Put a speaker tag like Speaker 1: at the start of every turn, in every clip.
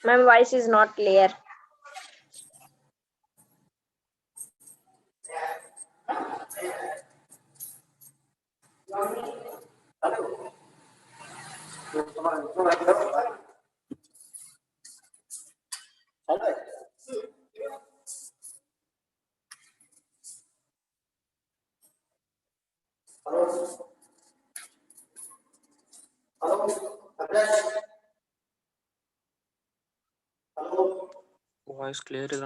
Speaker 1: My voice is not clear.
Speaker 2: Voice clear ಇಲ್ಲ.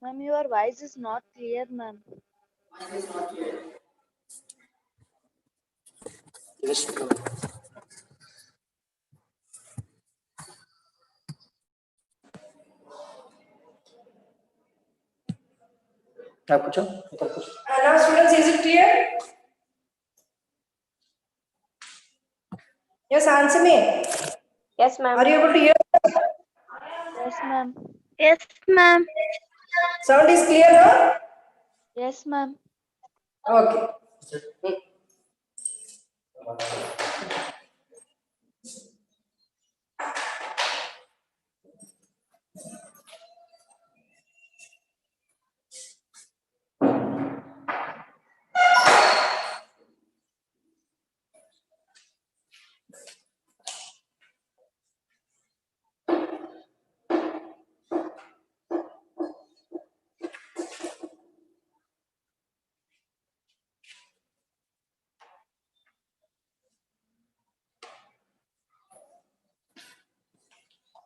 Speaker 3: Ma'am, your voice is not clear, ma'am.
Speaker 4: Now, students, is it clear? Yes, answer me.
Speaker 1: Yes, ma'am.
Speaker 4: Are you able to hear?
Speaker 3: Yes, ma'am. Yes, ma'am.
Speaker 4: Sound is clear, no?
Speaker 3: Yes, ma'am.
Speaker 4: Okay.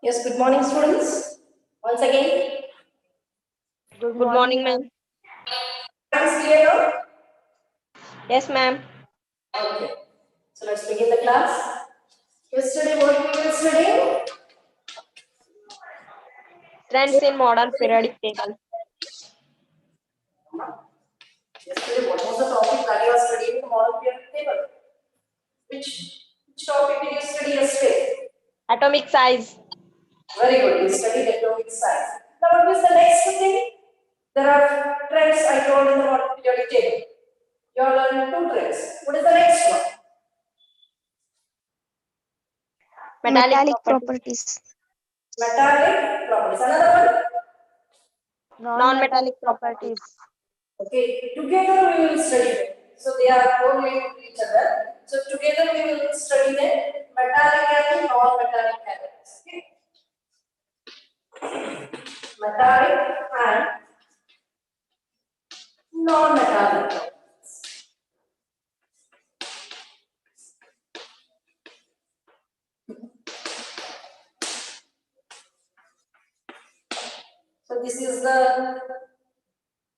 Speaker 4: Yes, good morning, students. Once again.
Speaker 1: Good morning, ma'am.
Speaker 4: Is clear now?
Speaker 1: Yes, ma'am.
Speaker 4: Okay. So let's begin the class. Yesterday, what we were studying?
Speaker 1: Trends in modern periodic table.
Speaker 4: Yesterday, what was the topic that you are studying in the model periodic table? Which topic did you study yesterday?
Speaker 1: Atomic size.
Speaker 4: Very good. You studied atomic size. Now, what was the next thing? There are trends I told in the model periodic table. You are learning two trends. What is the next one?
Speaker 1: Metallic properties.
Speaker 4: Metallic properties. Another one?
Speaker 1: Non-metallic properties.
Speaker 4: Okay, together we will study them. So they are correlated to each other. So together we will study them metallic and non-metallic elements. Okay. Metallic and non-metallic. So this is the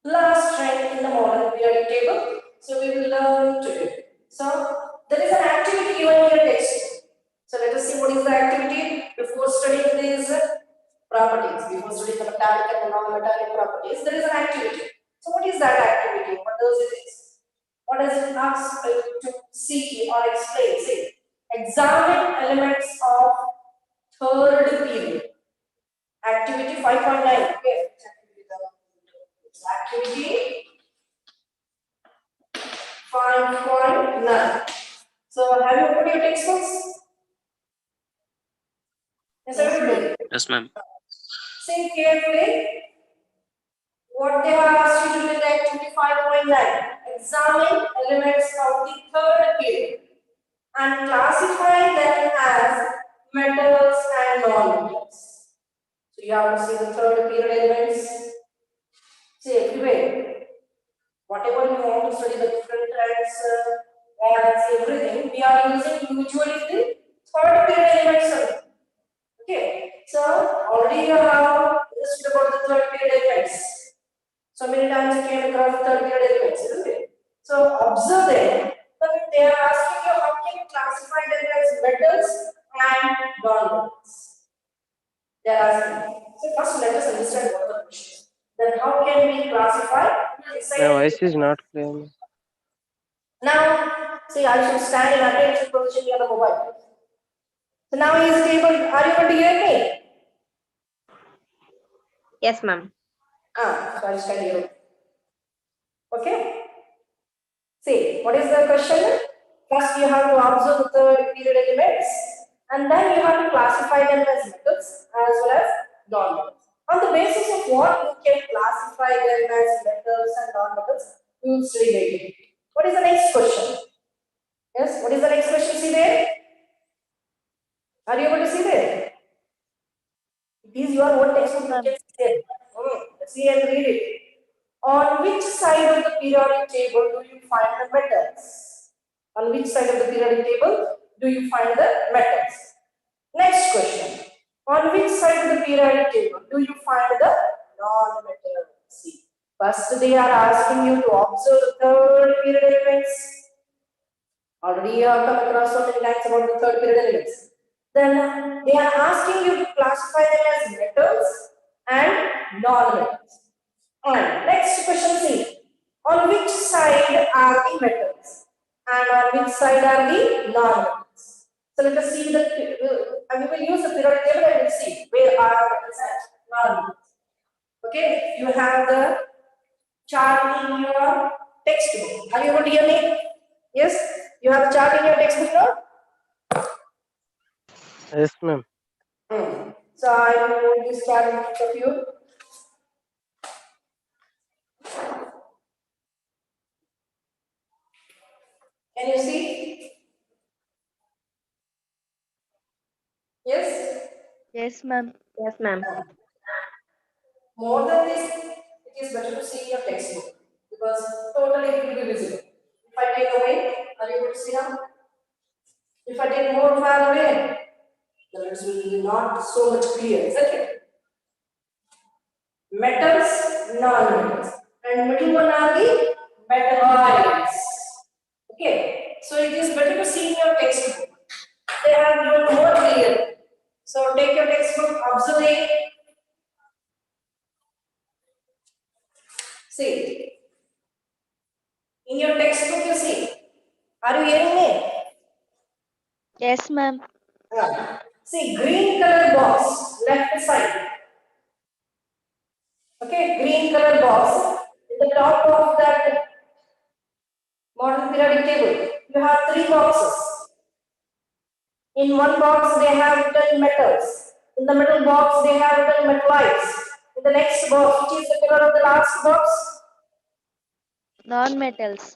Speaker 4: last trend in the model periodic table. So we will learn today. So there is an activity given in your text. So let us see what is the activity before studying these properties. Before studying the metallic and the non-metallic properties, there is an activity. So what is that activity? What does it is? What does it ask to see or explain? See, examine elements of third period. Activity 5.9. Okay. Activity 5.9. So have you opened your textbooks? Yes, everybody.
Speaker 2: Yes, ma'am.
Speaker 4: See carefully what they have asked you to do in activity 5.9. Examine elements of the third period and classify them as metals and non-metals. So So you have to see the third period elements. See everywhere. Whatever you want to study, the different trends, models, everything, we are using usually the third period elements. Okay. So already you have understood about the third period elements. So many times you came across the third period elements, isn't it? So observe them. But they are asking you how can you classify them as metals and non-metals. They are asking. So first let us understand what the question is. Then how can we classify?
Speaker 2: My voice is not clear.
Speaker 4: Now, see, I should stand in attention position near the mobile. So now he is able. Are you able to hear me?
Speaker 1: Yes, ma'am.
Speaker 4: So I stand here. Okay. See, what is the question? First, you have to observe the period elements, and then you have to classify them as metals as well as non-metals. On the basis of what you can classify them as metals and non-metals, you will study later. What is the next question? Yes, what is the next question? See there? Are you able to see there? It is your own textbook, you can see there. See and read it. On which side of the periodic table do you find the metals? On which side of the periodic table do you find the metals? Next question. On which side of the periodic table do you find the non-metals? See, first they are asking you to observe the third period elements. Already you have come across so many times about the third period elements. Then they are asking you to classify them as metals and non-metals. And next question, see, on which side are the metals and on which side are the non-metals? So let us see and we will use the periodic table and we'll see where are metals and non-metals. Okay, you have the chart in your textbook. Are you able to hear me? Yes, you have the chart in your textbook now?
Speaker 2: Yes, ma'am.
Speaker 4: So I will move this chart in front of you. Can you see? Yes?
Speaker 3: Yes, ma'am.
Speaker 1: Yes, ma'am.
Speaker 4: More than this, it is better to see your textbook because totally it will be visible. If I take away, are you able to see now? If I take more far away, the letters will be not so much clear, isn't it? Metals, non-metals. And middle one are the metalloids. Okay, so it is better to see in your textbook. They have given more clear. So take your textbook, observe it. See, in your textbook you see. Are you hearing me?
Speaker 3: Yes, ma'am.
Speaker 4: See, green color box, left side. Okay, green color box. In the top of that modern periodic table, you have three boxes. In one box, they have written metals. In the middle box, they have written metallites. In the next box, which is the color of the last box?
Speaker 3: Non-metals.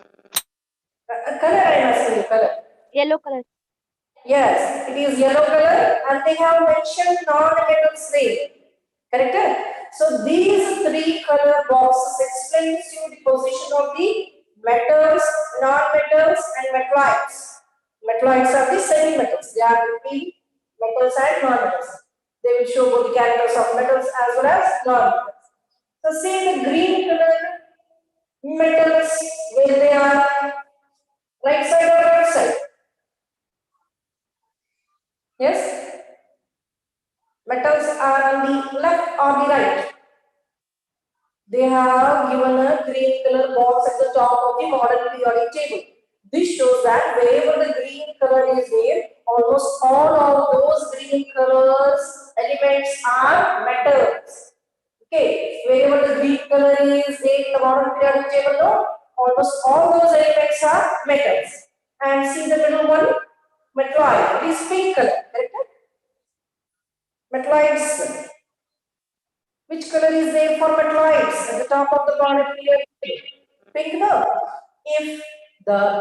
Speaker 4: Color, I am asking you, color.
Speaker 3: Yellow color.
Speaker 4: Yes, it is yellow color and they have mentioned non-metals there. Correct? So these three color boxes explains you the position of the metals, non-metals and metallites. Metallites are the semi-metals. They are the metals and non-metals. They will show both the characters of metals as well as non-metals. So see the green color metals where they are right side or right side. Yes? Metals are on the left or the right. They have given a green color box at the top of the modern periodic table. This shows that wherever the green color is there, almost all of those green colors elements are metals. Okay, wherever the green color is there in the modern periodic table, no, almost all those elements are metals. And see the middle one, metalloid. It is pink color, correct? Metalloids. Which color is there for metalloids at the top of the product here? Pink, no. If the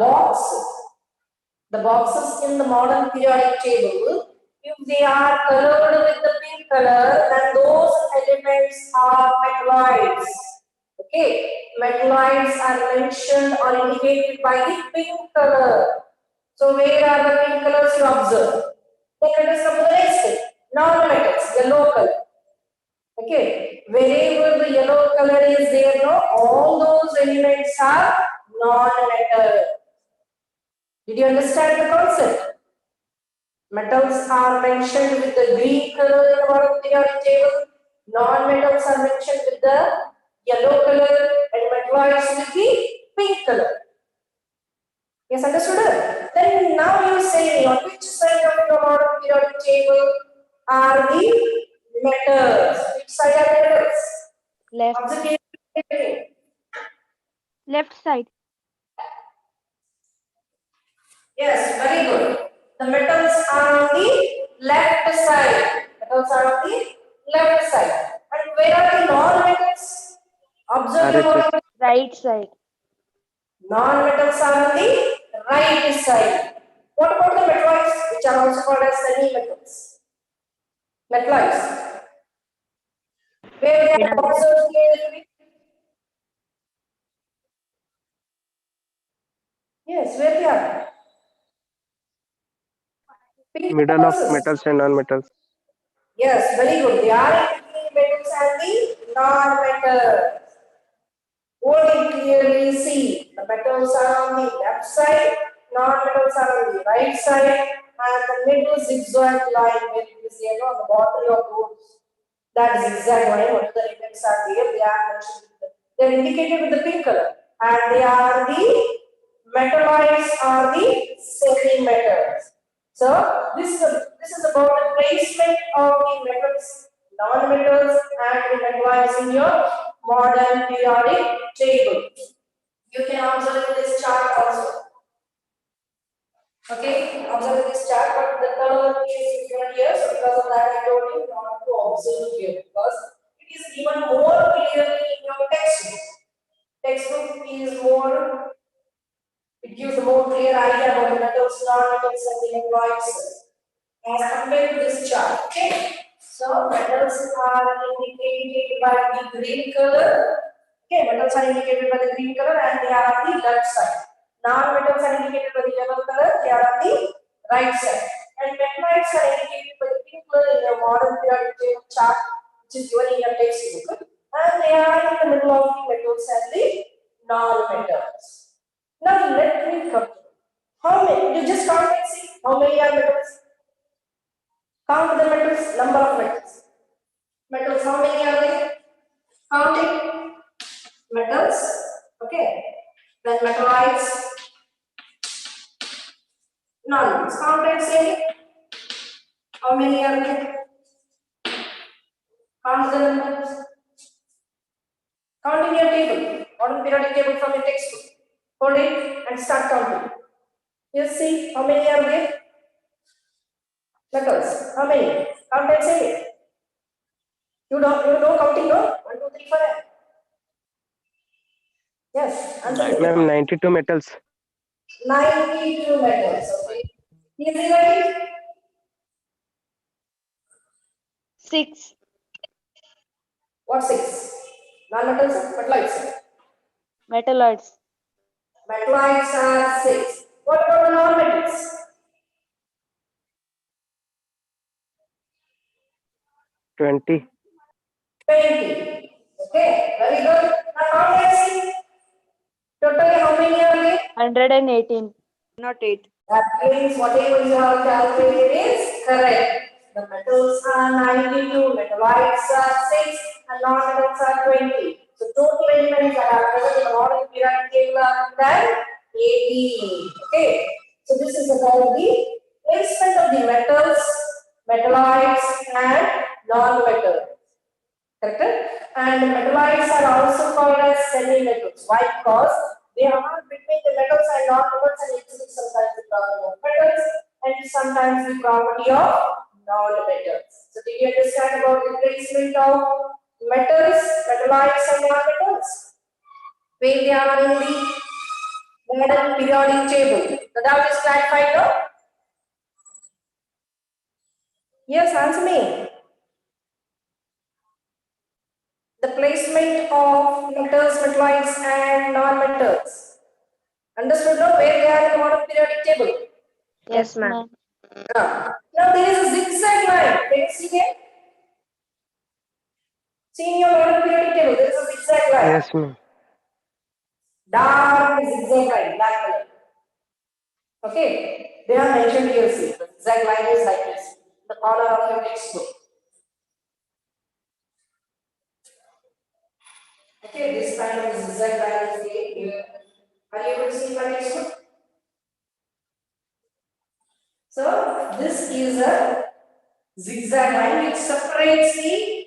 Speaker 4: boxes in the modern periodic table, if they are colored with the pink color, then those elements are metalloids. Okay, metalloids are mentioned or indicated by the pink color. So where are the pink colors you observe? Then let us come to the next thing. Non-metals, yellow color. Okay, wherever the yellow color is there, no, all those elements are non-metal. Did you understand the concept? Metals are mentioned with the green color in our periodic table. Non-metals are mentioned with the yellow color and metalloids with the pink color. Yes, understood? Then now you say on which side of the modern periodic table are the metals? Which side are metals?
Speaker 3: Left.
Speaker 4: Observation.
Speaker 3: Left side.
Speaker 4: Yes, very good. The metals are on the left side. Metals are on the left side. And where are the non-metals? Observe your
Speaker 2: RHS.
Speaker 4: model.
Speaker 3: Right side.
Speaker 4: Non-metals are on the right side. What about the metalloids, which are also called as semi-metals? Metalloids. Where they are observed clearly? Yes, where they are? Pink
Speaker 2: Middle of
Speaker 4: boxes.
Speaker 2: metals and non-metals.
Speaker 4: Yes, very good. They are between metals and the non-metals. What you clearly see, the metals are on the left side, non-metals are on the right side, and the middle zigzag line where it is yellow on the bottom of those. That zigzag line, what the elements are there, they are mentioned with they are indicated with the pink color, and they are the metalloids or the semi-metals. So this is about the placement of the metals, non-metals, and the metalloids in your modern periodic table. You can observe this chart also. Okay, observe this chart, but the color is given here, so because of that I told you not to observe here because it is even more clearly in your textbook. Textbook is more, it gives a more clear idea about the metals, non-metals, and the metalloids as compared to this chart. Okay, so metals are indicated by the green color. Okay, metals are indicated by the green color and they are on the left side. Non-metals are indicated by the yellow color, they are on the right side. And metalloids are indicated by the pink color in your modern periodic table chart, which is given in your textbook. And they are in the middle of the metals and the non-metals. Now let me come. How many? You just count and see how many are metals. Count the metals, number of metals. Metals, how many are there? Counting metals. Okay. Then metalloids, non-metals. Count and say how many are there? Count the numbers. Count in your table, modern periodic table from your textbook. Hold it and start counting. You see how many are there? Metals. How many? Count and say it. You know counting, no? 1, 2, 3, 4. Yes, answer me.
Speaker 2: Ma'am, 92 metals.
Speaker 4: 92 metals. Okay. Easy, right?
Speaker 3: 6.
Speaker 4: What 6? Non-metals, metalloids.
Speaker 3: Metalloids.
Speaker 4: Metalloids are 6. What about the non-metals?
Speaker 2: 20.
Speaker 4: 20. Okay, very good. Now count and see. Totally how many are there?
Speaker 3: 118.
Speaker 1: Not 8.
Speaker 4: That means whatever you have calculated is correct. The metals are 92, metalloids are 6, and non-metals are 20. So total elements that are present in the modern periodic table are then 18. Okay. So this is about the placement of the metals, metalloids, and non-metals. Correct? And metalloids are also called as semi-metals. Why? Because they are between the metals and non-metals and exhibit sometimes the property of metals and sometimes the property of non-metals. So did you understand about the placement of metals, metalloids and non-metals? Where they are in the modern periodic table. The doubt is clarified now? Yes, answer me. the placement of metals, metalloids, and non-metals. Understood now where they are in the modern periodic table?
Speaker 1: Yes, ma'am.
Speaker 4: Now there is a zigzag line. Can you see here? See in your modern periodic table, there is a zigzag line.
Speaker 2: Yes, ma'am.
Speaker 4: Dark zigzag line, black color. Okay, they are mentioned here. See, the zigzag line is like this. The corner of your textbook. Okay, this kind of zigzag line is here. Are you able to see my textbook? So this is a zigzag line which separates the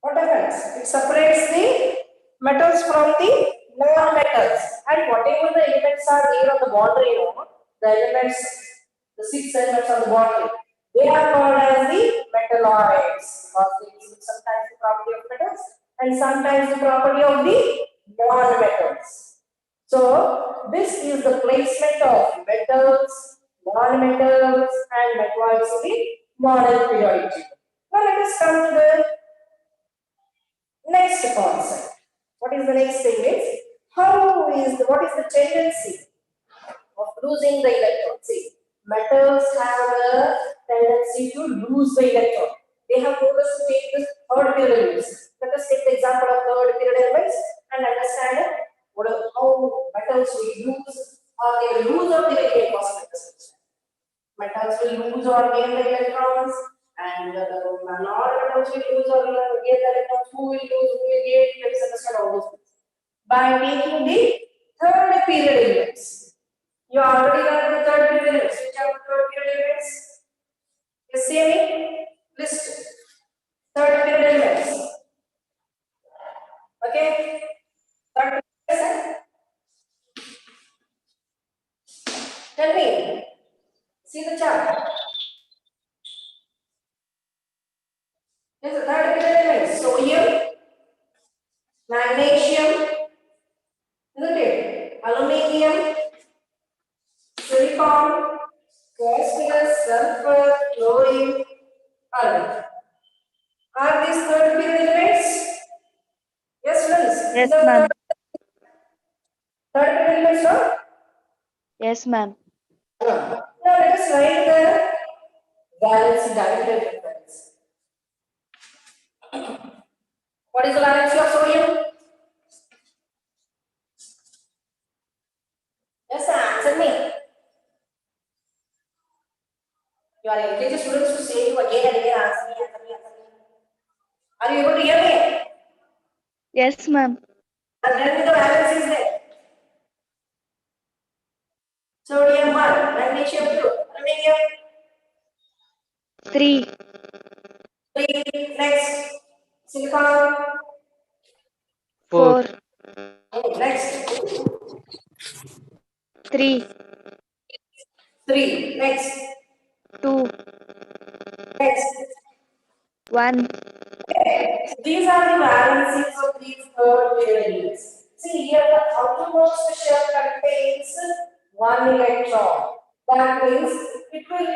Speaker 4: what happens? It separates the metals from the non-metals, and whatever the elements are there on the boundary, the elements, the 6 elements on the boundary, they are called as the metalloids because they exhibit sometimes the property of metals and sometimes the property of the non-metals. So this is the placement of metals, non-metals, and metalloids in the modern periodic table. Now let us come to the next concept. What is the next thing is what is the tendency of losing the electron? See, metals have a tendency to lose the electron. They have told us to take the third period elements. Let us take the example of third period elements and understand how metals will lose or they will lose or they will gain cosmetics. Metals will lose or gain the electrons, and the non-metals will lose or gain the electrons. Who will lose, who will gain? Let's understand all those things. By taking the third period elements. You already learned the third period elements. Which are the third period elements? You see me? List. Third period elements. Okay? Third period elements. Tell me. See the chart. Yes, the third period elements. Sodium, magnesium, isn't it? Aluminium, silicon, phosphorus, sulfur, chlorine, argon. Are these third period elements? Yes, friends.
Speaker 3: Yes,
Speaker 4: These are
Speaker 3: ma'am.
Speaker 4: third period elements, no?
Speaker 3: Yes, ma'am.
Speaker 4: Now let us write the valency directly. What is the valency of sodium? Yes, sir, answer me. You are encouraging students to say you again and again, answer me, answer me, answer me. Are you able to hear me?
Speaker 3: Yes, ma'am.
Speaker 4: And then the valence is there. Sodium 1, magnesium 2, aluminium
Speaker 3: 3,
Speaker 4: 3, next, silicon,
Speaker 3: 4,
Speaker 4: next,
Speaker 3: 3,
Speaker 4: 3, next,
Speaker 3: 2,
Speaker 4: next.
Speaker 3: 1.
Speaker 4: These are the valencies of these third period elements. See here the outermost shell contains one electron. That means it will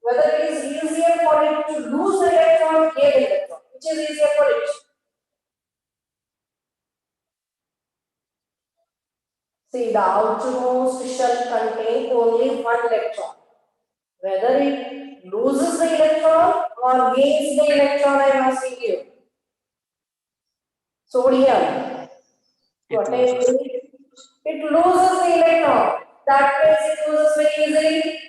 Speaker 4: whether it is easier for it to lose the electron or gain the electron. Which is easier for it? See the outermost shell contains only one electron. Whether it loses the electron or gains the electron, I am asking you. Sodium. What
Speaker 2: loses.
Speaker 4: it loses the electron. That means it loses very easily.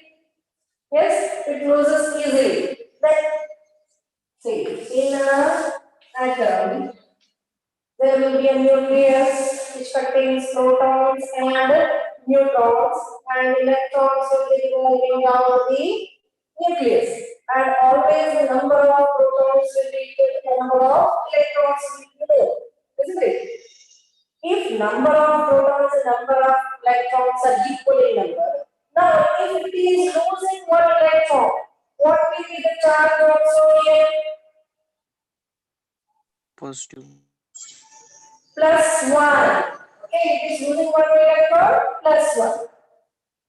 Speaker 4: Yes, it loses easily. Then, see, in an atom, there will be a nucleus which contains protons and neutrons, and electrons will be moving down the nucleus. And always the number of protons will be equal to the number of electrons will be more. Isn't it? If number of protons and number of electrons are equal in number, now if it is losing one electron, what will be the charge of sodium?
Speaker 2: Positive.
Speaker 4: Plus 1. Okay, it is losing one electron, plus 1.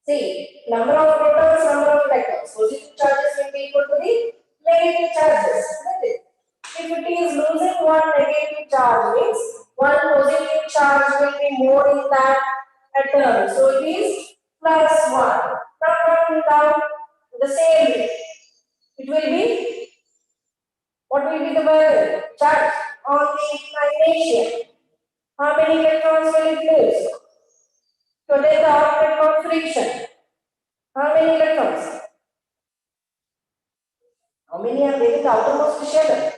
Speaker 4: See, number of protons, number of electrons. Positive charges will be equal to the negative charges. Isn't it? if it is losing one negative charge, means one positive charge will be more in that atom. So it is plus 1. Now coming down the same way. It will be, what will be the value? Charge on the magnesium. How many electrons will it lose? So then the outlet of friction. How many electrons? How many are there in the outermost shell?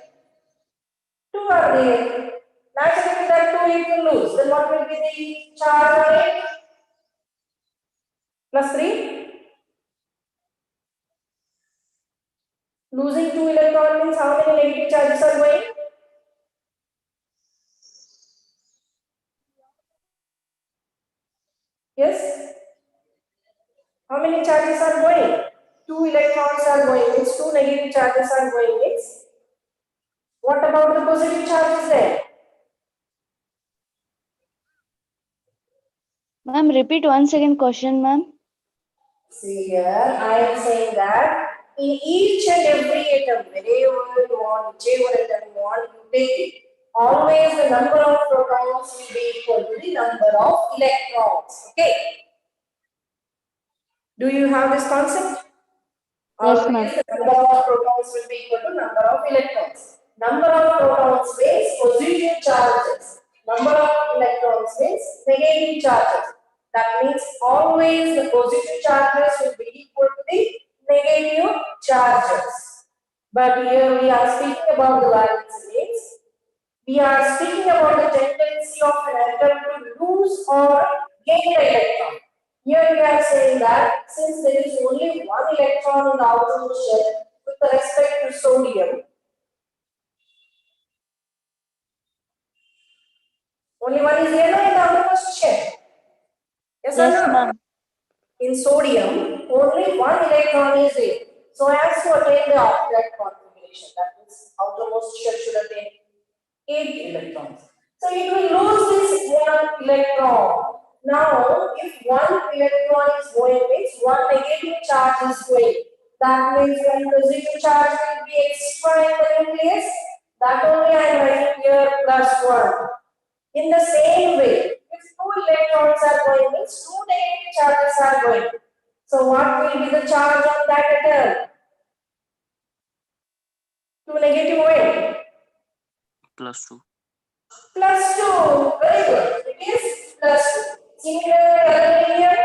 Speaker 4: 2 are there. Naturally, that 2 it will lose. Then what will be the charge on it? Plus 3. Losing 2 electrons means how many negative charges are going? Yes? How many charges are going? 2 electrons are going. Means 2 negative charges are going. Means what about the positive charges there?
Speaker 3: Ma'am, repeat once again question, ma'am.
Speaker 4: See here, I am saying that in each and every atom, wherever you want, whichever atom you want, you take it. Always the number of protons will be equal to the number of electrons. Okay. Do you have this concept?
Speaker 3: Yes, ma'am.
Speaker 4: Always the number of protons will be equal to number of electrons. Number of protons means positive charges. Number of electrons means negative charges. That means always the positive charges will be equal to the negative charges. But here we are speaking about the valence means we are speaking about the tendency of an atom to lose or gain the electron. Here we are saying that since there is only one electron in the outermost shell with respect to sodium, only one is there in the outermost shell. Yes or
Speaker 3: Yes,
Speaker 4: no?
Speaker 3: ma'am.
Speaker 4: In sodium, only one electron is there. So as to attain the octet configuration, that means outermost shell should attain 8 electrons. So it will lose this one electron. Now, if one electron is going, means one negative charge is going. That means one positive charge will be extra in the nucleus. That only I am writing here plus 1. In the same way, if 2 electrons are going, means 2 negative charges are going. So what will be the charge on that atom? 2 negative way.
Speaker 5: Plus 2.
Speaker 4: Plus 2. Very good. It is plus 2. Similar here.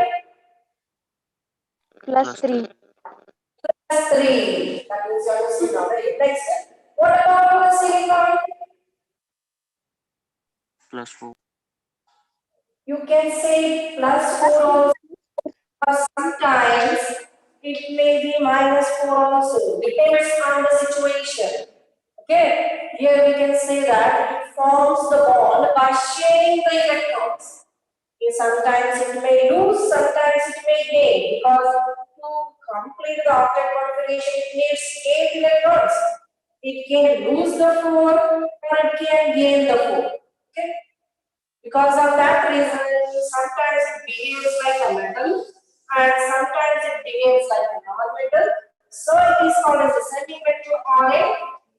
Speaker 3: Plus 3.
Speaker 4: Plus 3. That means you understood now. Very good. Next step. What about the silicon?
Speaker 5: Plus 4.
Speaker 4: You can say plus 4 also. Or sometimes it may be minus 4 also. Depends on the situation. Okay. Here we can say that it forms the bond by sharing the electrons. Sometimes it may lose, sometimes it may gain, because to complete the octet configuration it needs 8 electrons. It can lose the 4 or it can gain the 4. Okay? Because of that reason, sometimes it behaves like a metal and sometimes it behaves like a non-metal. So it is called as a semi-metal or a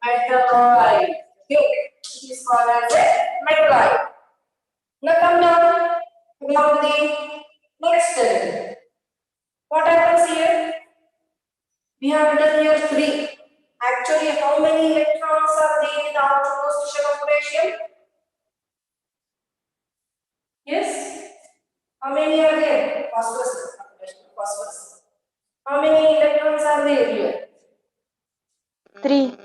Speaker 4: metalloid. Okay? It is called as a metalloid. Now come down. Now the next element. What happens here? We have done here 3. Actually, how many electrons are there in the outermost shell of potassium? Yes? How many are there? Phosphorus. Phosphorus. How many electrons are there here?
Speaker 3: 3.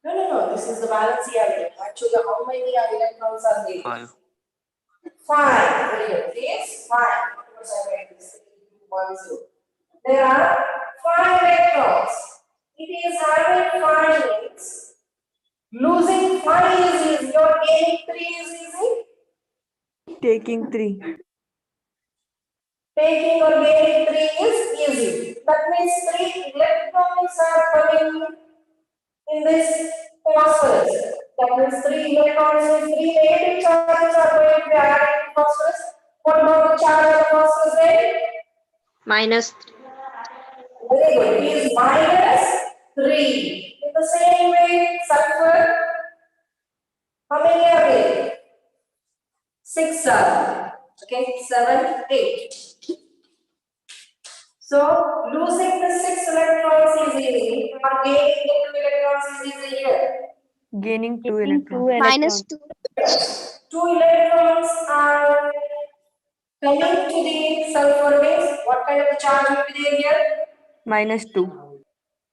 Speaker 4: No. This is the valence element. Actually, how many electrons are there?
Speaker 5: 5.
Speaker 4: 5. Very good. Yes? 5. Because I write this 1 0. There are 5 electrons. It is having 5 means losing 5 is easy or gaining 3 is easy.
Speaker 6: Taking 3.
Speaker 4: Taking or gaining 3 is easy. That means 3 electrons are coming in this phosphorus. That means 3 electrons and 3 negative charges are going to be added to phosphorus. What about the charge of phosphorus there?
Speaker 1: minus
Speaker 4: Very good. It is minus 3. In the same way, sulfur, how many are there? 6 are. Okay, 7, 8. So, losing the 6 electrons is easy, or gaining the 2 electrons is easy here.
Speaker 6: Gaining 2
Speaker 3: Taking
Speaker 6: electrons.
Speaker 3: 2 electrons.
Speaker 1: -2.
Speaker 4: 2 electrons are coming to the sulfur base. What kind of charge will be there here?
Speaker 6: -2.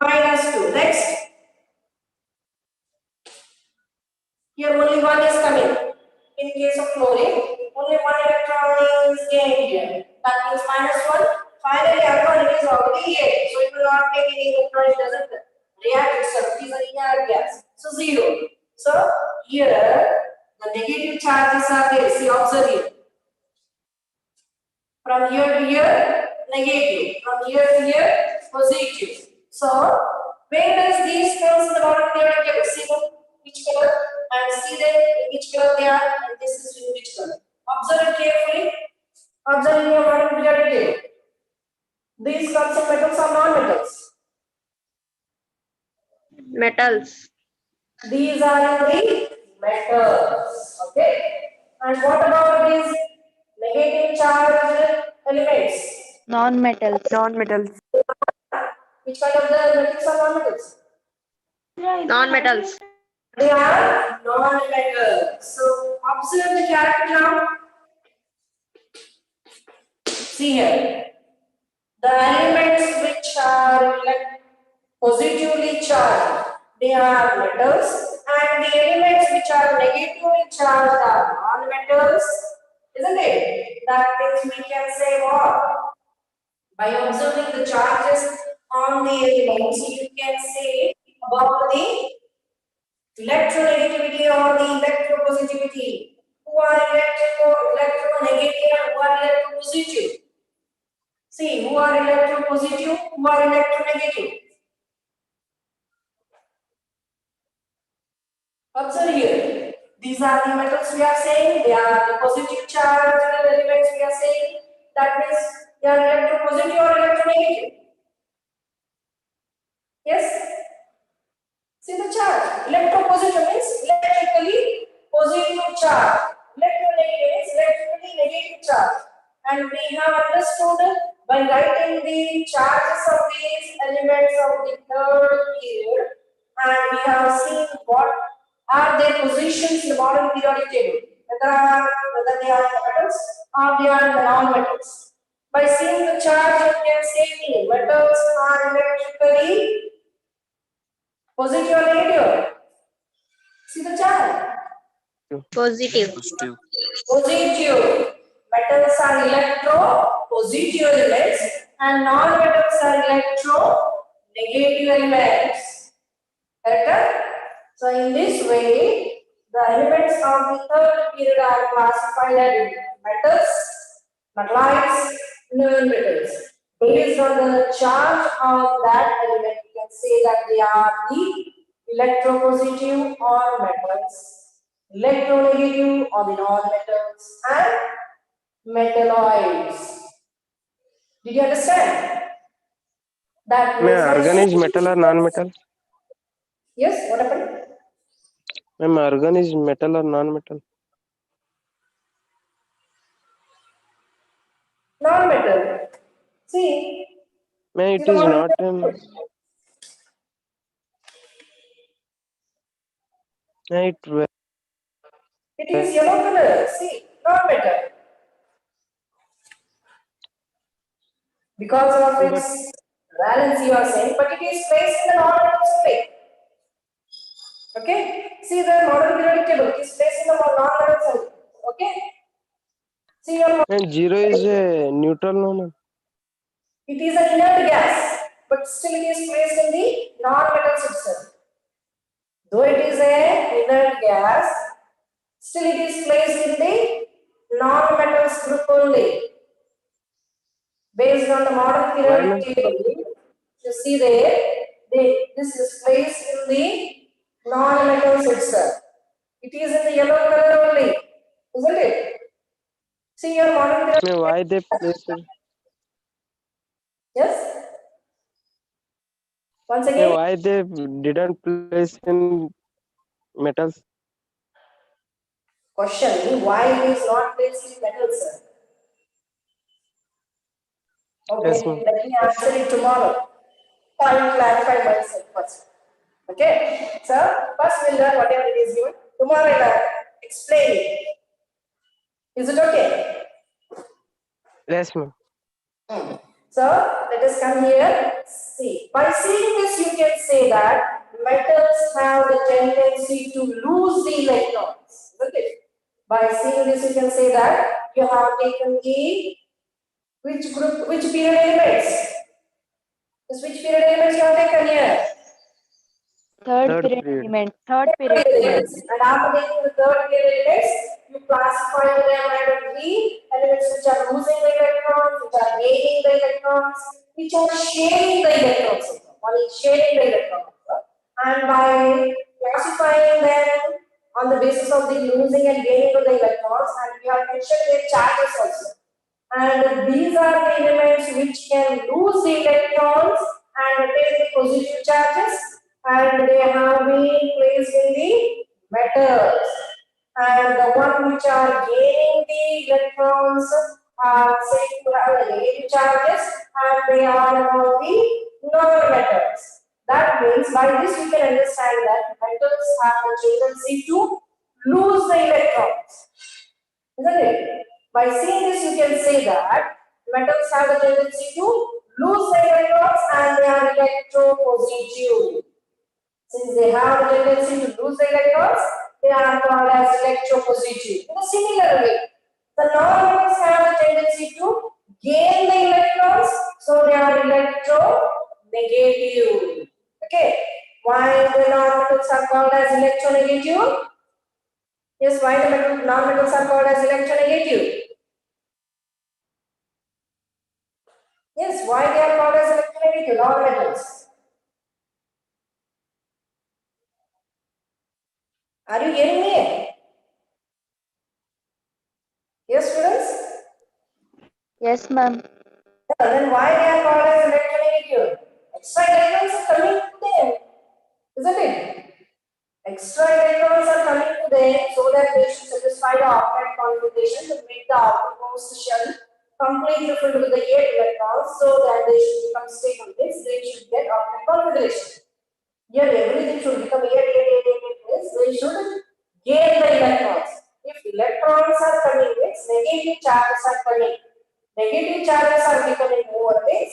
Speaker 4: -2. Next, here only one is coming. In case of chlorine, only one electron is gained here. That means -1. Finally, other one is already here. So it will not take any electron. It doesn't react itself. It is an inert gas. So 0. So here the negative charges are there. See, observe here. From here to here, negative. From here to here, positive. So, where does these comes in the bottom periodic table? See which color and see them in which color they are, and this is in which color. Observe it carefully. Observe in your bottom periodic table. These comes in metals or non-metals.
Speaker 1: Metals.
Speaker 4: These are in the metals. Okay. And what about these negative charged elements?
Speaker 3: Non-metals.
Speaker 6: Non-metals.
Speaker 4: Which kind of the metals are non-metals?
Speaker 1: Non-metals.
Speaker 4: They are non-metals. So observe the character now. See here. The elements which are positively charged, they are metals, and the elements which are negatively charged are non-metals, isn't it? That means we can say what? By observing the charges on the elements, you can say about the electronegativity or the electropositivity. Who are electronegative and who are electropositive? See, who are electropositive, who are electronegative. Observe here. These are the metals we are saying. They are the positive charge elements we are saying. That means they are electropositive or electronegative. Yes? See the charge. Electropositive means electrically positive charge. Electronegative means electrically negative charge. And we have understood by writing the charges of these elements of the third period, and we have seen what are their positions in the modern periodic table, whether they are metals or they are non-metals. By seeing the charge, you can say the metals are electrically positive or negative. See the chart.
Speaker 1: Positive.
Speaker 5: Positive.
Speaker 4: Positive. Metals are electro-positive elements and non-metals are electro-negative elements. Correct? So in this way, the elements of the third period are classified as metals, metallites, non-metals. Based on the charge on that element, we can say that they are the electropositive or metals, electronegative or the non-metals, and metalloids. Did you understand? That
Speaker 2: May
Speaker 4: means
Speaker 2: argon is metal or non-metal?
Speaker 4: yes, what happened?
Speaker 2: Ma'am, argon is metal or non-metal?
Speaker 4: Non-metal. See,
Speaker 2: Ma'am, it
Speaker 4: see the
Speaker 2: is
Speaker 4: model.
Speaker 2: not. It
Speaker 4: It is yellow color. See, non-metal. Because of
Speaker 2: but
Speaker 4: its valence, you are saying, but it is placed in the non-metal state. Okay? See the model periodic table. It is placed in the non-metal state. Okay? See your.
Speaker 2: and zero is a neutral, no, ma'am.
Speaker 4: It is an inert gas, but still it is placed in the non-metals itself. Though it is a inert gas, still it is placed in the non-metals group only. Based on the model
Speaker 2: Why,
Speaker 4: periodic
Speaker 2: ma'am?
Speaker 4: table, you see there, this is placed in the non-metals itself. It is in the yellow color only, isn't it? See your model periodic
Speaker 2: Ma'am,
Speaker 4: table.
Speaker 2: why they place it?
Speaker 4: Yes? Once
Speaker 2: Yeah,
Speaker 4: again,
Speaker 2: why they didn't place in metals?
Speaker 4: question why it is not placed in metals, sir?
Speaker 2: Yes,
Speaker 4: Okay,
Speaker 2: ma'am.
Speaker 4: let me answer it tomorrow. I will clarify myself first. Okay, so first we'll learn whatever it is given. Tomorrow I'll explain it. Is it okay?
Speaker 2: Yes, ma'am.
Speaker 4: So let us come here. See, by seeing this, you can say that metals have the tendency to lose the electrons. Isn't it? By seeing this, you can say that you have taken the which group, which period elements? Which period elements you have taken here?
Speaker 3: Third
Speaker 2: Third
Speaker 3: period
Speaker 2: period.
Speaker 3: element. Third period element.
Speaker 4: And after taking the third period elements, you classify them under the elements which are losing the electrons, which are gaining the electrons, which are sharing the electrons. One is sharing the electrons. And by classifying them on the basis of the losing and gaining of the electrons, and we have mentioned their charges also. And these are the elements which can lose the electrons and retain the positive charges, and they have been placed in the metals. And the one which are gaining the electrons are said to have the negative charges, and they are among the non-metals. That means by this you can understand that metals have a tendency to lose the electrons. Isn't it? By seeing this, you can say that metals have a tendency to lose the electrons and they are electropositive. Since they have a tendency to lose the electrons, they are called as electropositive. In a similar way, the non-metals have a tendency to gain the electrons, so they are electronegative. Okay, why the non-metals are called as electronegative? Yes, why the non-metals are called as electronegative? Yes, why they are called as electronegative non-metals? Are you hearing me? Yes, students?
Speaker 3: Yes, ma'am.
Speaker 4: Then why they are called as electronegative? Extra electrons are coming to them, isn't it? Extra electrons are coming to them so that they should satisfy the octet configuration to make the outermost shell completely filled with the 8 electrons so that they should become stable. Means they should get octet configuration. Here everything should become 8 means they should gain the electrons. If electrons are coming, means negative charges are coming. Negative charges are becoming more means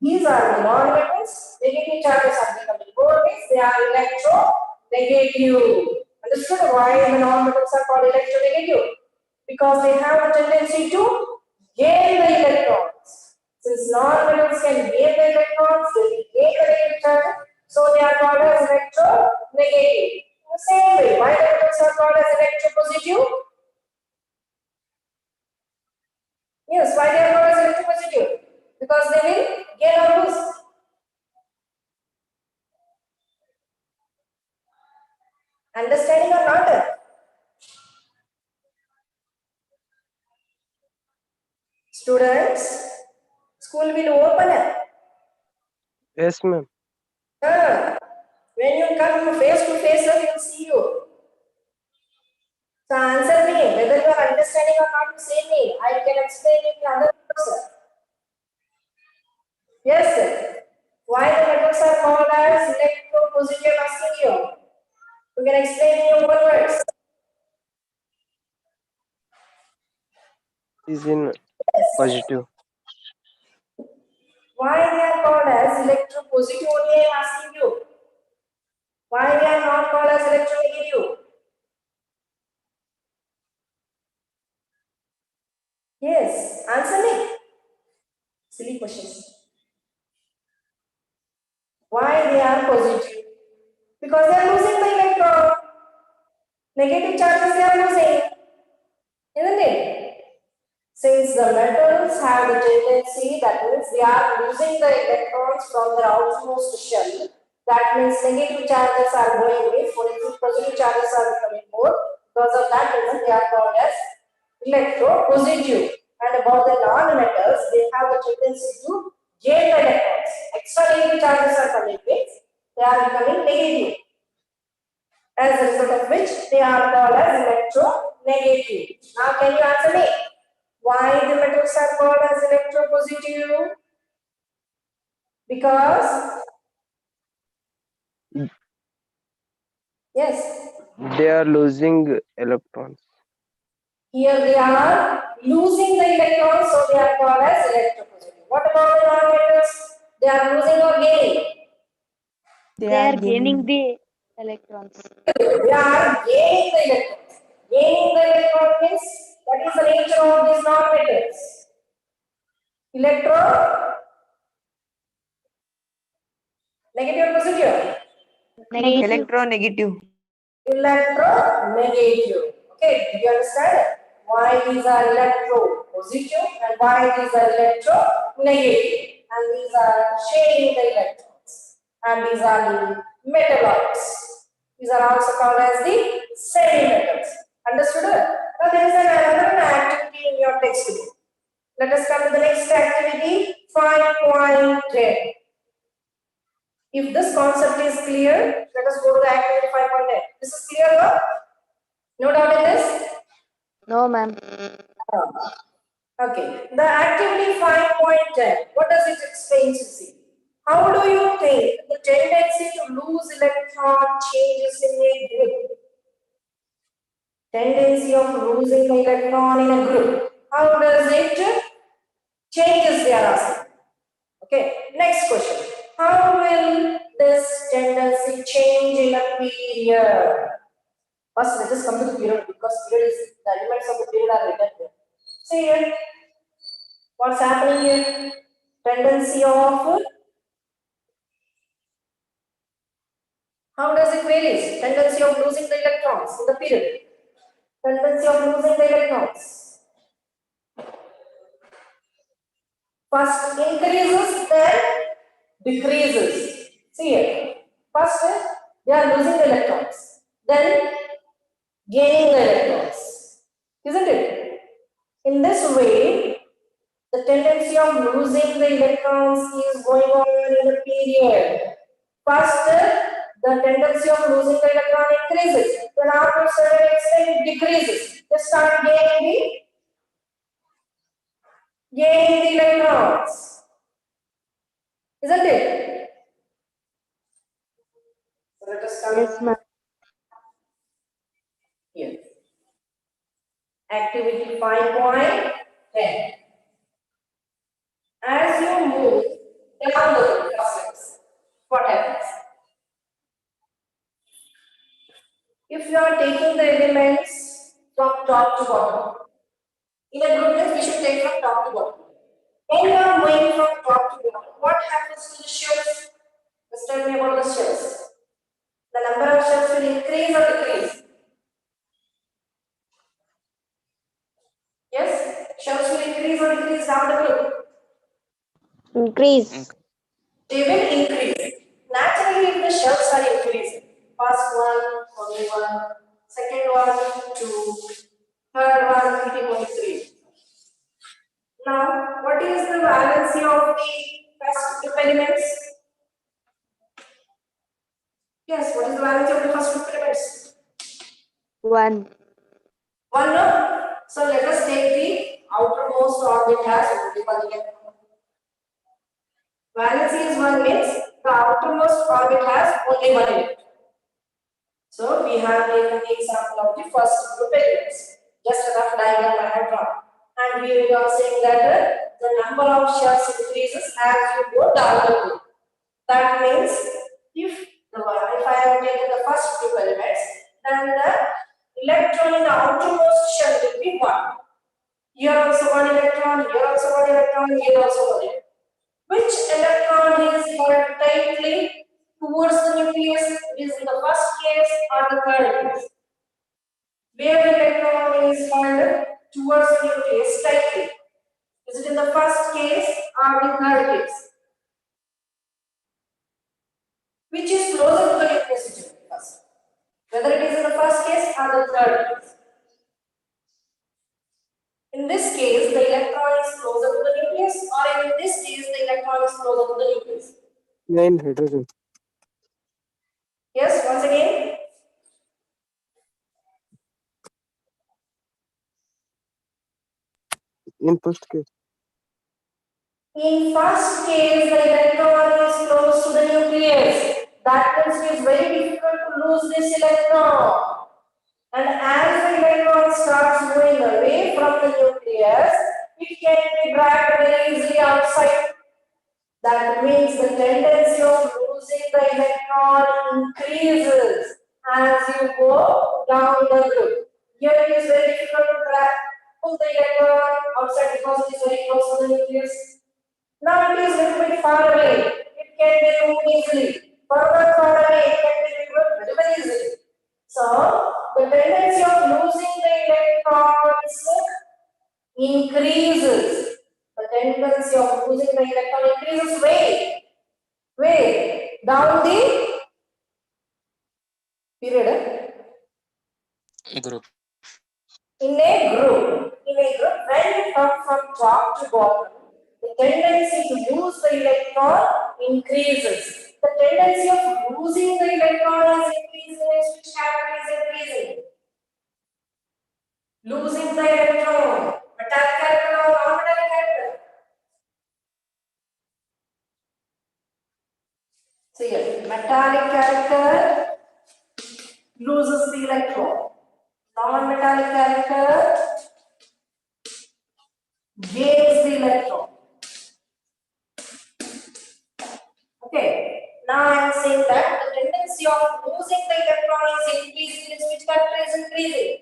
Speaker 4: these are the non-metals. Negative charges are becoming more means they are electronegative. Understood why the non-metals are called electronegative? Because they have a tendency to gain the electrons. Since non-metals can gain the electrons, they will gain the negative charge, so they are called as electronegative. In the same way, why the metals are called as electropositive? Yes, why they are called as electropositive? Because they will gain or lose. Understanding or not? Students, school will open.
Speaker 2: Yes, ma'am.
Speaker 4: When you come face to face, I will see you. So answer me whether you are understanding or not. Say me. I can explain it in other words. Yes, sir. Why the metals are called as electropositive? I'm asking you. You can explain in your own words.
Speaker 2: Is in positive.
Speaker 4: Why they are called as electropositive? Only I am asking you. Why they are not called as electronegative? Yes, answer me. Silly questions. Why they are positive? Because they are losing the electron. Negative charges they are losing, isn't it? Since the metals have the tendency, that means they are losing the electrons from their outermost shell. That means negative charges are going away, for example, positive charges are becoming more. Because of that reason, they are called as electropositive. And about the non-metals, they have the tendency to gain the electrons. Extra negative charges are coming, means they are becoming negative. As a result of which they are called as electronegative. Now can you answer me? Why the metals are called as electropositive? Because yes,
Speaker 2: They are losing electrons.
Speaker 4: here they are losing the electrons, so they are called as electropositive. What about the non-metals? They are losing or gaining?
Speaker 3: They are gaining the electrons.
Speaker 4: They are gaining the electrons. Gaining the electron means what is the nature of these non-metals? Electro negative or positive?
Speaker 3: Negative.
Speaker 6: Electronegative.
Speaker 4: Electronegative. Okay, do you understand why these are electropositive and why these are electronegative? And these are sharing the electrons. And these are the metalloids. These are also called as the semi-metals. Understood? Now there is another activity in your textbook. Let us come to the next activity, 5.10. If this concept is clear, let us go to the activity 5.10. This is clear, no? No doubt in this?
Speaker 3: No, ma'am.
Speaker 4: Okay. The activity 5.10, what does it explain to see? How do you think the tendency to lose electron changes in a group? Tendency of losing the electron in a group. How does it changes, they are asking. Okay, next question. How will this tendency change in a period? First, let us come to the period because period is the elements of the period are written here. See here, what's happening here? Tendency of how does it varies? Tendency of losing the electrons in the period. Tendency of losing the electrons. First increases, then decreases. See here. First, they are losing the electrons. Then gaining the electrons. Isn't it? In this way, the tendency of losing the electrons is going on in a period. First, the tendency of losing the electron increases. Then after a certain extent, it decreases. They start gaining the electrons. Isn't it? So let us come
Speaker 3: Yes, ma'am.
Speaker 4: here. Activity 5.10. As you move down the process, what happens? If you are taking the elements from top to bottom, in a group list, we should take from top to bottom. When you are going from top to bottom, what happens to the shells? Just tell me about the shells. The number of shells will increase or decrease? Yes? Shells will increase or decrease down the group?
Speaker 1: Increase.
Speaker 4: They will increase. Naturally, if the shells are increasing, first one, only one, second one, two, third one, it will increase. Now, what is the valency of the first group elements? Yes, what is the valency of the first group elements?
Speaker 3: 1.
Speaker 4: 1, no? So let us take the outermost orbit as only one electron. Valency is 1 means the outermost orbit has only one electron. So we have taken the example of the first group elements. Just a rough diagram I have drawn. And we are saying that the number of shells increases as you go down the group. That means if I have taken the first group elements, then the electron in the outermost shell will be 1. Here also 1 electron, here also 1 electron, here also 1 electron. Which electron is held tightly towards the nucleus? It is in the first case or the third case? Where the electron is held towards the nucleus tightly? Is it in the first case or the third case? Which is closer to the nucleus it will be first? Whether it is in the first case or the third case. In this case, the electron is closer to the nucleus, or in this case, the electron is closer to the nucleus.
Speaker 2: 9 hydrogen.
Speaker 4: Yes, once again.
Speaker 2: In first case.
Speaker 4: In first case, the electron is close to the nucleus. That means it is very difficult to lose this electron. And as the electron starts moving away from the nucleus, it can be dragged very easily outside. That means the tendency of losing the electron increases as you go down the group. Here it is very difficult to drag, pull the electron outside because it is very close to the nucleus. Now it is a little bit far away. It can be moved easily. Further far away, it can be removed very, very easily. So the tendency of losing the electrons increases. The tendency of losing the electron increases way down the period.
Speaker 5: Group.
Speaker 4: In a group, when you come from top to bottom, the tendency to lose the electron increases. The tendency of losing the electron is increasing, which character is increasing? Losing the electron, metallic character or non-metallic character? So yes, metallic character loses the electron. Non-metallic character gains the electron. Okay. Now I am saying that the tendency of losing the electron is increasing. Which character is increasing?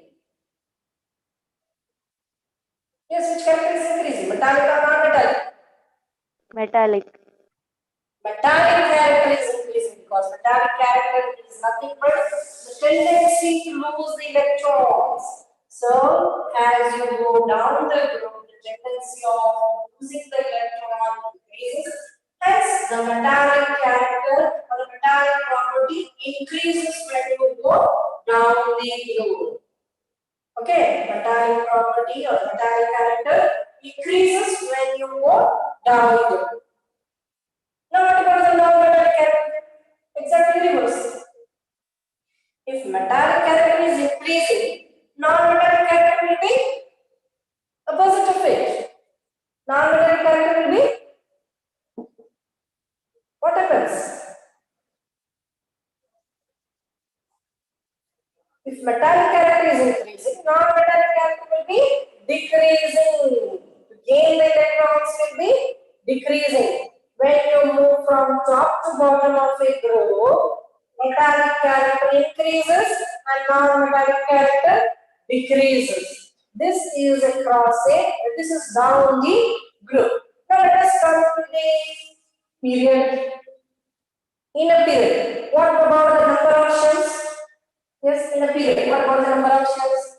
Speaker 4: Yes, which character is increasing? Metallic or non-metallic?
Speaker 3: Metallic.
Speaker 4: Metallic character is increasing because metallic character is nothing but the tendency to lose the electrons. So as you go down the group, the tendency of losing the electron increases. Hence, the metallic character or the metallic property increases when you go down the group. Okay, metallic property or metallic character increases when you go down the group. Now what about the non-metallic character? Exactly reverse. If metallic character is increasing, non-metallic character will be opposite of it. Non-metallic character will be what happens? If metallic character is increasing, non-metallic character will be decreasing. To gain the electrons will be decreasing. When you move from top to bottom of a group, metallic character increases and non-metallic character decreases. This is this is down the group. Now let us come to the period. In a period, what about the number of shells? Yes, in a period, what about the number of shells?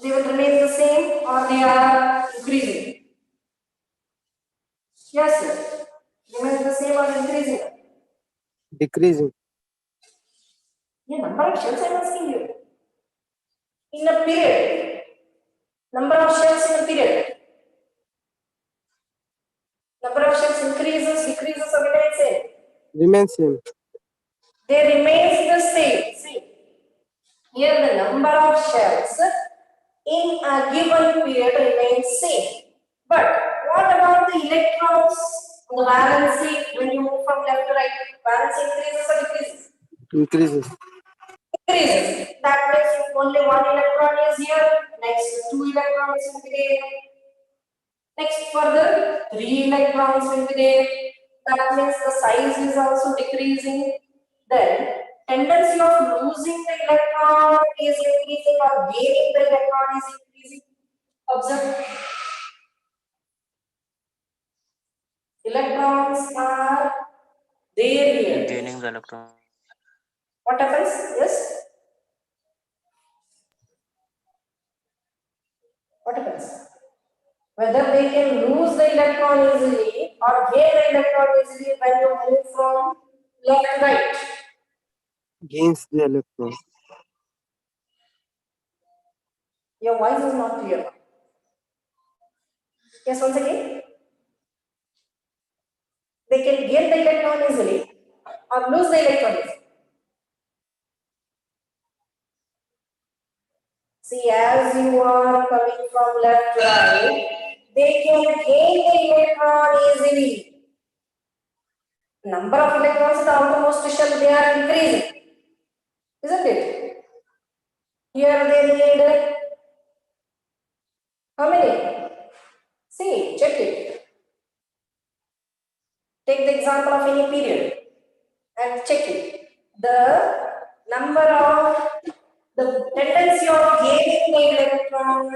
Speaker 4: They will remain the same or they are increasing? Yes, sir. Remain the same or increasing?
Speaker 2: Decreasing.
Speaker 4: Yeah, number of shells I am asking you. In a period, number of shells in a period. Number of shells increases, decreases, or remains same?
Speaker 2: Remains same.
Speaker 4: They remains the same. See, here the number of shells in a given period remains same. But what about the electrons? The valency when you move from left to right, valency increases or decreases?
Speaker 2: Increases.
Speaker 4: Increases. That means if only one electron is here, next two electrons will be there. Next further, three electrons will be there. That means the size is also decreasing. Then tendency of losing the electron is increasing or gaining the electron is increasing. Observe. Electrons are there here.
Speaker 5: Gaining the electron.
Speaker 4: What happens? Yes. What happens? Whether they can lose the electron easily or gain the electron easily when you move from left to right.
Speaker 2: Gains the electron.
Speaker 4: Your voice is not clear. Yes, once again. They can gain the electron easily or lose the electrons? See, as you are coming from left to right, they can gain the electron easily. Number of electrons in the outermost shell, they are increasing, isn't it? Here they need how many? See, check it. Take the example of any period and check it. The number of the tendency of gaining the electron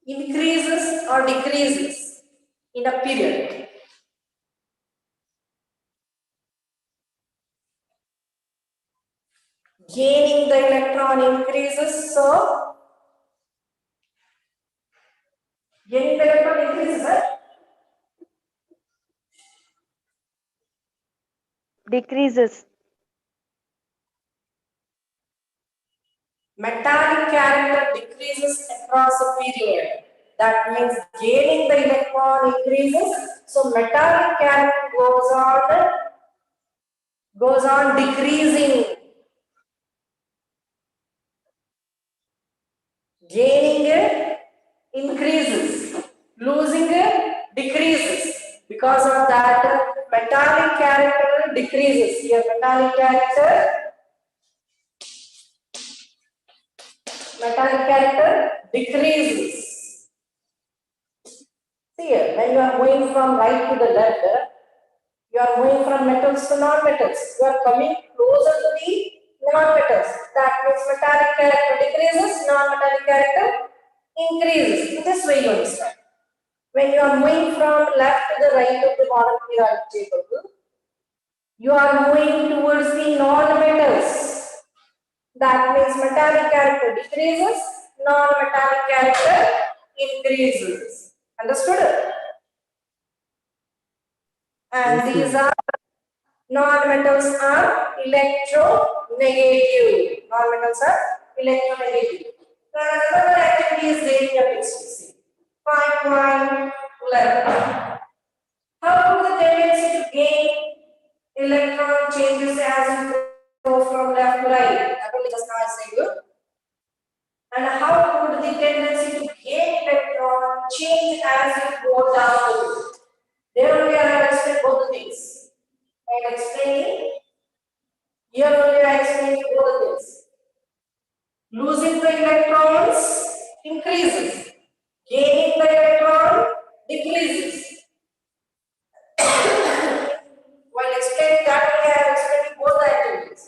Speaker 4: increases or decreases in a period. Gaining the electron increases, so gaining the electron increases, right?
Speaker 3: Decreases.
Speaker 4: Metallic character decreases across a period. That means gaining the electron increases, so metallic character goes on decreasing. Gaining increases, losing decreases. Because of that, metallic character decreases. Here, metallic character decreases. See here, when you are going from right to the left, you are moving from metals to non-metals. You are coming closer to the non-metals. That means metallic character decreases, non-metallic character increases. This way you understand. When you are moving from left to the right of the model periodic table, you are moving towards the non-metals. That means metallic character decreases, non-metallic character increases. Understood? And these are non-metals are electronegative. Non-metals are electronegative. Now, another activity is there in your textbook. 5.11. How could the tendency to gain electron changes as you go from left to right? That only just now I said you. And how could the tendency to gain electron change as you go down? There only I have explained both the things. I am explaining. Here only I explained both the things. Losing the electrons increases. Gaining the electron decreases. While explaining that, we are explaining both the activities.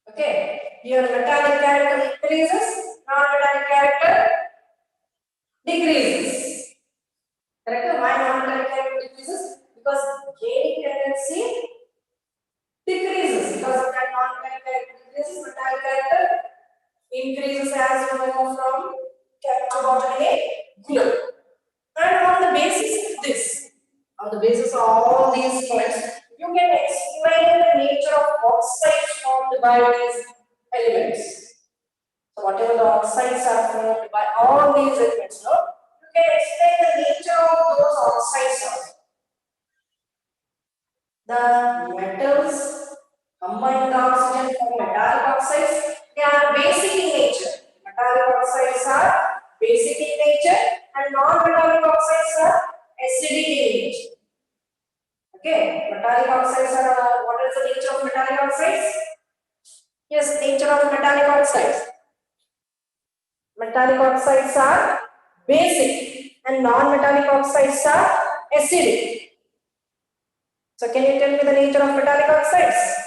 Speaker 4: Okay, here metallic character increases, non-metallic character decreases. Correct? Why non-metallic character decreases? Because gaining tendency decreases. Because of that, non-metallic character decreases, metallic character increases as you move from bottom A good. And on the basis of this, on the basis of all these points, you can explain the nature of oxides formed by these elements. So whatever the oxides are formed by all these elements, no? You can explain the nature of those oxides also. The metals combine the oxygen form metallic oxides. They are basic in nature. Metallic oxides are basic in nature and non-metallic oxides are acidic in nature. Okay, metallic oxides are, what is the nature of metallic oxides? Yes, nature of metallic oxides. Metallic oxides are basic and non-metallic oxides are acidic. So can you tell me the nature of metallic oxides?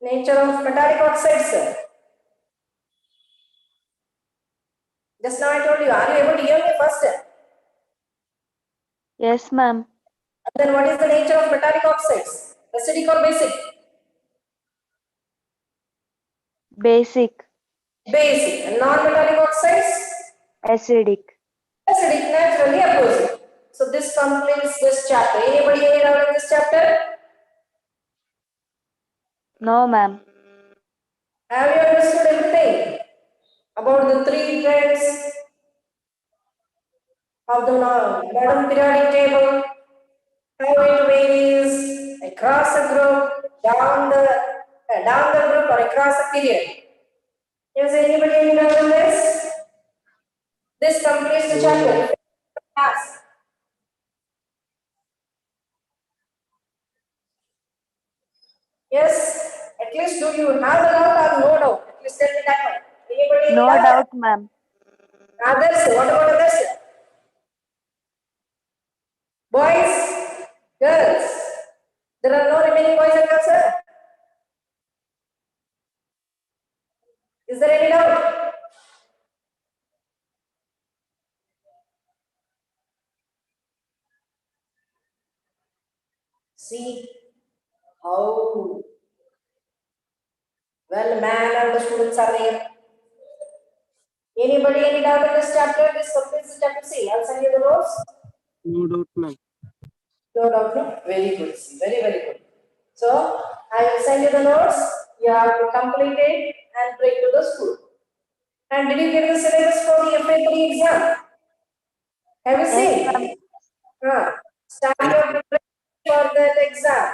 Speaker 4: Nature of metallic oxides, sir. Just now I told you, are you able to hear me first?
Speaker 3: Yes, ma'am.
Speaker 4: And then what is the nature of metallic oxides? Acidic or basic?
Speaker 3: Basic.
Speaker 4: Basic. And non-metallic oxides?
Speaker 3: Acidic.
Speaker 4: Acidic, naturally opposite. So this completes this chapter. Anybody any doubt in this chapter?
Speaker 3: No, ma'am.
Speaker 4: Have you understood everything about the three trends? of the modern periodic table, how it varies across a group, down the group or across a period. Is anybody any doubt on this? This completes the chapter. Ask. Yes, at least do you have a doubt or no doubt? At least tell me that one. Anybody any
Speaker 3: No
Speaker 4: doubt?
Speaker 3: doubt, ma'am.
Speaker 4: Others, what about others? Boys, girls. There are no remaining boys and girls, sir. Is there any doubt? See how well mannered the students are there. Anybody any doubt in this chapter? This completes the chapter. See, I'll send you the notes.
Speaker 2: No doubt, ma'am.
Speaker 4: No doubt, no? Very good. See, very, very good. So, I will send you the notes. You have to complete it and bring to the school. And did you get the syllabus for the FA3 exam? Have you
Speaker 3: Yes,
Speaker 4: seen?
Speaker 3: ma'am.
Speaker 4: Start your preparation for that exam.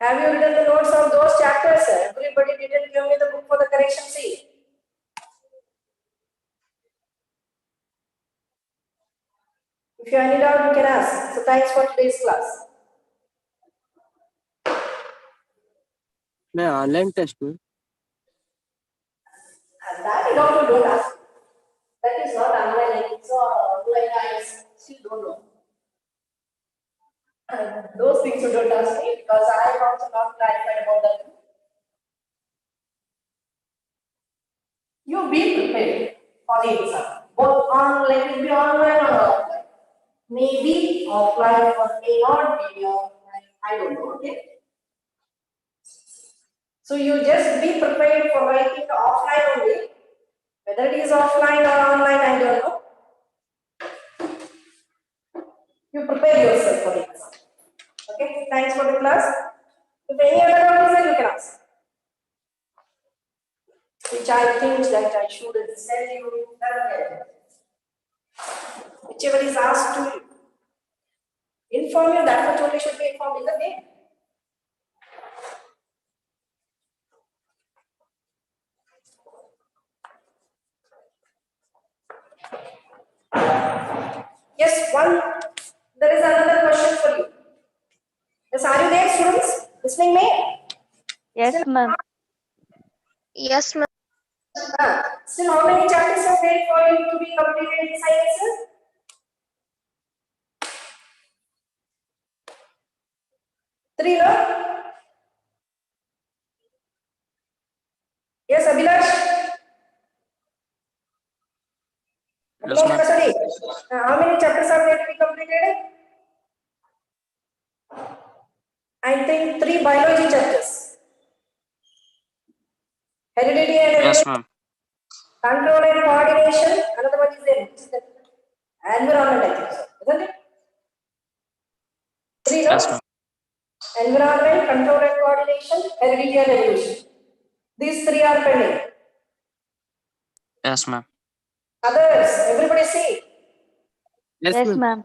Speaker 4: Have you written the notes of those chapters? Everybody didn't give me the book for the correction. See. If you have any doubt, you can ask. So thanks for today's class.
Speaker 2: मैं online test में
Speaker 4: And that you don't ask. That is not online. It's online. I still don't know. Those things you don't ask me because I am also not clarified about that. You be prepared for the exam. Both online will be online or offline. Maybe offline or may not be offline. I don't know. Okay. So you just be prepared for writing the offline only. Whether it is offline or online, I don't know. You prepare yourself for the exam. Okay. Thanks for the class. If any other doubt is there, you can ask. Which I think that I should send you. Whichever is asked to inform you, that much only should be informed in the name. Yes, there is another question for you. Yes, are you there, students? Listening me?
Speaker 3: Yes, ma'am.
Speaker 1: Yes, ma'am.
Speaker 4: Still, how many chapters are there for you to be completed in sciences? 3, no? Yes, Abhilash?
Speaker 5: Yes, ma'am.
Speaker 4: Kasari? How many chapters are there to be completed? I think 3 biology chapters. Heredity and
Speaker 5: Yes,
Speaker 4: evolution,
Speaker 5: ma'am.
Speaker 4: control and coordination. Another one is there. Which is the environment, I think so. Isn't it? 3,
Speaker 5: Yes,
Speaker 4: no?
Speaker 5: ma'am.
Speaker 4: Environment, control and coordination, heredity and evolution. These 3 are pending.
Speaker 5: Yes, ma'am.
Speaker 4: Others, everybody see.
Speaker 2: yes
Speaker 3: Yes,
Speaker 2: ma'am.
Speaker 3: ma'am.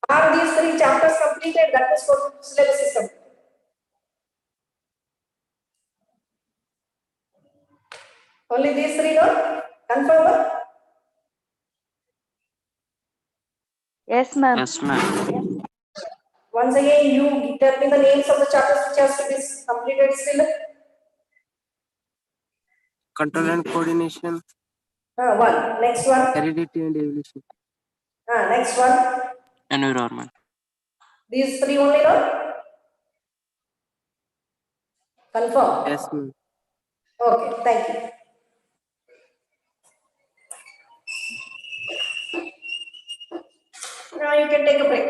Speaker 4: Are these 3 chapters completed? That is what syllabus is completed. Only these 3, no? Confirm?
Speaker 3: Yes, ma'am.
Speaker 5: Yes, ma'am.
Speaker 4: Once again, you tell me the names of the chapters which has to be completed still.
Speaker 2: Control and coordination,
Speaker 4: One. Next one.
Speaker 2: heredity and evolution.
Speaker 4: Next one.
Speaker 5: Environment.
Speaker 4: These 3 only, no? Confirm.
Speaker 2: Yes ma'am.
Speaker 4: Okay, thank you. Now you can take a break.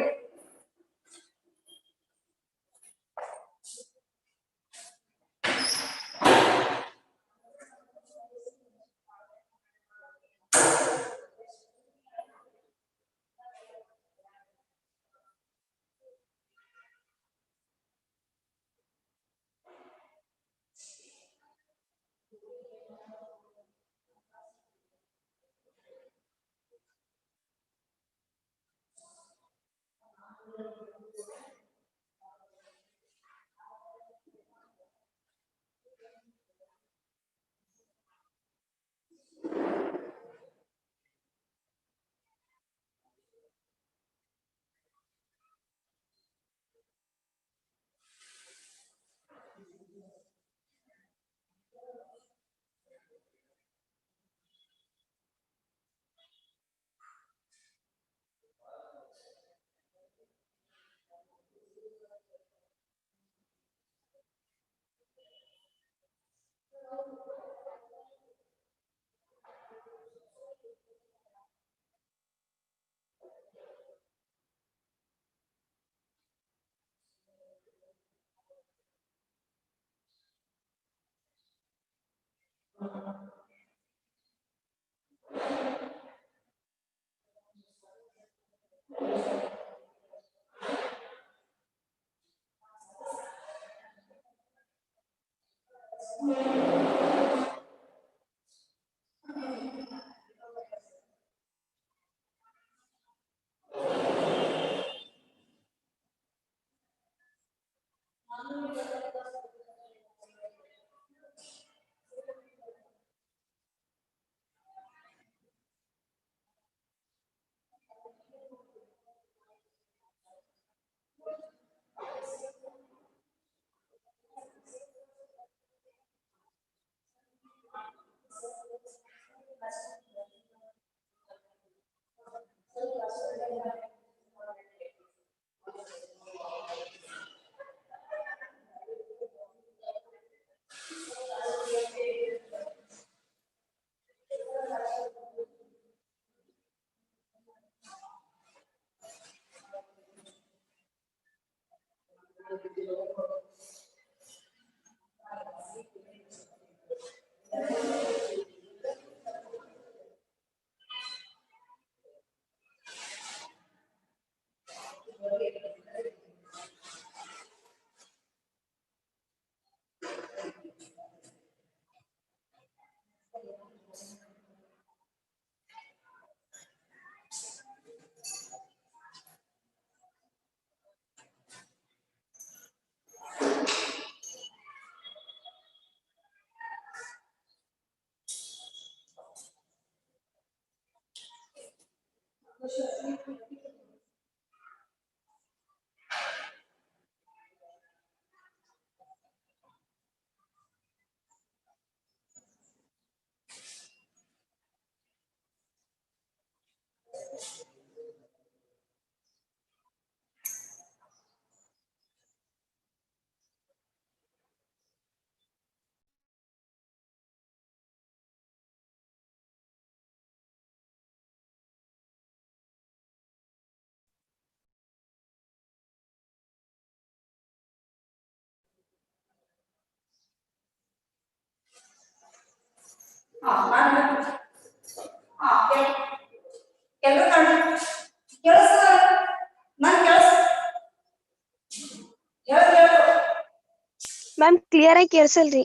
Speaker 1: Ma'am clear ಆಗಿ ಕೇಳಿಸಲ್ರಿ.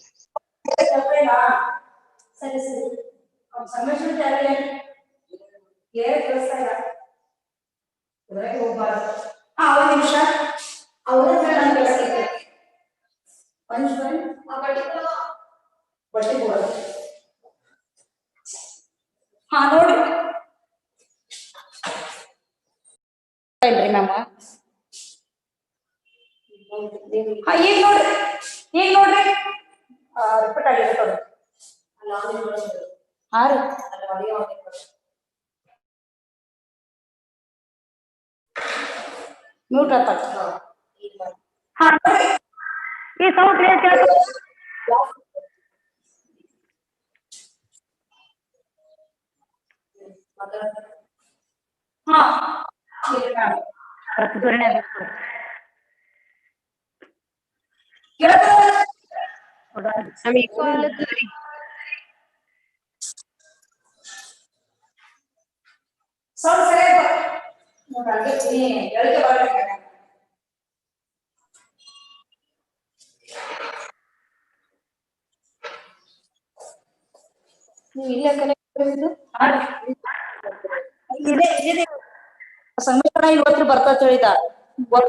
Speaker 4: ಸರಿ ಸರಿ ಸಂಭಾಷಣೆ ಯಾರಿಗೆ ಕೇಳಿಸ್ತಾ ಇಲ್ಲ. ಹೊರಗೆ ಹೋಗ್ಬಾರ್ದು. ಒಂದು ನಿಮಿಷ ಅವ್ರನ್ನ ನಾನು ಕಳಿಸ್ತೀನಿ. ಬಟ್ಟೆ ಕೊಡ. ನೋಡಿ ಇಲ್ರಿ ಮ್ಯಾಮ್. ಈಗ ನೋಡ್ರಿ ರಿಪೀಟ್ ಆಗಿದೆ ನೋಡಿ. ಹಾ ರೀ ಮ್ಯೂಟ್ ಆತ. ಹಾ ಈ ಸೌಂಡ್ ಹಾ ಸೌಂಡ್ ಸರಿಯಾಗಿ ನೀವು ಇಲ್ಲೇ ಸಂಗೀತ ಇವತ್ತು ಬರ್ತಾ ಹೇಳಿದ
Speaker 7: ಹಾ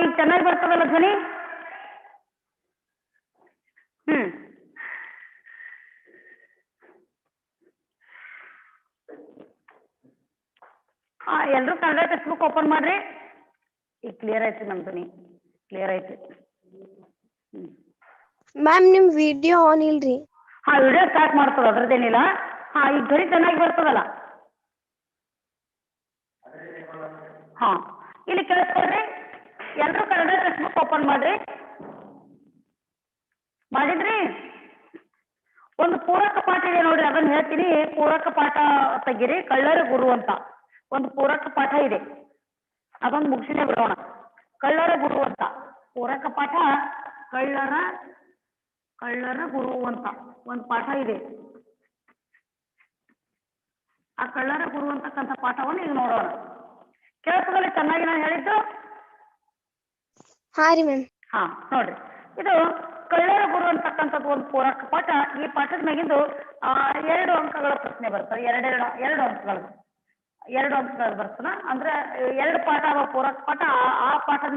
Speaker 7: ಈಗ ಚೆನ್ನಾಗಿ ಬರ್ತದಲ್ಲ ಧ್ವನಿ? ಹಾ ಎಲ್ರು ಕನ್ನಡ ಟೆಕ್ಸ್ಟ್ ಬುಕ್ ಓಪನ್ ಮಾಡ್ರಿ. ಈಗ ಕ್ಲಿಯರ್ ಐತ್ರಿ ನಮ್ ಧ್ವನಿ, ಕ್ಲಿಯರ್ ಐತ್ರಿ.
Speaker 1: ಮ್ಯಾಮ್ ನಿಮ್ ವಿಡಿಯೋ ಆನ್ ಇಲ್ರಿ.
Speaker 7: ಹಾ ವಿಡಿಯೋ ಸ್ಟಾರ್ಟ್ ಮಾಡ್ತದ, ಅದ್ರದ್ದೇನಿಲ್ಲ. ಹಾ ಈಗ ಧ್ವನಿ ಚೆನ್ನಾಗಿ ಬರ್ತದಲ್ಲ? ಹಾ ಇಲ್ಲಿ ಕೇಳಿಸ್ಕೊಳ್ರಿ, ಎಲ್ರು ಕನ್ನಡ ಟೆಕ್ಸ್ಟ್ ಬುಕ್ ಓಪನ್ ಮಾಡ್ರಿ. ಮಾಡಿದ್ರಿ? ಒಂದು ಪೂರಕ ಪಾಠ ಇದೆ ನೋಡ್ರಿ, ಅದನ್ನ ಹೇಳ್ತೀನಿ. ಪೂರಕ ಪಾಠ ತೆಗಿರಿ. ಕಳ್ಳರ ಗುರು ಅಂತ ಒಂದು ಪೂರಕ ಪಾಠ ಇದೆ, ಅದೊಂದು ಮುಗಿಸಿನೇ ಬಿಡೋಣ. ಕಳ್ಳರ ಗುರು ಅಂತ ಪೂರಕ ಪಾಠ, ಕಳ್ಳರ ಗುರು ಅಂತ ಒಂದು ಪಾಠ ಇದೆ. ಆ ಕಳ್ಳರ ಗುರು ಅಂತಕ್ಕಂಥ ಪಾಠವನ್ನು ಈಗ ನೋಡೋಣ. ಕೇಳಿಸದಲ್ಲಿ ಚೆನ್ನಾಗಿ ನಾನು ಹೇಳಿದ್ದು?
Speaker 1: ಹಾ ರೀ ಮ್ಯಾಮ್.
Speaker 7: ಹಾ ನೋಡ್ರಿ, ಇದು ಕಳ್ಳರ ಗುರು ಅಂತಕ್ಕಂಥದ್ದು ಒಂದು ಪೂರಕ ಪಾಠ. ಈ ಪಾಠದ ಮ್ಯಾಗಿಂದು 2 ಅಂಕಗಳ ಪ್ರಶ್ನೆ ಬರ್ತದೆ. ಎರಡು ಅಂಕಗಳು ಬರ್ತದ. ಅಂದ್ರೆ 2 ಪಾಠ ಅವ ಪೂರಕ ಪಾಠ. ಆ ಪಾಠದ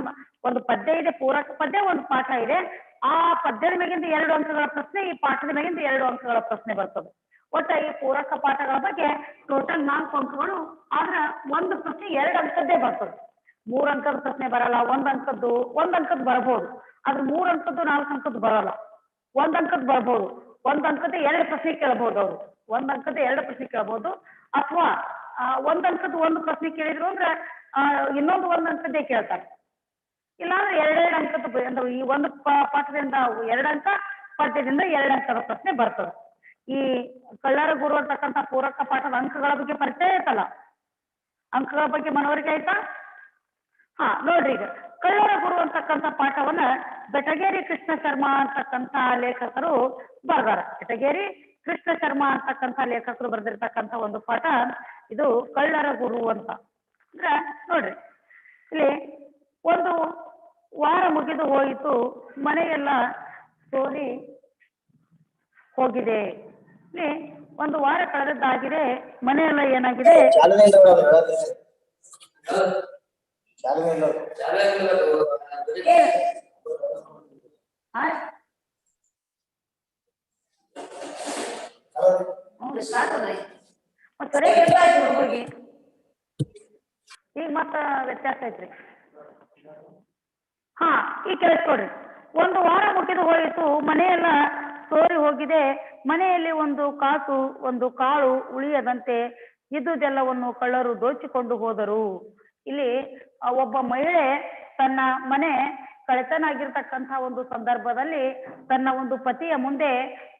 Speaker 7: ಒಂದು ಪದ್ಯ ಇದೆ, ಪೂರಕ ಪದ್ಯ, ಒಂದು ಪಾಠ ಇದೆ. ಆ ಪದ್ಯದ ಮ್ಯಾಗಿಂದ 2 ಅಂಕಗಳ ಪ್ರಶ್ನೆ, ಈ ಪಾಠದ ಮ್ಯಾಗಿಂದ 2 ಅಂಕಗಳ ಪ್ರಶ್ನೆ ಬರ್ತದೆ. ಒಟ್ಟ ಈ ಪೂರಕ ಪಾಠಗಳ ಬಗ್ಗೆ ಟೋಟಲ್ 4 ಅಂಕಗಳು. ಆದ್ರೆ ಒಂದು ಪ್ರಶ್ನೆ 2 ಅಂಕದ್ದೇ ಬರ್ತದೆ. 3 ಅಂಕದ ಪ್ರಶ್ನೆ ಬರಲ್ಲ. 1 ಅಂಕದ್ದು ಬರಬಹುದು. ಆದ್ರೆ 3 ಅಂಕದ್ದು 4 ಅಂಕದ್ದು ಬರಲ್ಲ. 1 ಅಂಕದ್ದು ಬರ್ಬೋದು. 1 ಅಂಕದ 2 ಪ್ರಶ್ನೆ ಕೇಳಬಹುದು ಅವರು. 1 ಅಂಕದ 2 ಪ್ರಶ್ನೆ ಕೇಳಬಹುದು. ಅಥವಾ 1 ಅಂಕದ್ದು 1 ಪ್ರಶ್ನೆ ಕೇಳಿದ್ರು ಅಂದ್ರೆ ಇನ್ನೊಂದು 1 ಅಂಕದ್ದೇ ಕೇಳ್ತಾರೆ. ಇಲ್ಲಾಂದ್ರೆ 2 ಅಂಕದ್ದು ಅಂದ್ರೆ ಈ ಒಂದು ಪಾಠದಿಂದ 2 ಅಂಕ, ಪದ್ಯದಿಂದ 2 ಅಂಕದ ಪ್ರಶ್ನೆ ಬರ್ತದೆ. ಈ ಕಳ್ಳರ ಗುರು ಅಂತಕ್ಕಂಥ ಪೂರಕ ಪಾಠದ ಅಂಕಗಳ ಬಗ್ಗೆ ಪರಿಚಯ ಆಯ್ತಲ್ಲ? ಅಂಕಗಳ ಬಗ್ಗೆ ಮನವರಿಕೆ ಆಯ್ತಾ? ಹಾ ನೋಡ್ರಿ, ಈಗ ಕಳ್ಳರ ಗುರು ಅಂತಕ್ಕಂಥ ಪಾಠವನ್ನ ಬೆಟಗೇರಿ ಕೃಷ್ಣ ಶರ್ಮಾ ಅಂತಕ್ಕಂಥ ಲೇಖಕರು ಬರ್ದಾರ. ಬೆಟಗೇರಿ ಕೃಷ್ಣ ಶರ್ಮಾ ಅಂತಕ್ಕಂಥ ಲೇಖಕರು ಬರೆದಿರ್ತಕ್ಕಂಥ ಒಂದು ಪಾಠ ಇದು ಕಳ್ಳರ ಗುರು ಅಂತ. ಅಂದ್ರೆ ನೋಡ್ರಿ, ಇಲ್ಲಿ ಒಂದು ವಾರ ಮುಗಿದು ಹೋಯಿತು, ಮನೆಯೆಲ್ಲ ಸೋರಿ ಹೋಗಿದೆ. ಇಲ್ಲಿ ಒಂದು ವಾರ ಕಳೆದದ್ದಾಗಿದೆ, ಮನೆಯೆಲ್ಲ ಏನಾಗಿದೆ? ಈಗ ಮತ್ತ ವ್ಯತ್ಯಾಸ ಐತ್ರಿ. ಹಾ ಈಗ ಕೇಳಿಸ್ಕೊಡ್ರಿ. ಒಂದು ವಾರ ಮುಗಿದು ಹೋಯಿತು, ಮನೆಯೆಲ್ಲ ಸೋರಿ ಹೋಗಿದೆ, ಮನೆಯಲ್ಲಿ ಒಂದು ಕಾಸು ಒಂದು ಕಾಳು ಉಳಿಯದಂತೆ ಇದ್ದುದೆಲ್ಲವನ್ನು ಕಳ್ಳರು ದೋಚಿಕೊಂಡು ಹೋದರು. ಇಲ್ಲಿ ಒಬ್ಬ ಮಹಿಳೆ ತನ್ನ ಮನೆ ಕಳ್ಳತನ ಆಗಿರ್ತಕ್ಕಂಥ ಒಂದು ಸಂದರ್ಭದಲ್ಲಿ ತನ್ನ ಒಂದು ಪತಿಯ ಮುಂದೆ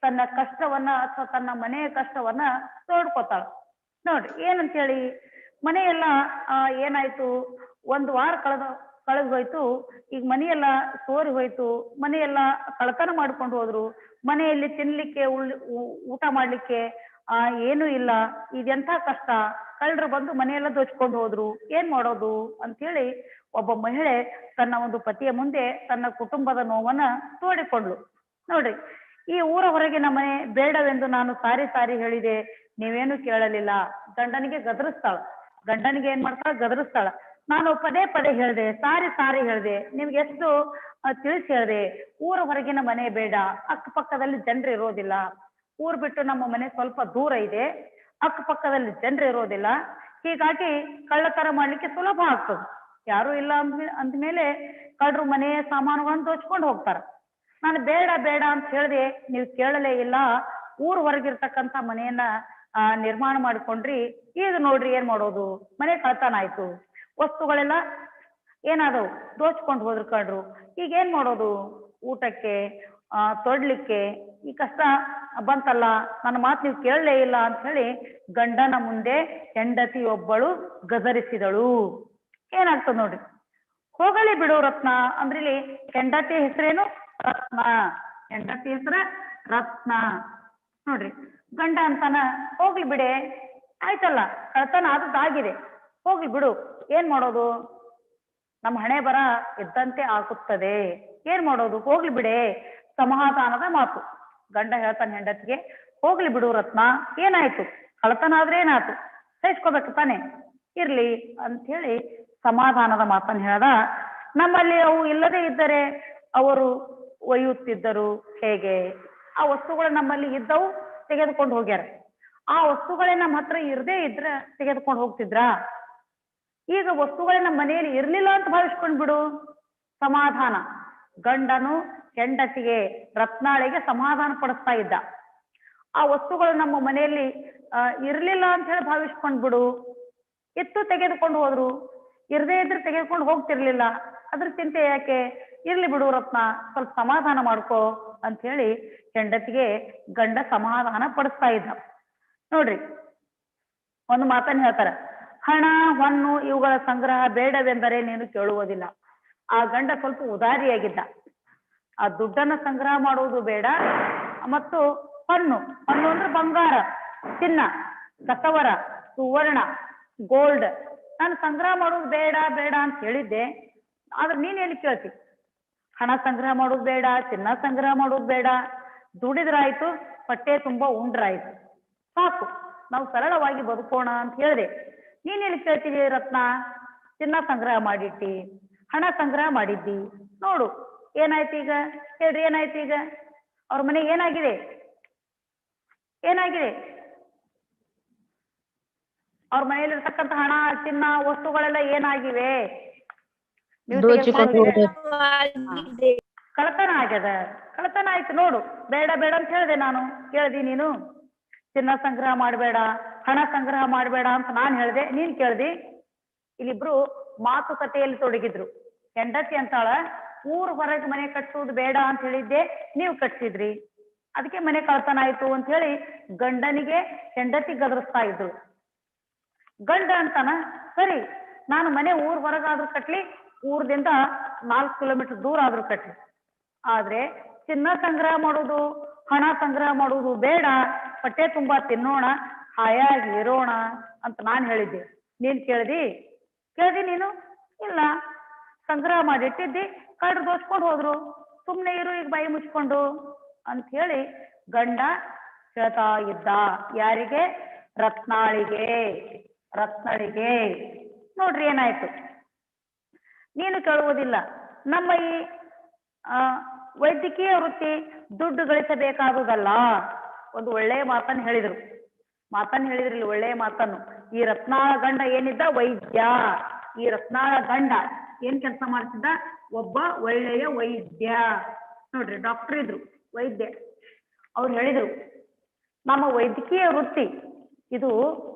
Speaker 7: ತನ್ನ ಕಷ್ಟವನ್ನ ಅಥವಾ ತನ್ನ ಮನೆಯ ಕಷ್ಟವನ್ನ ತೋಡ್ಕೊತಾಳ. ನೋಡ್ರಿ ಏನಂತ ಹೇಳಿ, ಮನೆಯೆಲ್ಲ ಏನಾಯ್ತು, ಒಂದು ವಾರ ಕಳೆದು ಹೋಯ್ತು, ಈಗ ಮನೆಯೆಲ್ಲ ಸೋರಿ ಹೋಯ್ತು, ಮನೆಯೆಲ್ಲ ಕಳ್ಳತನ ಮಾಡ್ಕೊಂಡು ಹೋದ್ರು, ಮನೆಯಲ್ಲಿ ತಿನ್ಲಿಕ್ಕೆ ಊಟ ಮಾಡ್ಲಿಕ್ಕೆ ಏನೂ ಇಲ್ಲ, ಇದೆಂಥ ಕಷ್ಟ, ಕಳ್ಳರು ಬಂದು ಮನೆಯೆಲ್ಲ ದೋಚ್ಕೊಂಡು ಹೋದ್ರು, ಏನ್ ಮಾಡೋದು ಅಂತೇಳಿ ಒಬ್ಬ ಮಹಿಳೆ ತನ್ನ ಒಂದು ಪತಿಯ ಮುಂದೆ ತನ್ನ ಕುಟುಂಬದ ನೋವನ್ನ ತೋಡಿಕೊಂಡ್ಲು. ನೋಡ್ರಿ, ಈ ಊರ ಹೊರಗಿನ ಮನೆ ಬೇಡವೆಂದು ನಾನು ಸಾರಿ ಸಾರಿ ಹೇಳಿದೆ, ನೀವೇನು ಕೇಳಲಿಲ್ಲ. ಗಂಡನಿಗೆ ಗದರಿಸ್ತಾಳ. ಗಂಡನಿಗೆ ಏನ್ ಮಾಡ್ತಾಳ? ಗದರಿಸ್ತಾಳ. ನಾನು ಪದೇ ಪದೇ ಹೇಳಿದೆ, ಸಾರಿ ಸಾರಿ ಹೇಳಿದೆ, ನಿಮ್ಗೆ ಎಷ್ಟು ತಿಳಿಸಿ ಹೇಳಿದೆ, ಊರ ಹೊರಗಿನ ಮನೆ ಬೇಡ, ಅಕ್ಕಪಕ್ಕದಲ್ಲಿ ಜನರು ಇರೋದಿಲ್ಲ, ಊರ್ ಬಿಟ್ಟು ನಮ್ಮ ಮನೆ ಸ್ವಲ್ಪ ದೂರ ಇದೆ, ಅಕ್ಕಪಕ್ಕದಲ್ಲಿ ಜನರು ಇರೋದಿಲ್ಲ, ಹೀಗಾಗಿ ಕಳ್ಳತನ ಮಾಡ್ಲಿಕ್ಕೆ ಸುಲಭ ಆಗ್ತದೆ. ಯಾರು ಇಲ್ಲ ಅಂದ್ಮೇಲೆ ಕಳ್ಳರು ಮನೆ ಸಾಮಾನುಗಳನ್ನು ದೋಚ್ಕೊಂಡು ಹೋಗ್ತಾರ. ನಾನು ಬೇಡ ಬೇಡ ಅಂತ ಹೇಳಿದೆ, ನೀವು ಕೇಳಲೇ ಇಲ್ಲ, ಊರ್ ಹೊರಗಿರ್ತಕ್ಕಂಥ ಮನೆಯನ್ನ ನಿರ್ಮಾಣ ಮಾಡ್ಕೊಂಡ್ರಿ, ಈಗ ನೋಡ್ರಿ ಏನ್ ಮಾಡೋದು, ಮನೆ ಕಳ್ಳತನ ಆಯ್ತು, ವಸ್ತುಗಳೆಲ್ಲ ಏನಾದವು ದೋಚ್ಕೊಂಡು ಹೋದ್ರು ಕಳ್ಳರು, ಈಗ ಏನ್ ಮಾಡೋದು, ಊಟಕ್ಕೆ ತೊಡ್ಲಿಕ್ಕೆ ಈ ಕಷ್ಟ ಬಂತಲ್ಲ, ನನ್ನ ಮಾತು ನೀವು ಕೇಳಲೇ ಇಲ್ಲ ಅಂತ ಹೇಳಿ ಗಂಡನ ಮುಂದೆ ಹೆಂಡತಿಯೊಬ್ಬಳು ಗದರಿಸಿದಳು. ಏನಾಗ್ತದ ನೋಡ್ರಿ, ಹೋಗಲಿ ಬಿಡು ರತ್ನ ಅಂದ್ರೆ ಇಲ್ಲಿ ಹೆಂಡತಿ ಹೆಸರೇನು? ರತ್ನ. ಹೆಂಡತಿ ಹೆಸರ ರತ್ನ. ನೋಡ್ರಿ, ಗಂಡ ಅಂತಾನ ಹೋಗ್ಲಿ ಬಿಡೆ, ಆಯ್ತಲ್ಲ ಕಳ್ತನ ಆದದ್ದಾಗಿದೆ, ಹೋಗ್ಲಿ ಬಿಡು, ಏನ್ ಮಾಡೋದು, ನಮ್ಮ ಹಣೆ ಬರ ಇದ್ದಂತೆ ಆಗುತ್ತದೆ. ಏನ್ ಮಾಡೋದು? ಹೋಗ್ಲಿ ಬಿಡೆ, ಸಮಾಧಾನದ ಮಾತು. ಗಂಡ ಹೇಳ್ತಾನೆ ಹೆಂಡತಿಗೆ, ಹೋಗ್ಲಿ ಬಿಡು ರತ್ನ, ಏನಾಯ್ತು, ಕಳತನ ಆದ್ರೆ ಏನಾಯ್ತು, ಸಹಿಸ್ಕೋಬೇಕು ತಾನೆ, ಇರ್ಲಿ ಅಂತ ಹೇಳಿ ಸಮಾಧಾನದ ಮಾತನ್ನು ಹೇಳ್ದ. ನಮ್ಮಲ್ಲಿ ಅವು ಇಲ್ಲದೆ ಇದ್ದರೆ ಅವರು ಒಯ್ಯುತ್ತಿದ್ದರು ಹೇಗೆ? ಆ ವಸ್ತುಗಳು ನಮ್ಮಲ್ಲಿ ಇದ್ದವು, ತೆಗೆದುಕೊಂಡು ಹೋಗ್ಯಾರ. ಆ ವಸ್ತುಗಳೇ ನಮ್ಮ ಹತ್ರ ಇರದೇ ಇದ್ರೆ ತೆಗೆದುಕೊಂಡು ಹೋಗ್ತಿದ್ರಾ? ಈಗ ವಸ್ತುಗಳೇ ನಮ್ಮ ಮನೆಯಲ್ಲಿ ಇರ್ಲಿಲ್ಲ ಅಂತ ಭಾವಿಸ್ಕೊಂಡ್ ಬಿಡು. ಸಮಾಧಾನ. ಗಂಡನು ಹೆಂಡತಿಗೆ, ರತ್ನಾಳಿಗೆ ಸಮಾಧಾನ ಪಡಿಸ್ತಾ ಇದ್ದ. ಆ ವಸ್ತುಗಳು ನಮ್ಮ ಮನೆಯಲ್ಲಿ ಇರ್ಲಿಲ್ಲ ಅಂತ ಹೇಳಿ ಭಾವಿಸ್ಕೊಂಡ್ ಬಿಡು. ಇತ್ತು ತೆಗೆದುಕೊಂಡು ಹೋದ್ರು, ಇರದೇ ಇದ್ರೆ ತೆಗೆದುಕೊಂಡು ಹೋಗ್ತಿರ್ಲಿಲ್ಲ, ಅದ್ರ ಚಿಂತೆ ಯಾಕೆ, ಇರ್ಲಿ ಬಿಡು ರತ್ನ, ಸ್ವಲ್ಪ ಸಮಾಧಾನ ಮಾಡ್ಕೋ ಅಂತ ಹೇಳಿ ಹೆಂಡತಿಗೆ ಗಂಡ ಸಮಾಧಾನ ಪಡಿಸ್ತಾ ಇದ್ದ. ನೋಡ್ರಿ, ಒಂದು ಮಾತನ್ನ ಹೇಳ್ತಾರ, ಹಣ ಹೊನ್ನು ಇವುಗಳ ಸಂಗ್ರಹ ಬೇಡವೆಂದರೆ ನೀನು ಕೇಳುವುದಿಲ್ಲ. ಆ ಗಂಡ ಸ್ವಲ್ಪ ಉದಾರಿಯಾಗಿದ್ದ. ಆ ದುಡ್ಡನ್ನ ಸಂಗ್ರಹ ಮಾಡುವುದು ಬೇಡ, ಮತ್ತು ಹೊನ್ನು ಅಂದ್ರೆ ಬಂಗಾರ, ಚಿನ್ನ, ಕಸವರ, ಸುವರ್ಣ, ಗೋಲ್ಡ್ ನಾನು ಸಂಗ್ರಹ ಮಾಡೋದು ಬೇಡ ಬೇಡ ಅಂತ ಹೇಳಿದ್ದೆ. ಆದ್ರೆ ನೀನ್ ಎಲ್ಲಿ ಕೇಳ್ತಿ? ಹಣ ಸಂಗ್ರಹ ಮಾಡೋದು ಬೇಡ, ಚಿನ್ನ ಸಂಗ್ರಹ ಮಾಡೋದು ಬೇಡ, ದುಡಿದ್ರಾಯ್ತು, ಹೊಟ್ಟೆ ತುಂಬಾ ಉಂಡ್ರಾಯ್ತು, ಸಾಕು, ನಾವು ಸರಳವಾಗಿ ಬದುಕೋಣ ಅಂತ ಹೇಳಿದೆ. ನೀನ್ ಎಲ್ಲಿ ಕೇಳ್ತೀವಿ ರತ್ನ? ಚಿನ್ನ ಸಂಗ್ರಹ ಮಾಡಿಟ್ಟಿ, ಹಣ ಸಂಗ್ರಹ ಮಾಡಿದ್ದಿ, ನೋಡು ಏನಾಯ್ತು ಈಗ, ಹೇಳ್ರಿ ಏನಾಯ್ತು ಈಗ? ಅವ್ರ ಮನೆ ಏನಾಗಿದೆ? ಏನಾಗಿದೆ? ಅವ್ರ ಮನೆಯಲ್ಲಿರ್ತಕ್ಕಂಥ ಹಣ, ಚಿನ್ನ, ವಸ್ತುಗಳೆಲ್ಲ ಏನಾಗಿವೆ? ಕಳತನ ಆಗ್ಯದ. ಕಳತನ ಆಯ್ತು ನೋಡು. ಬೇಡ ಬೇಡ ಅಂತ ಹೇಳಿದೆ ನಾನು, ಕೇಳ್ದಿ ನೀನು? ಚಿನ್ನ ಸಂಗ್ರಹ ಮಾಡಬೇಡ, ಹಣ ಸಂಗ್ರಹ ಮಾಡಬೇಡ ಅಂತ ನಾನ್ ಹೇಳ್ದೆ, ನೀನ್ ಕೇಳ್ದಿ? ಇಲ್ಲಿಬ್ರು ಮಾತುಕತೆಯಲ್ಲಿ ತೊಡಗಿದ್ರು. ಹೆಂಡತಿ ಅಂತಾಳ, ಊರ್ ಹೊರಗೆ ಮನೆ ಕಟ್ಸುವುದು ಬೇಡ ಅಂತ ಹೇಳಿದ್ದೆ, ನೀವು ಕಟ್ಸಿದ್ರಿ, ಅದಕ್ಕೆ ಮನೆ ಕಳ್ತನ ಆಯ್ತು ಅಂತ ಹೇಳಿ ಗಂಡನಿಗೆ ಹೆಂಡತಿ ಗದರಿಸ್ತಾ ಇದ್ರು. ಗಂಡ ಅಂತಾನ, ಸರಿ, ನಾನು ಮನೆ ಊರ್ ಹೊರಗಾದ್ರೂ ಕಟ್ಲಿ, ಊರ್ದಿಂದ 4 ಕಿಲೋಮೀಟರ್ ದೂರ ಆದ್ರೂ ಕಟ್ಲಿ, ಆದ್ರೆ ಚಿನ್ನ ಸಂಗ್ರಹ ಮಾಡೋದು, ಹಣ ಸಂಗ್ರಹ ಮಾಡುವುದು ಬೇಡ, ಹೊಟ್ಟೆ ತುಂಬಾ ತಿನ್ನೋಣ, ಹಾಯಾಗಿ ಇರೋಣ ಅಂತ ನಾನ್ ಹೇಳಿದ್ದೆ. ನೀನ್ ಕೇಳ್ದಿ ನೀನು? ಇಲ್ಲ, ಸಂಗ್ರಹ ಮಾಡಿಟ್ಟಿದ್ದಿ, ಕಳ್ರು ದೋಚ್ಕೊಂಡು ಹೋದ್ರು, ಸುಮ್ನೆ ಇರು ಈಗ ಬಾಯಿ ಮುಚ್ಕೊಂಡು ಅಂತ ಹೇಳಿ ಗಂಡ ಹೇಳ್ತಾ ಇದ್ದ. ಯಾರಿಗೆ? ರತ್ನಾಳಿಗೆ. ನೋಡ್ರಿ ಏನಾಯ್ತು? ನೀನು ಕೇಳುವುದಿಲ್ಲ. ನಮ್ಮ ಈ ವೈದ್ಯಕೀಯ ವೃತ್ತಿ ದುಡ್ಡು ಗಳಿಸಬೇಕಾದುದಲ್ಲ. ಒಂದು ಒಳ್ಳೆಯ ಮಾತನ್ನು ಹೇಳಿದ್ರು ಇಲ್ಲಿ, ಒಳ್ಳೆಯ ಮಾತನ್ನು. ಈ ರತ್ನಾಳ ಗಂಡ ಏನಿದ್ದ? ವೈದ್ಯ. ಈ ರತ್ನಾಳ ಗಂಡ ಏನ್ ಕೆಲಸ ಮಾಡ್ತಿದ್ದ? ಒಬ್ಬ ಒಳ್ಳೆಯ ವೈದ್ಯ. ನೋಡ್ರಿ, ಡಾಕ್ಟರ್ ಇದ್ರು, ವೈದ್ಯ. ಅವ್ರು ಹೇಳಿದ್ರು, ನಮ್ಮ ವೈದ್ಯಕೀಯ ವೃತ್ತಿ ಇದು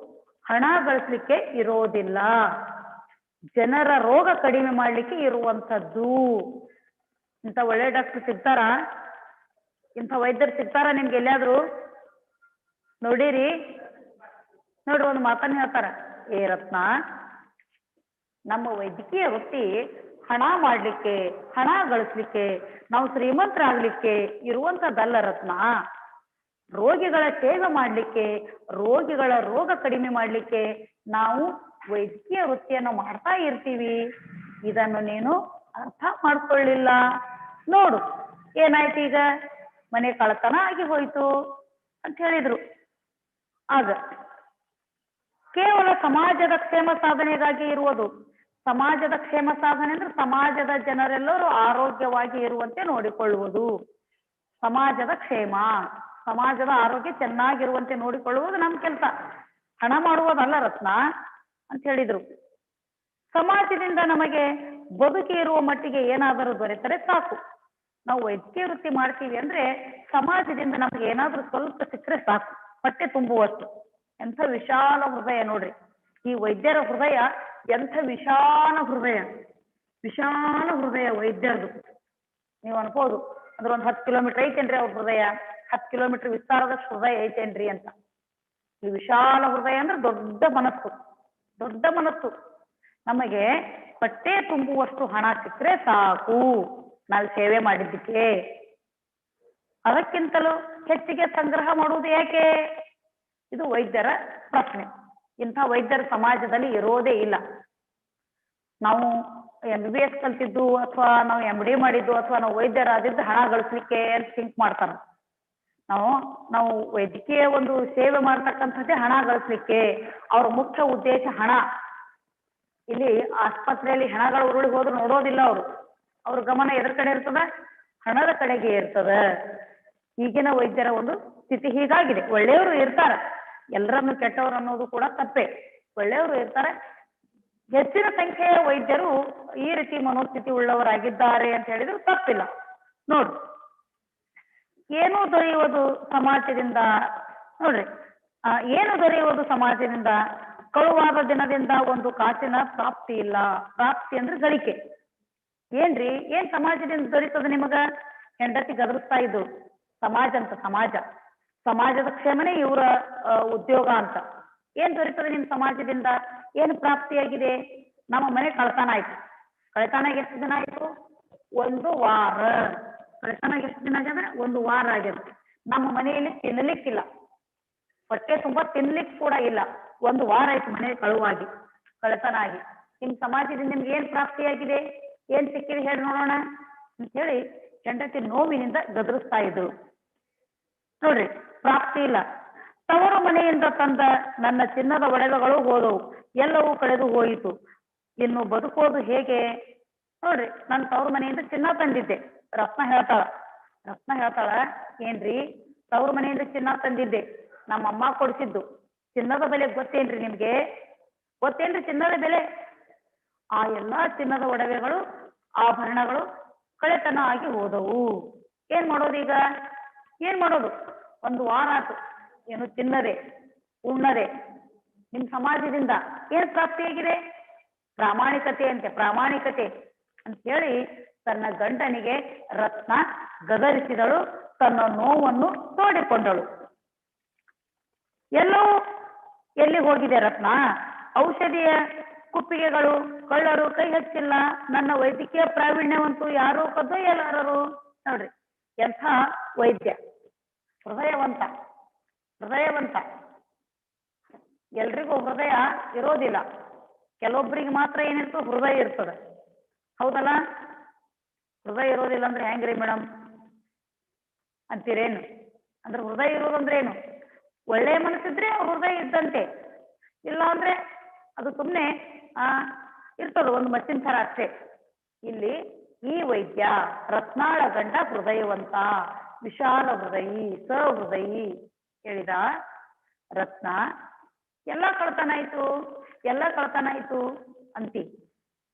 Speaker 7: ಹಣ ಗಳಿಸ್ಲಿಕ್ಕೆ ಇರೋದಿಲ್ಲ, ಜನರ ರೋಗ ಕಡಿಮೆ ಮಾಡ್ಲಿಕ್ಕೆ ಇರುವಂತದ್ದು. ಇಂಥ ಒಳ್ಳೆ ಡಾಕ್ಟರ್ ಸಿಗ್ತಾರ? ಇಂಥ ವೈದ್ಯರು ಸಿಗ್ತಾರ ನಿಮ್ಗೆ ಎಲ್ಲಾದ್ರು? ನೋಡಿರಿ, ನೋಡ್ರಿ, ಒಂದು ಮಾತನ್ನ ಹೇಳ್ತಾರ, ಏ ರತ್ನ, ನಮ್ಮ ವೈದ್ಯಕೀಯ ವೃತ್ತಿ ಹಣ ಮಾಡ್ಲಿಕ್ಕೆ, ಹಣ ಗಳಿಸ್ಲಿಕ್ಕೆ, ನಾವು ಶ್ರೀಮಂತರಾಗ್ಲಿಕ್ಕೆ ಇರುವಂತದ್ದಲ್ಲ ರತ್ನ. ರೋಗಿಗಳ ಸೇವೆ ಮಾಡ್ಲಿಕ್ಕೆ, ರೋಗಿಗಳ ರೋಗ ಕಡಿಮೆ ಮಾಡ್ಲಿಕ್ಕೆ ನಾವು ವೈದ್ಯಕೀಯ ವೃತ್ತಿಯನ್ನು ಮಾಡ್ತಾ ಇರ್ತೀವಿ. ಇದನ್ನು ನೀನು ಅರ್ಥ ಮಾಡ್ಕೊಳ್ಳಿಲ್ಲ. ನೋಡು ಏನಾಯ್ತು ಈಗ? ಮನೆ ಕಳತನ ಆಗಿ ಹೋಯ್ತು ಅಂತ ಹೇಳಿದ್ರು. ಆಗ ಕೇವಲ ಸಮಾಜದ ಕ್ಷೇಮ ಸಾಧನೆಗಾಗಿ ಇರುವುದು. ಸಮಾಜದ ಕ್ಷೇಮ ಸಾಧನೆ ಅಂದ್ರೆ ಸಮಾಜದ ಜನರೆಲ್ಲರೂ ಆರೋಗ್ಯವಾಗಿ ಇರುವಂತೆ ನೋಡಿಕೊಳ್ಳುವುದು. ಸಮಾಜದ ಕ್ಷೇಮ, ಸಮಾಜದ ಆರೋಗ್ಯ ಚೆನ್ನಾಗಿರುವಂತೆ ನೋಡಿಕೊಳ್ಳುವುದು ನಮ್ಮ ಕೆಲಸ, ಹಣ ಮಾಡುವುದಲ್ಲ ರತ್ನ ಅಂತ ಹೇಳಿದ್ರು. ಸಮಾಜದಿಂದ ನಮಗೆ ಬದುಕಿ ಇರುವ ಮಟ್ಟಿಗೆ ಏನಾದರೂ ದೊರೆತರೆ ಸಾಕು. ನಾವು ವೈದ್ಯಕೀಯ ವೃತ್ತಿ ಮಾಡ್ತೀವಿ ಅಂದ್ರೆ ಸಮಾಜದಿಂದ ನಮ್ಗೆ ಏನಾದ್ರೂ ಸ್ವಲ್ಪ ಸಿಕ್ಕರೆ ಸಾಕು, ಹೊಟ್ಟೆ ತುಂಬುವಷ್ಟು. ಎಂಥ ವಿಶಾಲ ಹೃದಯ ನೋಡ್ರಿ ಈ ವೈದ್ಯರ ಹೃದಯ, ಎಂಥ ವಿಶಾಲ ಹೃದಯ ವೈದ್ಯರದು. ನೀವು ಅನ್ಬೋದು ಅಂದ್ರೆ ಒಂದು 10 ಕಿಲೋಮೀಟರ್ ಐತೇನ್ರಿ ಅವ್ರ ಹೃದಯ, 10 ಕಿಲೋಮೀಟರ್ ವಿಸ್ತಾರದಷ್ಟು ಹೃದಯ ಐತೇನ್ರಿ ಅಂತ. ಈ ವಿಶಾಲ ಹೃದಯ ಅಂದ್ರೆ ದೊಡ್ಡ ಮನಸ್ಸು. ನಮಗೆ ಹೊಟ್ಟೆ ತುಂಬುವಷ್ಟು ಹಣ ಸಿಕ್ಕರೆ ಸಾಕು ನಾವು ಸೇವೆ ಮಾಡಿದ್ದಕ್ಕೆ. ಅದಕ್ಕಿಂತಲೂ ಹೆಚ್ಚಿಗೆ ಸಂಗ್ರಹ ಮಾಡುವುದು ಯಾಕೆ? ಇದು ವೈದ್ಯರ ಪ್ರಶ್ನೆ. ಇಂಥ ವೈದ್ಯರ ಸಮಾಜದಲ್ಲಿ ಇರೋದೇ ಇಲ್ಲ. ನಾವು MBBS ಕಲ್ತಿದ್ದು ಅಥವಾ ನಾವು MD ಮಾಡಿದ್ದು ಅಥವಾ ನಾವು ವೈದ್ಯರಾದಿದ್ದು ಹಣ ಗಳಿಸ್ಲಿಕ್ಕೆ ಅಂತ ಥಿಂಕ್ ಮಾಡ್ತಾರ. ನಾವು ವೈದ್ಯಕೀಯ ಒಂದು ಸೇವೆ ಮಾಡ್ತಕ್ಕಂಥದ್ದೇ ಹಣ ಗಳಿಸ್ಲಿಕ್ಕೆ. ಅವ್ರ ಮುಖ್ಯ ಉದ್ದೇಶ ಹಣ. ಇಲ್ಲಿ ಆಸ್ಪತ್ರೆಯಲ್ಲಿ ಹೆಣಗಳ ಉರುಳಿ ಹೋದ್ರು ನೋಡೋದಿಲ್ಲ ಅವ್ರ ಗಮನ ಎದ್ರ ಕಡೆ ಇರ್ತದ? ಹಣದ ಕಡೆಗೆ ಇರ್ತದ. ಈಗಿನ ವೈದ್ಯರ ಒಂದು ಸ್ಥಿತಿ ಹೀಗಾಗಿದೆ. ಒಳ್ಳೆಯವರು ಇರ್ತಾರ, ಎಲ್ಲರನ್ನು ಕೆಟ್ಟವರು ಅನ್ನೋದು ಕೂಡ ತಪ್ಪೇ. ಒಳ್ಳೆಯವರು ಇರ್ತಾರೆ. ಹೆಚ್ಚಿನ ಸಂಖ್ಯೆಯ ವೈದ್ಯರು ಈ ರೀತಿ ಮನೋಸ್ಥಿತಿ ಉಳ್ಳವರಾಗಿದ್ದಾರೆ ಅಂತ ಹೇಳಿದ್ರು ತಪ್ಪಿಲ್ಲ. ನೋಡ್ರಿ, ಏನು ದೊರೆಯುವುದು ಸಮಾಜದಿಂದ? ನೋಡ್ರಿ, ಏನು ದೊರೆಯುವುದು ಸಮಾಜದಿಂದ? ಕಳುವಾದ ದಿನದಿಂದ ಒಂದು ಕಾಸಿನ ಪ್ರಾಪ್ತಿ ಇಲ್ಲ. ಪ್ರಾಪ್ತಿ ಅಂದ್ರೆ ಗಳಿಕೆ. ಏನ್ರಿ, ಏನ್ ಸಮಾಜದಿಂದ ದೊರೀತದ ನಿಮಗ? ಹೆಂಡತಿ ಗದರಿಸ್ತಾ ಇದ್ದು ಸಮಾಜ ಅಂತ. ಸಮಾಜದ ಕ್ಷೇಮನೇ ಇವರ ಉದ್ಯೋಗ ಅಂತ. ಏನ್ ದೊರೀತದೆ ನಿಮ್ ಸಮಾಜದಿಂದ? ಏನು ಪ್ರಾಪ್ತಿಯಾಗಿದೆ? ನಮ್ಮ ಮನೆ ಕಳ್ತನ ಆಯ್ತು. ಕಳ್ತನಾಗ ಎಷ್ಟು ದಿನ ಆಯ್ತು? 1 ವಾರ. ಕಳ್ತನಾಗ ಎಷ್ಟು ದಿನ ಆಗ್ಯದ? 1 ವಾರ ಆಗ್ಯದ. ನಮ್ಮ ಮನೆಯಲ್ಲಿ ತಿನ್ನಲಿಕ್ಕಿಲ್ಲ, ಹೊಟ್ಟೆ ತುಂಬಾ ತಿನ್ಲಿಕ್ಕೆ ಕೂಡ ಇಲ್ಲ. 1 ವಾರ ಆಯ್ತು ಮನೆ ಕಳುವಾಗಿ, ಕಳ್ತನ ಆಗಿ. ನಿಮ್ ಸಮಾಜದಿಂದ ನಿಮ್ಗೆ ಏನ್ ಪ್ರಾಪ್ತಿಯಾಗಿದೆ? ಏನ್ ಸಿಕ್ಕಿದೆ ಹೇಳಿ ನೋಡೋಣ ಅಂತ ಹೇಳಿ ಹೆಂಡತಿ ನೋವಿನಿಂದ ಗದರಿಸ್ತಾ ಇದ್ರು. ನೋಡ್ರಿ, ಪ್ರಾಪ್ತಿ ಇಲ್ಲ. ತವರು ಮನೆಯಿಂದ ತಂದ ನನ್ನ ಚಿನ್ನದ ಒಡವೆಗಳು ಹೋದವು, ಎಲ್ಲವೂ ಕಳೆದು ಹೋಯಿತು, ಇನ್ನು ಬದುಕೋದು ಹೇಗೆ? ನೋಡ್ರಿ, ನನ್ನ ತವ್ರ ಮನೆಯಿಂದ ಚಿನ್ನ ತಂದಿದ್ದೆ. ರತ್ನ ಹೇಳ್ತಾಳ, ಏನ್ರಿ ತವ್ರ ಮನೆಯಿಂದ ಚಿನ್ನ ತಂದಿದ್ದೆ, ನಮ್ಮಮ್ಮ ಕೊಡಿಸಿದ್ದು. ಚಿನ್ನದ ಬೆಲೆ ಗೊತ್ತೇನ್ರಿ ನಿಮ್ಗೆ? ಗೊತ್ತೇನ್ರಿ ಚಿನ್ನದ ಬೆಲೆ? ಆ ಎಲ್ಲಾ ಚಿನ್ನದ ಒಡವೆಗಳು, ಆಭರಣಗಳು ಕಳೆತನ ಆಗಿ ಹೋದವು. ಏನ್ ಮಾಡೋದು ಈಗ? ಏನ್ ಮಾಡೋದು? 1 ವಾರ ಆಯ್ತು, ಏನು ತಿನ್ನದೆ ಉಣ್ಣದೆ. ನಿಮ್ ಸಮಾಜದಿಂದ ಏನ್ ಪ್ರಾಪ್ತಿಯಾಗಿದೆ? ಪ್ರಾಮಾಣಿಕತೆ ಅಂತ ಹೇಳಿ ತನ್ನ ಗಂಡನಿಗೆ ರತ್ನ ಗದರಿಸಿದಳು, ತನ್ನ ನೋವನ್ನು ತೋಡಿಕೊಂಡಳು. ಎಲ್ಲಿ ಹೋಗಿದೆ ರತ್ನ? ಔಷಧಿಯ ಕುಪ್ಪಿಗೆಗಳು ಕಳ್ಳರು ಕೈ ಹಚ್ಚಿಲ್ಲ, ನನ್ನ ವೈದ್ಯಕೀಯ ಪ್ರಾವೀಣ್ಯವಂತೂ ಯಾರು ಕದ್ದೊಯ್ಯಲಾರರು. ನೋಡ್ರಿ, ಎಂಥ ವೈದ್ಯ! ಹೃದಯವಂತ. ಎಲ್ರಿಗೂ ಹೃದಯ ಇರೋದಿಲ್ಲ, ಕೆಲವೊಬ್ಬರಿಗೆ ಮಾತ್ರ ಏನಿರ್ತದೆ? ಹೃದಯ ಇರ್ತದೆ. ಹೌದಲ್ಲ? ಹೃದಯ ಇರೋದಿಲ್ಲ ಅಂದ್ರೆ ಹೆಂಗ್ರಿ ಮೇಡಮ್ ಅಂತೀರೇನು? ಅಂದ್ರೆ ಹೃದಯ ಇರೋದಂದ್ರೆ ಏನು? ಒಳ್ಳೆಯ ಮನಸ್ಸಿದ್ರೆ ಹೃದಯ ಇದ್ದಂತೆ, ಇಲ್ಲ ಅಂದ್ರೆ ಅದು ಸುಮ್ಮನೆ ಇರ್ತದೆ, ಒಂದು ಮಚ್ಚಿನ ಥರ ಅಷ್ಟೇ. ಇಲ್ಲಿ ಈ ವೈದ್ಯ ರತ್ನಾಳ ಗಂಡ ಹೃದಯವಂತ, ವಿಶಾಲ ಹೃದಯಿ, ಸಹೃದಯಿ ಹೇಳಿದ. ರತ್ನ ಎಲ್ಲ ಕಳ್ತನ ಆಯ್ತು ಅಂತಿ.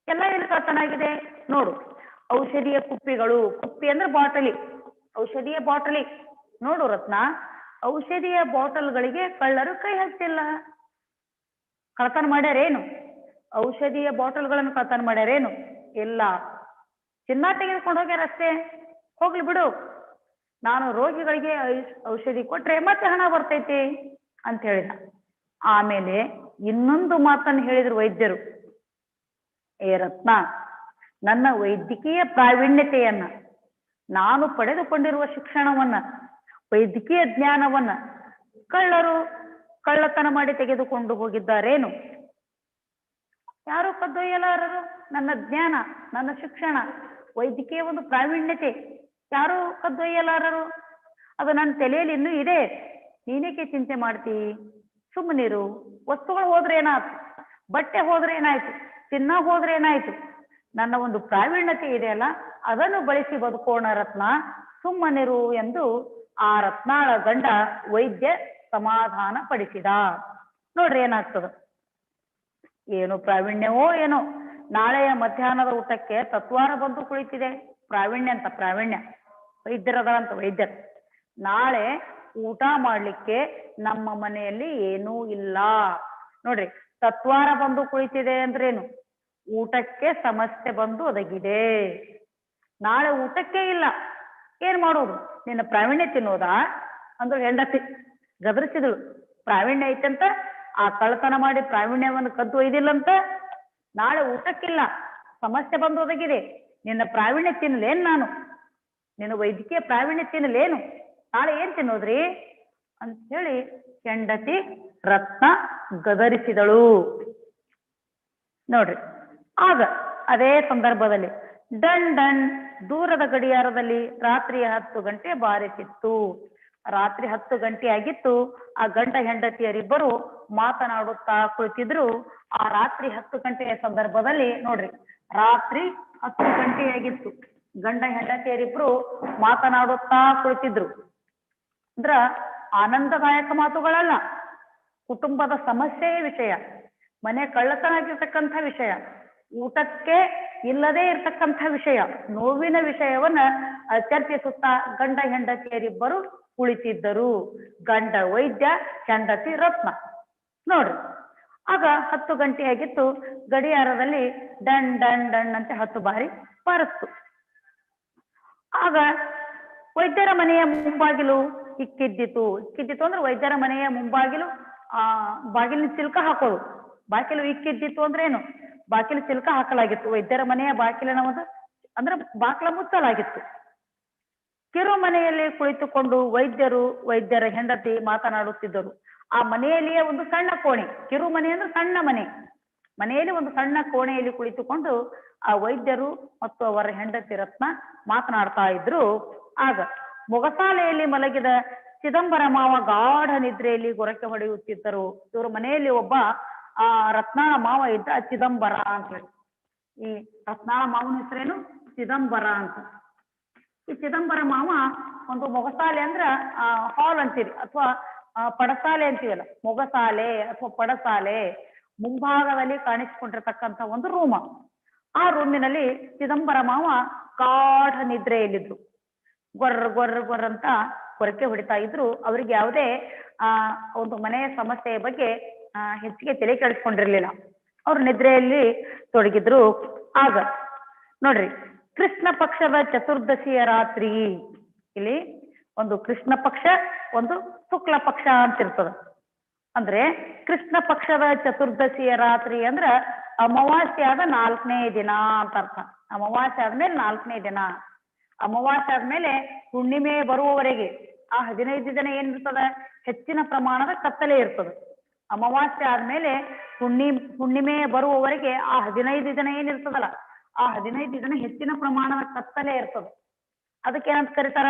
Speaker 7: ಎಲ್ಲ ಎಲ್ಲಿ ಕಳ್ತನ ಆಗಿದೆ ನೋಡು. ಔಷಧಿಯ ಕುಪ್ಪಿಗಳು, ಕುಪ್ಪಿ ಅಂದ್ರೆ ಬಾಟಲಿ, ಔಷಧಿಯ ಬಾಟಲಿ. ನೋಡು ರತ್ನ, ಔಷಧಿಯ ಬಾಟಲ್ಗಳಿಗೆ ಕಳ್ಳರು ಕೈ ಹಚ್ಚಿಲ್ಲ. ಕಳ್ತನ ಮಾಡ್ಯಾರೇನು? ಔಷಧಿಯ ಬಾಟಲ್ಗಳನ್ನು ಕಳ್ತನ ಮಾಡ್ಯಾರೇನು? ಇಲ್ಲ. ಚಿನ್ನ ತೆಗೆದುಕೊಂಡು ಹೋಗ್ಯಾರಷ್ಟೇ. ಹೋಗ್ಲಿ ಬಿಡು, ನಾನು ರೋಗಿಗಳಿಗೆ ಔಷಧಿ ಕೊಟ್ರೆ ಮತ್ತೆ ಹಣ ಬರ್ತೈತಿ ಅಂತ ಹೇಳಿದ. ಆಮೇಲೆ ಇನ್ನೊಂದು ಮಾತನ್ನು ಹೇಳಿದ್ರು ವೈದ್ಯರು. ಏ ರತ್ನ, ನನ್ನ ವೈದ್ಯಕೀಯ ಪ್ರಾವೀಣ್ಯತೆಯನ್ನ, ನಾನು ಪಡೆದುಕೊಂಡಿರುವ ಶಿಕ್ಷಣವನ್ನ, ವೈದ್ಯಕೀಯ ಜ್ಞಾನವನ್ನ ಕಳ್ಳರು ಕಳ್ಳತನ ಮಾಡಿ ತೆಗೆದುಕೊಂಡು ಹೋಗಿದ್ದಾರೇನು? ಯಾರು ಕದ್ದೊಯ್ಯಲಾರರು. ನನ್ನ ಜ್ಞಾನ, ನನ್ನ ಶಿಕ್ಷಣ, ವೈದ್ಯಕೀಯ ಒಂದು ಪ್ರಾವೀಣ್ಯತೆ ಯಾರು ಕದ್ದೊಯ್ಯಲಾರರು. ಅದು ನನ್ನ ತಲೆಯಲ್ಲಿ ಇನ್ನೂ ಇದೆ. ನೀನೇಕೆ ಚಿಂತೆ ಮಾಡ್ತಿ? ಸುಮ್ಮನಿರು. ವಸ್ತುಗಳು ಹೋದ್ರೆ ಏನಾಯ್ತು? ಬಟ್ಟೆ ಹೋದ್ರೆ ಏನಾಯ್ತು? ಚಿನ್ನ ಹೋದ್ರೆ ಏನಾಯ್ತು? ನನ್ನ ಒಂದು ಪ್ರಾವೀಣ್ಯತೆ ಇದೆಯಲ್ಲ, ಅದನ್ನು ಬಳಸಿ ಬದುಕೋಣ ರತ್ನ, ಸುಮ್ಮನಿರು ಎಂದು ಆ ರತ್ನಾಳ ಗಂಡ ವೈದ್ಯ ಸಮಾಧಾನ ಪಡಿಸಿದ. ನೋಡ್ರಿ ಏನಾಗ್ತದ. ಏನು ಪ್ರಾವೀಣ್ಯವೋ ಏನೋ. ನಾಳೆಯ ಮಧ್ಯಾಹ್ನದ ಊಟಕ್ಕೆ ತತ್ವಾರ ಬಂದು ಕುಳಿತಿದೆ. ಪ್ರಾವೀಣ್ಯ ವೈದ್ಯರದಂತ ವೈದ್ಯರು. ನಾಳೆ ಊಟ ಮಾಡ್ಲಿಕ್ಕೆ ನಮ್ಮ ಮನೆಯಲ್ಲಿ ಏನೂ ಇಲ್ಲ. ನೋಡ್ರಿ, ತತ್ವಾರ ಬಂದು ಕುಳಿತಿದೆ ಅಂದ್ರೇನು? ಊಟಕ್ಕೆ ಸಮಸ್ಯೆ ಬಂದು ಒದಗಿದೆ. ನಾಳೆ ಊಟಕ್ಕೆ ಇಲ್ಲ, ಏನ್ ಮಾಡೋದು? ನಿನ್ನ ಪ್ರಾವೀಣ್ಯ ತಿನ್ನೋದಾ ಅಂದ್ರೆ ಹೆಂಡತಿ ಗದರಿಸಿದಳು. ಪ್ರಾವೀಣ್ಯ ಐತಂತ ಆ ಕಳ್ಳತನ ಮಾಡಿ ಪ್ರಾವೀಣ್ಯವನ್ನು ಕದ್ದು ಒಯ್ದಿಲ್ಲಂತ. ನಾಳೆ ಊಟಕ್ಕಿಲ್ಲ, ಸಮಸ್ಯೆ ಬಂದು ಒದಗಿದೆ. ನಿನ್ನ ಪ್ರಾವೀಣ್ಯ ತಿನ್ನಲೇನು ನಾನು? ನಿನ್ನ ವೈದ್ಯಕೀಯ ಪ್ರಾವೀಣ್ಯ ತಿನ್ನಲೇನು? ನಾಳೆ ಏನ್ ತಿನ್ನೋದ್ರಿ ಅಂತ ಹೇಳಿ ಹೆಂಡತಿ ರತ್ನ ಗದರಿಸಿದಳು. ನೋಡ್ರಿ, ಆಗ ಅದೇ ಸಂದರ್ಭದಲ್ಲಿ ಡನ್ ಡನ್ ದೂರದ ಗಡಿಯಾರದಲ್ಲಿ ರಾತ್ರಿ 10 ಗಂಟೆ ಬಾರಿಸಿತ್ತು. ರಾತ್ರಿ 10 ಗಂಟೆ ಆಗಿತ್ತು. ಆ ಗಂಡ ಹೆಂಡತಿಯರಿಬ್ಬರು ಮಾತನಾಡುತ್ತಾ ಕುಳಿತಿದ್ರು. ಆ ರಾತ್ರಿ 10 ಗಂಟೆಯ ಸಂದರ್ಭದಲ್ಲಿ ನೋಡ್ರಿ, ರಾತ್ರಿ 10 ಗಂಟೆಯಾಗಿತ್ತು. ಗಂಡ ಹೆಂಡತಿಯರಿಬ್ರು ಮಾತನಾಡುತ್ತಾ ಕುಳಿತಿದ್ರು. ಅಂದ್ರ ಆನಂದದಾಯಕ ಮಾತುಗಳಲ್ಲ, ಕುಟುಂಬದ ಸಮಸ್ಯೆಯ ವಿಷಯ, ಮನೆ ಕಳ್ಳತನ ಆಗಿರ್ತಕ್ಕಂಥ ವಿಷಯ, ಊಟಕ್ಕೆ ಇಲ್ಲದೆ ಇರ್ತಕ್ಕಂಥ ವಿಷಯ, ನೋವಿನ ವಿಷಯವನ್ನ ಚರ್ಚಿಸುತ್ತಾ ಗಂಡ ಹೆಂಡತಿಯರಿಬ್ಬರು ಕುಳಿತಿದ್ದರು. ಗಂಡ ವೈದ್ಯ, ಹೆಂಡತಿ ರತ್ನ. ನೋಡ್ರಿ, ಆಗ 10 ಗಂಟೆ ಆಗಿತ್ತು. ಗಡಿಯಾರದಲ್ಲಿ ಡನ್ ಡನ್ ಡನ್ ಅಂತ 10 ಬಾರಿ ಬಾರಿಸ್ತು. ಆಗ ವೈದ್ಯರ ಮನೆಯ ಮುಂಬಾಗಿಲು ಇಕ್ಕಿದ್ದಿತು. ಇಕ್ಕಿದ್ದಿತು ಅಂದ್ರೆ ವೈದ್ಯರ ಮನೆಯ ಮುಂಬಾಗಿಲು ಬಾಗಿಲಿನ ಚಿಲ್ಕ ಹಾಕೋದು. ಬಾಗಿಲು ಇಕ್ಕಿದ್ದಿತ್ತು ಅಂದ್ರೆ ಏನು? ಬಾಗಿಲು ಚಿಲ್ಕ ಹಾಕಲಾಗಿತ್ತು. ವೈದ್ಯರ ಮನೆಯ ಬಾಗಿಲಿನ ಒಂದು ಅಂದ್ರೆ ಬಾಗಿಲ ಮುಚ್ಚಲಾಗಿತ್ತು. ಕಿರು ಮನೆಯಲ್ಲಿ ಕುಳಿತುಕೊಂಡು ವೈದ್ಯರ ಹೆಂಡತಿ ಮಾತನಾಡುತ್ತಿದ್ದರು. ಆ ಮನೆಯಲ್ಲಿಯೇ ಒಂದು ಸಣ್ಣ ಕೋಣೆ, ಕಿರು ಮನೆ ಅಂದ್ರೆ ಸಣ್ಣ ಮನೆ, ಮನೆಯಲ್ಲಿ ಒಂದು ಸಣ್ಣ ಕೋಣೆಯಲ್ಲಿ ಕುಳಿತುಕೊಂಡು ಆ ವೈದ್ಯರು ಮತ್ತು ಅವರ ಹೆಂಡತಿ ರತ್ನ ಮಾತನಾಡ್ತಾ ಇದ್ರು. ಆಗ ಮೊಗಸಾಲೆಯಲ್ಲಿ ಮಲಗಿದ ಚಿದಂಬರ ಮಾವ ಗಾಢ ನಿದ್ರೆಯಲ್ಲಿ ಗೊರಕೆ ಹೊಡೆಯುತ್ತಿದ್ದರು. ಇವರು ಮನೆಯಲ್ಲಿ ಒಬ್ಬ ರತ್ನಾಳ ಮಾವ ಇದ್ದ, ಚಿದಂಬರ ಅಂತ ಹೇಳಿ. ಈ ರತ್ನಾಳ ಮಾವನ ಹೆಸರೇನು? ಚಿದಂಬರ ಅಂತ. ಈ ಚಿದಂಬರ ಮಾವ ಒಂದು ಮೊಗಸಾಲೆ ಅಂದ್ರ ಹಾಲ್ ಅಂತೀರಿ ಅಥವಾ ಪಡಸಾಲೆ ಅಂತೀವಲ್ಲ, ಮೊಗಸಾಲೆ ಅಥವಾ ಪಡಸಾಲೆ ಮುಂಭಾಗದಲ್ಲಿ ಕಾಣಿಸಿಕೊಂಡಿರ್ತಕ್ಕಂಥ ಒಂದು ರೂಮ. ಆ ರೂಮಿನಲ್ಲಿ ಚಿದಂಬರ ಮಾವ ಗಾಢ ನಿದ್ರೆಯಲ್ಲಿದ್ರು. ಗೊರ್ರ ಅಂತ ಕೊರಕೆ ಹೊಡಿತಾ ಇದ್ರು. ಅವ್ರಿಗೆ ಯಾವುದೇ ಒಂದು ಮನೆಯ ಸಮಸ್ಯೆಯ ಬಗ್ಗೆ ಹೆಚ್ಚಿಗೆ ತಲೆ ಕೆಡಿಸ್ಕೊಂಡಿರ್ಲಿಲ್ಲ. ಅವ್ರು ನಿದ್ರೆಯಲ್ಲಿ ತೊಡಗಿದ್ರು. ಆಗ ನೋಡ್ರಿ, ಕೃಷ್ಣ ಪಕ್ಷದ ಚತುರ್ದಶಿಯ ರಾತ್ರಿ, ಇಲ್ಲಿ ಒಂದು ಕೃಷ್ಣ ಪಕ್ಷ, ಒಂದು ಶುಕ್ಲ ಪಕ್ಷ ಅಂತ ಇರ್ತದ. ಅಂದ್ರೆ ಕೃಷ್ಣ ಪಕ್ಷದ ಚತುರ್ದಶಿಯ ರಾತ್ರಿ ಅಂದ್ರ ಅಮಾವಾಸ್ಯೆ ಆದ 4ನೇ ದಿನ ಅಂತ ಅರ್ಥ. ಅಮಾವಾಸ್ಯೆ ಆದ್ಮೇಲೆ 4ನೇ ದಿನ. ಅಮಾವಾಸ್ಯೆ ಆದ್ಮೇಲೆ ಹುಣ್ಣಿಮೆ ಬರುವವರೆಗೆ ಆ 15 ದಿನ ಏನಿರ್ತದ, ಹೆಚ್ಚಿನ ಪ್ರಮಾಣದ ಕತ್ತಲೆ ಇರ್ತದೆ. ಅಮಾವಾಸ್ಯೆ ಆದ್ಮೇಲೆ ಹುಣ್ಣಿಮೆ ಬರುವವರೆಗೆ ಆ 15 ದಿನ ಏನಿರ್ತದಲ್ಲ, ಆ 15 ದಿನ ಹೆಚ್ಚಿನ ಪ್ರಮಾಣದ ಕತ್ತಲೆ ಇರ್ತದೆ. ಅದಕ್ಕೆ ಏನಂತ ಕರೀತಾರ?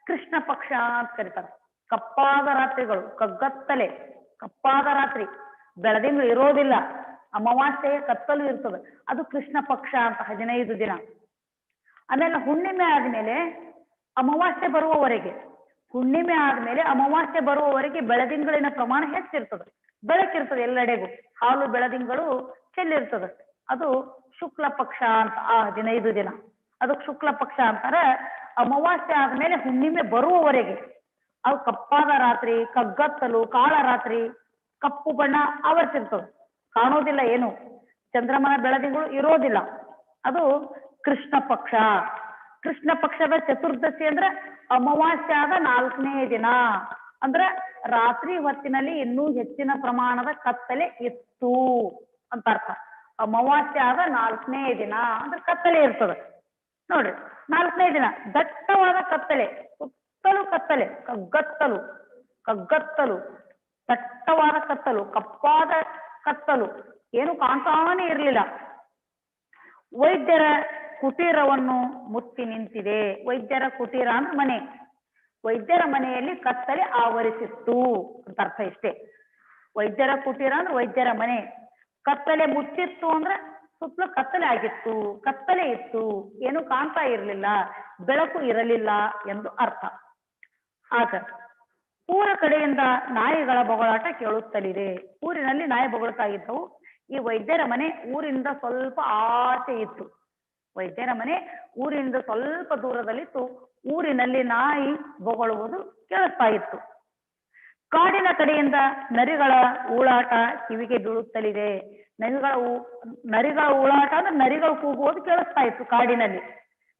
Speaker 7: ಕೃಷ್ಣ ಪಕ್ಷ ಅಂತ ಕರೀತಾರ. ಕಪ್ಪಾದ ರಾತ್ರಿಗಳು, ಕಗ್ಗತ್ತಲೆ, ಕಪ್ಪಾದ ರಾತ್ರಿ, ಬೆಳದಿಂಗಳು ಇರೋದಿಲ್ಲ, ಅಮಾವಾಸ್ಯೆಗೆ ಕತ್ತಲು ಇರ್ತದೆ, ಅದು ಕೃಷ್ಣ ಪಕ್ಷ ಅಂತ 15 ದಿನ. ಆಮೇಲೆ ಹುಣ್ಣಿಮೆ ಆದ್ಮೇಲೆ ಅಮಾವಾಸ್ಯೆ ಬರುವವರೆಗೆ, ಹುಣ್ಣಿಮೆ ಆದ್ಮೇಲೆ ಅಮಾವಾಸ್ಯೆ ಬರುವವರೆಗೆ ಬೆಳದಿಂಗಳಿನ ಪ್ರಮಾಣ ಹೆಚ್ಚಿರ್ತದೆ, ಬೆಳಕಿರ್ತದೆ ಎಲ್ಲೆಡೆಗೂ, ಹಾಲು ಬೆಳದಿಂಗಳು ಚೆಲ್ಲಿರ್ತದೆ. ಅದು ಶುಕ್ಲ ಪಕ್ಷ ಅಂತ. ಆ 15 ದಿನ ಅದಕ್ಕೆ ಶುಕ್ಲ ಪಕ್ಷ ಅಂತಾರೆ. ಅಮಾವಾಸ್ಯೆ ಆದ್ಮೇಲೆ ಹುಣ್ಣಿಮೆ ಬರುವವರೆಗೆ ಅದು ಕಪ್ಪಾದ ರಾತ್ರಿ, ಕಗ್ಗತ್ತಲು, ಕಾಳ ರಾತ್ರಿ, ಕಪ್ಪು ಬಣ್ಣ ಆವರ್ತಿರ್ತದೆ, ಕಾಣೋದಿಲ್ಲ ಏನು, ಚಂದ್ರಮನ ಬೆಳದಿಂಗಳು ಇರೋದಿಲ್ಲ. ಅದು ಕೃಷ್ಣ ಪಕ್ಷ. ಕೃಷ್ಣ ಪಕ್ಷದ ಚತುರ್ದಶಿ ಅಂದ್ರೆ ಅಮಾವಾಸ್ಯೆ ಆದ 4ನೇ ದಿನ. ಅಂದ್ರೆ ರಾತ್ರಿ ಹೊತ್ತಿನಲ್ಲಿ ಇನ್ನೂ ಹೆಚ್ಚಿನ ಪ್ರಮಾಣದ ಕತ್ತಲೆ ಇತ್ತು ಅಂತ ಅರ್ಥ. ಅಮಾವಾಸ್ಯೆ ಆದ 4ನೇ ದಿನ ಅಂದ್ರೆ ಕತ್ತಲೆ ಇರ್ತದೆ. ನೋಡ್ರಿ, 4ನೇ ದಿನ ದಟ್ಟವಾದ ಕತ್ತಲೆ, ಸುತ್ತಲೂ ಕತ್ತಲೆ, ಕಗ್ಗತ್ತಲು, ದಟ್ಟವಾದ ಕತ್ತಲು, ಕಪ್ಪಾದ ಕತ್ತಲು, ಏನು ಕಾಣ್ತಾನೇ ಇರ್ಲಿಲ್ಲ. ವೈದ್ಯರ ಕುಟೀರವನ್ನು ಮುತ್ತಿ ನಿಂತಿದೆ. ವೈದ್ಯರ ಕುಟೀರ ಅಂದ್ರೆ ಮನೆ. ವೈದ್ಯರ ಮನೆಯಲ್ಲಿ ಕತ್ತಲೆ ಆವರಿಸಿತ್ತು ಅಂತ ಅರ್ಥ. ಇಷ್ಟೇ. ವೈದ್ಯರ ಕುಟೀರ ಅಂದ್ರೆ ವೈದ್ಯರ ಮನೆ. ಕತ್ತಲೆ ಮುಚ್ಚಿತ್ತು ಅಂದ್ರೆ ಸುತ್ತಲೂ ಕತ್ತಲೆ ಆಗಿತ್ತು, ಕತ್ತಲೆ ಇತ್ತು, ಏನು ಕಾಣ್ತಾ ಇರ್ಲಿಲ್ಲ, ಬೆಳಕು ಇರಲಿಲ್ಲ ಎಂದು ಅರ್ಥ. ಆಗ ಊರ ಕಡೆಯಿಂದ ನಾಯಿಗಳ ಬೊಗಳಾಟ ಕೇಳುತ್ತಲಿದೆ. ಊರಿನಲ್ಲಿ ನಾಯಿ ಬೊಗಳ್ತಾ ಇದ್ದವು. ಈ ವೈದ್ಯರ ಮನೆ ಊರಿಂದ ಸ್ವಲ್ಪ ಆಚೆ ಇತ್ತು. ವೈದ್ಯರ ಮನೆ ಊರಿನಿಂದ ಸ್ವಲ್ಪ ದೂರದಲ್ಲಿತ್ತು. ಊರಿನಲ್ಲಿ ನಾಯಿ ಬೊಗಳುವುದು ಕೇಳಿಸ್ತಾ ಇತ್ತು. ಕಾಡಿನ ಕಡೆಯಿಂದ ನರಿಗಳ ಊಳಾಟ ಕಿವಿಗೆ ಬೀಳುತ್ತಲಿದೆ. ನರಿಗಳ ಊಳಾಟ ಅಂದ್ರೆ ನರಿಗಳು ಕೂಗುವುದು ಕೇಳಿಸ್ತಾ ಇತ್ತು. ಕಾಡಿನಲ್ಲಿ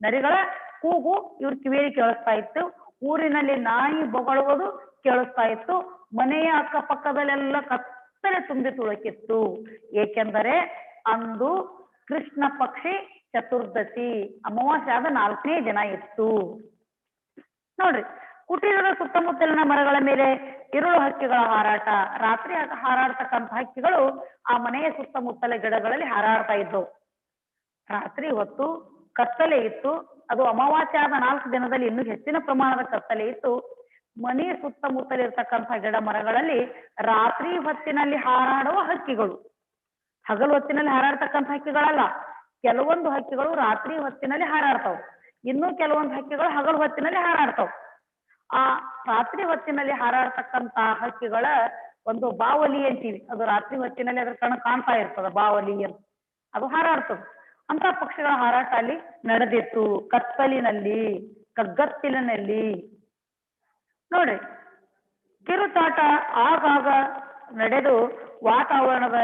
Speaker 7: ನರಿಗಳ ಕೂಗು ಇವ್ರ ಕಿವಿಯಲ್ಲಿ ಕೇಳಿಸ್ತಾ ಇತ್ತು. ಊರಿನಲ್ಲಿ ನಾಯಿ ಬೊಗಳುವುದು ಕೇಳಿಸ್ತಾ ಇತ್ತು. ಮನೆಯ ಅಕ್ಕಪಕ್ಕದಲ್ಲೆಲ್ಲ ಕತ್ತಲೆ ತುಂಬಿ ತುಳುಕಿತ್ತು. ಏಕೆಂದರೆ ಅಂದು ಕೃಷ್ಣ ಪಕ್ಷಿ ಚತುರ್ದಶಿ, ಅಮಾವಾಸ್ಯೆ ಆದ 4ನೇ ದಿನ ಇತ್ತು. ನೋಡ್ರಿ, ಕುಟೀರದ ಸುತ್ತಮುತ್ತಲಿನ ಮರಗಳ ಮೇಲೆ ಇರುಳು ಹಕ್ಕಿಗಳ ಹಾರಾಟ. ರಾತ್ರಿ ಹಾರಾಡ್ತಕ್ಕಂಥ ಹಕ್ಕಿಗಳು ಆ ಮನೆಯ ಸುತ್ತಮುತ್ತಲ ಗಿಡಗಳಲ್ಲಿ ಹಾರಾಡ್ತಾ ಇದ್ದವು. ರಾತ್ರಿ ಹೊತ್ತು ಕತ್ತಲೆ ಇತ್ತು. ಅದು ಅಮಾವಾಸ್ಯೆ ಆದ 4 ದಿನದಲ್ಲಿ ಇನ್ನೂ ಹೆಚ್ಚಿನ ಪ್ರಮಾಣದ ಕತ್ತಲೆ ಇತ್ತು. ಮನೆಯ ಸುತ್ತಮುತ್ತಲಿರ್ತಕ್ಕಂಥ ಗಿಡ ಮರಗಳಲ್ಲಿ ರಾತ್ರಿ ಹೊತ್ತಿನಲ್ಲಿ ಹಾರಾಡುವ ಹಕ್ಕಿಗಳು, ಹಗಲು ಹೊತ್ತಿನಲ್ಲಿ ಹಾರಾಡ್ತಕ್ಕಂಥ ಹಕ್ಕಿಗಳಲ್ಲ. ಕೆಲವೊಂದು ಹಕ್ಕಿಗಳು ರಾತ್ರಿ ಹೊತ್ತಿನಲ್ಲಿ ಹಾರಾಡ್ತಾವ, ಇನ್ನೂ ಕೆಲವೊಂದು ಹಕ್ಕಿಗಳು ಹಗಲು ಹೊತ್ತಿನಲ್ಲಿ ಹಾರಾಡ್ತಾವ. ಆ ರಾತ್ರಿ ಹೊತ್ತಿನಲ್ಲಿ ಹಾರಾಡ್ತಕ್ಕಂತ ಹಕ್ಕಿಗಳ ಒಂದು ಬಾವಲಿ ಅಂತೀವಿ, ಅದು ರಾತ್ರಿ ಹೊತ್ತಿನಲ್ಲಿ ಅದ್ರ ಕಣ್ಣು ಕಾಣ್ತಾ ಇರ್ತದ, ಬಾವಲಿ ಅಂತ, ಅದು ಹಾರಾಡ್ತದೆ. ಅಂತ ಪಕ್ಷಿಗಳ ಹಾರಾಟ ಅಲ್ಲಿ ನಡೆದಿತ್ತು ಕತ್ತಲಿನಲ್ಲಿ, ಕಗ್ಗತ್ತಲಿನಲ್ಲಿ. ನೋಡ್ರಿ, ಕಿರುಚಾಟ ಆಗಾಗ ನಡೆದು ವಾತಾವರಣದ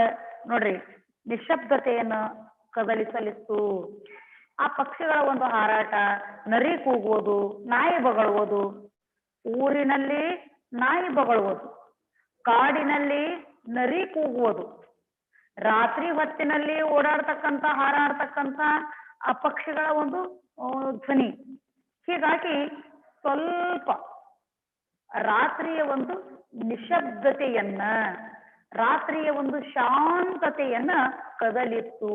Speaker 7: ನೋಡ್ರಿ ನಿಶಬ್ದತೆಯನ್ನು ಕದಲಿಸಲಿತ್ತು. ಆ ಪಕ್ಷಿಗಳ ಒಂದು ಹಾರಾಟ, ನರಿ ಕೂಗುವುದು, ನಾಯಿ ಬಗಳುವುದು, ಊರಿನಲ್ಲಿ ನಾಯಿ ಬಗಳುವುದು, ಕಾಡಿನಲ್ಲಿ ನರಿ ಕೂಗುವುದು, ರಾತ್ರಿ ಹೊತ್ತಿನಲ್ಲಿ ಓಡಾಡ್ತಕ್ಕಂಥ ಹಾರಾಡ್ತಕ್ಕಂಥ ಆ ಪಕ್ಷಿಗಳ ಒಂದು ಧ್ವನಿ. ಹೀಗಾಗಿ ಸ್ವಲ್ಪ ರಾತ್ರಿಯ ಒಂದು ನಿಶಬ್ದತೆಯನ್ನ, ರಾತ್ರಿಯ ಒಂದು ಶಾಂತತೆಯನ್ನ ಕದಲಿತ್ತು,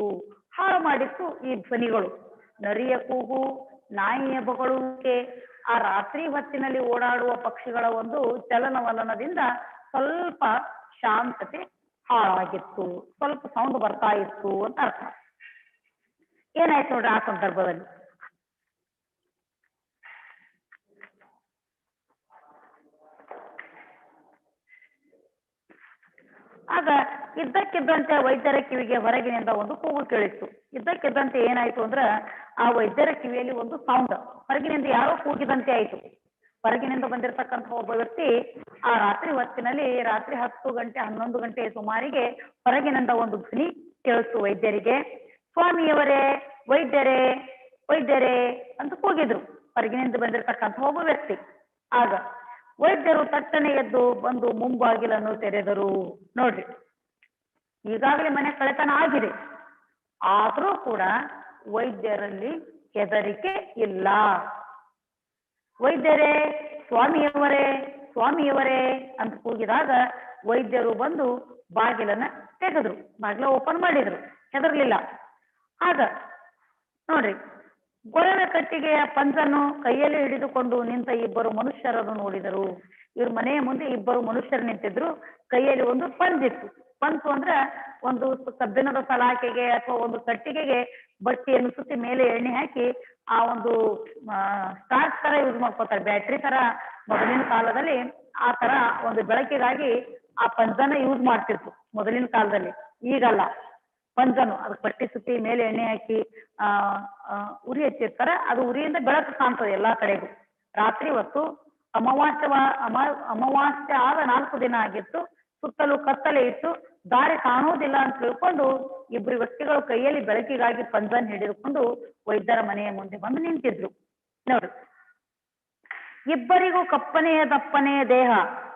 Speaker 7: ಹಾಳು ಮಾಡಿತ್ತು ಈ ಧ್ವನಿಗಳು. ನರಿಯ ಕೂಗು, ನಾಯಿಯ ಬಗಳುವಿಕೆ, ಆ ರಾತ್ರಿ ಹೊತ್ತಿನಲ್ಲಿ ಓಡಾಡುವ ಪಕ್ಷಿಗಳ ಒಂದು ಚಲನವಲನದಿಂದ ಸ್ವಲ್ಪ ಶಾಂತತೆ ಹಾಳಾಗಿತ್ತು, ಸ್ವಲ್ಪ ಸೌಂಡ್ ಬರ್ತಾ ಇತ್ತು ಅಂತ ಅರ್ಥ. ಏನಾಯ್ತು ನೋಡ್ರಿ ಆ ಸಂದರ್ಭದಲ್ಲಿ. ಆಗ ಇದ್ದಕ್ಕಿದ್ದಂತೆ ವೈದ್ಯರ ಕಿವಿಗೆ ಹೊರಗಿನಿಂದ ಒಂದು ಕೂಗು ಕೇಳಿತ್ತು. ಇದ್ದಕ್ಕಿದ್ದಂತೆ ಏನಾಯ್ತು ಅಂದ್ರ ಆ ವೈದ್ಯರ ಕಿವಿಯಲ್ಲಿ ಒಂದು ಸೌಂಡ್, ಹೊರಗಿನಿಂದ ಯಾರೋ ಕೂಗಿದಂತೆ ಆಯ್ತು. ಹೊರಗಿನಿಂದ ಬಂದಿರತಕ್ಕಂಥ ಒಬ್ಬ ವ್ಯಕ್ತಿ ಆ ರಾತ್ರಿ ಹೊತ್ತಿನಲ್ಲಿ, ರಾತ್ರಿ 10 ಗಂಟೆ 11 ಗಂಟೆ ಸುಮಾರಿಗೆ ಹೊರಗಿನಿಂದ ಒಂದು ಧ್ವನಿ ಕೇಳಿಸ್ತು ವೈದ್ಯರಿಗೆ. ಸ್ವಾಮಿಯವರೇ, ವೈದ್ಯರೇ, ವೈದ್ಯರೇ ಅಂತ ಕೂಗಿದ್ರು ಹೊರಗಿನಿಂದ ಬಂದಿರತಕ್ಕಂಥ ಒಬ್ಬ ವ್ಯಕ್ತಿ. ಆಗ ವೈದ್ಯರು ತಟ್ಟನೆ ಎದ್ದು ಬಂದು ಮುಂಬಾಗಿಲನ್ನು ತೆರೆದರು. ನೋಡ್ರಿ, ಈಗಾಗಲೇ ಮನೆ ಕಳೆತನ ಆಗಿದೆ, ಆದ್ರೂ ಕೂಡ ವೈದ್ಯರಲ್ಲಿ ಹೆದರಿಕೆ ಇಲ್ಲ. ವೈದ್ಯರೇ, ಸ್ವಾಮಿಯವರೇ, ಸ್ವಾಮಿಯವರೇ ಅಂತ ಕೂಗಿದಾಗ ವೈದ್ಯರು ಬಂದು ಬಾಗಿಲನ್ನ ತೆಗೆದ್ರು, ಬಾಗಿಲ ಓಪನ್ ಮಾಡಿದ್ರು, ಹೆದರ್ಲಿಲ್ಲ. ಆಗ ನೋಡ್ರಿ, ಗೊರವೆ ಕಟ್ಟಿಗೆಯ ಪಂಚನ್ನು ಕೈಯಲ್ಲಿ ಹಿಡಿದುಕೊಂಡು ನಿಂತ ಇಬ್ಬರು ಮನುಷ್ಯರನ್ನು ನೋಡಿದರು. ಇವ್ರ ಮನೆಯ ಮುಂದೆ ಇಬ್ಬರು ಮನುಷ್ಯರು ನಿಂತಿದ್ರು, ಕೈಯಲ್ಲಿ ಒಂದು ಪಂಜಿತ್ತು. ಪಂಚು ಅಂದ್ರೆ ಒಂದು ಕಬ್ಬಿಣದ ಸಲಾಕೆಗೆ ಅಥವಾ ಒಂದು ಕಟ್ಟಿಗೆಗೆ ಬಟ್ಟೆಯನ್ನು ಸುತ್ತಿ ಮೇಲೆ ಎಣ್ಣೆ ಹಾಕಿ ಆ ಒಂದು ಸ್ಟಾರ್ಚ್ ತರ ಯೂಸ್ ಮಾಡ್ಕೋತಾರೆ, ಬ್ಯಾಟ್ರಿ ತರ. ಮೊದಲಿನ ಕಾಲದಲ್ಲಿ ಆ ತರ ಒಂದು ಬೆಳಕಿಗಾಗಿ ಆ ಪಂಜನ ಯೂಸ್ ಮಾಡ್ತಿತ್ತು ಮೊದಲಿನ ಕಾಲದಲ್ಲಿ. ಈಗಲ್ಲ, ಪಂಜನು ಅದಕ್ಕೆ ಬಟ್ಟೆ ಸುತ್ತಿ ಮೇಲೆ ಎಣ್ಣೆ ಹಾಕಿ ಉರಿ ಹಚ್ಚಿರ್ತಾರೆ. ಅದು ಉರಿಯಿಂದ ಬೆಳಕು ಕಾಣ್ತದೆ ಎಲ್ಲಾ ಕಡೆಗೂ. ರಾತ್ರಿ ಹೊತ್ತು ಅಮಾವಾಸ್ಯೆ ಆದ 4 ದಿನ ಆಗಿತ್ತು, ಸುತ್ತಲೂ ಕತ್ತಲೆ ಇತ್ತು, ದಾರಿ ಕಾಣುವುದಿಲ್ಲ ಅಂತ ತಿಳ್ಕೊಂಡು ಇಬ್ಬರು ವ್ಯಕ್ತಿಗಳು ಕೈಯಲ್ಲಿ ಬೆಳಕಿಗಾಗಿ ಪಂಜನ್ ಹಿಡಿದುಕೊಂಡು ವೈದ್ಯರ ಮನೆಯ ಮುಂದೆ ಬಂದು ನಿಂತಿದ್ರು. ನೋಡ್ರಿ, ಇಬ್ಬರಿಗೂ ಕಪ್ಪನೆಯ ದಪ್ಪನೆಯ ದೇಹ,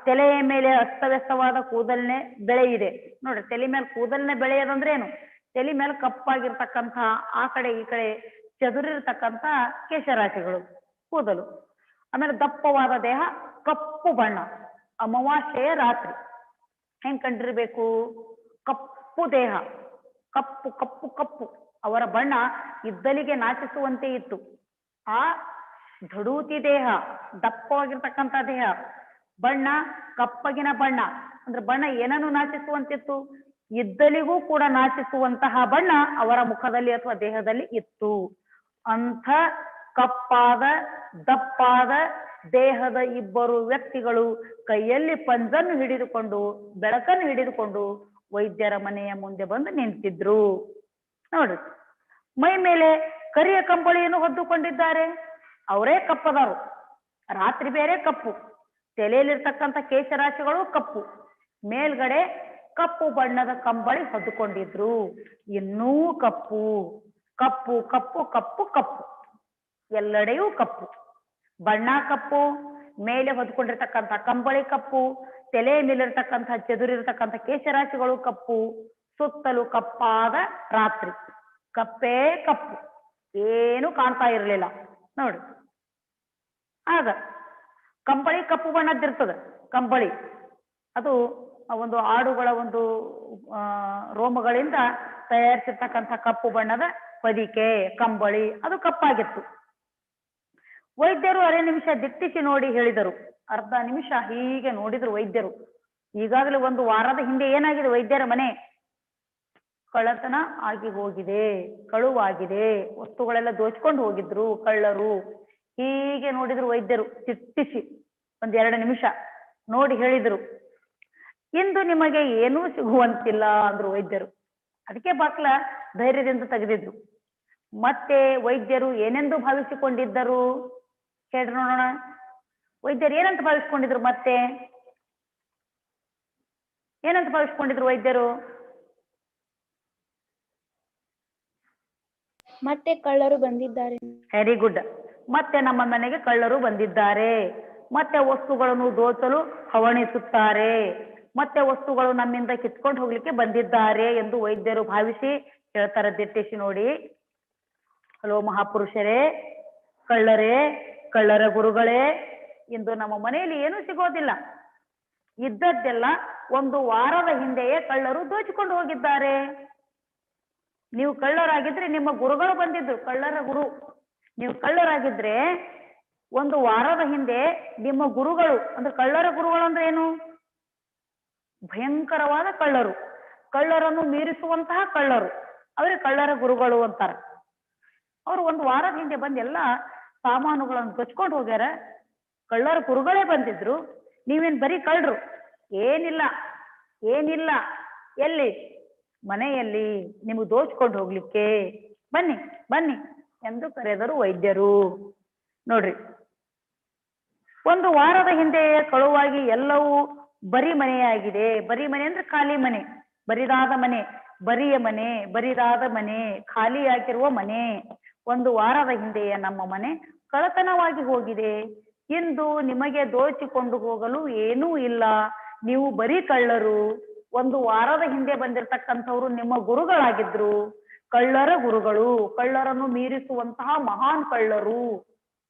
Speaker 7: ತಲೆಯ ಮೇಲೆ ಅಸ್ತವ್ಯಸ್ತವಾದ ಕೂದಲನೆ ಬೆಳೆ ಇದೆ. ನೋಡ್ರಿ, ತಲೆ ಮೇಲೆ ಕೂದಲನೆ ಬೆಳೆಯೋದಂದ್ರೆ ಏನು? ತಲೆ ಮೇಲೆ ಕಪ್ಪಾಗಿರ್ತಕ್ಕಂಥ, ಆ ಕಡೆ ಈ ಕಡೆ ಚದುರಿರ್ತಕ್ಕಂಥ ಕೇಶರಾಶಿಗಳು ಕೂದಲು. ಆಮೇಲೆ ದಪ್ಪವಾದ ದೇಹ, ಕಪ್ಪು ಬಣ್ಣ. ಅಮಾವಾಸ್ಯೆಯ ರಾತ್ರಿ ಹೆಂಗ್ ಕಂಡಿರ್ಬೇಕು? ಕಪ್ಪು ದೇಹ, ಕಪ್ಪು ಕಪ್ಪು ಕಪ್ಪು. ಅವರ ಬಣ್ಣ ಇದ್ದಲಿಗೆ ನಾಚಿಸುವಂತೆ ಇತ್ತು. ಆ ಧಡೂತಿ ದೇಹ, ದಪ್ಪವಾಗಿರ್ತಕ್ಕಂಥ ದೇಹ, ಬಣ್ಣ ಕಪ್ಪಗಿನ ಬಣ್ಣ. ಅಂದ್ರೆ ಬಣ್ಣ ಏನನ್ನು ನಾಚಿಸುವಂತಿತ್ತು? ಇದ್ದಲಿಗೂ ಕೂಡ ನಾಚಿಸುವಂತಹ ಬಣ್ಣ ಅವರ ಮುಖದಲ್ಲಿ ಅಥವಾ ದೇಹದಲ್ಲಿ ಇತ್ತು. ಅಂಥ ಕಪ್ಪಾದ ದಪ್ಪಾದ ದೇಹದ ಇಬ್ಬರು ವ್ಯಕ್ತಿಗಳು ಕೈಯಲ್ಲಿ ಪಂಜನ್ನು ಹಿಡಿದುಕೊಂಡು, ಬೆಳಕನ್ನು ಹಿಡಿದುಕೊಂಡು ವೈದ್ಯರ ಮನೆಯ ಮುಂದೆ ಬಂದು ನಿಂತಿದ್ರು. ನೋಡ್ರಿ, ಮೈ ಮೇಲೆ ಕರಿಯ ಕಂಬಳಿಯನ್ನು ಹೊದ್ದುಕೊಂಡಿದ್ದಾರೆ. ಅವರೇ ಕಪ್ಪದವರು. ರಾತ್ರಿ ಬೇರೆ ಕಪ್ಪು, ತಲೆಯಲ್ಲಿರ್ತಕ್ಕಂಥ ಕೇಶರಾಶಿಗಳು ಕಪ್ಪು, ಮೇಲ್ಗಡೆ ಕಪ್ಪು ಬಣ್ಣದ ಕಂಬಳಿ ಹೊದ್ದುಕೊಂಡಿದ್ರು. ಇನ್ನೂ ಕಪ್ಪು, ಕಪ್ಪು ಕಪ್ಪು ಕಪ್ಪು ಕಪ್ಪು, ಎಲ್ಲೆಡೆಯೂ ಕಪ್ಪು. ಬಣ್ಣ ಕಪ್ಪು, ಮೇಲೆ ಹೊದ್ಕೊಂಡಿರ್ತಕ್ಕಂಥ ಕಂಬಳಿ ಕಪ್ಪು, ತಲೆಯ ಮೇಲಿರ್ತಕ್ಕಂಥ ಚೆದುರಿರ್ತಕ್ಕಂಥ ಕೇಶರಾಶಿಗಳು ಕಪ್ಪು, ಸುತ್ತಲೂ ಕಪ್ಪಾದ ರಾತ್ರಿ, ಕಪ್ಪೇ ಕಪ್ಪು, ಏನು ಕಾಣ್ತಾ ಇರ್ಲಿಲ್ಲ. ನೋಡ್ರಿ, ಆಗ ಕಂಬಳಿ ಕಪ್ಪು ಬಣ್ಣದ್ದಿರ್ತದೆ. ಕಂಬಳಿ ಅದು ಒಂದು ಆಡುಗಳ ಒಂದು ರೋಮಗಳಿಂದ ತಯಾರಿಸಿರ್ತಕ್ಕಂಥ ಕಪ್ಪು ಬಣ್ಣದ ಹೊದಿಕೆ ಕಂಬಳಿ ಅದು ಕಪ್ಪಾಗಿತ್ತು. ವೈದ್ಯರು ಅರೆ ನಿಮಿಷ ದಿಟ್ಟಿಸಿ ನೋಡಿ ಹೇಳಿದರು. ಅರ್ಧ ನಿಮಿಷ ಹೀಗೆ ನೋಡಿದ್ರು ವೈದ್ಯರು. ಈಗಾಗಲೇ ಒಂದು ವಾರದ ಹಿಂದೆ ಏನಾಗಿದೆ ವೈದ್ಯರ ಮನೆ? ಕಳ್ಳತನ ಆಗಿ ಹೋಗಿದೆ, ಕಳುವಾಗಿದೆ, ವಸ್ತುಗಳೆಲ್ಲ ದೋಚ್ಕೊಂಡು ಹೋಗಿದ್ರು ಕಳ್ಳರು. ಹೀಗೆ ನೋಡಿದ್ರು ವೈದ್ಯರು ದಿಟ್ಟಿಸಿ. 1-2 ನಿಮಿಷ ನೋಡಿ ಹೇಳಿದ್ರು, ಇಂದು ನಿಮಗೆ ಏನೂ ಸಿಗುವಂತಿಲ್ಲ ಅಂದ್ರು ವೈದ್ಯರು. ಅದಕ್ಕೆ ಬಾಕ್ಲ ಧೈರ್ಯದಿಂದ ತೆಗೆದಿದ್ರು. ಮತ್ತೆ ವೈದ್ಯರು ಏನೆಂದು ಭಾವಿಸಿಕೊಂಡಿದ್ದರು ಹೇಳ್ರಿ ನೋಡೋಣ. ವೈದ್ಯರು ಏನಂತ ಭಾವಿಸ್ಕೊಂಡಿದ್ರು? ಮತ್ತೆ ಏನಂತ ಭಾವಿಸ್ಕೊಂಡಿದ್ರು ವೈದ್ಯರು?
Speaker 1: ಮತ್ತೆ ಕಳ್ಳರು ಬಂದಿದ್ದಾರೆ.
Speaker 7: Very good. ಮತ್ತೆ ನಮ್ಮ ಮನೆಗೆ ಕಳ್ಳರು ಬಂದಿದ್ದಾರೆ, ಮತ್ತೆ ವಸ್ತುಗಳನ್ನು ದೋಚಲು ಹವಣಿಸುತ್ತಾರೆ, ಮತ್ತೆ ವಸ್ತುಗಳು ನಮ್ಮಿಂದ ಕಿತ್ಕೊಂಡು ಹೋಗ್ಲಿಕ್ಕೆ ಬಂದಿದ್ದಾರೆ ಎಂದು ವೈದ್ಯರು ಭಾವಿಸಿ ಹೇಳ್ತಾರೆ ದಿಟ್ಟಿಸಿ ನೋಡಿ. ಹಲೋ ಮಹಾಪುರುಷರೇ, ಕಳ್ಳರೇ, ಕಳ್ಳರ ಗುರುಗಳೇ, ಇಂದು ನಮ್ಮ ಮನೆಯಲ್ಲಿ ಏನೂ ಸಿಗೋದಿಲ್ಲ. ಇದ್ದದ್ದೆಲ್ಲ 1 ವಾರದ ಹಿಂದೆಯೇ ಕಳ್ಳರು ದೋಚಿಕೊಂಡು ಹೋಗಿದ್ದಾರೆ. ನೀವು ಕಳ್ಳರಾಗಿದ್ರೆ ನಿಮ್ಮ ಗುರುಗಳು ಬಂದಿದ್ರು, ಕಳ್ಳರ ಗುರು. ನೀವು ಕಳ್ಳರಾಗಿದ್ರೆ 1 ವಾರದ ಹಿಂದೆ ನಿಮ್ಮ ಗುರುಗಳು, ಅಂದ್ರೆ ಕಳ್ಳರ ಗುರುಗಳು ಅಂದ್ರೆ ಏನು? ಭಯಂಕರವಾದ ಕಳ್ಳರು, ಕಳ್ಳರನ್ನು ಮೀರಿಸುವಂತಹ ಕಳ್ಳರು, ಅವರೇ ಕಳ್ಳರ ಗುರುಗಳು ಅಂತಾರ. ಅವ್ರು 1 ವಾರದ ಹಿಂದೆ ಬಂದು ಎಲ್ಲ ಸಾಮಾನುಗಳನ್ನು ದೊಚ್ಕೊಂಡು ಹೋಗ್ಯಾರ. ಕಳ್ಳರ ಗುರುಗಳೇ ಬಂದಿದ್ರು. ನೀವೇನ್ ಬರೀ ಕಳ್ಳರು? ಏನಿಲ್ಲ, ಏನಿಲ್ಲ. ಎಲ್ಲಿ? ಮನೆಯಲ್ಲಿ ನಿಮಗೆ ದೋಚ್ಕೊಂಡು ಹೋಗ್ಲಿಕ್ಕೆ. ಬನ್ನಿ ಬನ್ನಿ ಎಂದು ಕರೆದರು ವೈದ್ಯರು. ನೋಡ್ರಿ, 1 ವಾರದ ಹಿಂದೆ ಕಳುವಾಗಿ ಎಲ್ಲವೂ ಬರಿ ಮನೆಯಾಗಿದೆ. ಬರಿ ಮನೆ ಅಂದ್ರೆ ಖಾಲಿ ಮನೆ, ಬರಿದಾದ ಮನೆ, ಬರಿಯ ಮನೆ, ಬರಿದಾದ ಮನೆ, ಖಾಲಿಯಾಗಿರುವ ಮನೆ. 1 ವಾರದ ಹಿಂದೆಯೇ ನಮ್ಮ ಮನೆ ಕಳ್ಳತನವಾಗಿ ಹೋಗಿದೆ. ಇಂದು ನಿಮಗೆ ದೋಚಿಕೊಂಡು ಹೋಗಲು ಏನೂ ಇಲ್ಲ. ನೀವು ಬರೀ ಕಳ್ಳರು. 1 ವಾರದ ಹಿಂದೆ ಬಂದಿರತಕ್ಕಂಥವ್ರು ನಿಮ್ಮ ಗುರುಗಳಾಗಿದ್ರು, ಕಳ್ಳರ ಗುರುಗಳು, ಕಳ್ಳರನ್ನು ಮೀರಿಸುವಂತಹ ಮಹಾನ್ ಕಳ್ಳರು.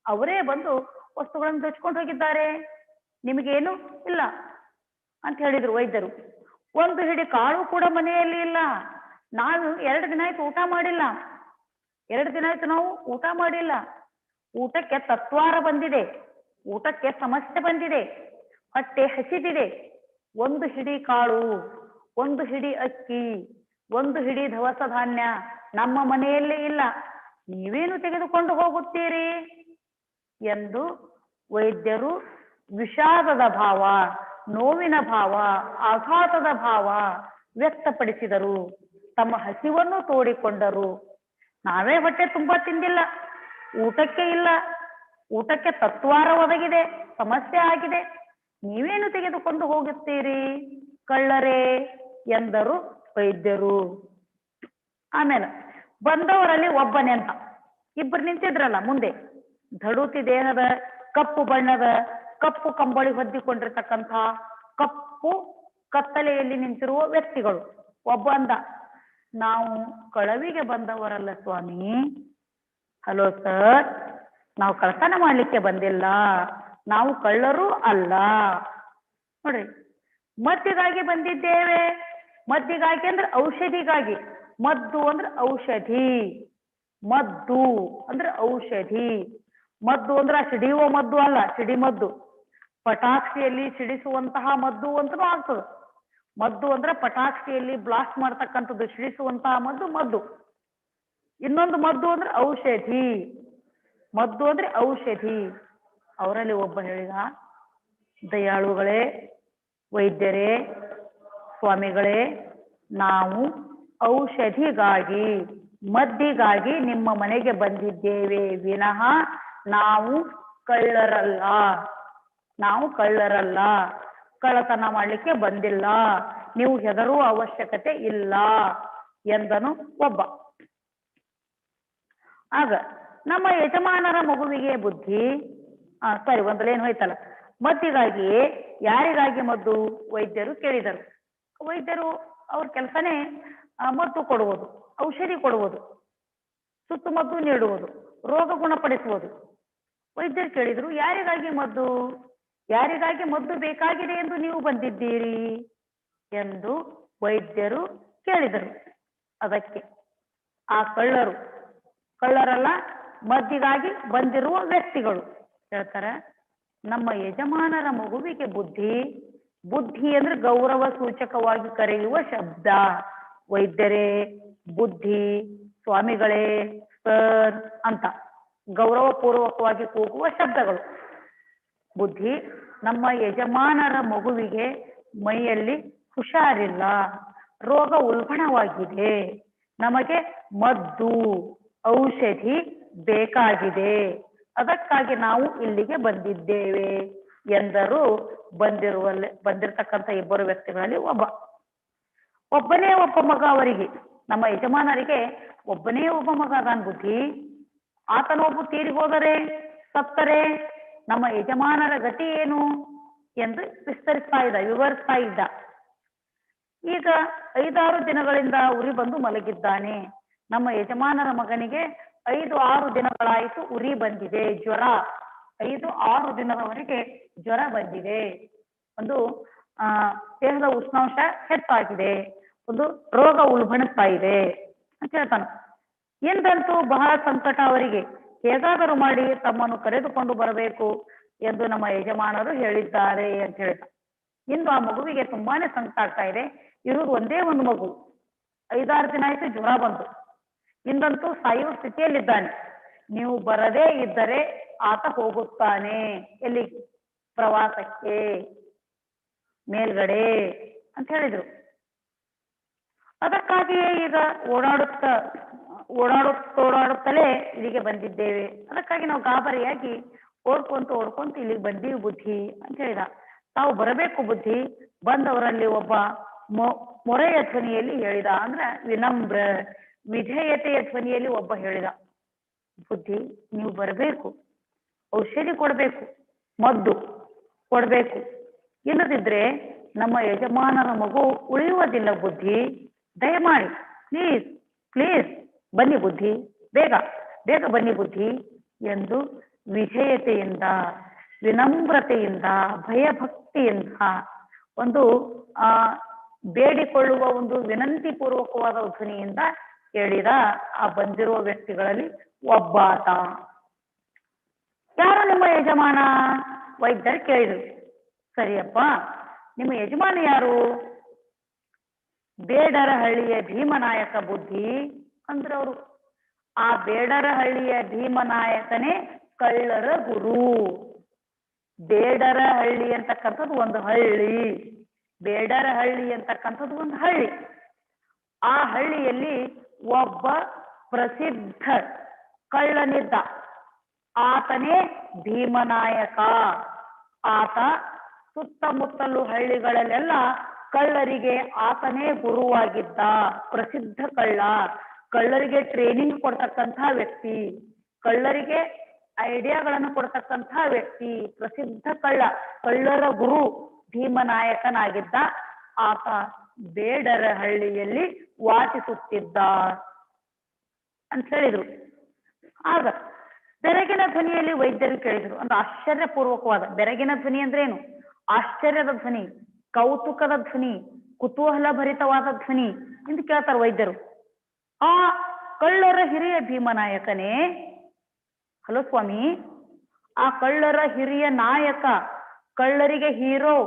Speaker 7: ಅವರೇ ಬಂದು ವಸ್ತುಗಳನ್ನು ದೋಚ್ಕೊಂಡು ಹೋಗಿದ್ದಾರೆ. ನಿಮಗೇನು ಇಲ್ಲ ಅಂತ ಹೇಳಿದ್ರು ವೈದ್ಯರು. 1 ಹಿಡಿ ಕಾಳು ಕೂಡ ಮನೆಯಲ್ಲಿ ಇಲ್ಲ. ನಾವು 2 ದಿನ ಆಯ್ತು ಊಟ ಮಾಡಿಲ್ಲ. 2 ದಿನ ಆಯ್ತು ನಾವು ಊಟ ಮಾಡಿಲ್ಲ. ಊಟಕ್ಕೆ ತತ್ವಾರ ಬಂದಿದೆ, ಊಟಕ್ಕೆ ಸಮಸ್ಯೆ ಬಂದಿದೆ, ಹೊಟ್ಟೆ ಹಸಿದಿದೆ. 1 ಹಿಡಿ ಕಾಳು, 1 ಹಿಡಿ ಅಕ್ಕಿ, 1 ಹಿಡಿ ದವಸ ಧಾನ್ಯ ನಮ್ಮ ಮನೆಯಲ್ಲಿ ಇಲ್ಲ. ನೀವೇನು ತೆಗೆದುಕೊಂಡು ಹೋಗುತ್ತೀರಿ ಎಂದು ವೈದ್ಯರು ವಿಷಾದದ ಭಾವ, ನೋವಿನ ಭಾವ, ಆಘಾತದ ಭಾವ ವ್ಯಕ್ತಪಡಿಸಿದರು. ತಮ್ಮ ಹಸಿವನ್ನು ತೋಡಿಕೊಂಡರು. ನಾವೇ ಹೊಟ್ಟೆ ತುಂಬಾ ತಿಂದಿಲ್ಲ, ಊಟಕ್ಕೆ ಇಲ್ಲ, ಊಟಕ್ಕೆ ತತ್ವಾರ ಒದಗಿದೆ, ಸಮಸ್ಯೆ ಆಗಿದೆ, ನೀವೇನು ತೆಗೆದುಕೊಂಡು ಹೋಗುತ್ತೀರಿ ಕಳ್ಳರೇ ಎಂದರು ವೈದ್ಯರು. ಆಮೇಲೆ ಬಂದವರಲ್ಲಿ ಒಬ್ಬನೇ ಅಂತ ಇಬ್ಬರು ನಿಂತಿದ್ರಲ್ಲ ಮುಂದೆ, ಧಡುತಿ ದೇಹದ, ಕಪ್ಪು ಬಣ್ಣದ, ಕಪ್ಪು ಕಂಬಳಿ ಹೊದ್ದಿಕೊಂಡಿರ್ತಕ್ಕಂಥ, ಕಪ್ಪು ಕತ್ತಲೆಯಲ್ಲಿ ನಿಂತಿರುವ ವ್ಯಕ್ತಿಗಳು. ಒಬ್ಬ ಅಂದ, ನಾವು ಕಳವಿಗೆ ಬಂದವರಲ್ಲ ಸ್ವಾಮಿ. ಹಲೋ ಸರ್, ನಾವು ಕಳ್ತನ ಮಾಡ್ಲಿಕ್ಕೆ ಬಂದಿಲ್ಲ, ನಾವು ಕಳ್ಳರು ಅಲ್ಲ. ನೋಡ್ರಿ, ಮದ್ದಿಗಾಗಿ ಬಂದಿದ್ದೇವೆ. ಮದ್ದಿಗಾಗಿ ಅಂದ್ರೆ ಔಷಧಿಗಾಗಿ. ಮದ್ದು ಅಂದ್ರೆ ಔಷಧಿ, ಮದ್ದು ಅಂದ್ರೆ ಔಷಧಿ. ಮದ್ದು ಅಂದ್ರೆ ಸಿಡಿಯುವ ಮದ್ದು ಅಲ್ಲ, ಸಿಡಿಮದ್ದು. ಪಟಾಕ್ಷಿಯಲ್ಲಿ ಸಿಡಿಸುವಂತಹ ಮದ್ದು ಅಂತನೂ ಆಗ್ತದೆ. ಮದ್ದು ಅಂದ್ರೆ ಪಟಾಕ್ಷಿಯಲ್ಲಿ ಬ್ಲಾಸ್ಟ್ ಮಾಡ್ತಕ್ಕಂಥದ್ದು, ಸಿಡಿಸುವಂತಹ ಮದ್ದು ಮದ್ದು. ಇನ್ನೊಂದು ಮದ್ದು ಅಂದ್ರೆ ಔಷಧಿ, ಮದ್ದು ಅಂದ್ರೆ ಔಷಧಿ. ಅವರಲ್ಲಿ ಒಬ್ಬ ಹೇಳಿದ, ದಯಾಳುಗಳೇ, ವೈದ್ಯರೇ, ಸ್ವಾಮಿಗಳೇ, ನಾವು ಔಷಧಿಗಾಗಿ, ಮದ್ದಿಗಾಗಿ ನಿಮ್ಮ ಮನೆಗೆ ಬಂದಿದ್ದೇವೆ ವಿನಃ ನಾವು ಕಳ್ಳರಲ್ಲ, ನಾವು ಕಳ್ಳರಲ್ಲ, ಕಳ್ಳತನ ಮಾಡ್ಲಿಕ್ಕೆ ಬಂದಿಲ್ಲ, ನೀವು ಹೆದರುವ ಅವಶ್ಯಕತೆ ಇಲ್ಲ ಎಂದನು ಒಬ್ಬ. ಆಗ ನಮ್ಮ ಯಜಮಾನರ ಮಗುವಿಗೆ ಬುದ್ಧಿ, ಸಾರಿ ಒಂದು ಲೈನ್ ಹೋಯ್ತಲ್ಲ, ಮದ್ದಿಗಾಗಿ ಯಾರಿಗಾಗಿ ಮದ್ದು ವೈದ್ಯರು ಕೇಳಿದರು. ವೈದ್ಯರು ಅವ್ರ ಕೆಲಸನೇ ಮದ್ದು ಕೊಡುವುದು, ಔಷಧಿ ಕೊಡುವುದು, ಸುತ್ತಮದ್ದು ನೀಡುವುದು, ರೋಗ ಗುಣಪಡಿಸುವುದು. ವೈದ್ಯರು ಕೇಳಿದ್ರು, ಯಾರಿಗಾಗಿ ಮದ್ದು, ಯಾರಿಗಾಗಿ ಮದ್ದು ಬೇಕಾಗಿದೆ ಎಂದು ನೀವು ಬಂದಿದ್ದೀರಿ ಎಂದು ವೈದ್ಯರು ಕೇಳಿದರು. ಅದಕ್ಕೆ ಆ ಕಳ್ಳರು ಕಳ್ಳರಲ್ಲ, ಮದ್ದಿಗಾಗಿ ಬಂದಿರುವ ವ್ಯಕ್ತಿಗಳು. ಹೇಳ್ತಾರೆ, ನಮ್ಮ ಯಜಮಾನರ ಮಗುವಿಗೆ ಬುದ್ಧಿ. ಬುದ್ಧಿ ಅಂದ್ರೆ ಗೌರವ ಸೂಚಕವಾಗಿ ಕರೆಯುವ ಶಬ್ದ. ವೈದ್ಯರೇ, ಬುದ್ಧಿ, ಸ್ವಾಮಿಗಳೇ, ಸರ್ ಅಂತ ಗೌರವ ಪೂರ್ವಕವಾಗಿ ಕೂಗುವ ಶಬ್ದಗಳು. ಬುದ್ಧಿ, ನಮ್ಮ ಯಜಮಾನರ ಮಗುವಿಗೆ ಮೈಯಲ್ಲಿ ಹುಷಾರಿಲ್ಲ, ರೋಗ ಉಲ್ಬಣವಾಗಿದೆ, ನಮಗೆ ಮದ್ದು ಔಷಧಿ ಬೇಕಾಗಿದೆ, ಅದಕ್ಕಾಗಿ ನಾವು ಇಲ್ಲಿಗೆ ಬಂದಿದ್ದೇವೆ ಎಂದರು. ಬಂದಿರತಕ್ಕಂಥ ಇಬ್ಬರು ವ್ಯಕ್ತಿಗಳಲ್ಲಿ ಒಬ್ಬನೇ ಒಬ್ಬ ಮಗ ಅವರಿಗೆ. ನಮ್ಮ ಯಜಮಾನರಿಗೆ ಒಬ್ಬನೇ ಒಬ್ಬ ಮಗ ಅದಾನ್ ಬುದ್ಧಿ. ಆತನೊಬ್ಬ ತೀರಿ ಹೋದರೆ, ಸತ್ತರೆ ನಮ್ಮ ಯಜಮಾನರ ಗತಿ ಏನು ಎಂದು ವಿವರಿಸ್ತಾ ಇದ್ದ. ಈಗ 5-6 ದಿನಗಳಿಂದ ಉರಿ ಬಂದು ಮಲಗಿದ್ದಾನೆ. ನಮ್ಮ ಯಜಮಾನರ ಮಗನಿಗೆ 5-6 ದಿನಗಳಾಯಿತು ಉರಿ ಬಂದಿದೆ, ಜ್ವರ. 5-6 ದಿನದವರೆಗೆ ಜ್ವರ ಬಂದಿದೆ, ಒಂದು ದೇಹದ ಉಷ್ಣಾಂಶ ಹೆಚ್ಚಾಗಿದೆ, ಒಂದು ರೋಗ ಉಲ್ಬಣಿಸ್ತಾ ಇದೆ ಅಂತ ಹೇಳ್ತಾನೆ. ಎಂದಂತೂ ಬಹಳ ಸಂಕಟ ಅವರಿಗೆ. ಹೇಗಾದರೂ ಮಾಡಿ ತಮ್ಮನ್ನು ಕರೆದುಕೊಂಡು ಬರಬೇಕು ಎಂದು ನಮ್ಮ ಯಜಮಾನರು ಹೇಳಿದ್ದಾರೆ ಅಂತ ಹೇಳ್ತಾ. ಇಂದು ಆ ಮಗುವಿಗೆ ತುಂಬಾನೇ ಸಂಕಟ ಆಗ್ತಾ ಇದೆ. ಇರುವುದು ಒಂದೇ ಒಂದು ಮಗು, 5-6 ದಿನ ಆಯ್ತು ಜ್ವರ ಬಂತು. ಇಂದಂತೂ ಸಾಯುವ ಸ್ಥಿತಿಯಲ್ಲಿದ್ದಾನೆ. ನೀವು ಬರದೇ ಇದ್ದರೆ ಆತ ಹೋಗುತ್ತಾನೆ. ಎಲ್ಲಿ? ಪ್ರವಾಸಕ್ಕೆ, ಮೇಲ್ಗಡೆ ಅಂತ ಹೇಳಿದ್ರು. ಅದಕ್ಕಾಗಿಯೇ ಈಗ ಓಡಾಡುತ್ತಲೇ ಇಲ್ಲಿಗೆ ಬಂದಿದ್ದೇವೆ. ಅದಕ್ಕಾಗಿ ನಾವು ಗಾಬರಿಯಾಗಿ ಓಡ್ಕೊಂತ ಇಲ್ಲಿಗೆ ಬಂದೀವಿ ಬುದ್ಧಿ ಅಂತ ಹೇಳಿದ. ತಾವು ಬರಬೇಕು ಬುದ್ಧಿ. ಬಂದವರಲ್ಲಿ ಒಬ್ಬ ಮೊರೆಯ ಧ್ವನಿಯಲ್ಲಿ ಹೇಳಿದ, ಅಂದ್ರೆ ವಿನಮ್ರ ವಿಧೇಯತೆಯ ಧ್ವನಿಯಲ್ಲಿ ಒಬ್ಬ ಹೇಳಿದ, ಬುದ್ಧಿ ನೀವು ಬರಬೇಕು, ಔಷಧಿ ಕೊಡ್ಬೇಕು, ಮದ್ದು ಕೊಡ್ಬೇಕು, ಇಲ್ಲದಿದ್ರೆ ನಮ್ಮ ಯಜಮಾನರ ಮಗು ಉಳಿಯುವುದಿಲ್ಲ ಬುದ್ಧಿ. ದಯಮಾಡಿ ಪ್ಲೀಸ್ ಪ್ಲೀಸ್ ಬನ್ನಿ ಬುದ್ಧಿ, ಬೇಗ ಬೇಗ ಬನ್ನಿ ಬುದ್ಧಿ ಎಂದು ವಿಧೇಯತೆಯಿಂದ, ವಿನಮ್ರತೆಯಿಂದ, ಭಯಭಕ್ತಿಯಿಂದ, ಒಂದು ಬೇಡಿಕೊಳ್ಳುವ ಒಂದು ವಿನಂತಿ ಪೂರ್ವಕವಾದ ಧ್ವನಿಯಿಂದ ಹೇಳಿದ. ಆ ಬಂದಿರುವ ವ್ಯಕ್ತಿಗಳಲ್ಲಿ ಒಬ್ಬಾತ. ಯಾರು ನಿಮ್ಮ ಯಜಮಾನ? ವೈದ್ಯರು ಕೇಳಿದ್ರು. ಸರಿಯಪ್ಪ, ನಿಮ್ಮ ಯಜಮಾನ ಯಾರು? ಬೇಡರಹಳ್ಳಿಯ ಭೀಮನಾಯಕ ಬುದ್ಧಿ ಅಂದ್ರೆ ಅವರು. ಆ ಬೇಡರಹಳ್ಳಿಯ ಭೀಮನಾಯಕನೇ ಕಳ್ಳರ ಗುರು. ಬೇಡರಹಳ್ಳಿ ಅಂತಕ್ಕಂಥದ್ದು ಒಂದು ಹಳ್ಳಿ, ಬೇಡರಹಳ್ಳಿ ಅಂತಕ್ಕಂಥದ್ದು ಒಂದು ಹಳ್ಳಿ. ಆ ಹಳ್ಳಿಯಲ್ಲಿ ಒಬ್ಬ ಪ್ರಸಿದ್ಧ ಕಳ್ಳನಿದ್ದ. ಆತನೇ ಭೀಮನಾಯಕ. ಆತ ಸುತ್ತಮುತ್ತಲು ಹಳ್ಳಿಗಳಲ್ಲೆಲ್ಲ ಕಳ್ಳರಿಗೆ ಆತನೇ ಗುರುವಾಗಿದ್ದ. ಪ್ರಸಿದ್ಧ ಕಳ್ಳ, ಕಳ್ಳರಿಗೆ ಟ್ರೈನಿಂಗ್ ಕೊಡ್ತಕ್ಕಂಥ ವ್ಯಕ್ತಿ, ಕಳ್ಳರಿಗೆ ಐಡಿಯಾಗಳನ್ನು ಕೊಡ್ತಕ್ಕಂಥ ವ್ಯಕ್ತಿ, ಪ್ರಸಿದ್ಧ ಕಳ್ಳ, ಕಳ್ಳರ ಗುರು ಭೀಮನಾಯಕನಾಗಿದ್ದ. ಆತ ಬೇಡರಹಳ್ಳಿಯಲ್ಲಿ ವಾಸಿಸುತ್ತಿದ್ದ ಅಂತ ಹೇಳಿದ್ರು. ಆಗ ಬೆರಗಿನ ಧ್ವನಿಯಲ್ಲಿ ವೈದ್ಯರು ಕೇಳಿದ್ರು. ಅಂದ್ರೆ ಆಶ್ಚರ್ಯಪೂರ್ವಕವಾದ ಬೆರಗಿನ ಧ್ವನಿ ಅಂದ್ರೇನು? ಆಶ್ಚರ್ಯದ ಧ್ವನಿ, ಕೌತುಕದ ಧ್ವನಿ, ಕುತೂಹಲ ಭರಿತವಾದ ಧ್ವನಿ ಎಂದು ಕೇಳ್ತಾರೆ ವೈದ್ಯರು. ಆ ಕಳ್ಳರ ಹಿರಿಯ ಭೀಮನಾಯಕನೇ? ಹಲೋ ಸ್ವಾಮಿ, ಆ ಕಳ್ಳರ ಹಿರಿಯ ನಾಯಕ, ಕಳ್ಳರಿಗೆ ಹೀರೋ,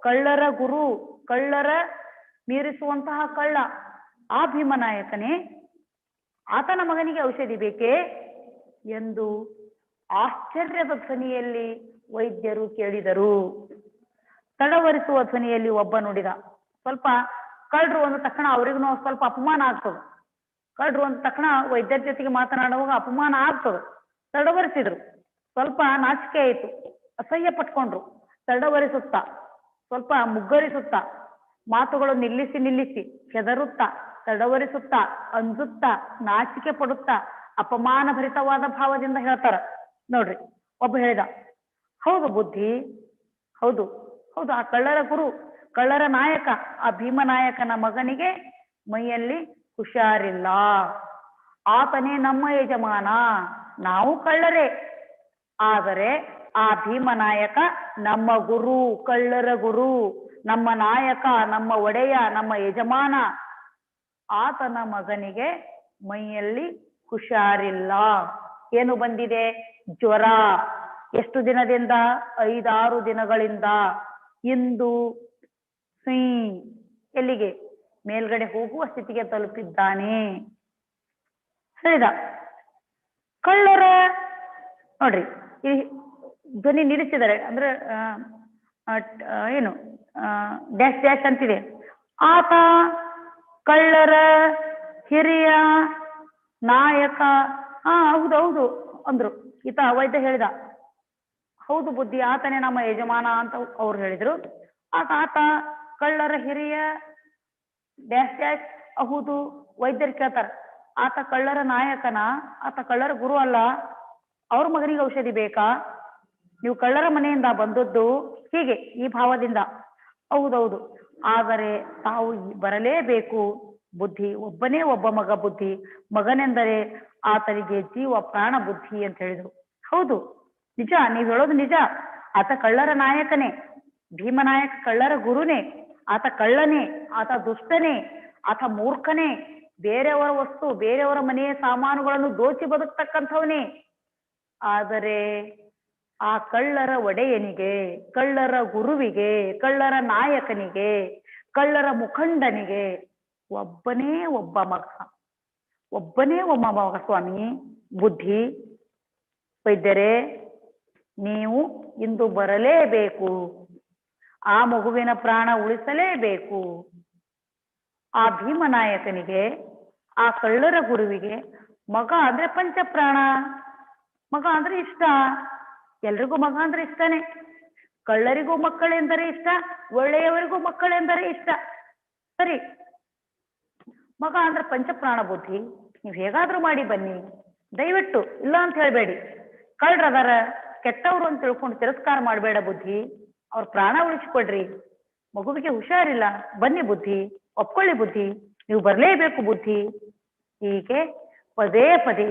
Speaker 7: ಕಳ್ಳರ ಗುರು, ಕಳ್ಳರ ಮೀರಿಸುವಂತಹ ಕಳ್ಳ, ಆ ಭೀಮನಾಯಕನೇ? ಆತನ ಮಗನಿಗೆ ಔಷಧಿ ಬೇಕೇ ಎಂದು ಆಶ್ಚರ್ಯದ ಧ್ವನಿಯಲ್ಲಿ ವೈದ್ಯರು ಕೇಳಿದರು. ತಡವರಿಸುವ ಧ್ವನಿಯಲ್ಲಿ ಒಬ್ಬ ನುಡಿದ. ಸ್ವಲ್ಪ ಕಳ್ಳರು ಅಂದ ತಕ್ಷಣ ಅವರಿಗೂ ಸ್ವಲ್ಪ ಅಪಮಾನ ಆಗ್ತದೆ. ಕಳ್ಳರು ಅಂದ ತಕ್ಷಣ ವೈದ್ಯರ ಜೊತೆಗೆ ಮಾತನಾಡುವಾಗ ಅಪಮಾನ ಆಗ್ತದೆ. ತಡವರಿಸಿದ್ರು. ಸ್ವಲ್ಪ ನಾಚಿಕೆ ಆಯಿತು, ಅಸಹ್ಯ ಪಟ್ಕೊಂಡ್ರು. ತಡವರಿಸುತ್ತಾ, ಸ್ವಲ್ಪ ಮುಗ್ಗರಿಸುತ್ತಾ, ಮಾತುಗಳು ನಿಲ್ಲಿಸಿ ಹೆದರುತ್ತಾ, ತಡವರಿಸುತ್ತಾ, ಅಂಜುತ್ತಾ, ನಾಚಿಕೆ ಪಡುತ್ತಾ, ಅಪಮಾನ ಭರಿತವಾದ ಭಾವದಿಂದ ಹೇಳ್ತಾರ ನೋಡ್ರಿ. ಒಬ್ಬ ಹೇಳಿದ, ಹೌದು ಬುದ್ಧಿ, ಹೌದು ಹೌದು, ಆ ಕಳ್ಳರ ಗುರು, ಕಳ್ಳರ ನಾಯಕ, ಆ ಭೀಮನಾಯಕನ ಮಗನಿಗೆ ಮೈಯಲ್ಲಿ ಹುಷಾರಿಲ್ಲ. ಆತನೇ ನಮ್ಮ ಯಜಮಾನ, ನಾವು ಕಳ್ಳರೇ. ಆದರೆ ಆ ಭೀಮನಾಯಕ ನಮ್ಮ ಗುರು, ಕಳ್ಳರ ಗುರು, ನಮ್ಮ ನಾಯಕ, ನಮ್ಮ ಒಡೆಯ, ನಮ್ಮ ಯಜಮಾನ. ಆತನ ಮಗನಿಗೆ ಮೈಯಲ್ಲಿ ಹುಷಾರಿಲ್ಲ. ಏನು ಬಂದಿದೆ? ಜ್ವರ. ಎಷ್ಟು ದಿನದಿಂದ? 5-6 ದಿನಗಳಿಂದ. ಇಂದು ಎಲ್ಲಿಗೆ? ಮೇಲ್ಗಡೆ ಹೋಗುವ ಸ್ಥಿತಿಗೆ ತಲುಪಿದ್ದಾನೆ. ಸರಿದಾ? ಕಳ್ಳರ ನೋಡ್ರಿ, ಈ ಧ್ವನಿ ನಿಲ್ಲಿಸಿದ್ದಾರೆ ಅಂದ್ರೆ ಏನು ಡ್ಯಾಶ್ ಡ್ಯಾಶ್ ಅಂತಿದೆ. ಆತ ಕಳ್ಳರ ಹಿರಿಯ ನಾಯಕ. ಹೌದೌದು ಅಂದ್ರು. ಈತ ವೈದ್ಯ ಹೇಳಿದ, ಹೌದು ಬುದ್ಧಿ, ಆತನೇ ನಮ್ಮ ಯಜಮಾನ ಅಂತ ಅವ್ರು ಹೇಳಿದ್ರು. ಆತ ಕಳ್ಳರ ಹಿರಿಯ ಡ್ಯಾಶ್ ಡ್ಯಾಶ್. ಹೌದು. ವೈದ್ಯರು ಕೇಳ್ತಾರ, ಆತ ಕಳ್ಳರ ನಾಯಕನ? ಆತ ಕಳ್ಳರ ಗುರು ಅಲ್ಲ, ಅವ್ರ ಮಗನಿಗೆ ಔಷಧಿ ಬೇಕಾ? ನೀವು ಕಳ್ಳರ ಮನೆಯಿಂದ ಬಂದದ್ದು, ಹೀಗೆ ಈ ಭಾವದಿಂದ. ಹೌದೌದು, ಆದರೆ ತಾವು ಬರಲೇಬೇಕು ಬುದ್ಧಿ, ಒಬ್ಬನೇ ಒಬ್ಬ ಮಗ ಬುದ್ಧಿ, ಮಗನೆಂದರೆ ಆತನಿಗೆ ಜೀವ ಪ್ರಾಣ ಬುದ್ಧಿ ಅಂತ ಹೇಳಿದ್ರು. ಹೌದು ನಿಜ, ನೀವ್ ಹೇಳೋದು ನಿಜ. ಆತ ಕಳ್ಳರ ನಾಯಕನೇ, ಭೀಮನಾಯಕ ಕಳ್ಳರ ಗುರುನೇ. ಆತ ಕಳ್ಳನೇ, ಆತ ದುಷ್ಟನೇ, ಆತ ಮೂರ್ಖನೇ, ಬೇರೆಯವರ ವಸ್ತು ಬೇರೆಯವರ ಮನೆಯ ಸಾಮಾನುಗಳನ್ನು ದೋಚಿ ಬದುಕ್ತಕ್ಕಂಥವನೇ. ಆದರೆ ಆ ಕಳ್ಳರ ಒಡೆಯನಿಗೆ, ಕಳ್ಳರ ಗುರುವಿಗೆ, ಕಳ್ಳರ ನಾಯಕನಿಗೆ, ಕಳ್ಳರ ಮುಖಂಡನಿಗೆ ಒಬ್ಬನೇ ಒಬ್ಬ ಮಗ, ಒಬ್ಬನೇ ಒಬ್ಬ ಮಗ ಸ್ವಾಮಿ ಬುದ್ಧಿ. ವೈದ್ಯರೇ, ನೀವು ಇಂದು ಬರಲೇಬೇಕು, ಆ ಮಗುವಿನ ಪ್ರಾಣ ಉಳಿಸಲೇಬೇಕು. ಆ ಭೀಮನಾಯಕನಿಗೆ, ಆ ಕಳ್ಳರ ಗುರುವಿಗೆ ಮಗ ಅಂದ್ರೆ ಪಂಚಪ್ರಾಣ, ಮಗ ಅಂದ್ರೆ ಇಷ್ಟ. ಎಲ್ರಿಗೂ ಮಗ ಅಂದ್ರೆ ಇಷ್ಟನೇ. ಕಳ್ಳರಿಗೂ ಮಕ್ಕಳೆಂದರೆ ಇಷ್ಟ, ಒಳ್ಳೆಯವರಿಗೂ ಮಕ್ಕಳೆಂದರೆ ಇಷ್ಟ. ಸರಿ, ಮಗ ಅಂದ್ರೆ ಪಂಚಪ್ರಾಣ ಬುದ್ಧಿ. ನೀವು ಹೇಗಾದ್ರೂ ಮಾಡಿ ಬನ್ನಿ, ದಯವಿಟ್ಟು ಇಲ್ಲ ಅಂತ ಹೇಳ್ಬೇಡಿ. ಕಳ್ಳರದಾರ, ಕೆಟ್ಟವರು ಅಂತ ತಿಳ್ಕೊಂಡು ತಿರಸ್ಕಾರ ಮಾಡಬೇಡ ಬುದ್ಧಿ, ಅವ್ರ ಪ್ರಾಣ ಉಳಿಸಿಕೊಡ್ರಿ. ಮಗುವಿಗೆ ಹುಷಾರಿಲ್ಲ, ಬನ್ನಿ ಬುದ್ಧಿ, ಒಪ್ಕೊಳ್ಳಿ ಬುದ್ಧಿ, ನೀವು ಬರಲೇಬೇಕು ಬುದ್ಧಿ. ಹೀಗೆ ಪದೇ ಪದೇ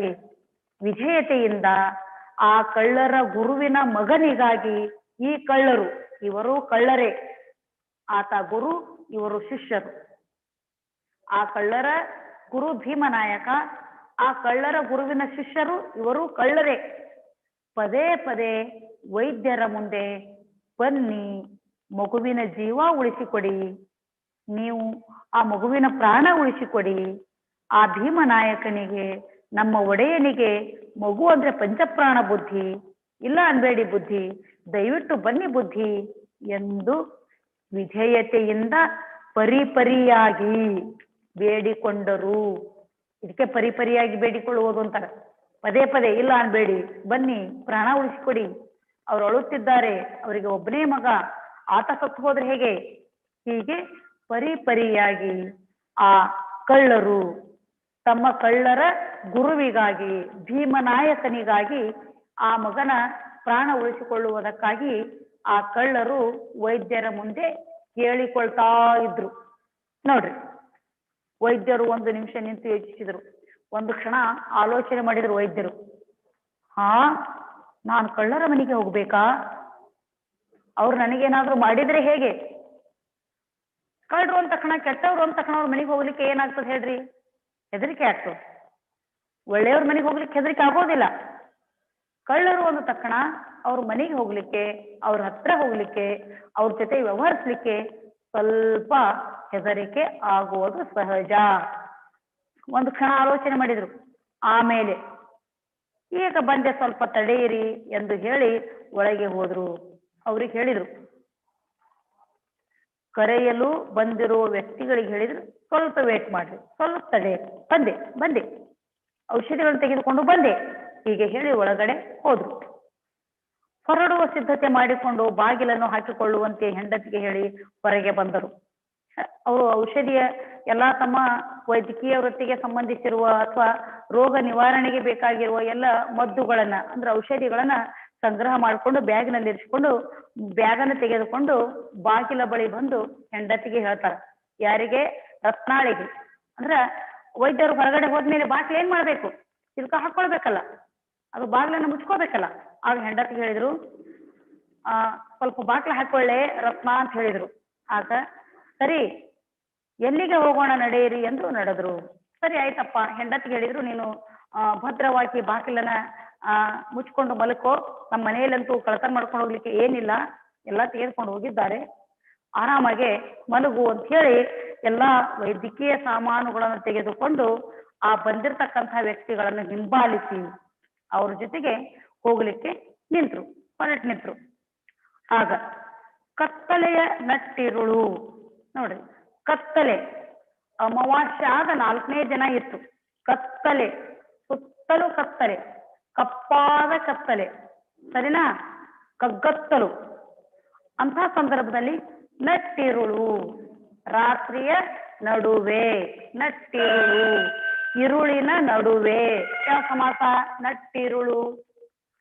Speaker 7: ವಿಧೇಯತೆಯಿಂದ ಆ ಕಳ್ಳರ ಗುರುವಿನ ಮಗನಿಗಾಗಿ, ಈ ಕಳ್ಳರು ಇವರು ಕಳ್ಳರೇ, ಆತ ಗುರು, ಇವರು ಶಿಷ್ಯರು. ಆ ಕಳ್ಳರ ಗುರು ಭೀಮನಾಯಕ, ಆ ಕಳ್ಳರ ಗುರುವಿನ ಶಿಷ್ಯರು ಇವರು ಕಳ್ಳರೇ. ಪದೇ ಪದೇ ವೈದ್ಯರ ಮುಂದೆ ಬನ್ನಿ, ಮಗುವಿನ ಜೀವ ಉಳಿಸಿಕೊಡಿ, ನೀವು ಆ ಮಗುವಿನ ಪ್ರಾಣ ಉಳಿಸಿಕೊಡಿ. ಆ ಭೀಮನಾಯಕನಿಗೆ, ನಮ್ಮ ಒಡೆಯನಿಗೆ ಮಗು ಅಂದ್ರೆ ಪಂಚಪ್ರಾಣ ಬುದ್ಧಿ, ಇಲ್ಲ ಅನ್ಬೇಡಿ ಬುದ್ಧಿ, ದಯವಿಟ್ಟು ಬನ್ನಿ ಬುದ್ಧಿ ಎಂದು ವಿಧೇಯತೆಯಿಂದ ಪರಿಪರಿಯಾಗಿ ಬೇಡಿಕೊಂಡರು. ಇದಕ್ಕೆ ಪರಿಪರಿಯಾಗಿ ಬೇಡಿಕೊಳ್ಳುವುದು ಅಂತಾರೆ. ಪದೇ ಪದೇ ಇಲ್ಲ ಅನ್ಬೇಡಿ, ಬನ್ನಿ ಪ್ರಾಣ ಉಳಿಸಿಕೊಡಿ, ಅವ್ರು ಅಳುತ್ತಿದ್ದಾರೆ, ಅವರಿಗೆ ಒಬ್ಬನೇ ಮಗ, ಆತ ಸತ್ತು ಹೋದ್ರೆ ಹೇಗೆ? ಹೀಗೆ ಪರಿಪರಿಯಾಗಿ ಆ ಕಳ್ಳರು ತಮ್ಮ ಕಳ್ಳರ ಗುರುವಿಗಾಗಿ, ಭೀಮನಾಯಕನಿಗಾಗಿ, ಆ ಮಗನ ಪ್ರಾಣ ಉಳಿಸಿಕೊಳ್ಳುವುದಕ್ಕಾಗಿ ಆ ಕಳ್ಳರು ವೈದ್ಯರ ಮುಂದೆ ಕೇಳಿಕೊಳ್ತಾ ಇದ್ರು. ನೋಡ್ರಿ, ವೈದ್ಯರು ಒಂದು ನಿಮಿಷ ನಿಂತು ಯೋಚಿಸಿದ್ರು. ಒಂದು ಕ್ಷಣ ಆಲೋಚನೆ ಮಾಡಿದ್ರು ವೈದ್ಯರು. ನಾನು ಕಳ್ಳರ ಮನೆಗೆ ಹೋಗ್ಬೇಕಾ? ಅವ್ರು ನನಗೇನಾದ್ರೂ ಮಾಡಿದ್ರೆ ಹೇಗೆ? ಕಳ್ಳರು ಅಂದ ತಕ್ಷಣ, ಕೆಟ್ಟವ್ರು ಅಂದ ತಕ್ಷಣ ಅವ್ರ ಮನೆಗೆ ಹೋಗ್ಲಿಕ್ಕೆ ಏನಾಗ್ತದೆ ಹೇಳ್ರಿ? ಹೆದರಿಕೆ ಆಗ್ತದೆ. ಒಳ್ಳೆಯವ್ರ ಮನೆಗೆ ಹೋಗ್ಲಿಕ್ಕೆ ಹೆದರಿಕೆ ಆಗೋದಿಲ್ಲ. ಕಳ್ಳರು ಅಂದ ತಕ್ಷಣ ಅವ್ರ ಮನೆಗೆ ಹೋಗ್ಲಿಕ್ಕೆ, ಅವ್ರ ಹತ್ರ ಹೋಗ್ಲಿಕ್ಕೆ, ಅವ್ರ ಜೊತೆ ವ್ಯವಹರಿಸ್ಲಿಕ್ಕೆ ಸ್ವಲ್ಪ ಹೆದರಿಕೆ ಆಗುವುದು ಸಹಜ. ಒಂದು ಕ್ಷಣ ಆಲೋಚನೆ ಮಾಡಿದ್ರು. ಆಮೇಲೆ ಈಗ ಬಂದೆ, ಸ್ವಲ್ಪ ತಡೆಯಿರಿ ಎಂದು ಹೇಳಿ ಒಳಗೆ ಹೋದ್ರು. ಅವ್ರಿಗೆ ಹೇಳಿದ್ರು, ಕರೆಯಲು ಬಂದಿರುವ ವ್ಯಕ್ತಿಗಳಿಗೆ ಹೇಳಿದ್ರು, ಸ್ವಲ್ಪ ವೇಟ್ ಮಾಡ್ರಿ, ಸ್ವಲ್ಪ ತಡೆ, ಬಂದೆ ಔಷಧಿಗಳನ್ನು ತೆಗೆದುಕೊಂಡು ಬಂದೆ, ಹೀಗೆ ಹೇಳಿ ಒಳಗಡೆ ಹೋದ್ರು. ಹೊರಡುವ ಸಿದ್ಧತೆ ಮಾಡಿಕೊಂಡು ಬಾಗಿಲನ್ನು ಹಾಕಿಕೊಳ್ಳುವಂತೆ ಹೆಂಡತಿಗೆ ಹೇಳಿ ಹೊರಗೆ ಬಂದರು. ಅವರು ಔಷಧಿಯ ಎಲ್ಲ ತಮ್ಮ ವೈದ್ಯಕೀಯ ವೃತ್ತಿಗೆ ಸಂಬಂಧಿಸಿರುವ ಅಥವಾ ರೋಗ ನಿವಾರಣೆಗೆ ಬೇಕಾಗಿರುವ ಎಲ್ಲ ಮದ್ದುಗಳನ್ನ ಅಂದ್ರೆ ಔಷಧಿಗಳನ್ನ ಸಂಗ್ರಹ ಮಾಡಿಕೊಂಡು ಬ್ಯಾಗ್ನಲ್ಲಿ ಇರಿಸಿಕೊಂಡು ಬ್ಯಾಗನ್ನು ತೆಗೆದುಕೊಂಡು ಬಾಗಿಲ ಬಳಿ ಬಂದು ಹೆಂಡತಿಗೆ ಹೇಳ್ತಾರೆ. ಯಾರಿಗೆ? ರತ್ನಾಳಿಗೆ. ಅಂದ್ರ ವೈದ್ಯರು ಹೊರಗಡೆ ಹೋದ್ಮೇಲೆ ಬಾಗಿಲು ಏನ್ ಮಾಡ್ಬೇಕು? ಇದಕ್ಕ ಹಾಕೊಳ್ಬೇಕಲ್ಲ, ಅದು ಬಾಗಿಲನ್ನು ಮುಚ್ಕೋಬೇಕಲ್ಲ. ಆಗ ಹೆಂಡತಿಗೆ ಹೇಳಿದ್ರು, ಸ್ವಲ್ಪ ಬಾಗಿಲು ಹಾಕೊಳ್ಳೆ ರತ್ನ ಅಂತ ಹೇಳಿದ್ರು. ಆಗ ಸರಿ, ಎಲ್ಲಿಗೆ ಹೋಗೋಣ ನಡೆಯಿರಿ ಎಂದು ನಡೆದ್ರು. ಸರಿ ಆಯ್ತಪ್ಪ. ಹೆಂಡತಿಗೆ ಹೇಳಿದ್ರು, ನೀನು ಭದ್ರವಾಗಿ ಬಾಗಿಲನ್ನ ಮುಚ್ಕೊಂಡು ಮಲ್ಕೋ, ನಮ್ಮ ಮನೆಯಲ್ಲಂತೂ ಕಳತನ ಮಾಡ್ಕೊಂಡು ಹೋಗ್ಲಿಕ್ಕೆ ಏನಿಲ್ಲ, ಎಲ್ಲ ತೆಗೆದುಕೊಂಡು ಹೋಗಿದ್ದಾರೆ, ಆರಾಮಾಗೆ ಮಲಗು ಅಂತ ಹೇಳಿ ಎಲ್ಲಾ ವೈದ್ಯಕೀಯ ಸಾಮಾನುಗಳನ್ನು ತೆಗೆದುಕೊಂಡು ಆ ಬಂದಿರತಕ್ಕಂತಹ ವ್ಯಕ್ತಿಗಳನ್ನು ಹಿಂಬಾಲಿಸಿ ಅವ್ರ ಜೊತೆಗೆ ಹೋಗ್ಲಿಕ್ಕೆ ಹೊರಟು ನಿಂತ್ರು. ಆಗ ಕತ್ತಲೆಯ ನಟ್ಟಿರುಳು, ನೋಡ್ರಿ ಕತ್ತಲೆ, ಅಮಾವಾಸ್ಯೆ ಆದ 4ನೇ ದಿನ ಇತ್ತು. ಕತ್ತಲೆ, ಸುತ್ತಲೂ ಕತ್ತಲೆ, ಕಪ್ಪಾದ ಕತ್ತಲೆ, ಸರಿನಾ, ಕಗ್ಗತ್ತಲು. ಅಂತ ಸಂದರ್ಭದಲ್ಲಿ ನಟ್ಟಿರುಳು, ರಾತ್ರಿಯ ನಡುವೆ, ನಟ್ಟಿರುಳು, ಇರುಳಿನ ನಡುವೆ. ಯಾವ ಸಮಾಸ? ನಟ್ಟಿರುಳು.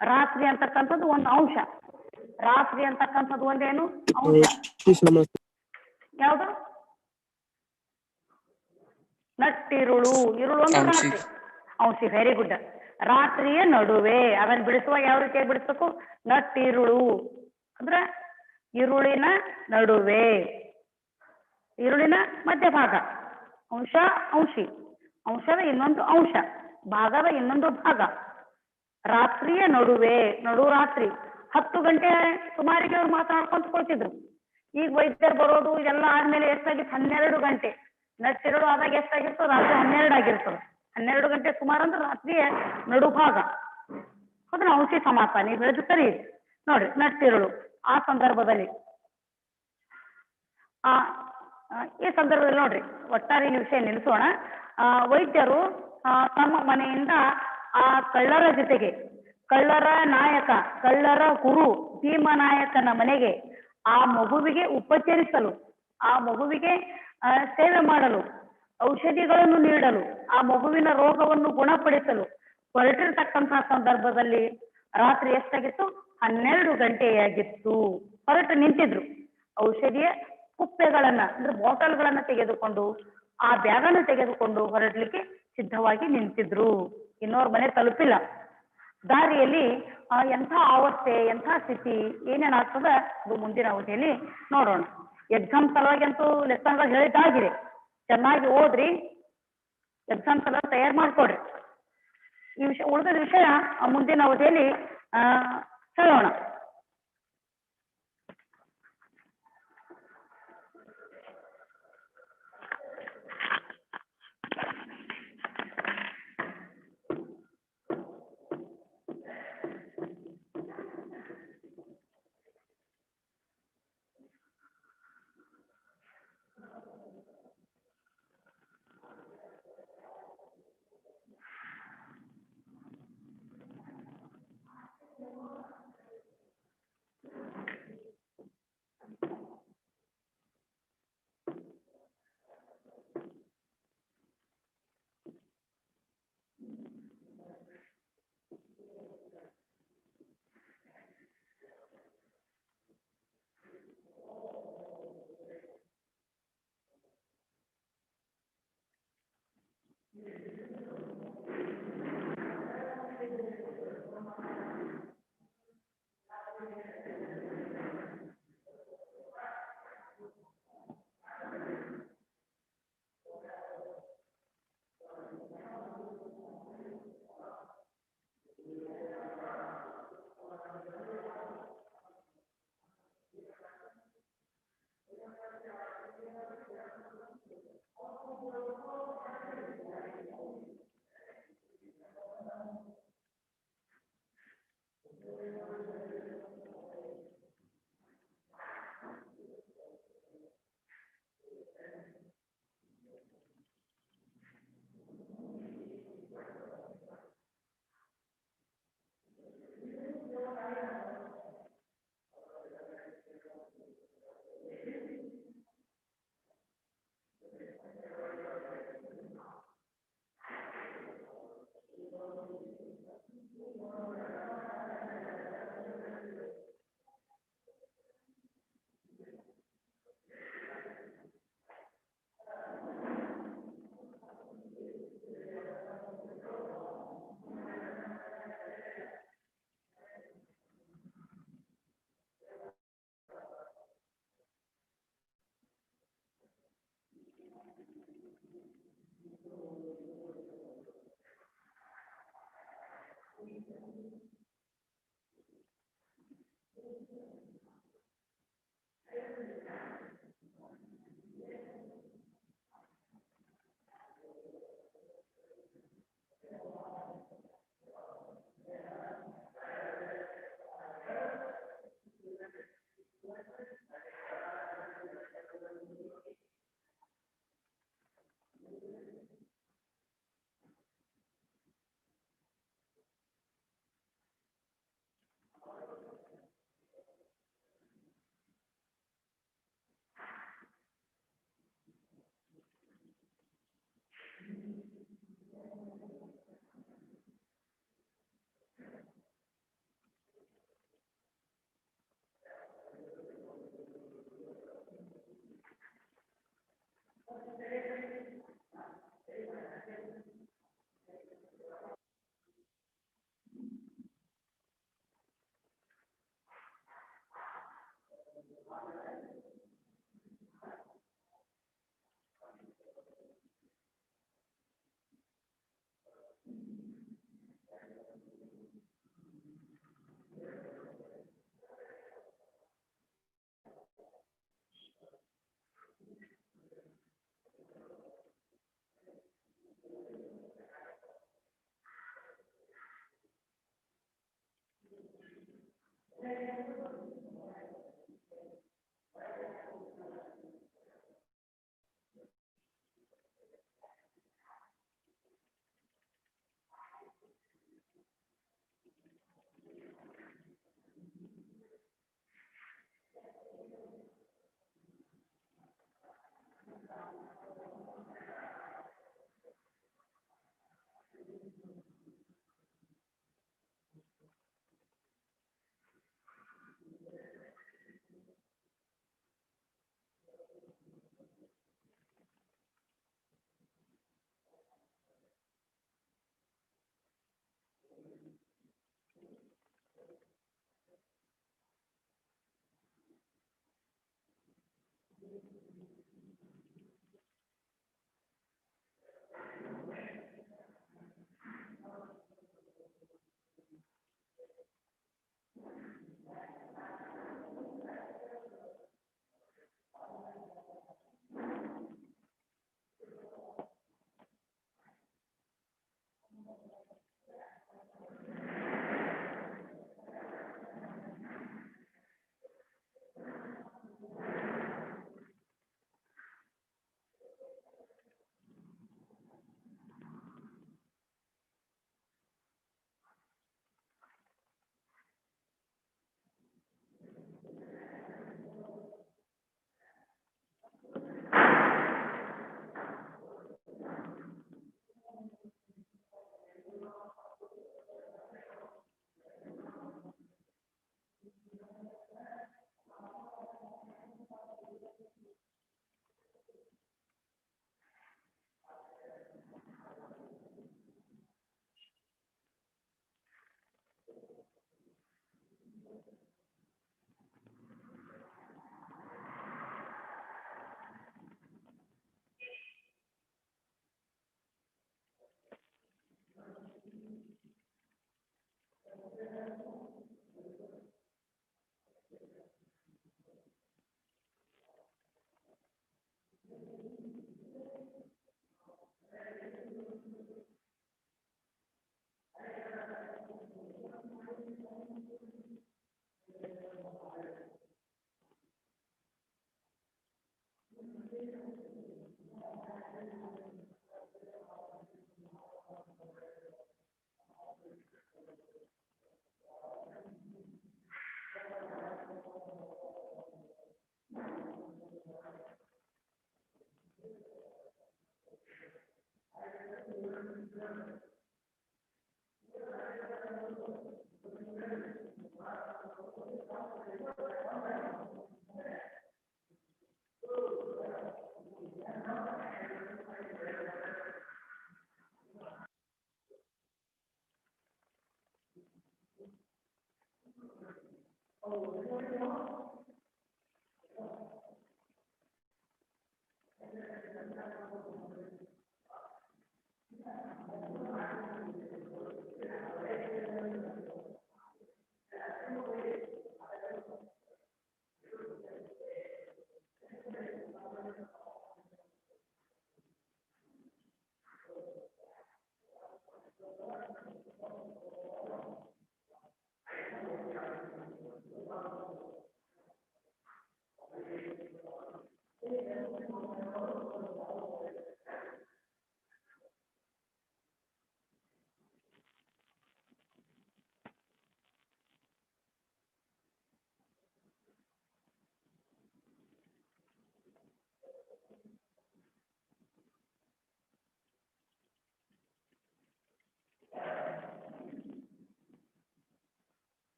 Speaker 7: ರಾತ್ರಿ ಅಂತಕ್ಕಂಥದ್ದು ಒಂದು ಅಂಶ, ರಾತ್ರಿ ಅಂತಕ್ಕಂಥದ್ದು ಒಂದೇನು ಅಂಶ. ಯಾವುದು? ನಟ್ಟಿರುಳು, ಇರುಳು ಒಂದು ರಾತ್ರಿ ಅಂಶ. Very good. ರಾತ್ರಿಯ ನಡುವೆ, ಅದನ್ನು ಬಿಡಿಸುವಾಗ ಯಾವ ರೀತಿಯಾಗಿ ಬಿಡಿಸ್ಬೇಕು? ನಟ್ಟಿರುಳು ಅಂದ್ರೆ ಇರುಳಿನ ನಡುವೆ, ಇರುಳಿನ ಮಧ್ಯಭಾಗ, ಅಂಶ ಅಂಶಿ, ಅಂಶದ ಇನ್ನೊಂದು ಅಂಶ, ಭಾಗದ ಇನ್ನೊಂದು ಭಾಗ. ರಾತ್ರಿಯ ನಡುವೆ, ನಡು ರಾತ್ರಿ 10 ಗಂಟೆ ಸುಮಾರಿಗೆ ಅವ್ರು ಮಾತನಾಡ್ಕೊಂತ ಕೊಡ್ತಿದ್ರು. ಈಗ ವೈದ್ಯರು ಬರೋದು ಇದೆಲ್ಲ ಆದ್ಮೇಲೆ ಎಷ್ಟಾಗಿತ್ತು? 12 ಗಂಟೆ. ನಟ್ಟಿರುಳು ಆದಾಗ ಎಷ್ಟಾಗಿರ್ತದೆ? ರಾತ್ರಿ 12 ಆಗಿರ್ತದೆ. 12 ಗಂಟೆ ಸುಮಾರು ಅಂದ್ರೆ ರಾತ್ರಿಯ ನಡುಭಾಗ. ಅದನ್ನ ಅಂಶಿ ಸಮಾಸ. ನೀವು ಹೇಳಿದ್ರು ಸರಿ. ನೋಡ್ರಿ, ನಟ್ಟಿರುಳು. ಆ ಸಂದರ್ಭದಲ್ಲಿ ಈ ಸಂದರ್ಭದಲ್ಲಿ ನೋಡ್ರಿ, ಒಟ್ಟಾರೆ ಈ ವಿಷಯ ನಿಲ್ಲಿಸೋಣ. ವೈದ್ಯರು ತಮ್ಮ ಮನೆಯಿಂದ ಆ ಕಳ್ಳರ ಜೊತೆಗೆ, ಕಳ್ಳರ ನಾಯಕ, ಕಳ್ಳರ ಗುರು ಭೀಮನಾಯಕನ ಮನೆಗೆ ಆ ಮಗುವಿಗೆ ಉಪಚರಿಸಲು, ಆ ಮಗುವಿಗೆ ಸೇವೆ ಮಾಡಲು, ಔಷಧಿಗಳನ್ನು ನೀಡಲು, ಆ ಮಗುವಿನ ರೋಗವನ್ನು ಗುಣಪಡಿಸಲು ಹೊರಟಿರ್ತಕ್ಕಂತಹ ಸಂದರ್ಭದಲ್ಲಿ ರಾತ್ರಿ ಎಷ್ಟಾಗಿತ್ತು? 12 ಗಂಟೆಯಾಗಿತ್ತು. ಹೊರಟು ನಿಂತಿದ್ರು. ಔಷಧಿಯ ಕುಪ್ಪೆಗಳನ್ನ ಅಂದ್ರೆ ಬಾಟಲ್ಗಳನ್ನ ತೆಗೆದುಕೊಂಡು, ಆ ಬ್ಯಾಗನ್ನು ತೆಗೆದುಕೊಂಡು ಹೊರಡ್ಲಿಕ್ಕೆ ಸಿದ್ಧವಾಗಿ ನಿಂತಿದ್ರು. ಇನ್ನೋರ್ ಮನೆ ತಲುಪಿಲ್ಲ. ದಾರಿಯಲ್ಲಿ ಎಂಥ ಅವಸ್ಥೆ, ಎಂಥ ಸ್ಥಿತಿ, ಏನೇನಾಗ್ತದ ಅದು ಮುಂದಿನ ಅವಧಿಯಲ್ಲಿ ನೋಡೋಣ. ಎಕ್ಸಾಮ್ ಸಲುವಾಗಿ ಅಂತೂ ಲೆಸನ್ಗಳು ಹೇಳಿದ್ದಾಗಿದೆ. ಚೆನ್ನಾಗಿ ಓದ್ರಿ, ಎಕ್ಸಾಮ್ ಸಲುವಾಗಿ ತಯಾರು ಮಾಡ್ಕೊಡ್ರಿ. ಈ ವಿಷಯ, ಉಳಿದ ವಿಷಯ ಮುಂದಿನ ಅವಧಿಯಲ್ಲಿ ಹೇಳೋಣ.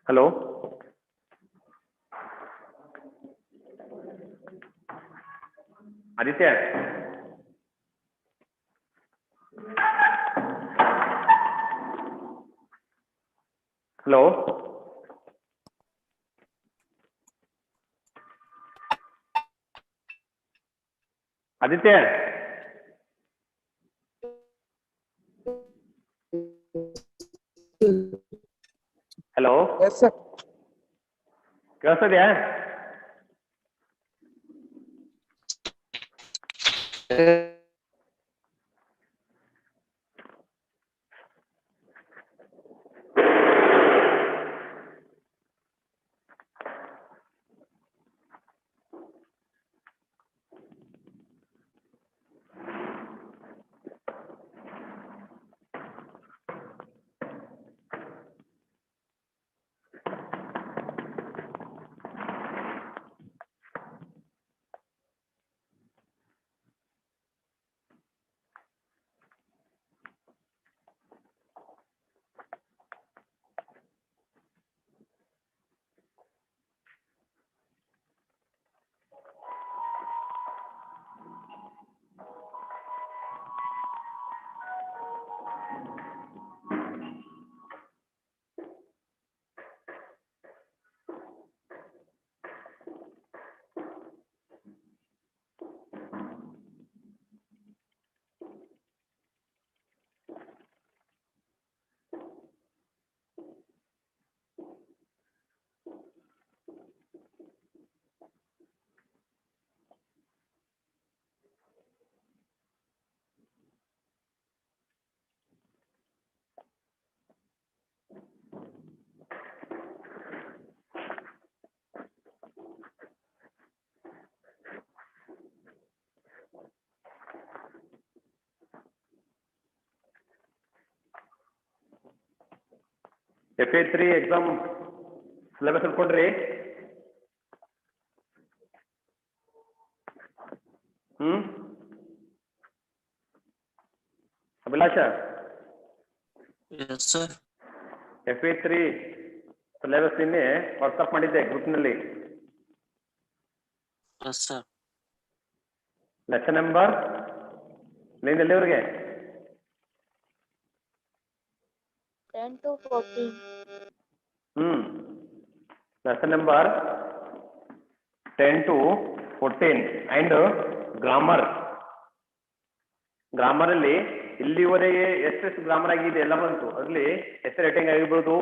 Speaker 8: Hello, Aditya, hello, Aditya, hello, ಕೇಳಿಸ್ತದ್ಯಾ? FA3 ಎಕ್ಸಾಮ್ ಸಿಲೆಬಸ್ ಅನ್ಕೊಂಡ್ರಿ? Abhilasha,
Speaker 5: Yes, sir.
Speaker 8: FA3 syllabus ನಿನ್ನೆ ವಾಟ್ಸಪ್ ಮಾಡಿದ್ದೆ ಗ್ರೂಪ್ನಲ್ಲಿ.
Speaker 5: Yes, sir.
Speaker 8: ಲೆಸನ್ ನಂಬರ್ ನೀನ್ ಎಲ್ಲಿವರೆಗೆ?
Speaker 1: 10 to 14.
Speaker 8: Lesson number 10 to 14 and grammar. Grammar ಅಲ್ಲಿ ಇಲ್ಲಿವರೆಗೆ ಎಷ್ಟೆಷ್ಟು ಗ್ರಾಮರ್ ಆಗಿದೆ ಎಲ್ಲ ಬಂತು. ಅದರಲ್ಲಿ ಎಸ್ ರೇಟಿಂಗ್ ಆಗಿರ್ಬೋದು,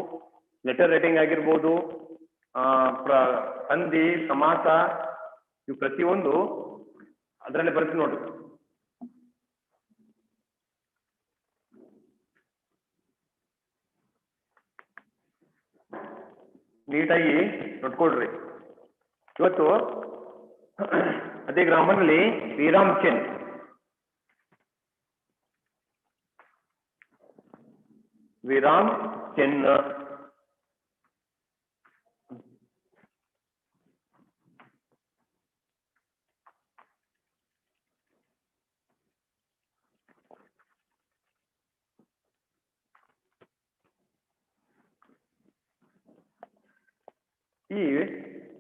Speaker 8: ಲೆಟರ್ ರೇಟಿಂಗ್ ಆಗಿರ್ಬೋದು, ಸಂಧಿ, ಸಮಾಸ, ಇವು ಪ್ರತಿಯೊಂದು ಅದರಲ್ಲಿ ಬರ್ತೀವಿ ನೋಡಿ. ನೀಟಾಗಿ ನೋಡ್ಕೊಳ್ರಿ. ಇವತ್ತು ಅದೇ ಗ್ರಾಮರ್ನಲ್ಲಿ ವಿರಾಮ್ ಚಿಹ್ನ ಈ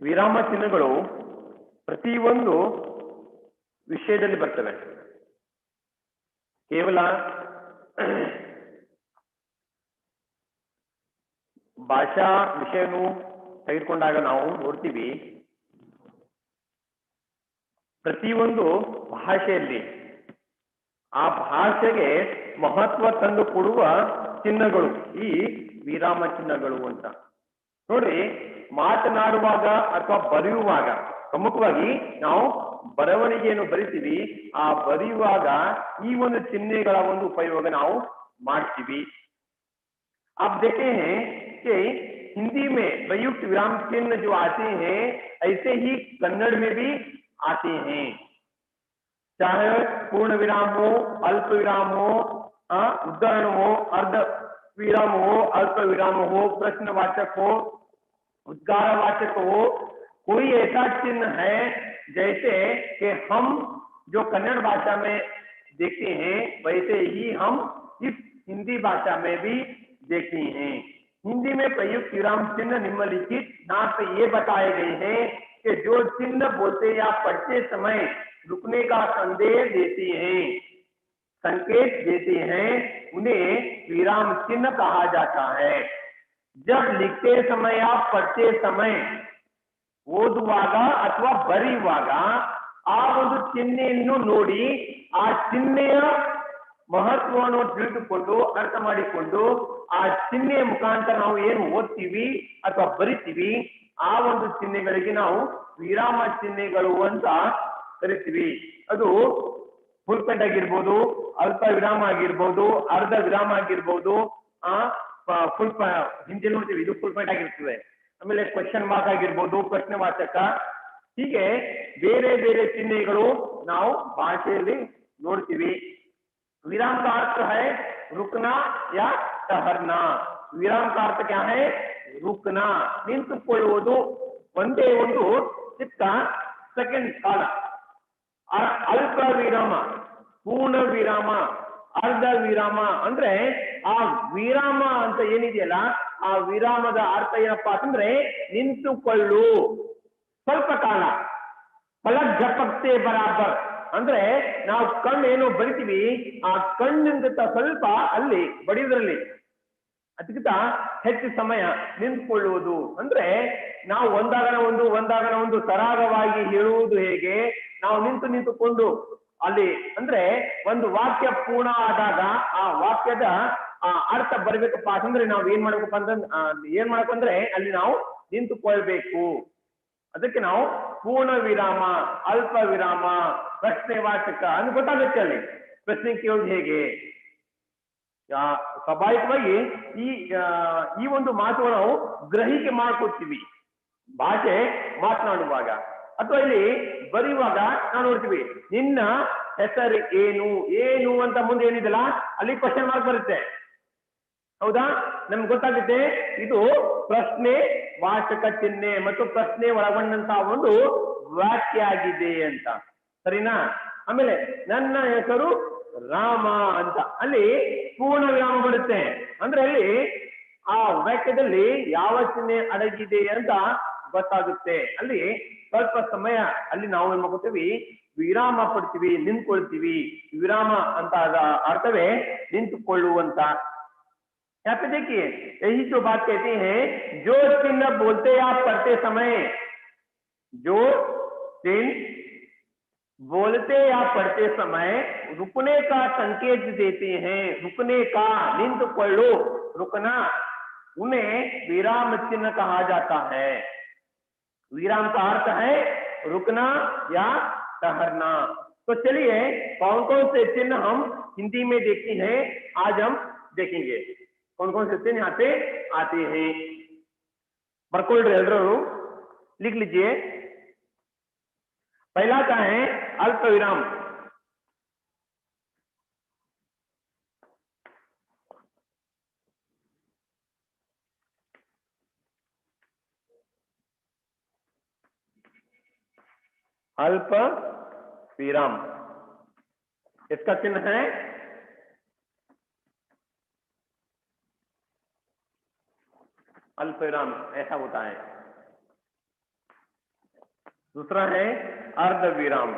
Speaker 8: ವಿರಾಮ ಚಿಹ್ನೆಗಳು ಪ್ರತಿಯೊಂದು ವಿಷಯದಲ್ಲಿ ಬರ್ತವೆ. ಕೇವಲ ಭಾಷಾ ವಿಷಯನು ತೆಗೆದುಕೊಂಡಾಗ ನಾವು ನೋಡ್ತೀವಿ, ಪ್ರತಿಯೊಂದು ಭಾಷೆಯಲ್ಲಿ ಆ ಭಾಷೆಗೆ ಮಹತ್ವ ತಂದು ಕೊಡುವ ಚಿಹ್ನೆಗಳು ಈ ವಿರಾಮ ಚಿಹ್ನೆಗಳು ಅಂತ. ನೋಡ್ರಿ, ಮಾತನಾಡುವಾಗ ಅಥವಾ ಬರೆಯುವಾಗ ಪ್ರಮುಖವಾಗಿ ನಾವು ಬರವಣಿಗೆಯನ್ನು ಬರಿತೀವಿ. ಆ ಬರೆಯುವಾಗ ಈ ಒಂದು ಚಿಹ್ನೆಗಳ ಒಂದು ಉಪಯೋಗ ನಾವು ಮಾಡ್ತೀವಿ. आप देखे हैं कि हिंदी में प्रयुक्त विराम चिन्ह जो आते हैं ऐसे ही कन्नड़ में भी आते हैं, चाहे पूर्ण विराम हो, अल्प विराम हो, उद्धरण हो, अर्ध विराम हो, अल्प विराम हो, प्रश्नवाचक हो, उद्गारवाचक हो, कोई ऐसा चिन्ह है जैसे कि हम जो कन्नड़ भाषा में देखते हैं वैसे ही हम इस हिंदी भाषा में भी देखते हैं। हिंदी में प्रयुक्त विराम चिन्ह निम्नलिखित यहाँ पे ये बताए गए हैं कि जो चिन्ह बोलते या पढ़ते समय रुकने का संदेश देते हैं, संकेत देते हैं, उन्हें विराम चिन्ह कहा जाता है। जब लिखते समय या पढ़ते समय ಓದುವಾಗ ಅಥವಾ ಬರೆಯುವಾಗ ಆ ಒಂದು ಚಿಹ್ನೆಯನ್ನು ನೋಡಿ ಆ ಚಿಹ್ನೆಯ ಮಹತ್ವವನ್ನು ತಿಳಿದುಕೊಂಡು ಅರ್ಥ ಮಾಡಿಕೊಂಡು ಆ ಚಿಹ್ನೆಯ ಮುಖಾಂತರ ನಾವು ಏನು ಓದ್ತೀವಿ ಅಥವಾ ಬರಿತೀವಿ ಆ ಒಂದು ಚಿಹ್ನೆಗಳಿಗೆ ನಾವು ವಿರಾಮ ಚಿಹ್ನೆಗಳು ಅಂತ ಕರಿತೀವಿ। ಅದು ಫುಲ್ ಪ್ಯಾಂಟ್ ಆಗಿರ್ಬೋದು, ಅಲ್ಪ ವಿರಾಮ ಆಗಿರ್ಬೋದು, ಅರ್ಧ ವಿರಾಮ ಆಗಿರ್ಬೋದು, ಫುಲ್ ಹಿಂದೆ ನೋಡ್ತೀವಿ ಇದು ಫುಲ್ ಪ್ಯಾಂಟ್ ಆಗಿರ್ತದೆ। ಆಮೇಲೆ ಕ್ವೆಶ್ಚನ್ ಮಾರ್ಕ್ ಆಗಿರ್ಬೋದು, ಪ್ರಶ್ನೆವಾಚಕ, ಹೀಗೆ ಬೇರೆ ಬೇರೆ ಚಿಹ್ನೆಗಳು ನಾವು ಭಾಷೆಯಲ್ಲಿ ನೋಡ್ತೀವಿ। विराम का अर्थ है रुकना या ठहरना। विराम का अर्थ क्या है? रुकना, ನಿಂತುಕೊಳ್ಳುವುದು ಒಂದೇ ಒಂದು ಚಿಕ್ಕ ಸೆಕೆಂಡ್ ಕಾಲ। ಅಲ್ಪ ವಿರಾಮ, ಪೂರ್ಣ ವಿರಾಮ, ಅರ್ಧ ವಿರಾಮ ಅಂದ್ರೆ ಆ ವಿರಾಮ ಅಂತ ಏನಿದೆಯಲ್ಲ ಆ ವಿರಾಮದ ಅರ್ಥ ಏನಪ್ಪಾ ಅಂತಂದ್ರೆ ನಿಂತುಕೊಳ್ಳು ಸ್ವಲ್ಪ ಕಾಲ। ಪಲಕ್ ಝಪಕ್ತೆ ಬರಾಬರ್ ಅಂದ್ರೆ ನಾವು ಕಣ್ಣು ಏನು ಬರಿತೀವಿ ಆ ಕಣ್ಣಿಂದ ಸ್ವಲ್ಪ ಅಲ್ಲಿ ಬಡಿಯೋದ್ರಲ್ಲಿ ಅದಕ್ಕಿಂತ ಹೆಚ್ಚು ಸಮಯ ನಿಂತುಕೊಳ್ಳುವುದು ಅಂದ್ರೆ ನಾವು ಒಂದಾಗನ ಒಂದು ಸರಾಗವಾಗಿ ಹೇಳುವುದು ಹೇಗೆ, ನಾವು ನಿಂತುಕೊಂಡು ಅಲ್ಲಿ ಅಂದ್ರೆ ಒಂದು ವಾಕ್ಯ ಪೂರ್ಣ ಆದಾಗ ಆ ವಾಕ್ಯದ ಅರ್ಥ ಬರ್ಬೇಕಪ್ಪ ಅಂತಂದ್ರೆ ನಾವು ಏನ್ ಮಾಡ್ಬೇಕಂದ್ರೆ ಅಲ್ಲಿ ನಾವು ನಿಂತುಕೊಳ್ಬೇಕು। ಅದಕ್ಕೆ ನಾವು ಪೂರ್ಣ ವಿರಾಮ, ಅಲ್ಪ ವಿರಾಮ, ಪ್ರಶ್ನೆವಾಚಕ ಅಂತ ಗೊತ್ತಾಗುತ್ತೆ। ಅಲ್ಲಿ ಪ್ರಶ್ನೆ ಕೇಳೋದು ಹೇಗೆ, ಸ್ವಾಭಾವಿಕವಾಗಿ ಈ ಒಂದು ಮಾತು ನಾವು ಗ್ರಹಿಕೆ ಮಾಡ್ಕೊತೀವಿ ಭಾಷೆ ಮಾತನಾಡುವಾಗ ಅಥವಾ ಇಲ್ಲಿ ಬರೆಯುವಾಗ ನಾವು ನೋಡ್ತೀವಿ ನಿನ್ನ ಹೆಸರು ಏನು ಅಂತ ಮುಂದೆ ಏನಿದೆಲ್ಲ ಅಲ್ಲಿ ಕ್ವಶನ್ ಮಾರ್ಕ್ ಬರುತ್ತೆ, ಹೌದಾ? ನಮ್ಗೆ ಗೊತ್ತಾಗುತ್ತೆ ಇದು ಪ್ರಶ್ನೆ ವಾಚಕ ಚಿಹ್ನೆ ಮತ್ತು ಪ್ರಶ್ನೆ ಒಳಗೊಂಡಂತಹ ಒಂದು ವಾಕ್ಯ ಆಗಿದೆ ಅಂತ, ಸರಿನಾ? ಆಮೇಲೆ ನನ್ನ ಹೆಸರು ರಾಮ ಅಂತ ಅಲ್ಲಿ ಪೂರ್ಣ ವಿರಾಮ ಬರುತ್ತೆ ಅಂದ್ರೆ ಅಲ್ಲಿ ಆ ವಾಕ್ಯದಲ್ಲಿ ಯಾವ ಚಿಹ್ನೆ ಅಡಗಿದೆ ಅಂತ ಗೊತ್ತಾಗುತ್ತೆ। ಅಲ್ಲಿ ಸ್ವಲ್ಪ ಸಮಯ ಅಲ್ಲಿ ನಾವು ಏನ್ ಮಾಡ್ಕೊತೀವಿ, ವಿರಾಮ ಪಡ್ತೀವಿ, ನಿಂತ್ಕೊಳ್ತೀವಿ। ವಿರಾಮ ಅಂತ ಅರ್ಥವೇ ನಿಂತುಕೊಳ್ಳುವಂತ। यहाँ पे देखिए यही जो बात कहते हैं, जो चिन्ह बोलते या पढ़ते समय, जो चिन्ह बोलते या पढ़ते समय रुकने का संकेत देते हैं, रुकने का, निंतुಕೊಳ್ಳು, रुकना, उन्हें विराम चिन्ह कहा जाता है। विराम का अर्थ है रुकना या ठहरना। तो चलिए कौन कौन से चिन्ह हम हिंदी में देखते हैं आज हम देखेंगे, कौन कौन से चिन्ह यहाँ पे आते हैं। ಬರ್ಕೊಳ್ರಿ ಎಲ್ಲರೂ, लिख लीजिए। पहला क्या है? अल्प विराम। अल्प विराम इसका चिन्ह है अल्प विराम, ऐसा होता है। दूसरा है अर्ध विराम।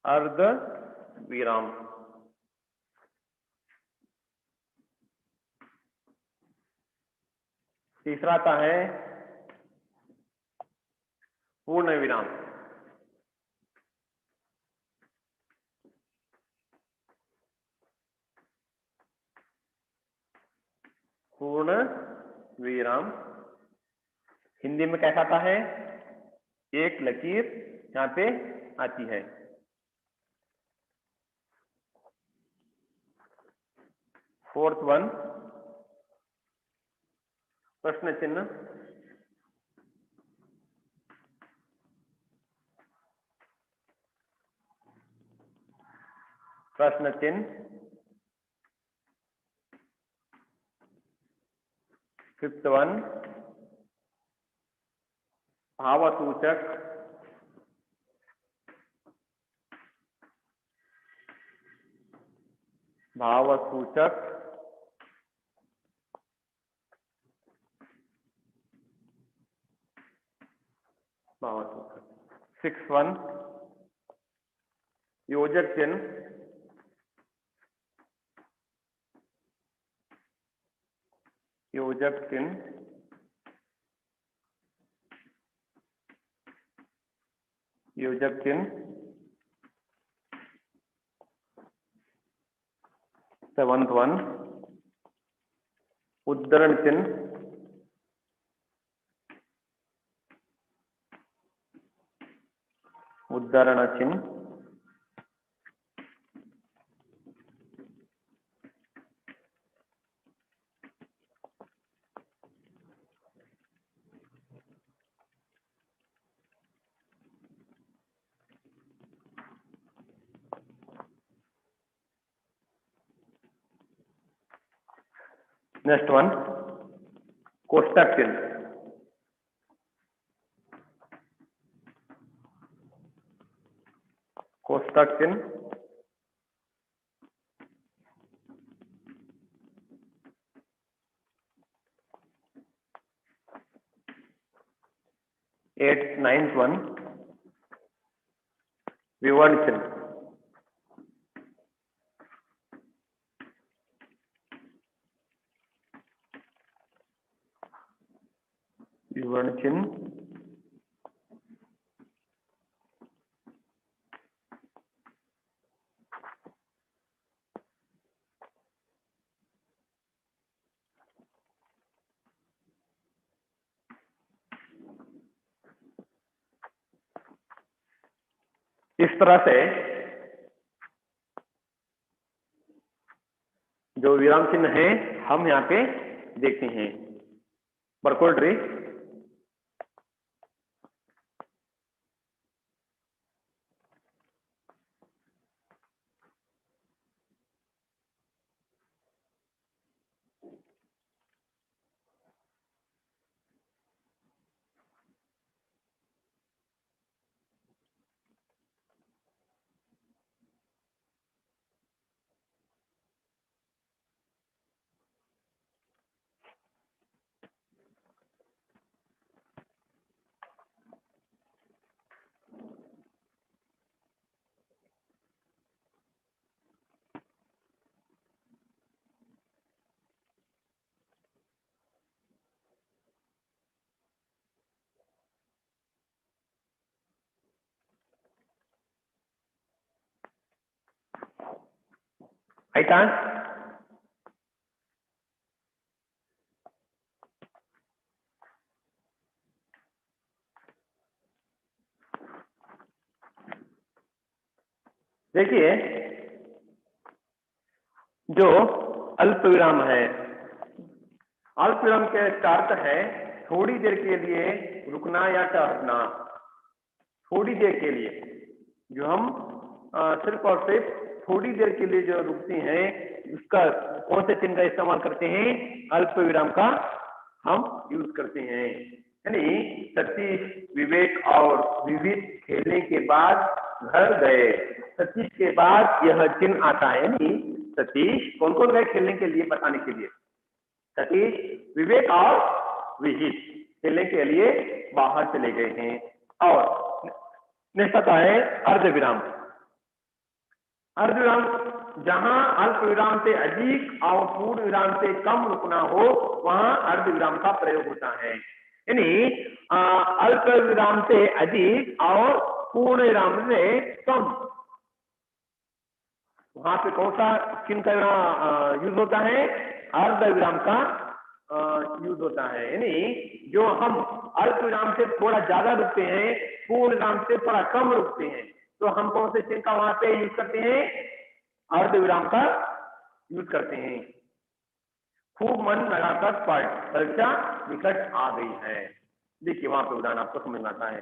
Speaker 8: अर्ध विराम। तीसरा आता है पूर्ण विराम। पूर्ण विराम हिंदी में कैसा आता है? एक लकीर यहाँ पे आती है। फोर्थ वन प्रश्न चिन्ह। प्रश्न चिन्ह फिफ्थ वन भावसूचक भावसूचक भावसूचक। सिक्स वन योजक चिन्ह योजक चिन्ह योजक चिन्ह। सेवंथ वन उद्धरण चिन्ह उद्धरण चिन्ह। नेक्स्ट वन कोष्टक चिन्ह कोष्टक चिन्ह। नाइन्थ वन विवरण चिन्ह विवरण चिन्ह। इस तरह से जो विराम चिन्ह है हम यहाँ पे देखते हैं। बरकोल्ड्री आइता देखिए जो अल्प विराम है अल्प विराम के अर्थ है थोड़ी देर के लिए रुकना या ठहरना। थोड़ी देर के लिए जो हम सिर्फ और सिर्फ थोड़ी देर के लिए जो रुकते हैं उसका कौन से चिन्ह का इस्तेमाल करते हैं? अल्प विराम का हम यूज करते हैं। यानी सतीश विवेक और विविध खेलने के बाद घर गए। सतीश के बाद यह चिन्ह आता है। यानी सतीश कौन कौन गए खेलने के लिए बताने के लिए। सतीश विवेक और विहित खेलने के लिए बाहर चले गए हैं। और नेक्स्ट आता है अर्ध विराम। अर्ध विराम जहां अल्प विराम से अधिक और पूर्ण विराम से कम रुकना हो वहां अर्ध विराम का प्रयोग होता है। यानी अल्प विराम से अधिक और पूर्ण विराम से कम वहां पे कौन सा चिन्ह का यूज होता है? अर्ध विराम का यूज होता है। यानी जो हम अल्प विराम से थोड़ा ज्यादा रुकते हैं पूर्ण विराम से थोड़ा कम रुकते हैं तो हम कौन से चिन्ह का वहां पे यूज करते हैं? अर्ध विराम का यूज करते हैं। खूब मन लगाकर पढ़ परीक्षा निकट आ गई है। देखिए वहां पे उदाहरण आपको समझ में आता है।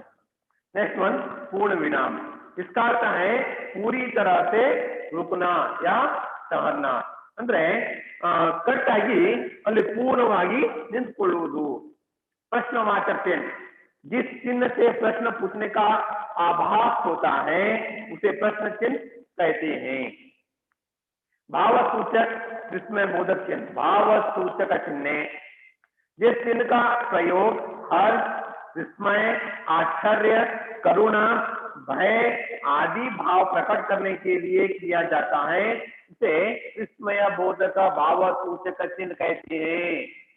Speaker 8: नेक्स्ट वन पूर्ण विराम। इसका अर्थ है पूरी तरह से रुकना या ठहरना। ಅಂದ್ರೆ ಕಟ್ ಆಗಿ ಅಲ್ಲಿ पूर्णವಾಗಿ ನಿಂತುಕೊಳ್ಳುವುದು प्रश्नवाचक चिन्ह जिस चिन्ह से प्रश्न पूछने का आभास होता है उसे प्रश्न चिन्ह कहते हैं भावसूचक विस्मय बोधक चिन्ह भावसूचक चिन्ह जिस चिन्ह का प्रयोग हर्ष विस्मय आश्चर्य करुणा भय आदि भाव प्रकट करने के लिए किया जाता है उसे विस्मय बोधक भावसूचक चिन्ह कहते हैं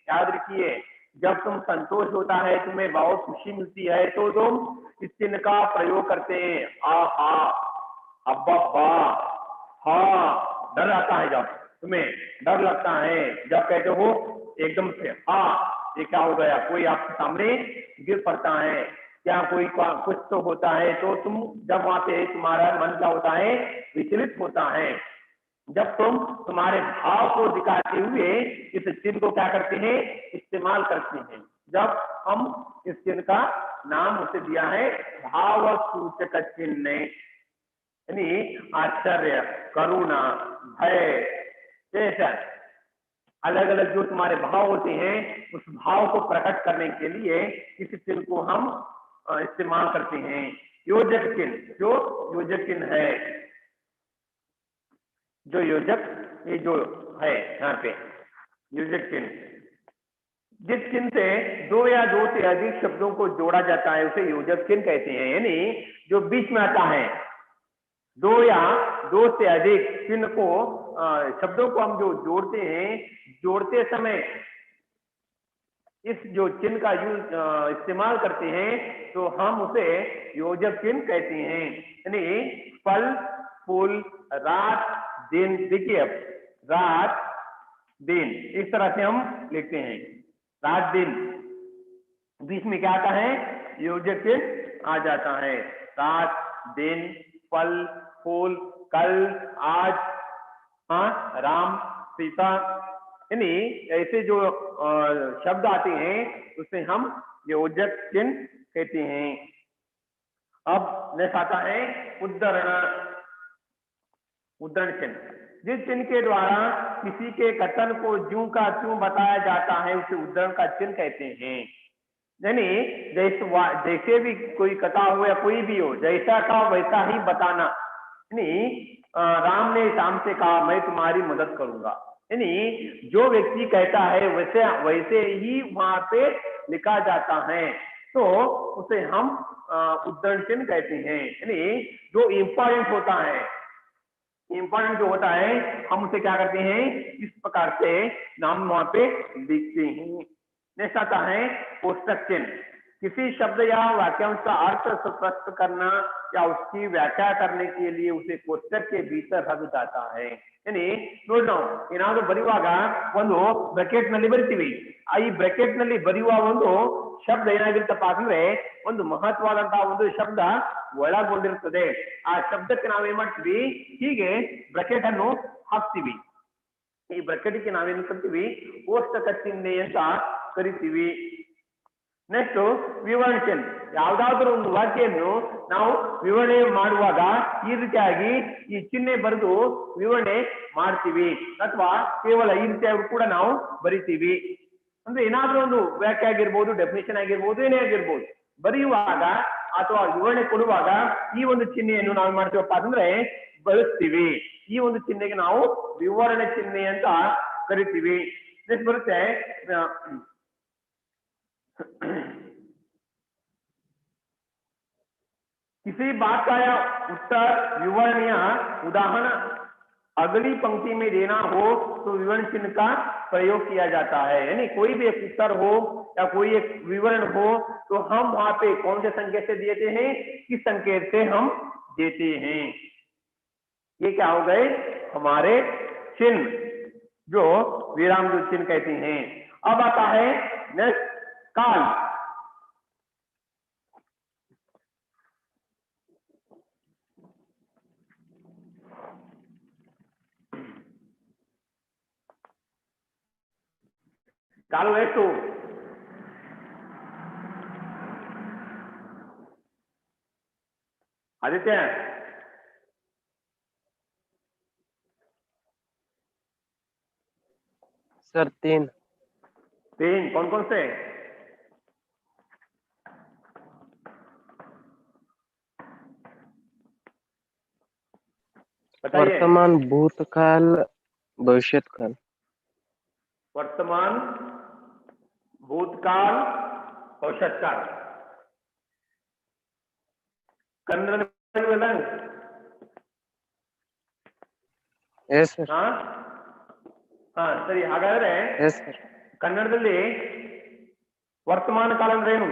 Speaker 8: याद रखिए जब तुम संतोष होता है तुम्हें बहुत खुशी मिलती है तो तुम इस चिन्ह का प्रयोग करते हैं आहा अब्बा हा डर आता है जब तुम्हें डर लगता है जब कहते हो एकदम से हाँ ये क्या हो गया कोई आपके सामने गिर पड़ता है क्या कोई कुछ तो होता है तो तुम जब वहां पे तुम्हारा मन क्या होता है विचलित होता है जब तुम तुम्हारे भाव को दिखाते हुए इस चिन्ह को क्या करते हैं इस्तेमाल करते हैं जब हम इस चिन्ह का नाम उसे दिया है भाव सूचक चिन्ह यानी आश्चर्य करुणा भय जैसा अलग अलग जो तुम्हारे भाव होते हैं उस भाव को प्रकट करने के लिए इस चिन्ह को हम इस्तेमाल करते हैं योजक चिन्ह जो योजक चिन्ह है जो योजक ये जो है यहाँ पे योजक चिन्ह जिस चिन्ह से दो या दो से अधिक शब्दों को जोड़ा जाता है उसे योजक चिन्ह कहते हैं यानी जो बीच में आता है दो या दो से अधिक चिन्ह को शब्दों को हम जो जोड़ते हैं जोड़ते समय इस जो चिन्ह का इस्तेमाल करते हैं तो हम उसे योजक चिन्ह कहते हैं यानी फल फूल रात दिन देखिए अब रात दिन इस तरह से हम लिखते हैं रात दिन बीच में क्या आता है योजक चिन्ह आ जाता है रात दिन फल फूल कल आज हाँ राम सीता यानी ऐसे जो शब्द आते हैं उसे हम योजक चिन्ह कहते हैं अब नेक्स्ट आता है उद्धरण उद्धरण चिन्ह जिस चिन्ह के द्वारा किसी के कथन को ज्यों का त्यों बताया जाता है उसे उद्धरण का चिन्ह कहते हैं यानी जैसे भी कोई कथा हो या कोई भी हो जैसा का वैसा ही बताना यानी राम ने शाम से कहा मैं तुम्हारी मदद करूंगा यानी जो व्यक्ति कहता है वैसे वैसे ही वहां पे लिखा जाता है तो उसे हम उद्धरण चिन्ह कहते हैं यानी जो इंपॉर्टेंट होता है इंपॉर्टेंट जो होता है हम उसे क्या करते हैं इस प्रकार से नाम वहां पे लिखते हैं नेक्स्ट आता है कोष्टक चिन्ह किसी शब्द या वाक्यांश का अर्थ स्पष्ट करना या उसकी व्याख्या करने के लिए उसे कोष्टक के भीतर रख जाता है यानी ನೋಡ್ ನಾವು ಏನಾದ್ರು ಬರೆಯುವಾಗ ಒಂದು ಬ್ರಾಕೆಟ್ ನಲ್ಲಿ ಬರಿತೀವಿ ಈ ಬ್ರಾಕೆಟ್ ನಲ್ಲಿ ಬರೆಯುವ ಒಂದು ಶಬ್ದ ಏನಾಗಿರುತ್ತಪ್ಪ ಅಂದ್ರೆ ಒಂದು ಮಹತ್ವವಾದಂತಹ ಒಂದು ಶಬ್ದ ಒಳಗೊಂಡಿರುತ್ತದೆ ಆ ಶಬ್ದಕ್ಕೆ ನಾವು ಏನ್ ಮಾಡ್ತೀವಿ ಹೀಗೆ ಬ್ರಾಕೆಟ್ ಅನ್ನು ಹಾಕ್ತೀವಿ ಈ ಬ್ರಾಕೆಟ್ ಗೆ ನಾವೇನು ಕರಿತೀವಿ ಕೋಷ್ಟಕ ಚಿಹ್ನೆ ಅಂತ ಕರಿತೀವಿ ನೆಕ್ಸ್ಟ್ ವಿವರಣೆ ಚಿಹ್ನೆ ಯಾವ್ದಾದ್ರು ಒಂದು ವಾಕ್ಯವನ್ನು ನಾವು ವಿವರಣೆ ಮಾಡುವಾಗ ಈ ರೀತಿಯಾಗಿ ಈ ಚಿಹ್ನೆ ಬರೆದು ವಿವರಣೆ ಮಾಡ್ತೀವಿ ಅಥವಾ ಕೇವಲ ಈ ರೀತಿಯಾಗಿ ಕೂಡ ನಾವು ಬರಿತೀವಿ ಅಂದ್ರೆ ಏನಾದ್ರೂ ಒಂದು ವ್ಯಾಖ್ಯೆ ಆಗಿರ್ಬೋದು ಡೆಫಿನೇಷನ್ ಆಗಿರ್ಬೋದು ಏನೇ ಆಗಿರ್ಬೋದು ಬರೆಯುವಾಗ ಅಥವಾ ವಿವರಣೆ ಕೊಡುವಾಗ ಈ ಒಂದು ಚಿಹ್ನೆಯನ್ನು ನಾವು ಮಾಡ್ತೀವಪ್ಪ ಅಂದ್ರೆ ಬಳಸ್ತೀವಿ ಈ ಒಂದು ಚಿಹ್ನೆಗೆ ನಾವು ವಿವರಣೆ ಚಿಹ್ನೆ ಅಂತ ಕರಿತೀವಿ ನೆಕ್ಸ್ಟ್ ಬರುತ್ತೆ किसी बात का या उत्तर विवरण या उदाहरण अगली पंक्ति में देना हो तो विवरण चिन्ह का प्रयोग किया जाता है यानी कोई भी एक उत्तर हो या कोई एक विवरण हो तो हम वहां पे कौन से संकेत से देते हैं किस संकेत से हम देते हैं ये क्या हो गए हमारे चिन्ह जो विराम जो चिन्ह कहते हैं अब आता है नेक्स्ट काल काल ಎಷ್ಟು आदित्य
Speaker 2: सर 3।
Speaker 8: 3 कौन कौन से? बताइए।
Speaker 2: वर्तमान, भूतकाल, भविष्यत काल।
Speaker 8: वर्तमान, भूतकाल, भविष्यत काल। Kannada
Speaker 2: yes sir.
Speaker 8: ಹಾ ಹಾ ಸರಿ. ಹಾಗಾದ್ರೆ
Speaker 2: ಎಸ್ ಸರ್.
Speaker 8: ಕನ್ನಡದಲ್ಲಿ ವರ್ತಮಾನ ಕಾಲ ಅಂದ್ರೆ ಏನು?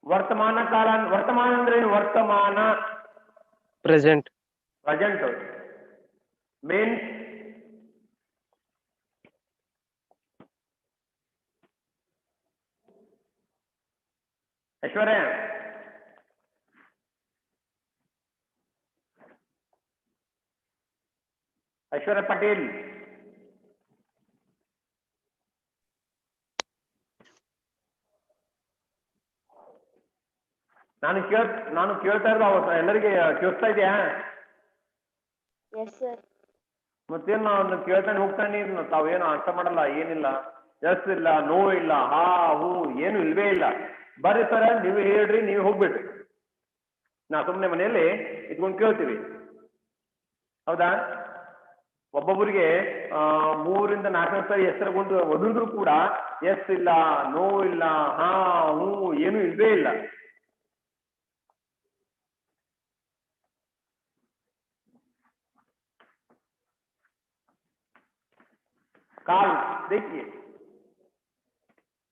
Speaker 8: ವರ್ತಮಾನ ಕಾಲ, ವರ್ತಮಾನ ಅಂದ್ರೆ ಏನು? ವರ್ತಮಾನ
Speaker 2: ಪ್ರೆಸೆಂಟ್.
Speaker 8: ಪ್ರೆಸೆಂಟ್ ಮೀನ್ಸ್ ಐಶ್ವರ್ಯ ಐಶ್ವರ್ಯ ಪಟೇಲ್ ನಾನು ಕೇಳ್ತಾ ಇರೋದು ಎಲ್ಲರಿಗೆ ಕೇಳಿಸ್ತಾ ಇದೆಯಾ?
Speaker 1: Yes, sir.
Speaker 8: ಮತ್ತೇನು ನಾನು ಕೇಳ್ತಾನೆ ಹೋಗ್ತಾನೆ, ತಾವೇನು ಅರ್ಥ ಮಾಡಲ್ಲ, ಏನಿಲ್ಲ, ಎಸ್ ಇಲ್ಲ, ನೋ ಇಲ್ಲ, ಹಾ ಹೂ ಏನು ಇಲ್ವೇ ಇಲ್ಲ. ಬರ್ರಿ ಸರ, ನೀವು ಹೇಳ್ರಿ, ನೀವು ಹೋಗ್ಬಿಡ್ರಿ, ನಾ ಸುಮ್ಮನೆ ಮನೆಯಲ್ಲಿ ಇದ್ಕೊಂಡು ಕೇಳ್ತೀವಿ. ಹೌದಾ? ಒಬ್ಬೊಬ್ಬರಿಗೆ 3 ರಿಂದ 4 ಸರಿ ಹೆಸರುಗೊಂಡು ಒದಿದ್ರು ಕೂಡ ಎಸ್ ಇಲ್ಲ, ನೋ ಇಲ್ಲ, ಹಾ ಹೂ ಏನು ಇಲ್ವೇ ಇಲ್ಲ. काल देखिए,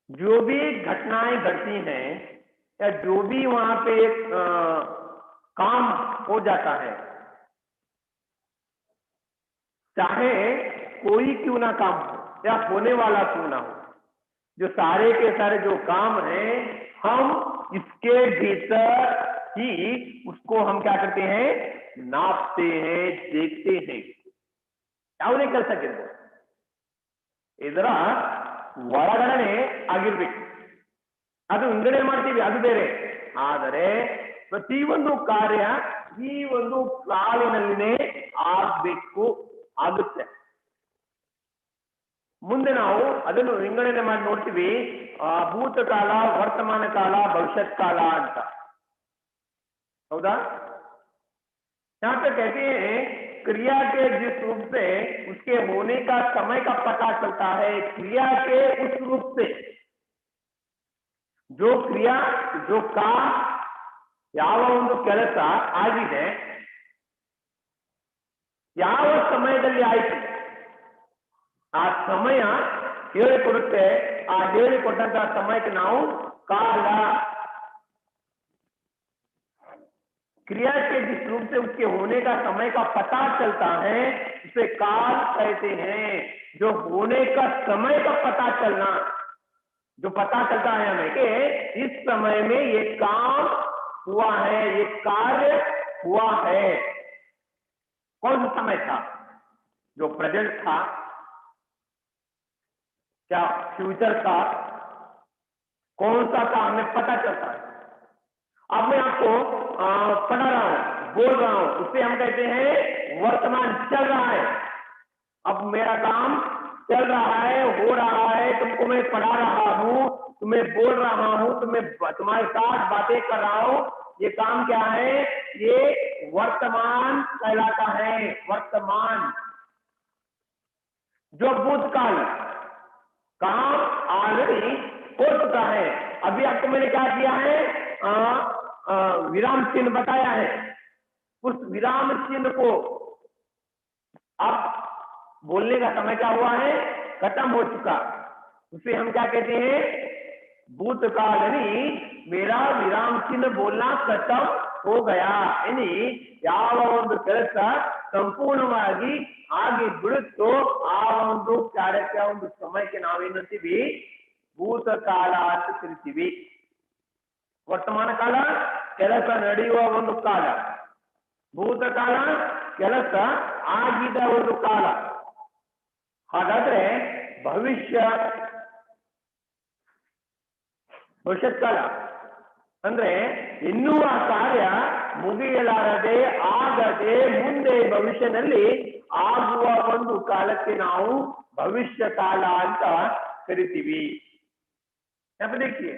Speaker 8: जो भी घटनाएं घटती हैं या जो भी वहां पे काम हो जाता है, चाहे कोई क्यों ना काम हो या होने वाला क्यों ना हो, जो सारे के सारे जो काम हैं हम इसके भीतर ही उसको हम क्या करते हैं? नापते हैं, देखते हैं. ಯಾವುದೇ ಕೆಲಸ ಗೆದ್ದು ಇದರ ಒಳಗಡೆ ಆಗಿರ್ಬೇಕು. ಅದು ಹಿಂಗಡೆ ಮಾಡ್ತೀವಿ, ಅದು ಬೇರೆ. ಆದರೆ ಪ್ರತಿಯೊಂದು ಕಾರ್ಯ ಈ ಒಂದು ಕಾಲಿನಲ್ಲಿನೇ ಆಗ್ಬೇಕು, ಆಗುತ್ತೆ. ಮುಂದೆ ನಾವು ಅದನ್ನು ವಿಂಗಡಣೆ ಮಾಡಿ ನೋಡ್ತೀವಿ, ಭೂತಕಾಲ, ವರ್ತಮಾನ ಕಾಲ, ಭವಿಷ್ಯತ್ ಕಾಲ ಅಂತ. ಹೌದಾ? यहाँ पे कहते हैं क्रिया के जिस रूप से उसके होने का समय का पता चलता है, क्रिया के उस रूप से जो क्रिया जो काम ಯಾವ ಒಂದು ಕೆಲಸ ಆಗಿದೆ ಯಾವ ಸಮಯದಲ್ಲಿ ಆಯಿತು ಆ ಸಮಯ ಹೇಳಿಕೊಡುತ್ತೆ. ಆ ಹೇಳಿಕೊಟ್ಟಂತಹ ಸಮಯಕ್ಕೆ ನಾವು ಕಾಲ, क्रिया के जिस रूप से उसके होने का समय का पता चलता है उसे काल कहते हैं. जो होने का समय का पता चलना, जो पता चलता है हमें कि इस समय में ये काम हुआ है, ये कार्य हुआ है. कौन सा समय था? जो प्रेजेंट था, क्या फ्यूचर था, कौन सा था, हमें पता चलता है. अब मैं आपको पढ़ा रहा हूं, बोल रहा हूं, उससे हम कहते हैं वर्तमान चल रहा है. अब मेरा काम चल रहा है, हो रहा है, तुमको मैं पढ़ा रहा हूं, तुम्हें बोल रहा हूं, तुम्हारे साथ बातें कर रहा हूं. ये काम क्या है? ये वर्तमान कहलाता है. वर्तमान. जो भूतकाल काम ऑलरेडी हो चुका है. अभी आपको मैंने क्या किया है? विराम चिन्ह बताया है. उस विराम चिन्ह को अब बोलने का समय क्या हुआ है? खत्म हो चुका. उसे हम क्या कहते हैं? भूतकाल. यानी मेरा विराम चिन्ह बोलना खत्म हो गया. यानी ಯಾವ ಒಂದು ಕೆಲಸ ಸಂಪೂರ್ಣವಾಗಿ ಆಗಿ ಬಿಡುತ್ತೋ ಆ ಒಂದು ಕಾರ್ಯಕ್ಕೆ, ಒಂದು ಸಮಯಕ್ಕೆ ನಾವೇನಂತೀವಿ? ಭೂತಕಾಲ ಅಂತ ಕರಿತೀವಿ. ವರ್ತಮಾನ ಕಾಲ ಕೆಲಸ ನಡೆಯುವ ಒಂದು ಕಾಲ, ಭೂತಕಾಲ ಕೆಲಸ ಆಗಿದ ಒಂದು ಕಾಲ. ಹಾಗಾದ್ರೆ ಭವಿಷ್ಯ ಭವಿಷ್ಯತ್ ಕಾಲ ಅಂದ್ರೆ ಇನ್ನೂ ಆ ಕಾರ್ಯ ಮುಗಿಯಲಾರದೆ ಆಗದೆ ಮುಂದೆ ಭವಿಷ್ಯದಲ್ಲಿ ಆಗುವ ಒಂದು ಕಾಲಕ್ಕೆ ನಾವು भविष्य काल ಅಂತ ಕರಿತೀವಿ। अब देखिए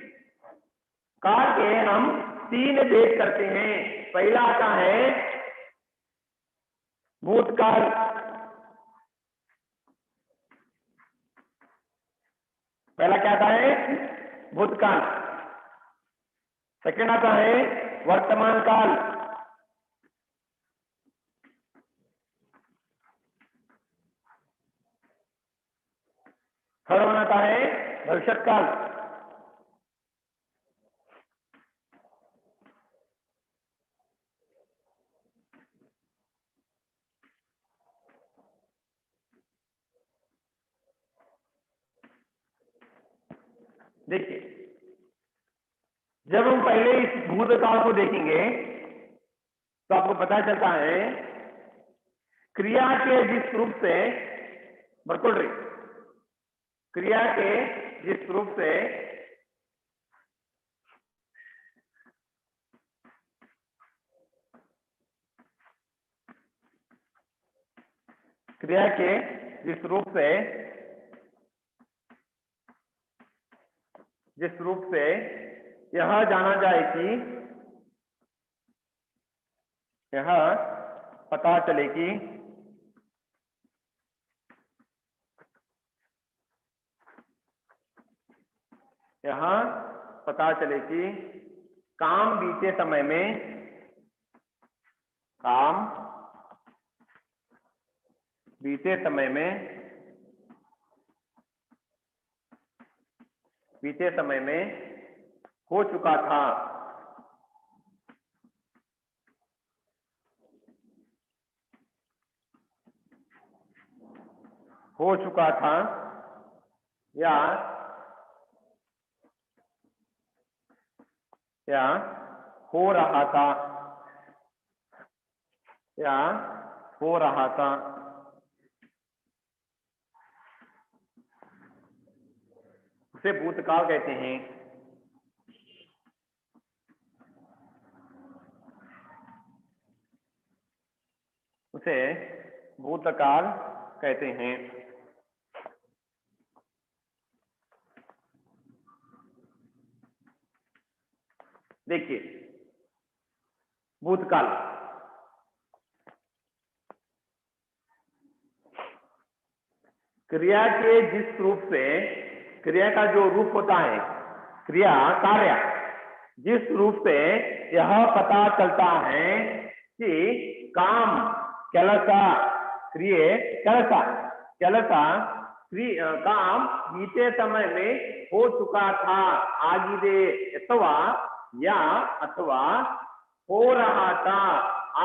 Speaker 8: काल के हम 3 भेद करते हैं। पहला आता है भूतकाल, पहला क्या आता है भूतकाल। सेकंड आता है वर्तमान काल, थर्ड वन आता है भविष्यत काल। देखिए जब हम पहले इस भूतकाल को देखेंगे तो आपको पता चलता है क्रिया के जिस रूप से बरकुल रही क्रिया के जिस रूप से क्रिया के जिस रूप से यह जाना जाए कि यह पता चले कि यहाँ पता चले कि काम बीते समय में बीते समय में हो चुका था। या हो रहा था उसे भूतकाल कहते हैं। उसे भूतकाल कहते हैं। देखिए भूतकाल क्रिया के जिस रूप से क्रिया का जो रूप होता है क्रिया कार्य जिस रूप से यह पता चलता है कि काम ಕೆಲಸ क्रिये ಕೆಲಸ काम बीते समय में हो चुका था आಗಿದೆ अथवा हो रहा था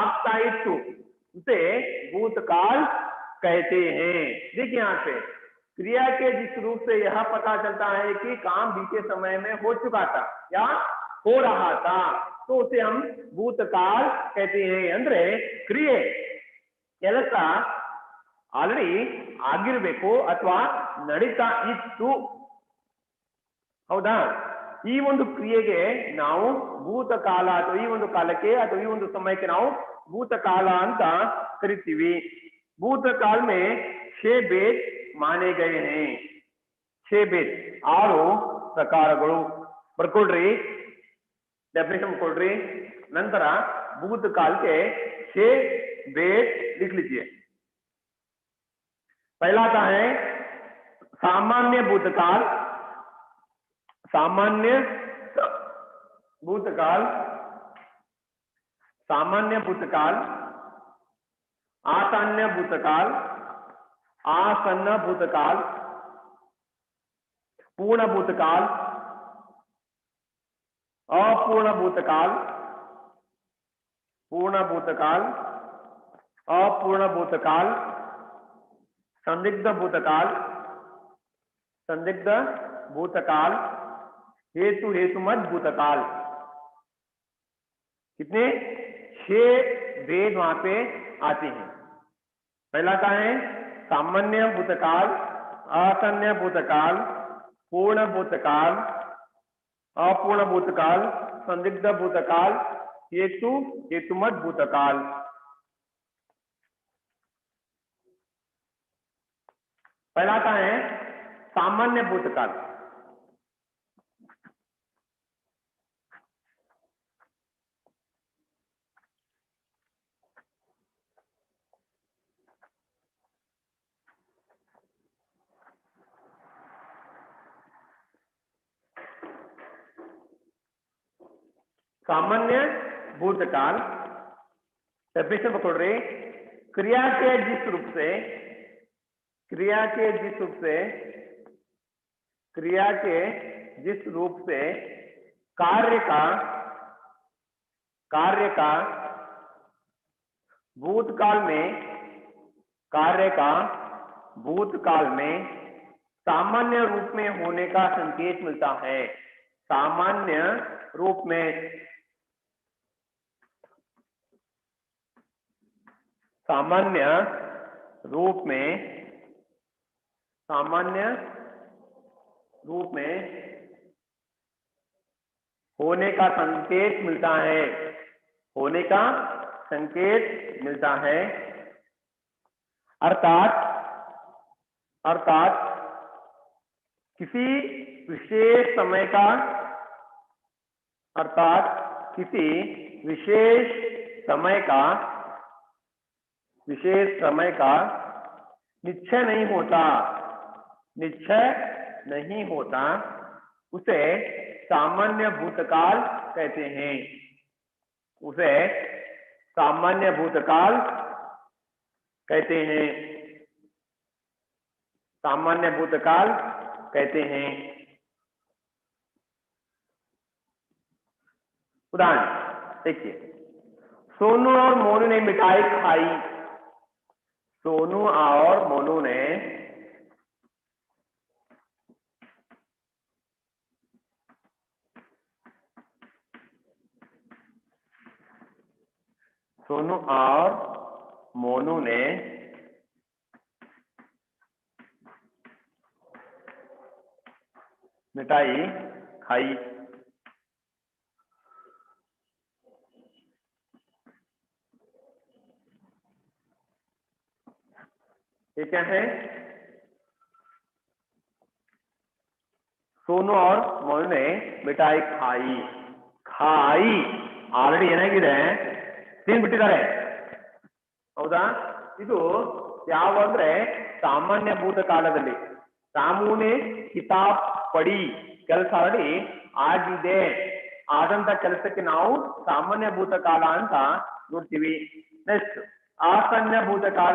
Speaker 8: ಆಗ್ತಾ ಇತ್ತು उसे भूतकाल कहते हैं। देखिए यहाँ पे क्रिया के जिस रूप से यह पता चलता है कि काम बीते समय में हो चुका था या हो रहा था तो उसे हम भूतकाल कहते हैं। ಅಂದ್ರೆ ಕ್ರಿಯೆ ಕೆಲಸ ಆಲ್ರೆಡಿ ಆಗಿರಬೇಕು ಅಥವಾ ನಡೀತಾ ಇತ್ತು, ಹೌದಾ? ಈ ಒಂದು ಕ್ರಿಯೆಗೆ ನಾವು ಭೂತಕಾಲ ಅಥವಾ ಈ ಒಂದು ಕಾಲಕ್ಕೆ ಅಥವಾ ಈ ಒಂದು ಸಮಯಕ್ಕೆ ನಾವು ಭೂತಕಾಲ ಅಂತ ಕರಿತೀವಿ। भूतकाल में 6 भेद माने गए हैं। 6 भेद 6 ಪ್ರಕಾರಗಳು ಬರ್ಕೊಳ್ರಿ, डेफिनेशन ಕೊಡ್ರಿ। ನಂತರ भूतकाल के 6 भेद लिख लीजिए। पहला आता है सामान्य भूतकाल, सामान्य भूतकाल, आसन्न भूतकाल, पूर्ण भूतकाल, अपूर्ण भूतकाल, अपूर्ण भूतकाल, संदिग्ध भूतकाल, हेतुमत भूतकाल। कितने 6 भेद वहां पे आते हैं। पहला का है सामान्य भूतकाल, आसन्न भूतकाल, पूर्ण भूतकाल, अपूर्ण भूतकाल, संदिग्ध भूतकाल, हेतु हेतुमत भूतकाल। पहला आता है सामान्य भूतकाल। सामान्य भूतकाल डेफिनेशन पकड़ रहे, क्रिया के जिस रूप से क्रिया के जिस रूप से कार्य का भूतकाल में सामान्य रूप में होने का संकेत मिलता है। सामान्य रूप में होने का संकेत मिलता है, अर्थात किसी विशेष समय का निश्चय नहीं होता, उसे सामान्य भूतकाल कहते हैं। उदाहरण देखिए, सोनू और मोनू ने मिठाई खाई। सोनू और मोनू ने मिठाई खाई। ये क्या है? सोनू और मोनू ने मिठाई खाई ಆಲ್ರೆಡಿ ಏನಾಗಿದೆ, ತಿಂದ್ಬಿಟ್ಟಿದ್ದಾರೆ, ಹೌದಾ? ಇದು ಯಾವ ಅಂದ್ರೆ ಸಾಮಾನ್ಯ ಭೂತಕಾಲದಲ್ಲಿ ರಾಮುನೇ ಕಿತಾಬ್ ಪಡಿ ಕೆಲಸ ಆಲ್ರೆಡಿ ಆಗಿದೆ, ಆದಂತ ಕೆಲಸಕ್ಕೆ ನಾವು ಸಾಮಾನ್ಯ ಭೂತಕಾಲ ಅಂತ ನೋಡ್ತೀವಿ. ನೆಕ್ಸ್ಟ್ ಆಸನ್ನ ಭೂತಕಾಲ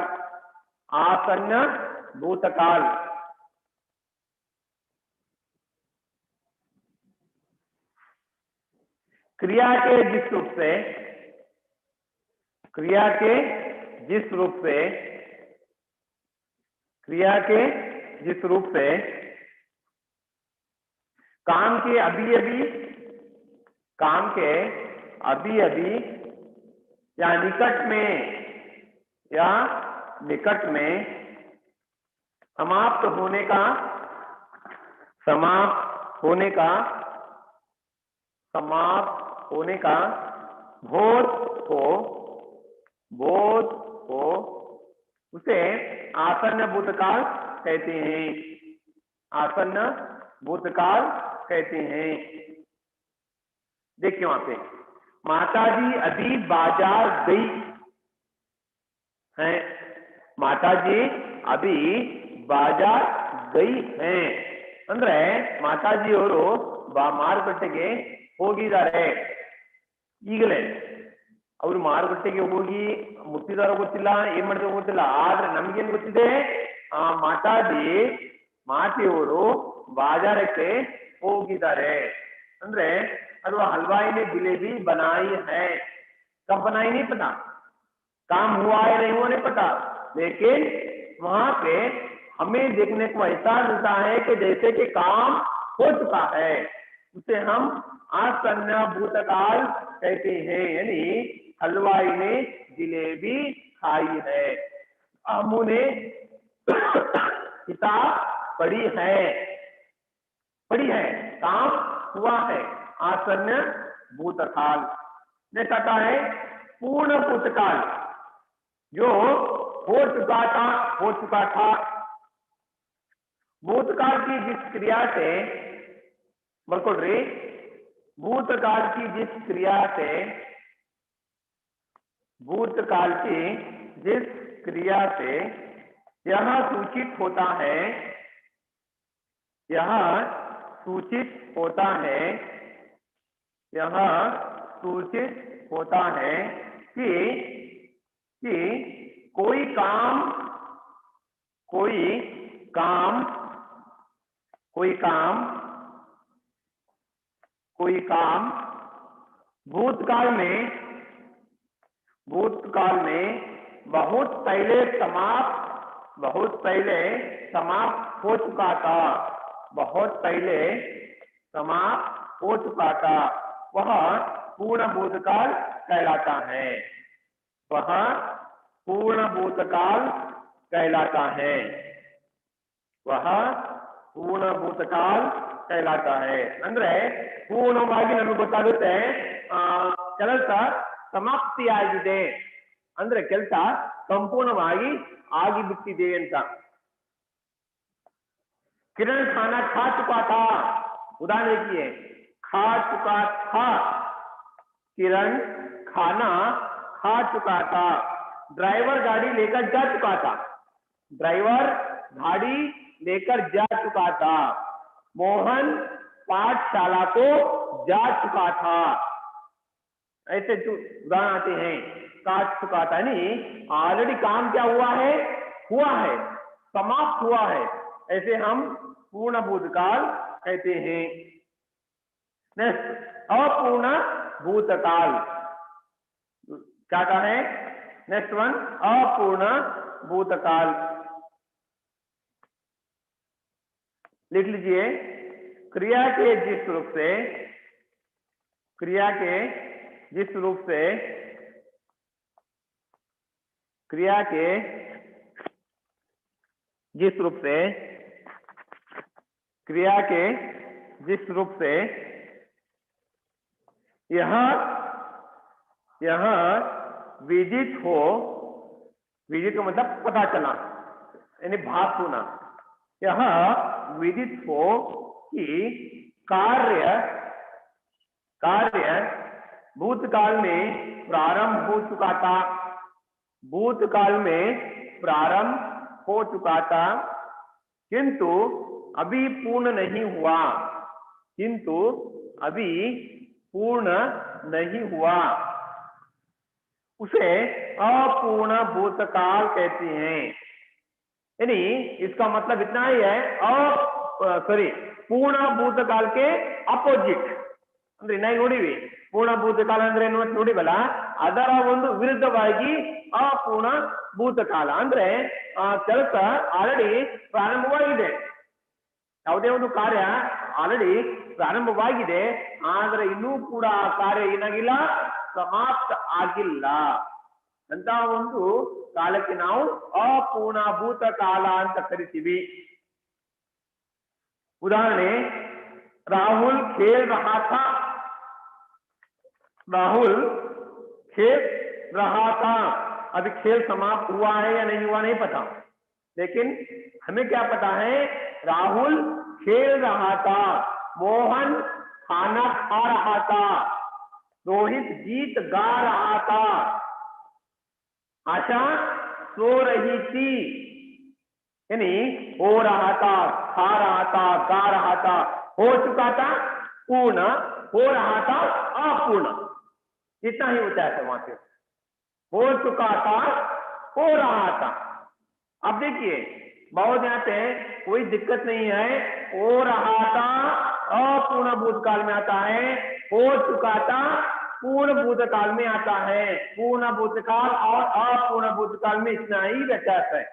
Speaker 8: क्रिया के जिस रूप से काम के अभी अभी या निकट में समाप्त होने का बोध हो उसे आसन्न भूतकाल कहते हैं। देखिए वहां पे माताजी अभी बाजार गई है, माताजी अभी बाजार गई है ಅಂದ್ರೆ ಮಾತಾಜಿಯವರು ಮಾರುಕಟ್ಟೆಗೆ ಹೋಗಿದ್ದಾರೆ. ಈಗಲೇ ಅವರು ಮಾರುಕಟ್ಟೆಗೆ ಹೋಗಿ ಮುಟ್ಟಿದಾರೋ ಗೊತ್ತಿಲ್ಲ, ಏನ್ ಮಾಡಿದಾರೋ ಗೊತ್ತಿಲ್ಲ, ಆದ್ರೆ ನಮ್ಗೇನ್ ಗೊತ್ತಿದೆ, ಆ ಮಾತೆಯವರು ಬಾಜಾರಕ್ಕೆ ಹೋಗಿದ್ದಾರೆ ಅಂದ್ರೆ ಅದು हलवाई ने जलेबी बनाई है, कब बनाई नहीं पता, काम हुआ है नहीं हुआ नहीं पता, लेकिन वहां पे हमें देखने को ऐसा मिलता है कि जैसे कि काम हो चुका है, उसे हम आसन्न भूतकाल कहते हैं। यानी हलवाई ने जलेबी खाई है, अम्मू ने किताब पढ़ी है, काम हुआ है, आसन्न भूतकाल। नेक्स्ट आता है पूर्ण भूतकाल, जो हो चुका था। भूतकाल की जिस क्रिया से बरकोड्री, भूतकाल की जिस क्रिया से यह सूचित होता है, कि कोई काम भूतकाल में बहुत पहले समाप्त हो चुका था, वह पूर्ण भूतकाल कहलाता है। ಅಂದ್ರೆ ಪೂರ್ಣವಾಗಿ ನಮಗೆ ಗೊತ್ತಾಗುತ್ತೆ ಕೆಲಸ ಸಮಾಪ್ತಿಯಾಗಿದೆ, ಅಂದ್ರೆ ಕೆಲಸ ಸಂಪೂರ್ಣವಾಗಿ ಆಗಿಬಿಟ್ಟಿದೆ ಅಂತ। किरण खाना खा चुका था, उदाहरण देखिए, खा चुका था, किरण खाना खा चुका था। ड्राइवर गाड़ी लेकर जा चुका था। मोहन पाठशाला को जा चुका था। ऐसे जो उदाहरण आते हैं, काट चुका था, यानी ऑलरेडी काम क्या हुआ है, समाप्त हुआ है, ऐसे हम पूर्ण भूतकाल कहते हैं। नेक्स्ट अपूर्ण भूतकाल, क्या कहा है? नेक्स्ट वन अपूर्ण भूतकाल, लिख लीजिए। क्रिया के जिस रूप से क्रिया के जिस रूप से यह विदित हो, विदित का मतलब पता चला, यानी भास होना, यह विदित हो कि कार्य भूतकाल में प्रारंभ हो चुका था, किंतु अभी पूर्ण नहीं हुआ, उसे अपूर्ण भूतकाल कहते हैं। यानी इसका मतलब इतना ही है, पूर्ण भूतकाल के अपोजिट ಅಂದ್ರೆ ನಾವು ನೋಡಿವಿ, ಪೂರ್ಣ ಭೂತಕಾಲ ಅಂದ್ರೆ ಏನು ಅಂತ ನೋಡಿವಲ್ಲ, ಅದರ ಒಂದು ವಿರುದ್ಧವಾಗಿ ಅಪೂರ್ಣ ಭೂತಕಾಲ ಅಂದ್ರೆ ಕೆಲಸ ಆಲ್ರೆಡಿ ಪ್ರಾರಂಭವಾಗಿದೆ, ಯಾವುದೇ ಒಂದು ಕಾರ್ಯ ಆಲ್ರೆಡಿ ಪ್ರಾರಂಭವಾಗಿದೆ, ಆದ್ರೆ ಇನ್ನೂ ಕೂಡ ಆ ಕಾರ್ಯ ಏನಾಗಿಲ್ಲ, ಸಮಾಪ್ತ ಆಗಿಲ್ಲ ಅಂತ ಒಂದು ಕಾಲಕ್ಕೆ ನಾವು ಅಪೂರ್ಣ ಭೂತಕಾಲ ಅಂತ ಕರಿತೀವಿ। उदाहरण, राहुल खेल रहा था, अभी खेल समाप्त हुआ है या नहीं हुआ नहीं पता, लेकिन हमें क्या पता है, राहुल खेल रहा था, मोहन खाना खा रहा था, रोहित गीत गा रहा था, आशा सो रही थी, यानी हो रहा था, खा रहा था, गा रहा था, हो चुका था पूर्ण, हो रहा था अपूर्ण, इतना ही होता है वहां से, हो चुका था, हो रहा था। अब देखिए बहुत यहाँ पे कोई दिक्कत नहीं है, हो रहा था अपूर्ण भूतकाल में आता है, हो चुका था पूर्ण भूतकाल में आता है। पूर्ण भूतकाल और अपूर्ण भूतकाल में इतना ही व्यत्यास है,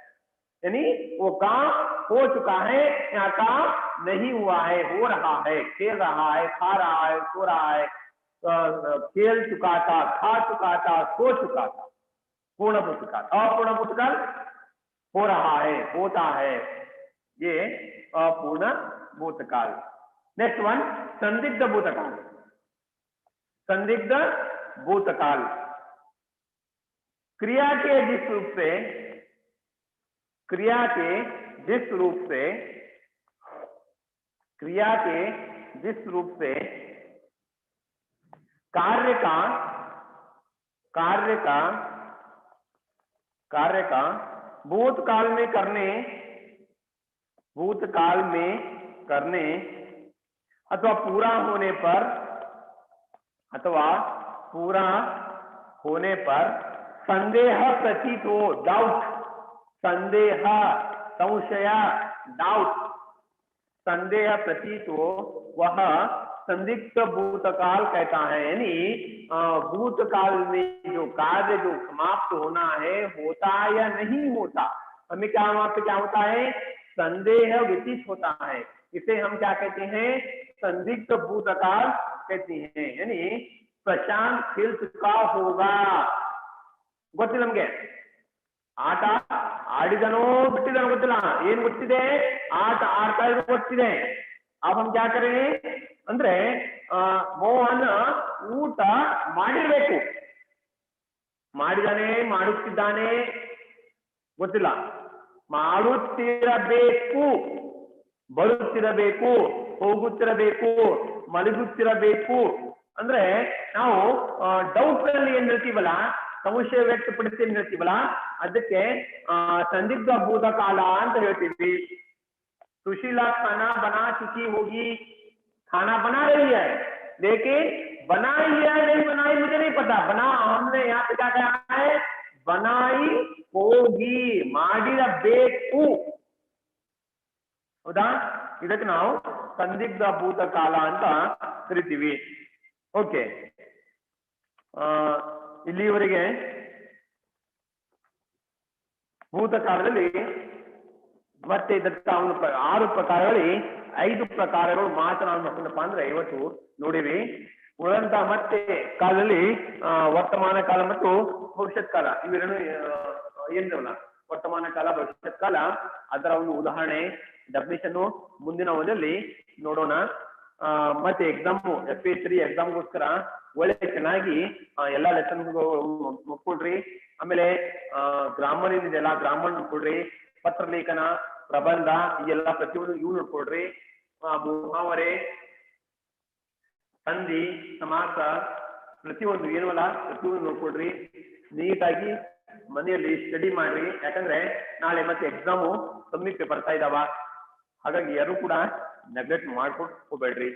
Speaker 8: यानी वो काम हो चुका है, यहाँ काम नहीं हुआ है, हो रहा है, खेल रहा है, खा रहा है, सो रहा है, खेल चुका था, खा चुका था, सो चुका था, पूर्ण भूतकाल। अपूर्ण भूतकाल हो रहा है, होता है, ये अपूर्ण भूतकाल। नेक्स्ट वन संदिग्ध भूतकाल। संदिग्ध भूतकाल क्रिया के जिस रूप से क्रिया के जिस रूप से क्रिया के जिस रूप से कार्य का भूतकाल में करने अथवा पूरा होने पर संदेह प्रतीत हो, डाउट, संदेह, संशय, डाउट, संदेह प्रतीत हो, वह संदिग्ध भूतकाल कहता है। यानी भूतकाल में जो कार्य जो समाप्त होना है, होता या नहीं होता, हमें क्या वहां पे क्या होता है, संदेह व्यतीत होता है। इसे हम क्या कहते हैं, संदिग्ध भूतकाल कहते हैं। यानी प्रशांत खेल चुका होगा, ಗೊತ್ತಿಲ್ಲ ನಮ್ಗೆ, ಆಟ ಆಡಿದನೋ ಬಿಟ್ಟಿದನೋ ಗೊತ್ತಿಲ್ಲ, ಏನ್ ಗೊತ್ತಿದೆ, ಆಟ ಆಡ್ತಾ ಇರೋ ಗೊತ್ತಿದೆ। अब हम क्या करें ಅಂದ್ರೆ ಮೋಹನ್ ಊಟ ಮಾಡಿರ್ಬೇಕು, ಮಾಡಿದಾನೆ, ಮಾಡುತ್ತಿದ್ದಾನೆ ಗೊತ್ತಿಲ್ಲ, ಮಾಡುತ್ತಿರಬೇಕು, ಬರುತ್ತಿರಬೇಕು, ಹೋಗುತ್ತಿರಬೇಕು, ಮಲಗುತ್ತಿರಬೇಕು। ಅಂದ್ರೆ ನಾವು ಡೌಟ್ ನಲ್ಲಿ ಏನ್ ಹೇಳ್ತೀವಲ್ಲ, ಸಂಶಯ ವ್ಯಕ್ತಪಡಿಸಿ ಏನ್ ಹೇಳ್ತೀವಲ್ಲ, ಅದಕ್ಕೆ ಸಂದಿಗ್ಧ ಭೂತಕಾಲ ಅಂತ ಹೇಳ್ತೀವಿ। सुशीला खाना बना चुकी होगी, खाना बना रही है, लेकिन बनाई है नहीं बनाई मुझे नहीं पता, बना हमने यहाँ पे क्या कहा है, बनाई होगी, ಮಾಡಿರಬೇಕು। ಹೌದಾ, ಇದಕ್ಕೆ ನಾವು ಸಂದಿಗ್ಧ ಭೂತಕಾಲ ಅಂತ ಕರಿತೀವಿ। ಓಕೆ, ಇಲ್ಲಿವರೆಗೆ ಭೂತಕಾಲದಲ್ಲಿ ಮತ್ತೆ ಇದಕ್ಕೆ ಅವನು 6 ಪ್ರಕಾರಗಳಲ್ಲಿ 5 ಪ್ರಕಾರಗಳು ಮಾತ್ರ ನಾವು ನೋಡ್ಕೊಂಡಪ್ಪ ಅಂದ್ರೆ ಇವತ್ತು ನೋಡಿವಿ। ಉಳಿದಂತ ಮತ್ತೆ ಕಾಲದಲ್ಲಿ ವರ್ತಮಾನ ಕಾಲ ಮತ್ತು ಭವಿಷ್ಯತ್ ಕಾಲ, ಇವೆರಡು ಏನಿರಲ್ಲ, ವರ್ತಮಾನ ಕಾಲ ಭವಿಷ್ಯತ್ ಕಾಲ, ಅದರ ಒಂದು ಉದಾಹರಣೆ ಡೆಫಿನಿಷನ್ ಮುಂದಿನ ಓದಲ್ಲಿ ನೋಡೋಣ। ಮತ್ತೆ ಎಕ್ಸಾಮ್ FA3 ಎಕ್ಸಾಮ್ಗೋಸ್ಕರ ಒಳ್ಳೆ ಚೆನ್ನಾಗಿ ಎಲ್ಲಾ ಲೆಸನ್ ಮುಗ್ಕೊಳ್ರಿ। ಆಮೇಲೆ ಗ್ರಾಮರ್ ಏನಿದೆಯಲ್ಲ, ಗ್ರಾಮರ್ ನೋಡ್ಕೊಳ್ರಿ, ಪತ್ರ ಲೇಖನ, ಪ್ರಬಂಧ, ಈ ಎಲ್ಲ ಪ್ರತಿಯೊಂದು ಇವು ನೋಡ್ಕೊಳ್ರಿ। ಮುಹಾವರೆ, ಸಂಧಿ, ಸಮಾಸ, ಪ್ರತಿಯೊಂದು ಏನವಲ್ಲ ಪ್ರತಿಯೊಂದು ನೋಡ್ಕೊಳ್ರಿ। ನೀಟಾಗಿ ಮನೆಯಲ್ಲಿ ಸ್ಟಡಿ ಮಾಡ್ರಿ, ಯಾಕಂದ್ರೆ ನಾಳೆ ಮತ್ತೆ ಎಕ್ಸಾಮು ಸಮೀಪ ಬರ್ತಾ ಇದಾವ, ಹಾಗಾಗಿ ಯಾರು ಕೂಡ ನೆಗ್ಲೆಕ್ಟ್ ಮಾಡ್ಕೊಂಡು ಹೋಗ್ಬೇಡ್ರಿ।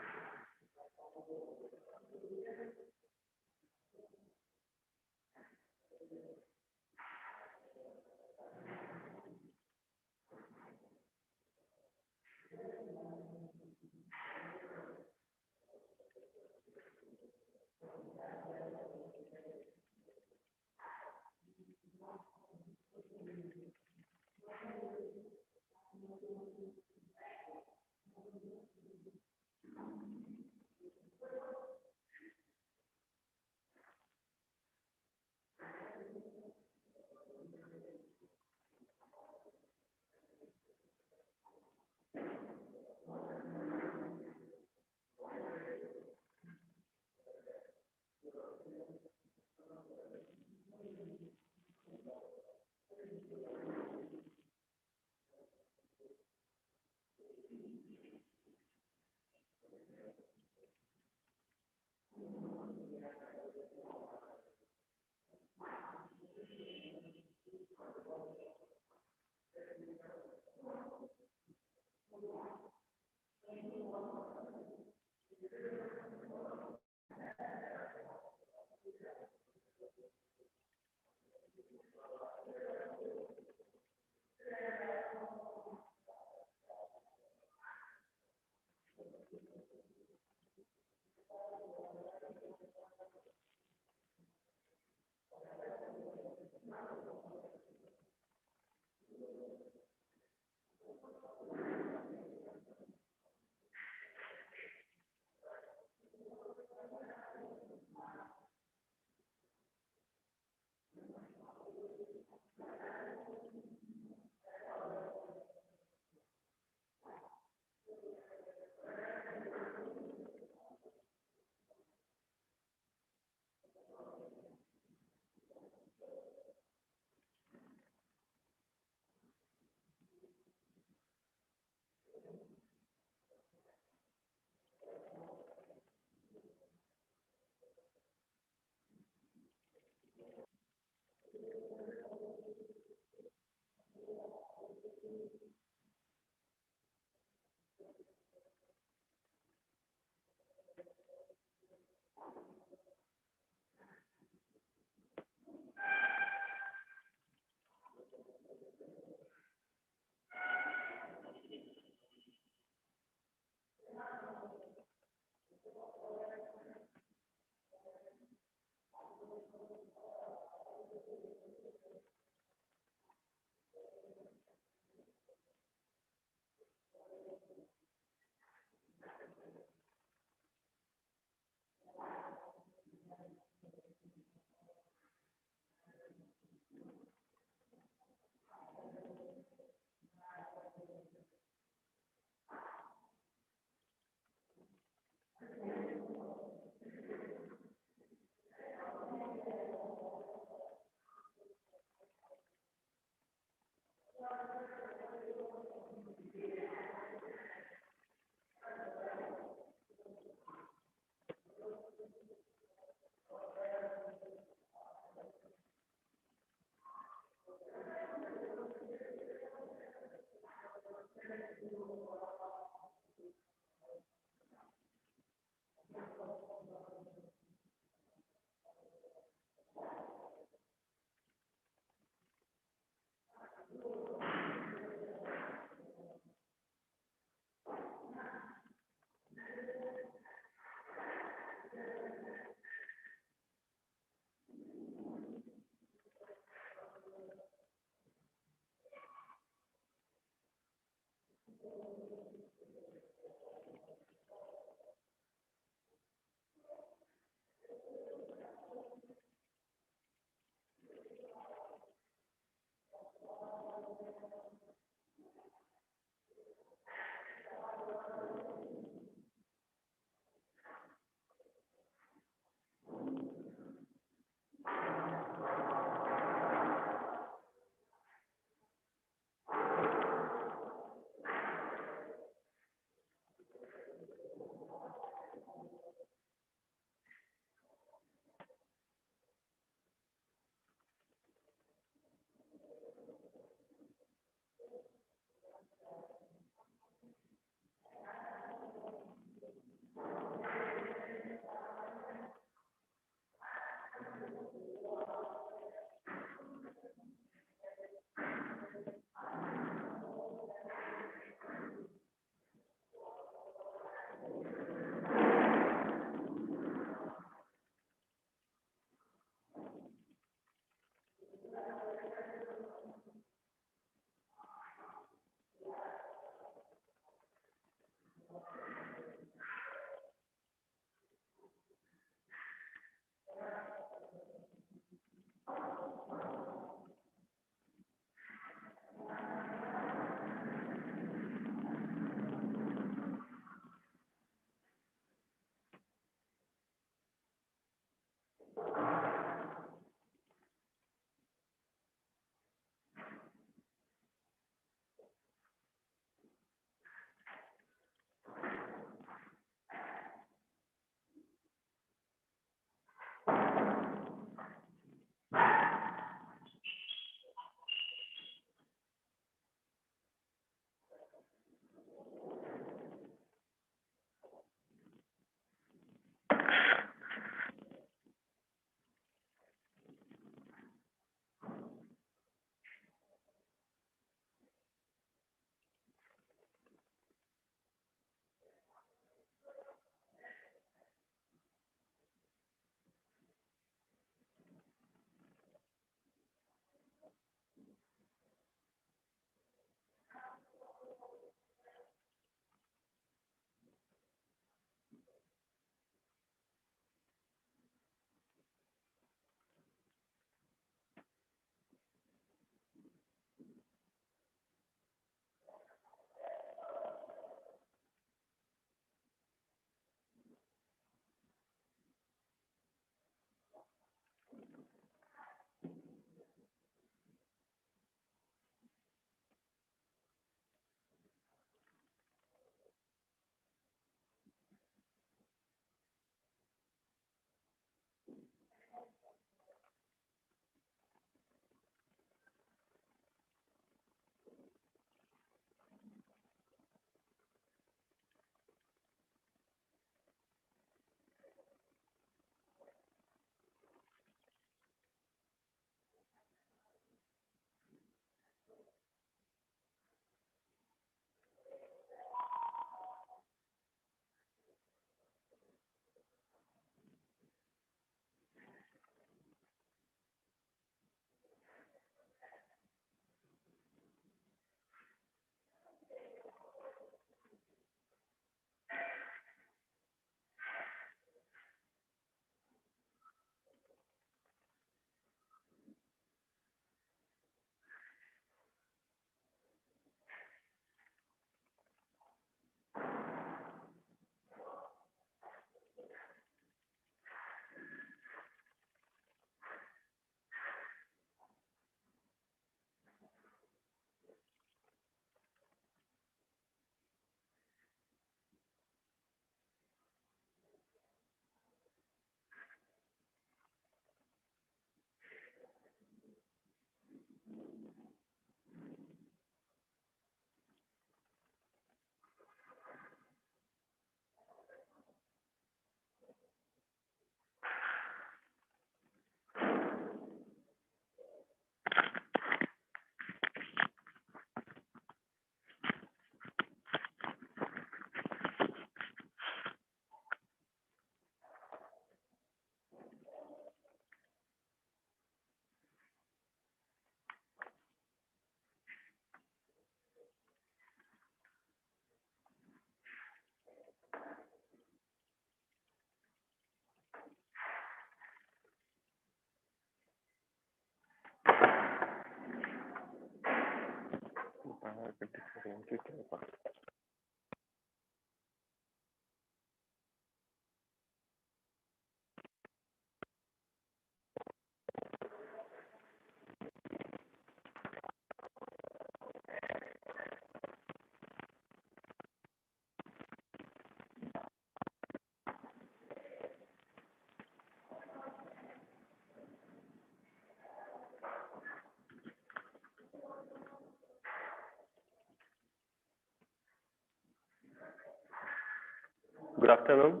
Speaker 8: Good afternoon.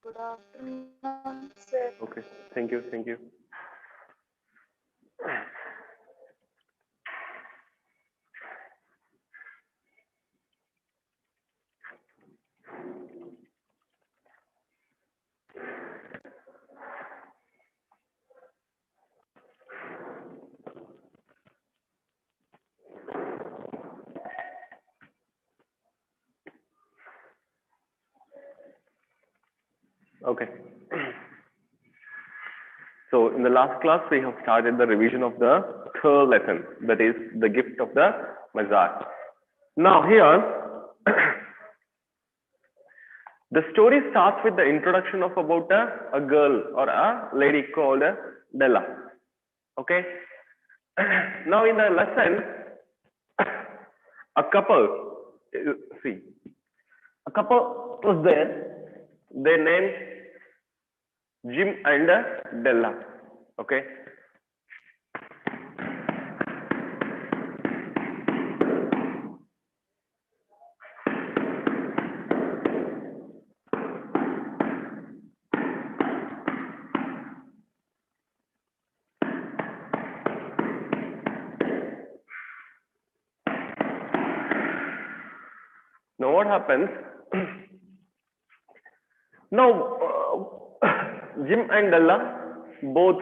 Speaker 1: Good afternoon, sir.
Speaker 8: Okay, thank you, thank you. Okay. So in the last class, we have started the revision of the third lesson, that is the gift of the Mazar. Now here, the story starts with the introduction of about a girl or a lady called Della. Okay. Now in the lesson, a couple was there. They named Jim and Della. Okay. Now what happens? Now Jim and Della both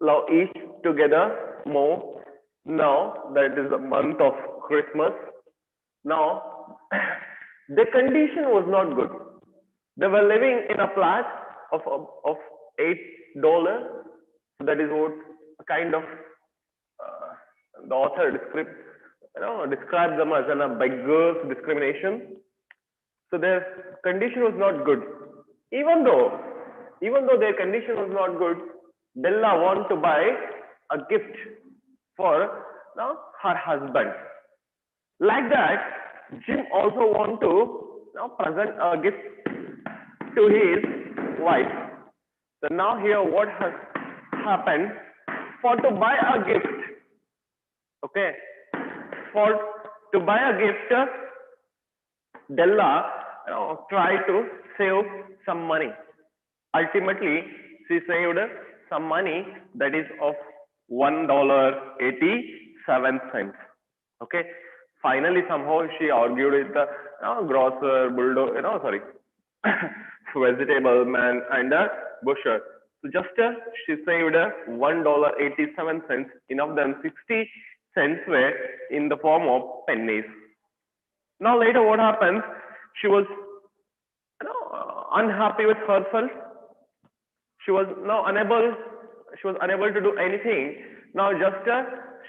Speaker 8: love each together more. Now that is the month of Christmas. Now their condition was not good. They were living in a flat of $8. That is what kind of the author describes them as a beggars discrimination. So their condition was not good. Even though their condition was not good, Della wanted to buy a gift for her husband. Like that, Jim also want to present a gift to his wife. So now here what has happened, for to buy a gift, okay, for to buy a gift, Della try to save some money. Ultimately, she saved some money that is of $1.87. Okay. Finally, somehow she argued with the grocer, bulldozer, vegetable man and a butcher. So just she saved $1.87. Enough than 60 cents were in the form of pennies. Now later, what happens? She was unhappy with herself. She was now unable. She was unable to do anything. Now just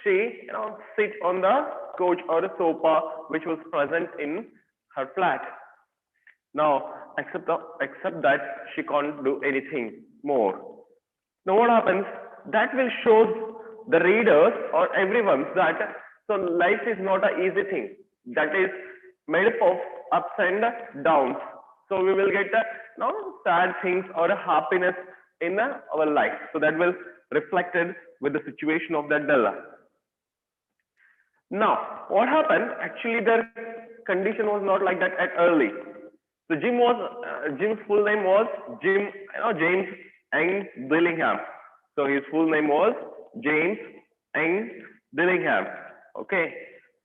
Speaker 8: she sit on the couch or the sofa which was present in her flat. Now except that she can't do anything more. Now what happens? That will show the readers or everyone that so life is not an easy thing. That is made up of ups and downs. So we will get sad things or a happiness in our life. So that will reflected with the situation of that Della. Now what happened? Actually, their condition was not like that at early. So Jim's full name was James N. Dillingham. So his full name was James N. Dillingham. Okay.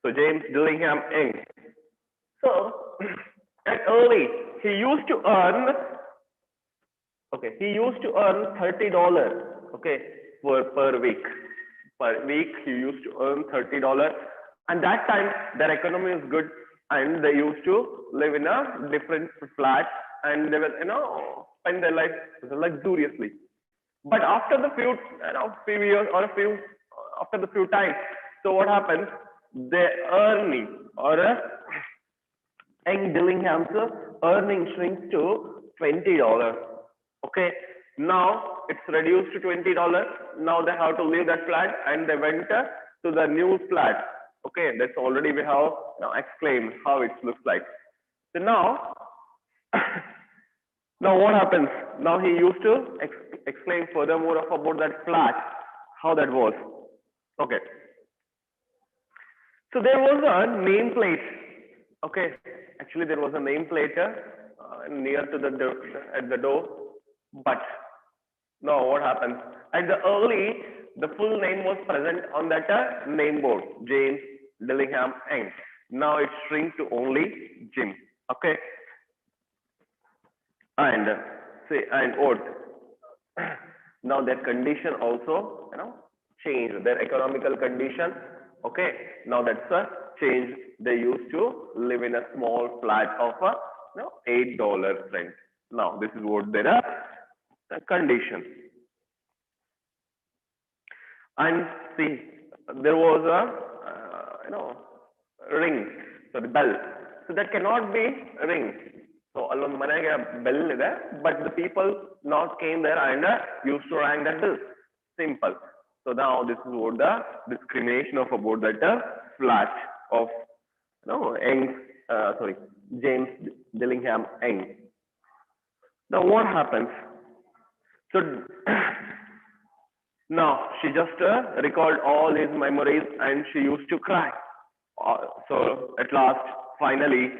Speaker 8: So James Dillingham N. So at early he used to earn $30. Okay, per week. Per week he used to earn $30, and that time their economy is good, and they used to live in a different flat, and they will spend their life luxuriously. But after the few years or after the few times. So what happens? Their earning or Young Dillingham's earning shrinks to $20. Okay, now it's reduced to $20. Now they have to leave that flat and they went to the new flat. Okay, that's already we have now explained how it looks like. So now, now what happens? Now he used to explain furthermore about that flat, how that was. Okay. So there was a nameplate. Okay, actually there was a nameplate near to the door, at the door. But now what happens? At the early, the full name was present on that name board, James Dillingham Young. Now it shrink to only Jim. Okay, and say and what? Now their condition also, changed. Their economical condition. Okay, now that's a change. They used to live in a small flat of $8 rent. Now this is what their condition. And see, there was a ring, so the bell. So that cannot be ring. So alone manage bell there, but the people not came there and used to ring that bell. Simple. So now this is what the discrimination of about that flat of James Dillingham Young. Now what happens? So now she just recalled all his memories and she used to cry. So at last, finally,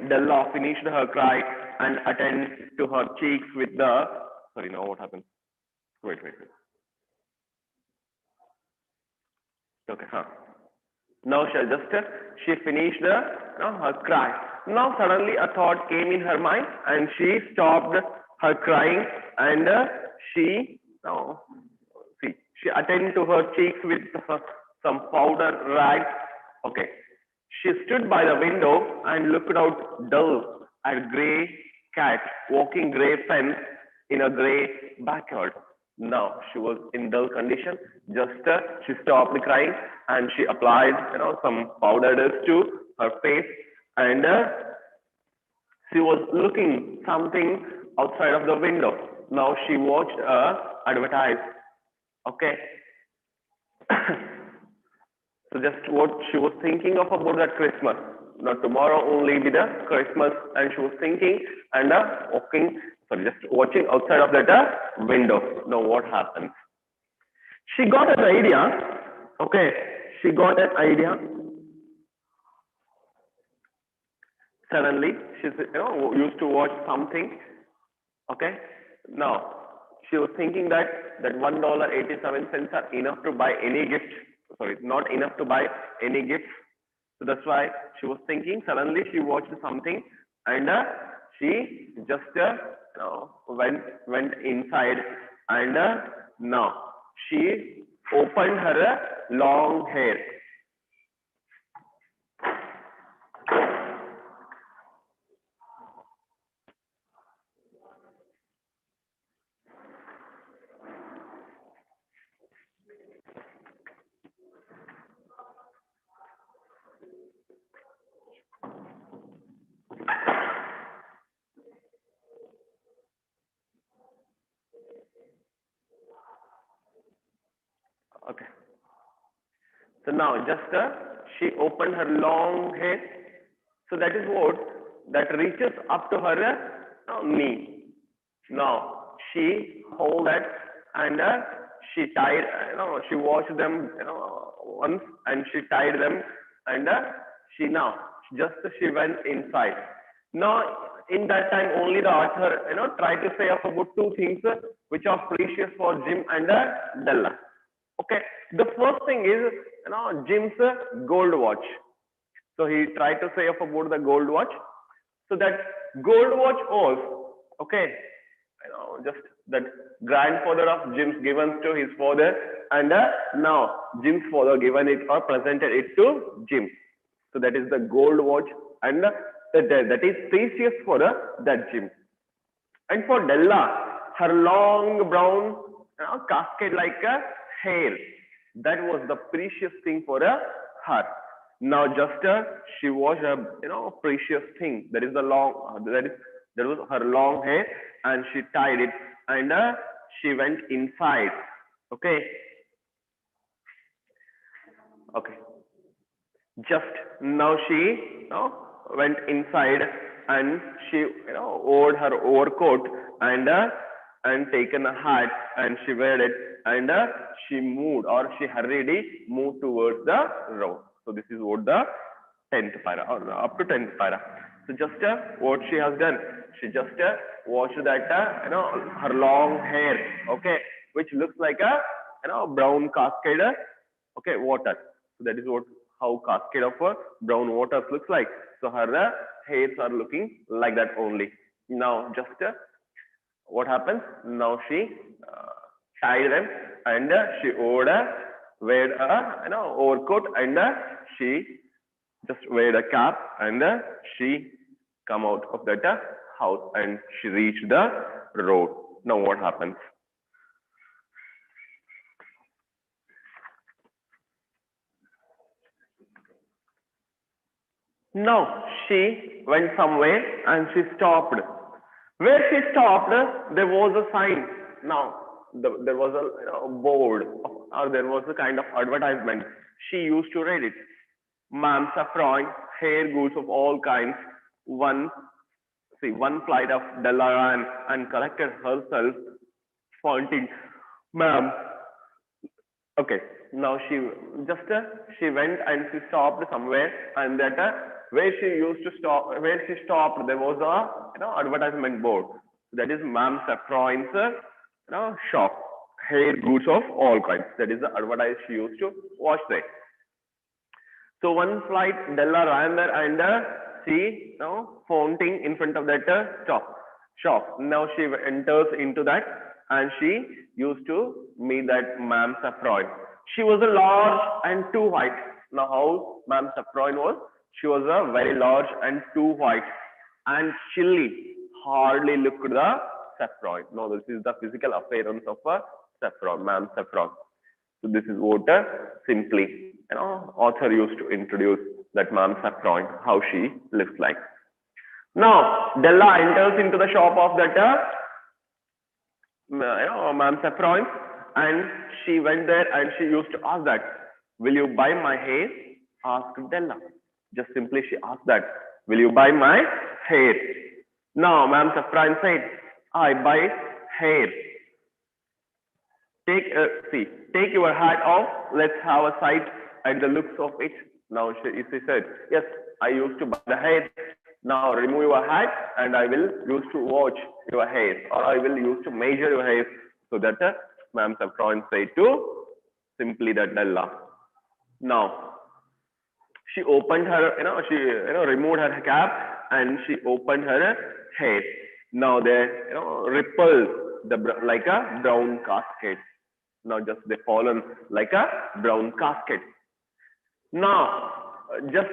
Speaker 8: Della finished her cry and attended to her cheeks with the. Sorry, now what happened? Wait. Okay, Now she finished her cry. Now suddenly a thought came in her mind and she stopped her crying and she attended to her cheeks with some powder rags. Okay. She stood by the window and looked out dull at a grey cat walking grey fence in a grey backyard. Now she was in dull condition. Just she stopped crying and she applied some powder dust to her face and she was looking something outside of the window. Now she watched advertise. Okay. So just what she was thinking of about that Christmas. Now tomorrow only be the Christmas, and she was thinking and just watching outside of that window. Now what happens? She got an idea. Okay, she got an idea. Suddenly, she's used to watch something. Okay, now she was thinking that $1.87 are enough to buy any gift. Sorry, not enough to buy any gift. So that's why she was thinking. Suddenly, she watched something, and she just went inside, and now she opened her long hair. Okay. So now just she opened her long hair. So that is what that reaches up to her knee. Now she hold that and she tied. She washed them once and she tied them and she went inside. Now in that time only the author tried to say about two things which are precious for Jim and Della. Okay, the first thing is Jim's gold watch. So he tried to say about the gold watch. So that gold watch was just that grandfather of Jim's given to his father, and now Jim's father given it or presented it to Jim. So that is the gold watch, and that is precious for that Jim. And for Della, her long brown cascade like a hair. That was the precious thing for her. Now just she was a precious thing. That is the long that was her long hair, and she tied it, and she went inside. Okay. Just now she went inside, and she wore her overcoat and taken a hat, and she wear it, and she moved, or she hurriedly moved towards the road. So this is what the 10th para, or up to 10th para. So just what she has done, she just washed that her long hair, okay, which looks like a brown cascade, okay, water. So that is what how cascade of brown water looks like. So her hairs are looking like that only. Now just what happens? Now she tied them, and she wear a overcoat, and she just wear a cap, and she come out of that house, and she reached the road. Now what happens? Now she went somewhere and she stopped. Where she stopped, there was a sign. Now there was a board, or there was a kind of advertisement. She used to read it. Ma'am Saffron, hair goods of all kinds. One flight of Delaran, and collected herself, pointing, ma'am. Okay. Now she just she went and she stopped somewhere, and that where she stopped, there was a advertisement board. That is Ma'am Saffron's shop, hair goods of all kinds. That is the advertise she used to watch there. So one flight Della ran there, and she founting in front of that shop. Now she enters into that, and she used to meet that Ma'am Saffron. She was a large and too white. Now how Ma'am Saffron was? She was a very large and too white, and chilly hardly looked the saffron. Now this is the physical appearance of a saffron, Ma'am Saffron. So this is what simply author used to introduce that Ma'am Saffron, how she looks like. Now Della enters into the shop of that Ma'am Saffron, and she went there, and she used to ask that, will you buy my hair? Asked Della. Just simply she asked that, will you buy my hair? Now Ma'am Saffron said, I buy hair. Take your hat off. Let's have a sight at the looks of it. Now she said, yes, I used to buy the hair. Now remove your hat, and I will use to watch your hair, or I will use to measure your hair. So that Ma'am Saffron said to simply that Della. Now she opened her, she removed her cap, and she opened her hair. Now there, ripples like a brown cascade. Now just they fallen like a brown cascade. Now just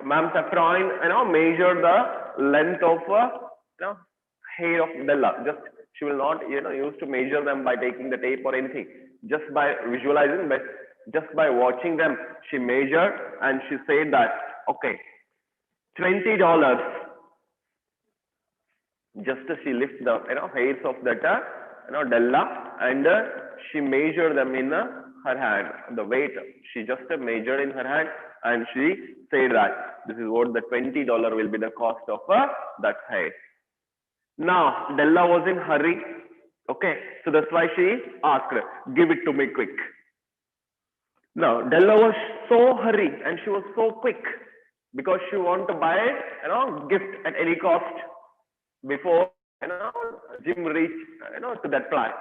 Speaker 8: Ma'am Saffron, measure the length of hair of Della. Just she will not use to measure them by taking the tape or anything. Just by visualizing, but just by watching them, she measured, and she said that, okay, $20. Just she lifts the hairs of that Della, and she measured them in her hand. The weight she just measured in her hand, and she said that this is what the $20 will be the cost of that hair. Now Della was in hurry. Okay, so that's why she asked, give it to me quick. Now Della was so hurry, and she was so quick, because she wanted to buy gift at any cost before Jim reached to that place.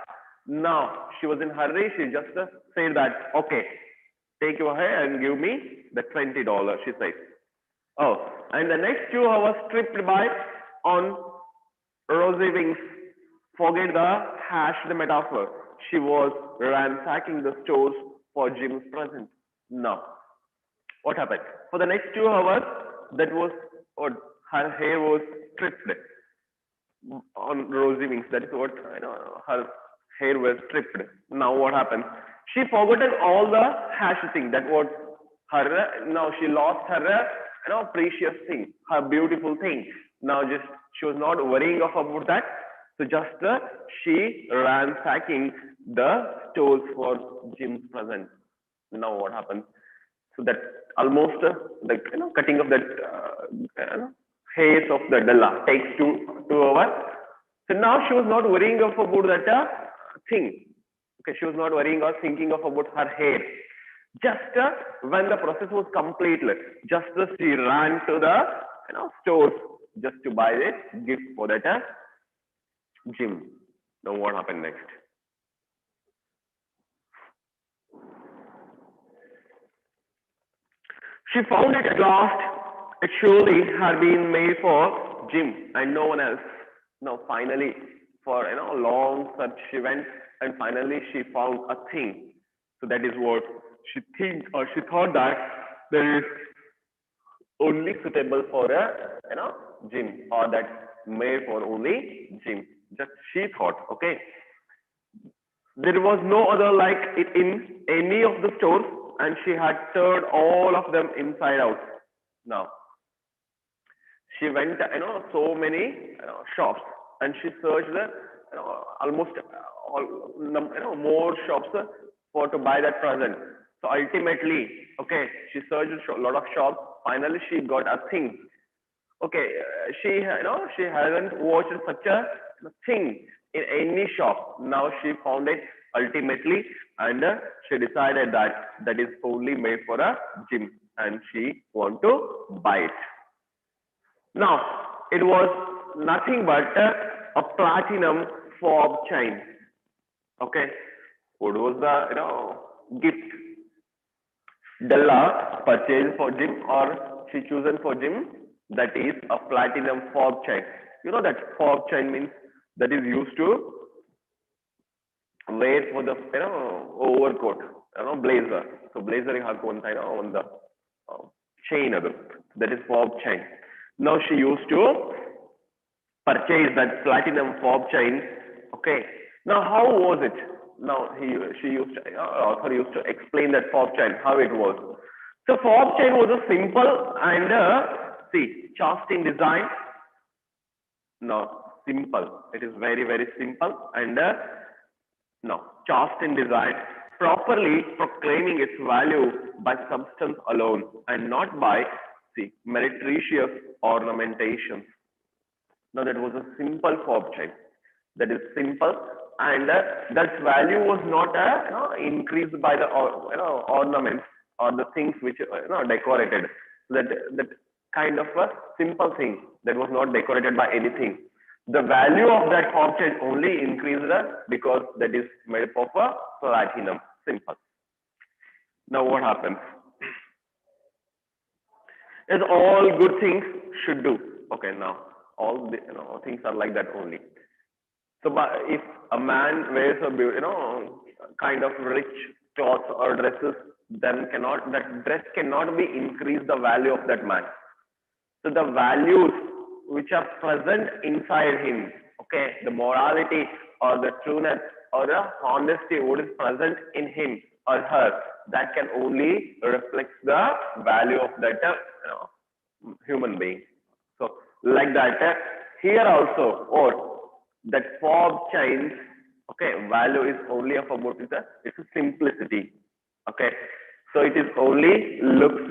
Speaker 8: Now she was in hurry. She just said that, okay, take your hair and give me the $20. She said. Oh, and the next 2 hours tripped by on rosy wings. Forget the hashed metaphor. She was ransacking the stores for Jim's present. Now, what happened? For the next 2 hours, that was what her hair was stripped. on rosy wings. That is what her hair was stripped. Now what happened? She forgotten all the hash thing. That what her now she lost her precious thing, her beautiful thing. Now just she was not worrying of about that. So just she ransacking the stores for Jim's present. Now what happens? So that almost like cutting of that hairs of the Della takes 2 hours. So now she was not worrying of about that thing. Okay, she was not worrying or thinking of about her hair. Just when the process was completed, just she ran to the stores just to buy a gift for that Jim. Now what happened next? She found it at last. It surely had been made for Jim and no one else. Now finally, for a long search, she went and finally she found a thing. So that is what she thought that there is only suitable for a Jim, or that made for only Jim. Just she thought, okay. There was no other like it in any of the stores, and she had turned all of them inside out. Now she went so many shops, and she searched almost all more shops for to buy that present. So ultimately, okay, she searched a lot of shops. Finally she got a thing. Okay, she she hasn't watched such a thing in any shop. Now she found it ultimately, and she decided that that is only made for a Jim, and she want to buy it. Now it was nothing but a platinum fob chain. Okay, what was the gift Della purchased for Jim, or she chosen for Jim? That is a platinum fob chain. You know that fob chain means that is used to wear for the overcoat, blazer. So blazer you have on the chain that is fob chain. Now she used to purchase that platinum fob chain. Okay. Now how was it? Now author used to explain that fob chain, how it was. So fob chain was a simple and casting design. Now simple. It is very, very simple and cast in design, properly proclaiming its value by substance alone and not by meretricious ornamentations. Now that was a simple fob chain. That is simple, and that value was not increased by the ornaments or the things which decorated. That kind of a simple thing that was not decorated by anything. The value of that fob chain only increased because that is made up of a platinum. Simple. Now what happens? Is all good things should do. Okay, now all the things are like that only. So, if a man wears a kind of rich clothes or dresses, then that dress cannot be increased the value of that man. So the values which are present inside him, okay, the morality or the trueness or the honesty what is present in him or her, that can only reflect the value of that human being. So like that, here also, or that fob chains, okay, value is only of about it's a simplicity. Okay, so it is only looks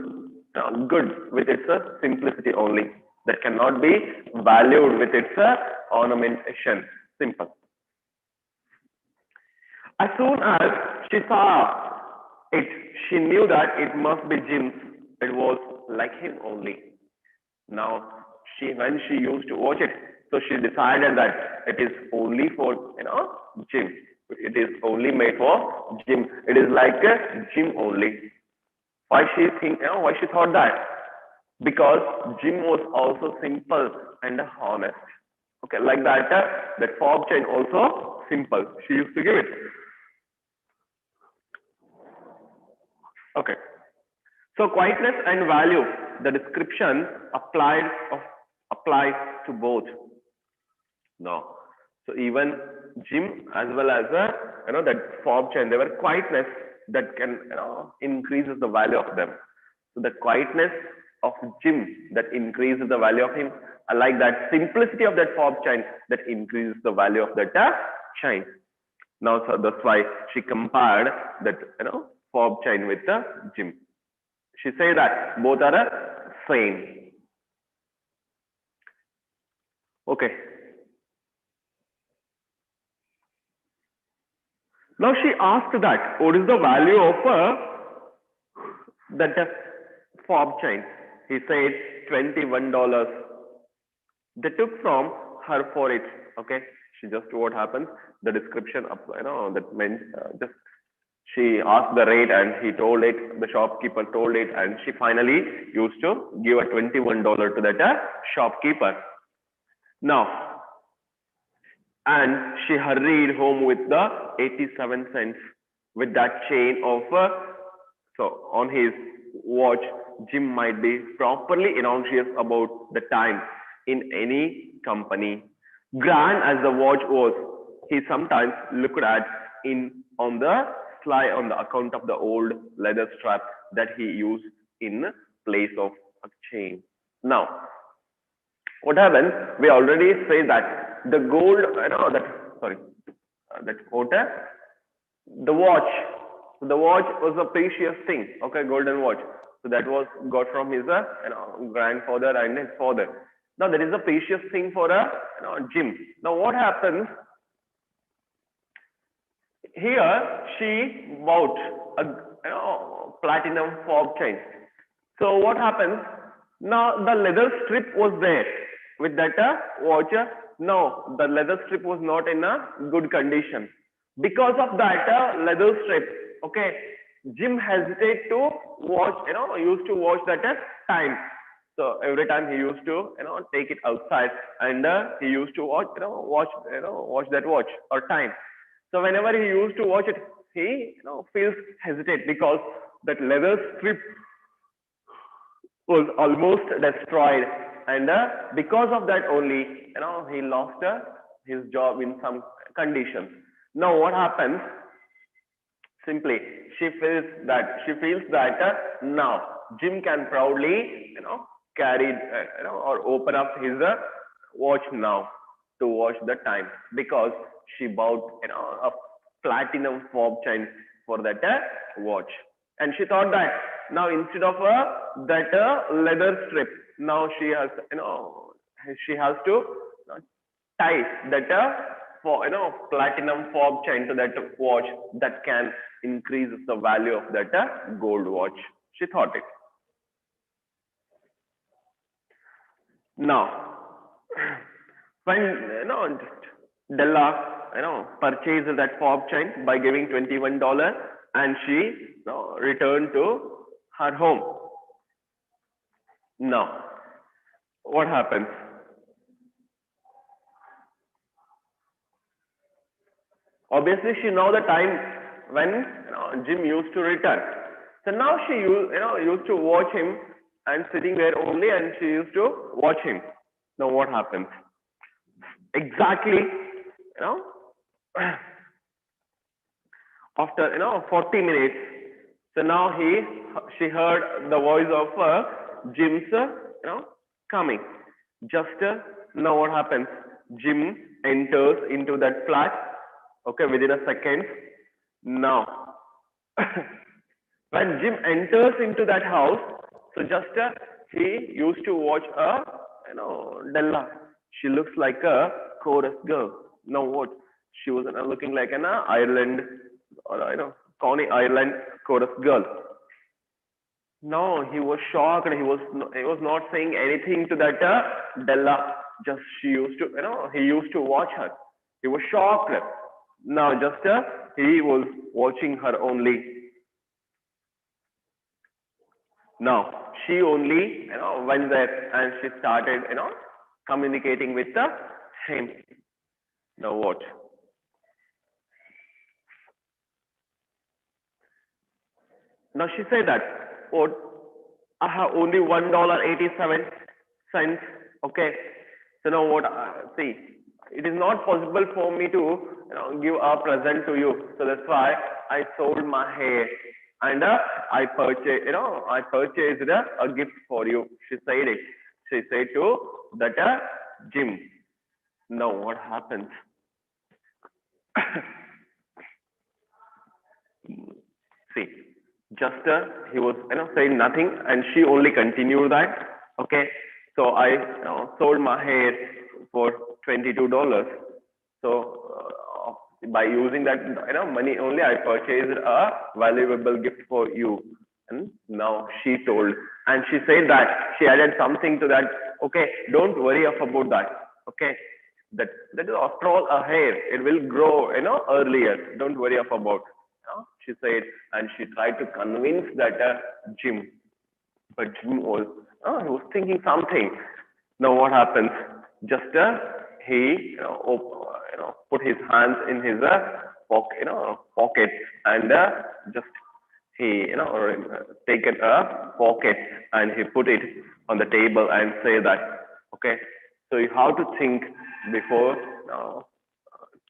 Speaker 8: good with its simplicity only. That cannot be valued with its ornamentation. Simple. As soon as she saw it, she knew that it must be Jim's. It was like him only. Now, when she used to watch it, so she decided that it is only for Jim. It is only made for Jim. It is like Jim only. Why she thought that? Because Jim was also simple and honest. Okay, like that, that fob chain also simple. She used to give it. Okay. So quietness and value, the description applies to both. No. So even Jim as well as that fob chain, they were quietness that can increases the value of them. So the quietness of Jim that increases the value of him. I like that simplicity of that fob chain that increases the value of that chain. Now, so that's why she compared that fob chain with the Jim. She say that both are same. Okay. Now she asked that what is the value of that fob chain? He said $21. They took from her for it. Okay, she just what happens. The description of that meant just she asked the rate and he told it. The shopkeeper told it, and she finally used to give a $21 to that shopkeeper. Now, and she hurried home with the 87 cents with that chain of so on his watch. Jim might be properly anxious about the time in any company. Grand as the watch was, he sometimes looked at on the sly on the account of the old leather strap that he used in place of a chain. Now, what happened? We already say that the gold, that water, the watch was a precious thing. Okay, golden watch. So that was got from his grandfather and his father. Now that is a precious thing for Jim. Now what happens? Here she bought a platinum fob chain. So what happens? Now the leather strip was there with that watch. No, the leather strip was not in a good condition. Because of that leather strip, okay, Jim hesitated to watch, used to watch that time. So every time he used to, take it outside and he used to watch, watch that watch or time. So whenever he used to watch it, he, feels hesitate because that leather strip was almost destroyed, and because of that only, he lost his job in some conditions. Now what happens? Simply, she feels that now Jim can proudly, carry, or open up his watch now to watch the time, because she bought, a platinum fob chain for that watch, and she thought that now instead of that leather strip, now she has, she has to tie that for platinum fob chain to that watch that can increase the value of that gold watch. She thought it. Now, when Della purchased that fob chain by giving $21, and she returned to her home. Now, what happens? Obviously, she know the time when Jim used to return. So now she used to watch him and sitting there only, and she used to watch him. Now what happens? Exactly, after 40 minutes. So now she heard the voice of Jim's coming. Just now what happens? Jim enters into that flat. Okay, within a second. Now, when Jim enters into that house, so just he used to watch Della. She looks like a chorus girl. Now what? She was looking like an Ireland, or Coney Island chorus girl. No, he was shocked. He was not saying anything to that Della. Just she used to, he used to watch her. He was shocked. Now just he was watching her only. Now she only went there and she started communicating with him. Now what? Now she said that, oh, I have only $1.87. Okay. So now what? See, it is not possible for me to, give a present to you. So that's why I sold my hair and I purchased, I purchased a gift for you. She said it. She said to that Jim. Now what happens? See, just he was, saying nothing, and she only continued that. Okay, so I, sold my hair for $22. So by using that, money only, I purchased a valuable gift for you. And now she told, and she said that she added something to that. Okay, don't worry about that. Okay, that is after all a hair. It will grow, earlier. Don't worry about. She said, and she tried to convince that Jim, but Jim was, he was thinking something. Now what happens? Just he, put his hands in his pocket, and just he, taken a pocket and he put it on the table and say that, okay, so you have to think before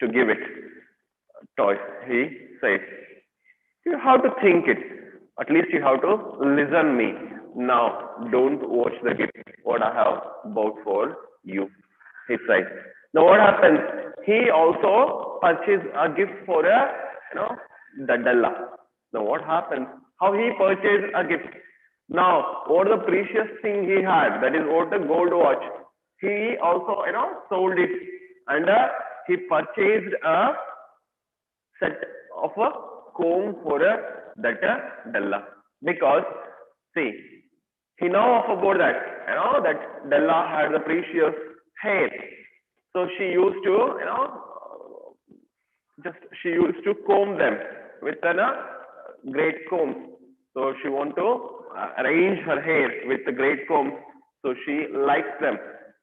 Speaker 8: to give it toys. He said, you have to think it. At least you have to listen me. Now, don't watch the gift what I have bought for you. He said. Now, what happens? He also purchased a gift for the Della. Now, what happens? How he purchased a gift? Now, what the precious thing he had? That is what the gold watch. He also, sold it, and he purchased a set of a comb for that Della, because see, he know about that, that Della had the precious hair, so she used to, she used to comb them with a great comb. So she want to arrange her hair with the great comb, so she likes them.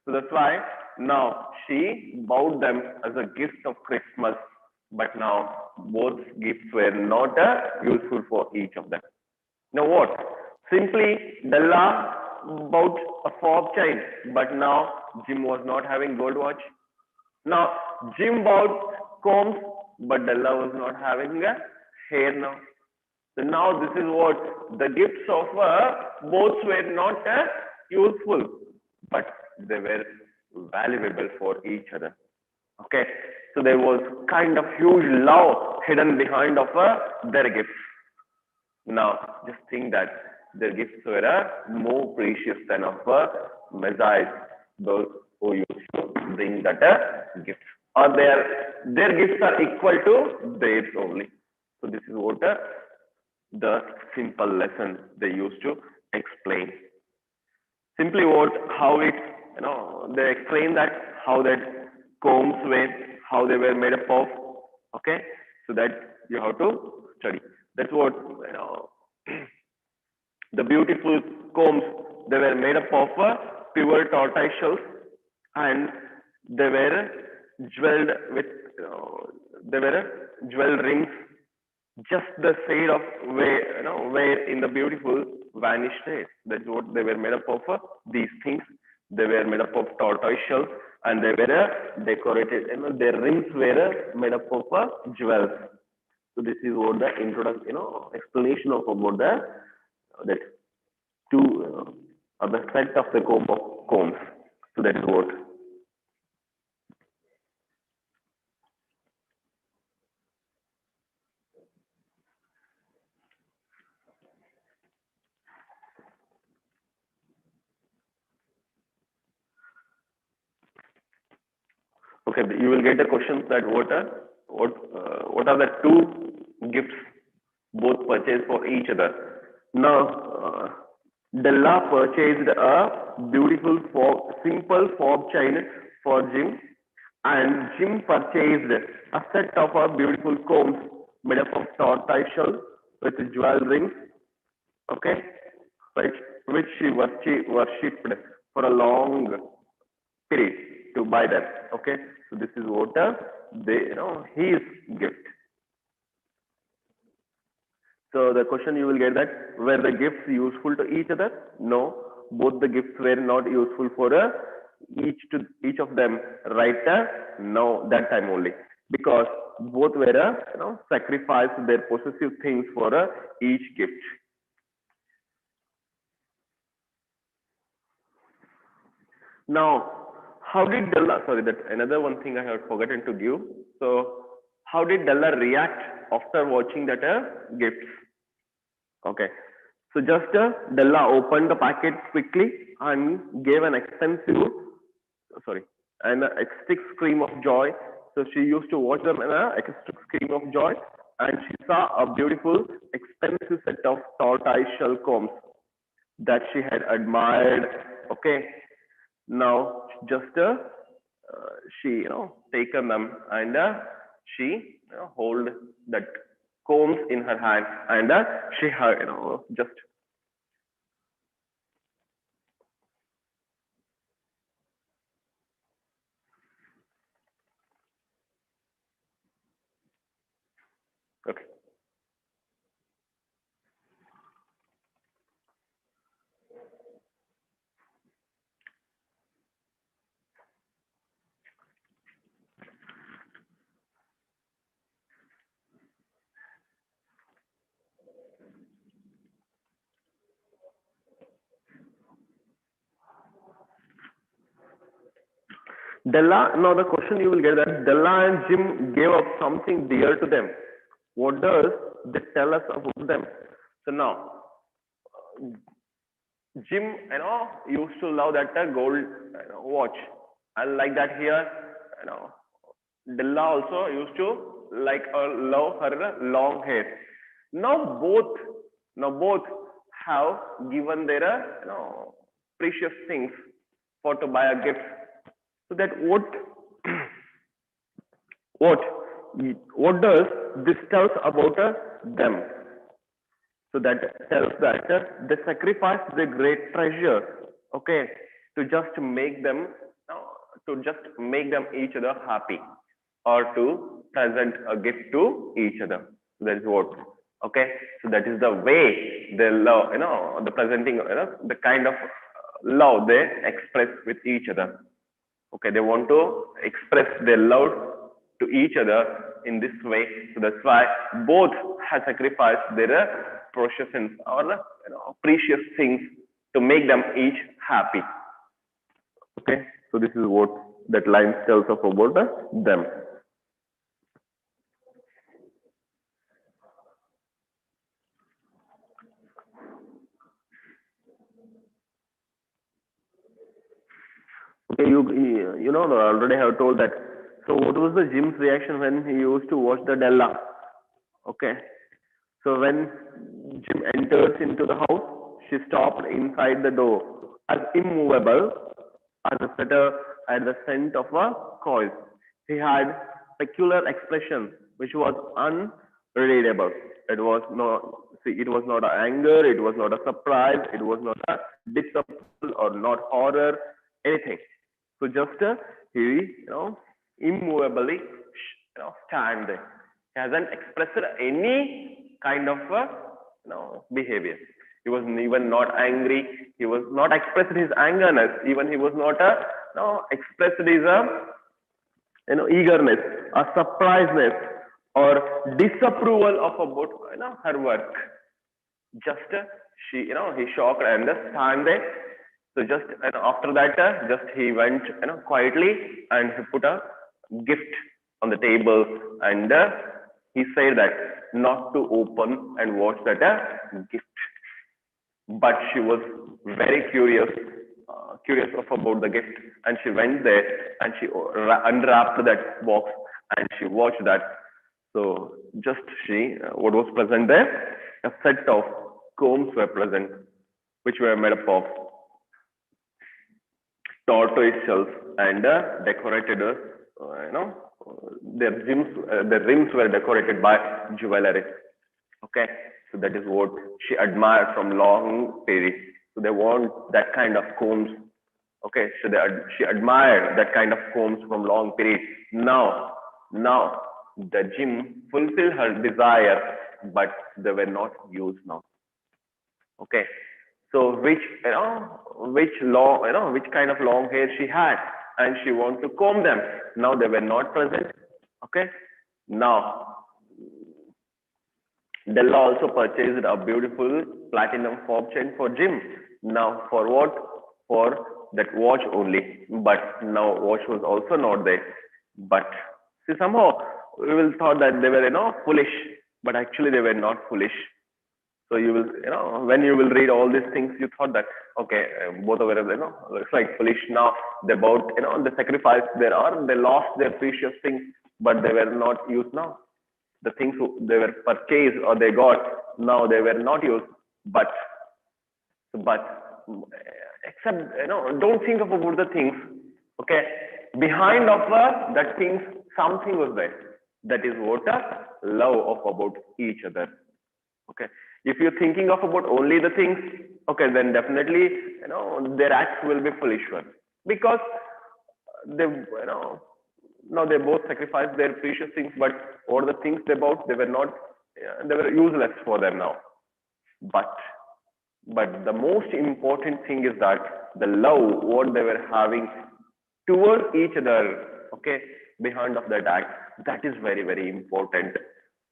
Speaker 8: So that's why now she bought them as a gift of Christmas. But now both gifts were not useful for each of them. Now what? Simply Della bought a fob chain, but now Jim was not having gold watch. Now Jim bought combs, but Della was not having a hair now. So now this is what the gifts of both were not useful, but they were valuable for each other. Okay, so there was kind of huge love hidden behind of their gifts. Now, just think that their gifts were more precious than of Messiah, those who used to bring that gifts. Or their gifts are equal to theirs only. So this is what the simple lesson they used to explain. Simply how it, they explain that how that combs were, how they were made up of. Okay, so that you have to study. That's what, the beautiful combs, they were made up of pure tortoise shells, and they were jeweled with, they were jewel rings, just the shade of where in the beautiful vanished hair. That's what they were made up of. These things, they were made up of tortoise shells, and they were decorated, their rings were made up of jewels. So this is what the introduction, explanation of about that two, the set of the combs. So that is what. Okay, you will get the questions that what are the two gifts both purchased for each other. Now, Della purchased a beautiful simple fob chain for Jim, and Jim purchased a set of beautiful combs made up of tortoise shell with jewel rings. Okay, right, which she worshipped for a long period to buy that. Okay, so this is what his gift. So the question you will get that, were the gifts useful to each other? No, both the gifts were not useful for each of them write a no that time only, because both were sacrificed their possessive things for each gift. Now, how did Della? Sorry, that another one thing I had forgotten to give. So, how did Della react after watching that gifts? Okay, so just Della opened the packet quickly and gave an an ecstatic scream of joy. So she used to watch them in an ecstatic scream of joy, and she saw a beautiful, expensive set of tortoise shell combs that she had admired. Okay, now just she taken them, and she hold that combs in her hand, and she had just okay. Della, now the question you will get that Della and Jim gave up something dear to them. What does this tell us about them? So now, Jim, used to love that gold watch. I like that here. Della also used to love her long hair. Now both have given their precious things for to buy a gift. So that what does this tells about them? So that tells that they sacrifice their great treasure, okay, to just make them each other happy, or to present a gift to each other. So that is what, okay. So that is the way they love, the presenting, the kind of love they express with each other. Okay, they want to express their love to each other in this way. So that's why both have sacrificed their possessions or precious things to make them each happy. Okay, so this is what that line tells us about them. Okay, you know, I already have told that. So what was the Jim's reaction when he used to watch the Della? Okay, so when Jim enters into the house, she stopped inside the door, as immovable as a setter at the scent of a coil. He had peculiar expression which was unreadable. It was not anger, it was not a surprise, it was not a disapproval or not horror, anything. So just he, immovably, stand there. He hasn't expressed any kind of behavior. He was even not angry. He was not expressed his angerness. Even he was not expressed his eagerness, a surpriseness, or disapproval of about her work. Just he shocked and stand there. So just after that, just he went quietly and he put a gift on the table, and he said that not to open and watch that gift. But she was very curious about the gift, and she went there and she unwrapped that box and she watched that. So just what was present there? A set of combs were present, which were made up of tortoise shells and decorated, their rims were decorated by jewelry. Okay, so that is what she admired from long period. So they want that kind of combs. Okay, so she admired that kind of combs from long period. Now the Jim fulfilled her desire, but they were not used now. Okay, So which long, which kind of long hair she had, and she wanted to comb them. Now they were not present. Okay. Now Della also purchased a beautiful platinum fob chain for Jim. Now for what? For that watch only. But now watch was also not there. But see, somehow we will thought that they were, foolish, but actually they were not foolish. So you will, when you will read all these things, you thought that, okay, both of them, looks like foolish. Now they both, the sacrifice there are, they lost their precious things, but they were not used now. The things they were purchased or they got, now they were not used. But except, don't think about the things. Okay, behind of that things, something was there. That is what a love of about each other. Okay, if you're thinking of about only the things, okay, then definitely, their acts will be foolish one, because they, now they both sacrificed their precious things, but all the things they bought, they were not, they were useless for them now. But the most important thing is that the love what they were having towards each other, okay, behind of that act, that is very, very important.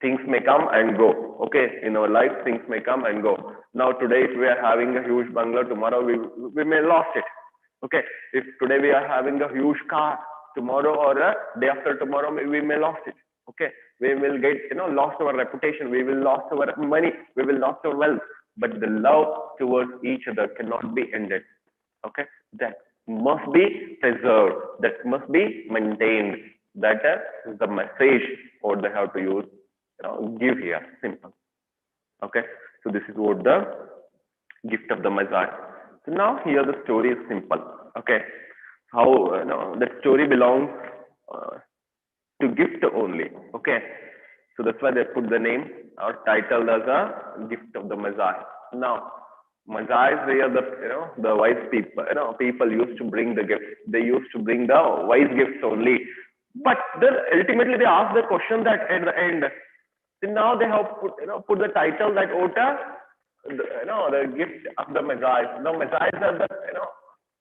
Speaker 8: Things may come and go, okay, in our life things may come and go. Now today if we are having a huge bungalow, tomorrow we may lost it. Okay, if today we are having a huge car, tomorrow or a day after tomorrow we may lost it. Okay, we will get, lost our reputation, we will lost our money, we will lost our wealth, but the love towards each other cannot be ended. Okay, that must be preserved, that must be maintained. That is the message what they have to use, give here. Simple. Okay, so this is what the gift of the Messiah. So now here the story is simple. Okay, how that story belongs to gift only. Okay, so that's why they put the name or title as a gift of the Messiah. Now Messiahs, they are the wise people. People used to bring the gifts. They used to bring the wise gifts only. But then ultimately they ask the question that at the end, so now they have put the title that Ota, the gift of the Messiahs. Now Messiahs are the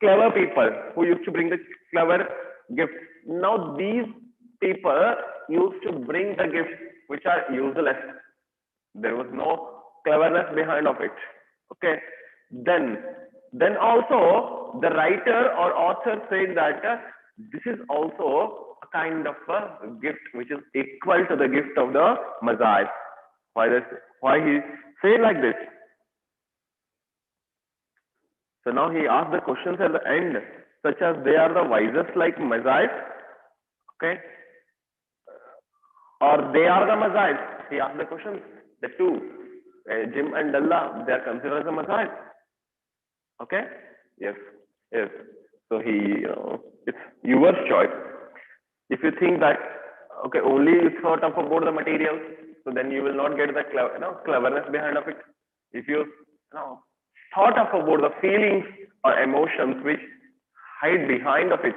Speaker 8: clever people who used to bring the clever gifts. Now these people used to bring the gifts which are useless. There was no cleverness behind of it. Okay. Then also the writer or author said that this is also a kind of a gift which is equal to the gift of the Messiah. Why he say like this? So now he asked the questions at the end, such as they are the wisest like Messiah, okay, or they are the Messiah. He asked the questions. The two, Jim and Della, they are considered as the Messiah. Okay. Yes. So it's your choice. If you think that, okay, only you thought of about the materials, so then you will not get the cleverness behind of it. If you thought of about the feelings or emotions which hide behind of it,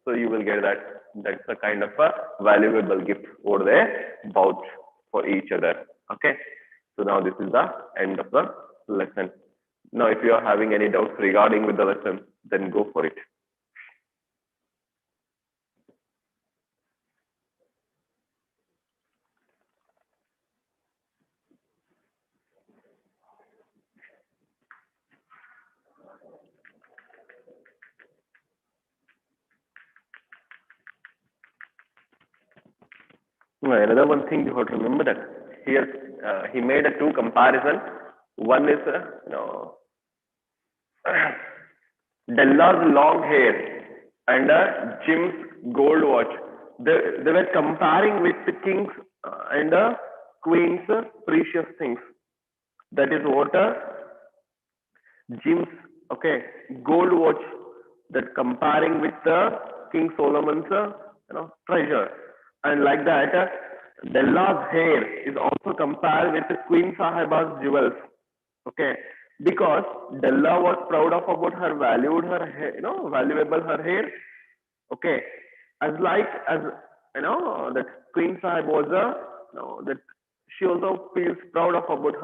Speaker 8: so you will get that. That's the kind of a valuable gift over there both for each other. Okay. So now this is the end of the lesson. Now, if you are having any doubts regarding with the lesson, then go for it. Another one thing you have to remember that here he made a two comparison. One is Della's long hair and Jim's gold watch. They were comparing with the king's and queen's precious things. That is what Jim's gold watch, that comparing with the King Solomon's treasure. And like that, Della's hair is also compared with the Queen Sahiba's jewels. Okay, because Della was proud of about her hair, valuable her hair. Okay, as that Queen Sahib was that she also feels proud of about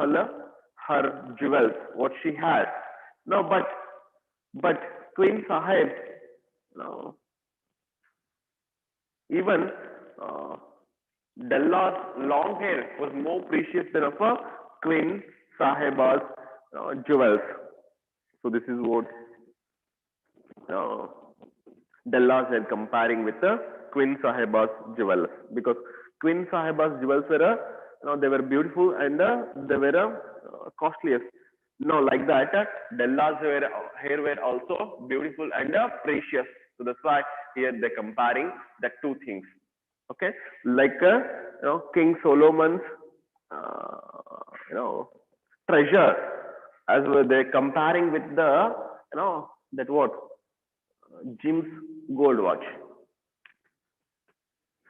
Speaker 8: her jewels, what she had. No, but Queen Sahib, no, even uh, Dalla's long hair was more precious than of a Queen Sahiba's jewels. So this is what uh, Dallas are comparing with the Queen Sahiba's jewels, because Queen Sahiba's jewels were, they were beautiful and they were costliest. No, like that, Dallas hair were also beautiful and precious. So that's why here they're comparing the two things. Okay, like King Solomon's, uh, treasure, as well they're comparing with the, that what Jim's gold watch.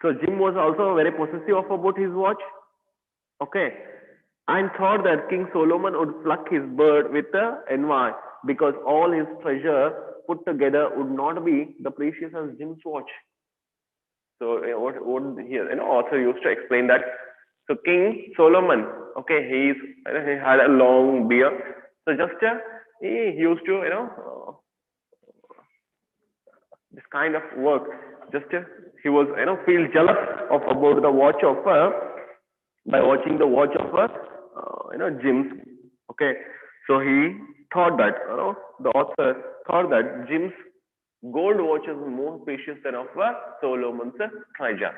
Speaker 8: So Jim was also very possessive of about his watch. Okay. And thought that King Solomon would pluck his bird with the envy, because all his treasure put together would not be the precious as Jim's watch. So what here, author used to explain that. So King Solomon, okay, he had a long beard. So just he used to, this kind of work. Just he was, feel jealous of about the watch of by watching the watch of Jim's. Okay, so he thought that, the author thought that Jim's gold watch is more precious than of Solomon's treasure.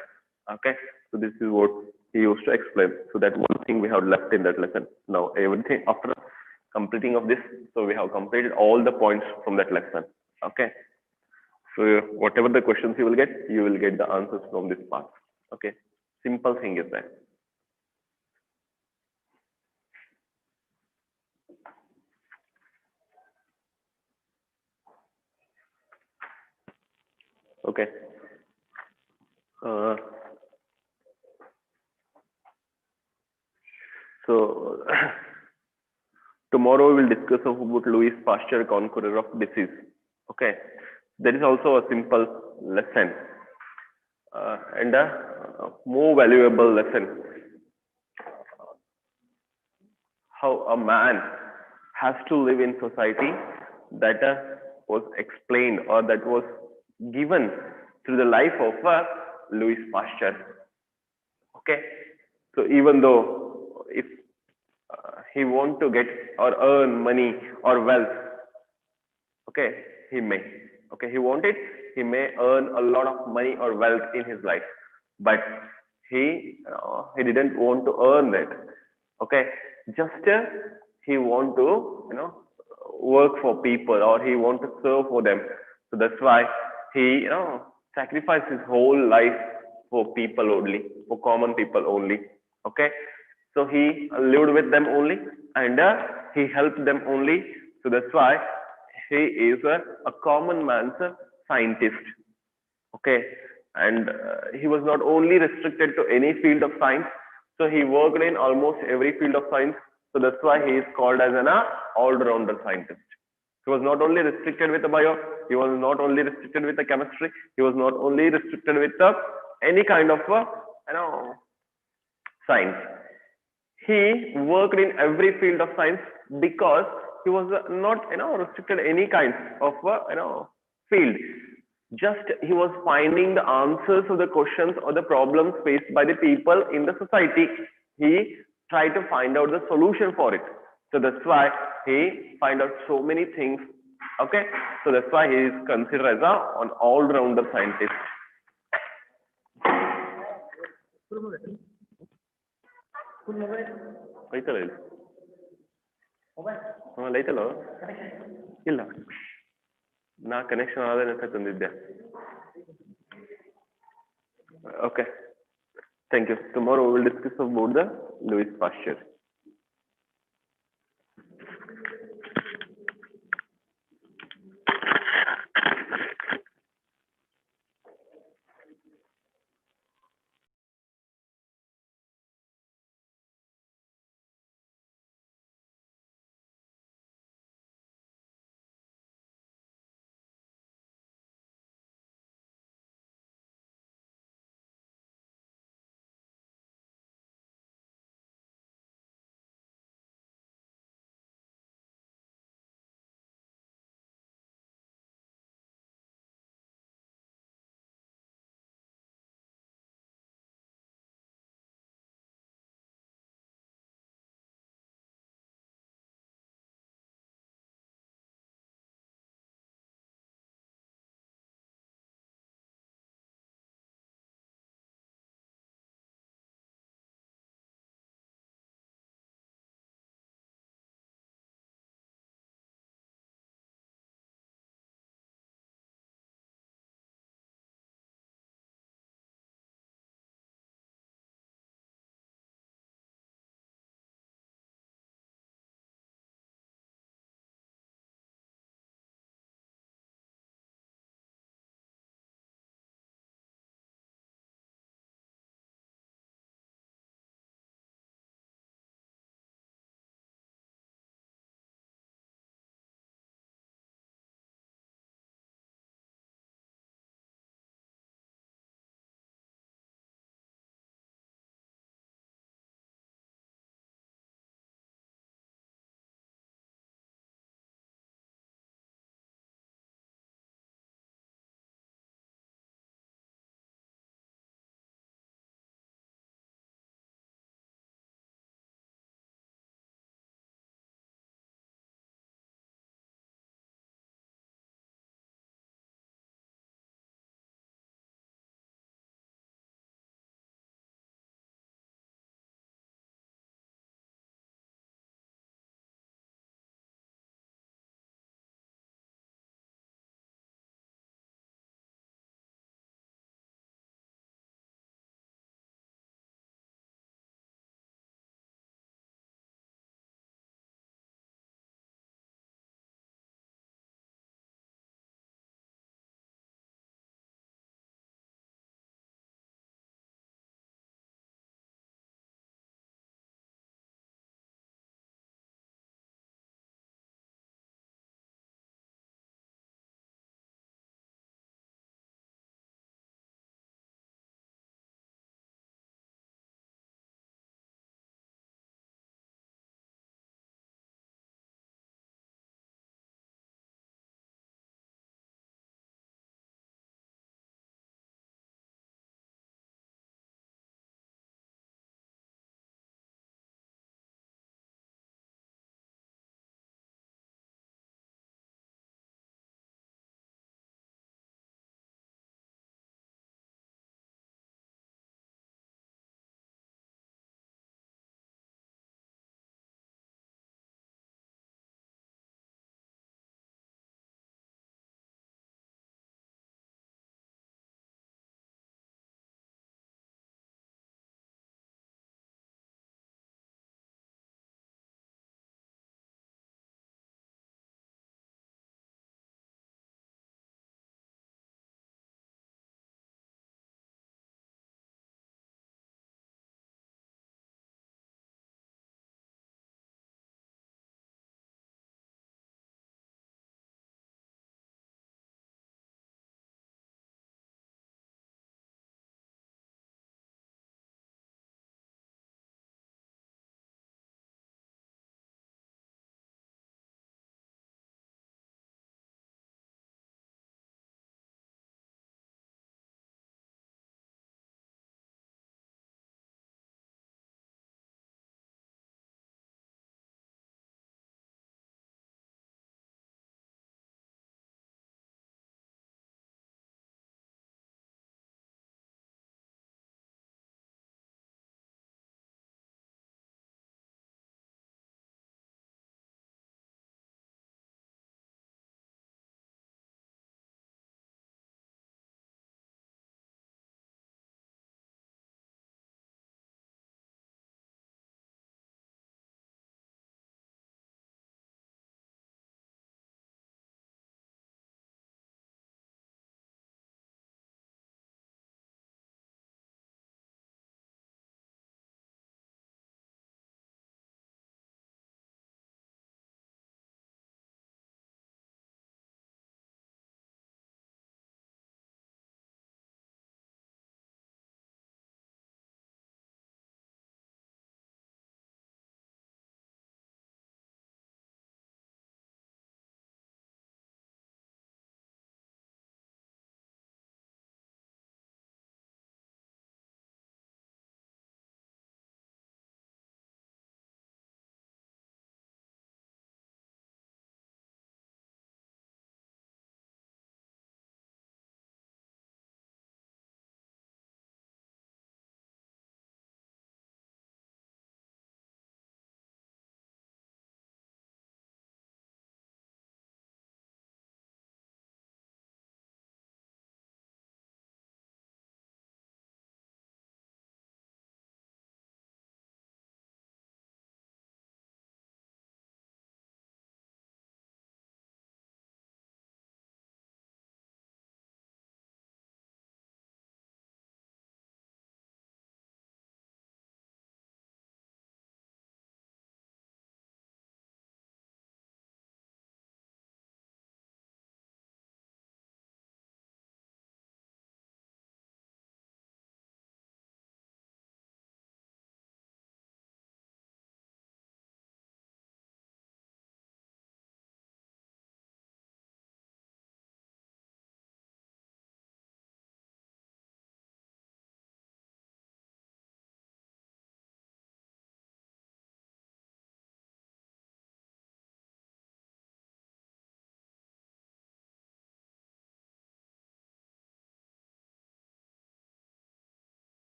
Speaker 8: Okay, so this is what he used to explain. So that one thing we have left in that lesson. Now everything after completing of this, so we have completed all the points from that lesson. Okay. So whatever the questions you will get the answers from this part. Okay. Simple thing is that. Okay. So tomorrow we will discuss about Louis Pasteur, conqueror of disease. Okay. That is also a simple lesson and a more valuable lesson. How a man has to live in society, that was explained or that was given through the life of Louis Pasteur. Okay, so even though if he want to get or earn money or wealth, okay, he may. Okay, he wanted, he may earn a lot of money or wealth in his life, but he didn't want to earn that. Okay, just he want to work for people, or he want to serve for them. So that's why he sacrificed his whole life for people only, for common people only. Okay, so he lived with them only, and he helped them only. So that's why he is a common man's scientist. Okay, and he was not only restricted to any field of science, so he worked in almost every field of science. So that's why he is called as an all-rounder scientist. He was not only restricted with the bio, he was not only restricted with the chemistry, he was not only restricted with any kind of science. He worked in every field of science because he was not restricted any kind of field. Just he was finding the answers of the questions or the problems faced by the people in the society. He tried to find out the solution for it. So that's why he find out so many things. Okay, so that's why he is considered as an all-rounder scientist. ಐತಲ್ಲ ಇಲ್ಲಿ ಐತಲ್ಲ ಇಲ್ಲ ನಾ connection ಆದ ತಂದಿದ್ದೆ. Okay, thank you. Tomorrow we will discuss about the Louis Pasteur.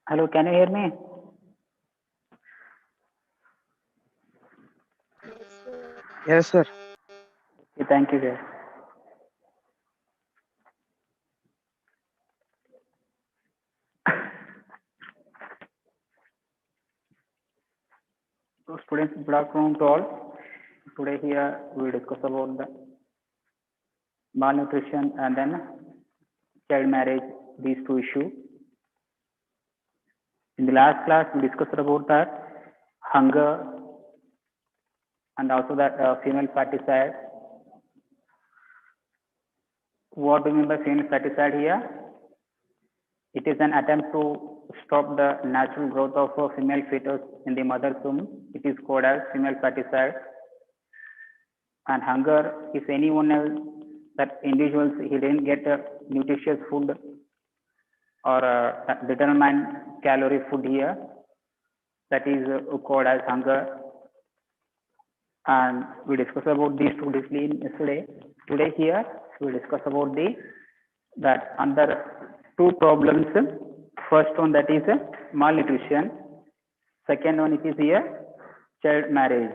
Speaker 9: Hello, can you hear me?
Speaker 2: Yes, sir.
Speaker 9: Okay, thank you, sir. So, students, good afternoon to all. Today here we discuss about the malnutrition and then child marriage, these two issues. In the last class, we discussed about that hunger and also that female feticide. What do you mean by female feticide here? It is an attempt to stop the natural growth of a female fetus in the mother's womb. It is called as female feticide. And hunger is anyone else that individuals he didn't get a nutritious food or a determined calorie food here. That is called as hunger. And we discussed about these two disciplines yesterday. Today here we discuss about that under two problems. First one, that is malnutrition. Second one, it is here child marriage.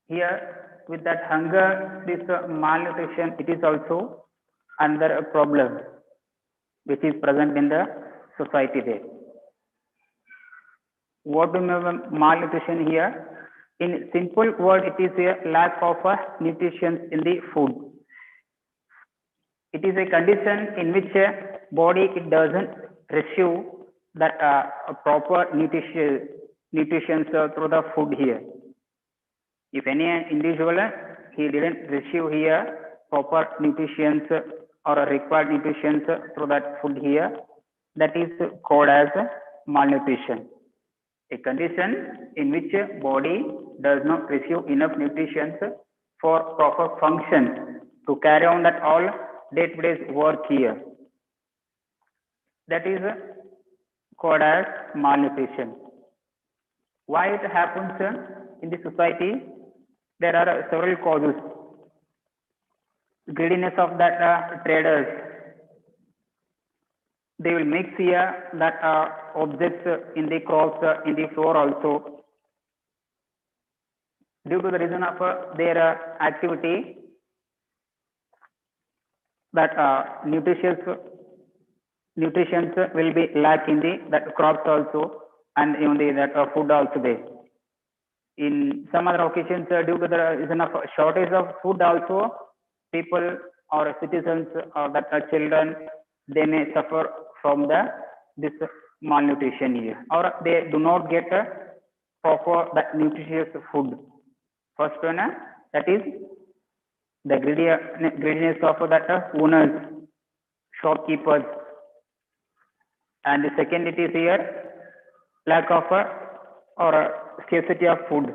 Speaker 9: Here with that hunger, this malnutrition, it is also another problem which is present in the society there. What do you mean by malnutrition here? In simple word, it is a lack of nutrition in the food. It is a condition in which a body it doesn't receive that proper nutrition through the food here. If any individual he didn't receive here proper nutrition or required nutrition through that food here, that is called as malnutrition. A condition in which a body does not receive enough nutrition for proper function to carry on that all day-to-day work here. That is called as malnutrition. Why it happens in the society? There are several causes. Greediness of that traders. They will mix here that objects in the crops in the floor also. Due to the reason of their activity, that nutrition will be lack in the that crops also and even the that food also there. In some other occasions, due to the reason of shortage of food also, people or citizens or that children, they may suffer from this malnutrition here, or they do not get proper that nutritious food. First one, that is the greediness of that owners, shopkeepers, and the second, it is here lack of or scarcity of food.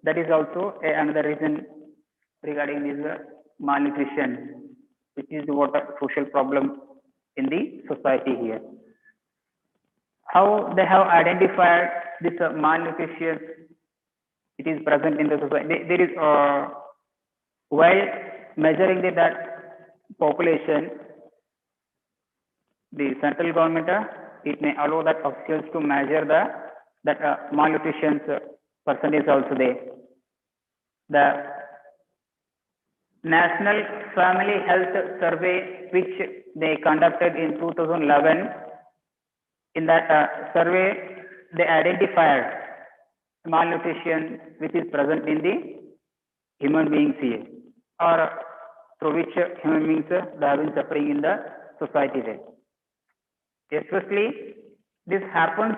Speaker 9: That is also another reason regarding this malnutrition, which is what a social problem in the society here. How they have identified this malnutrition, it is present in the society. There is while measuring that population, the central government it may allow that officials to measure that malnutrition percentage also there. The National Family Health Survey, which they conducted in 2011, in that survey, they identified malnutrition which is present in the human beings here, or through which human beings they have been suffering in the society there. Especially, this happens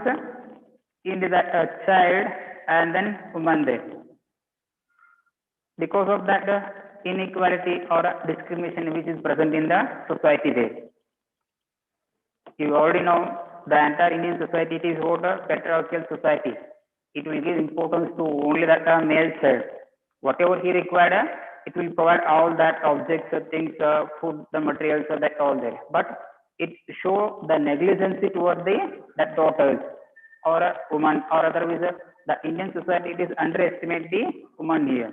Speaker 9: in the child and then woman there. Because of that inequality or discrimination which is present in the society there. You already know the entire Indian society it is what a patriarchal society. It will give importance to only that male child. Whatever he required, it will provide all that objects, things, food, the materials, that all there. But it show the negligence towards that daughters or a woman, or otherwise the Indian society it is underestimate the woman here.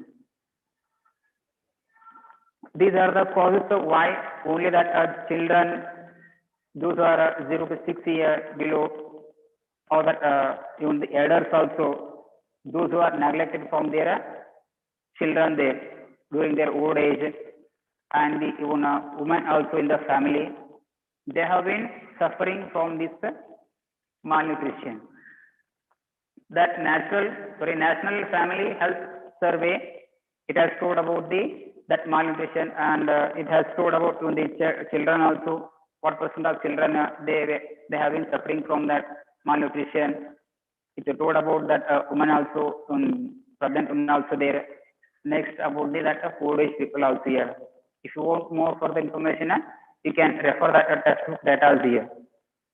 Speaker 9: These are the causes of why only that children those who are 0 to 6 year below, or that even the elders also, those who are neglected from their children there during their old age, and the even women also in the family, they have been suffering from this malnutrition. That National Family Health Survey, it has told about that malnutrition, and it has told about the children also, what percent of children they have been suffering from that malnutrition. It told about that women also, pregnant women also there. Next about that old age people also here. If you want more further information, you can refer that textbook data here.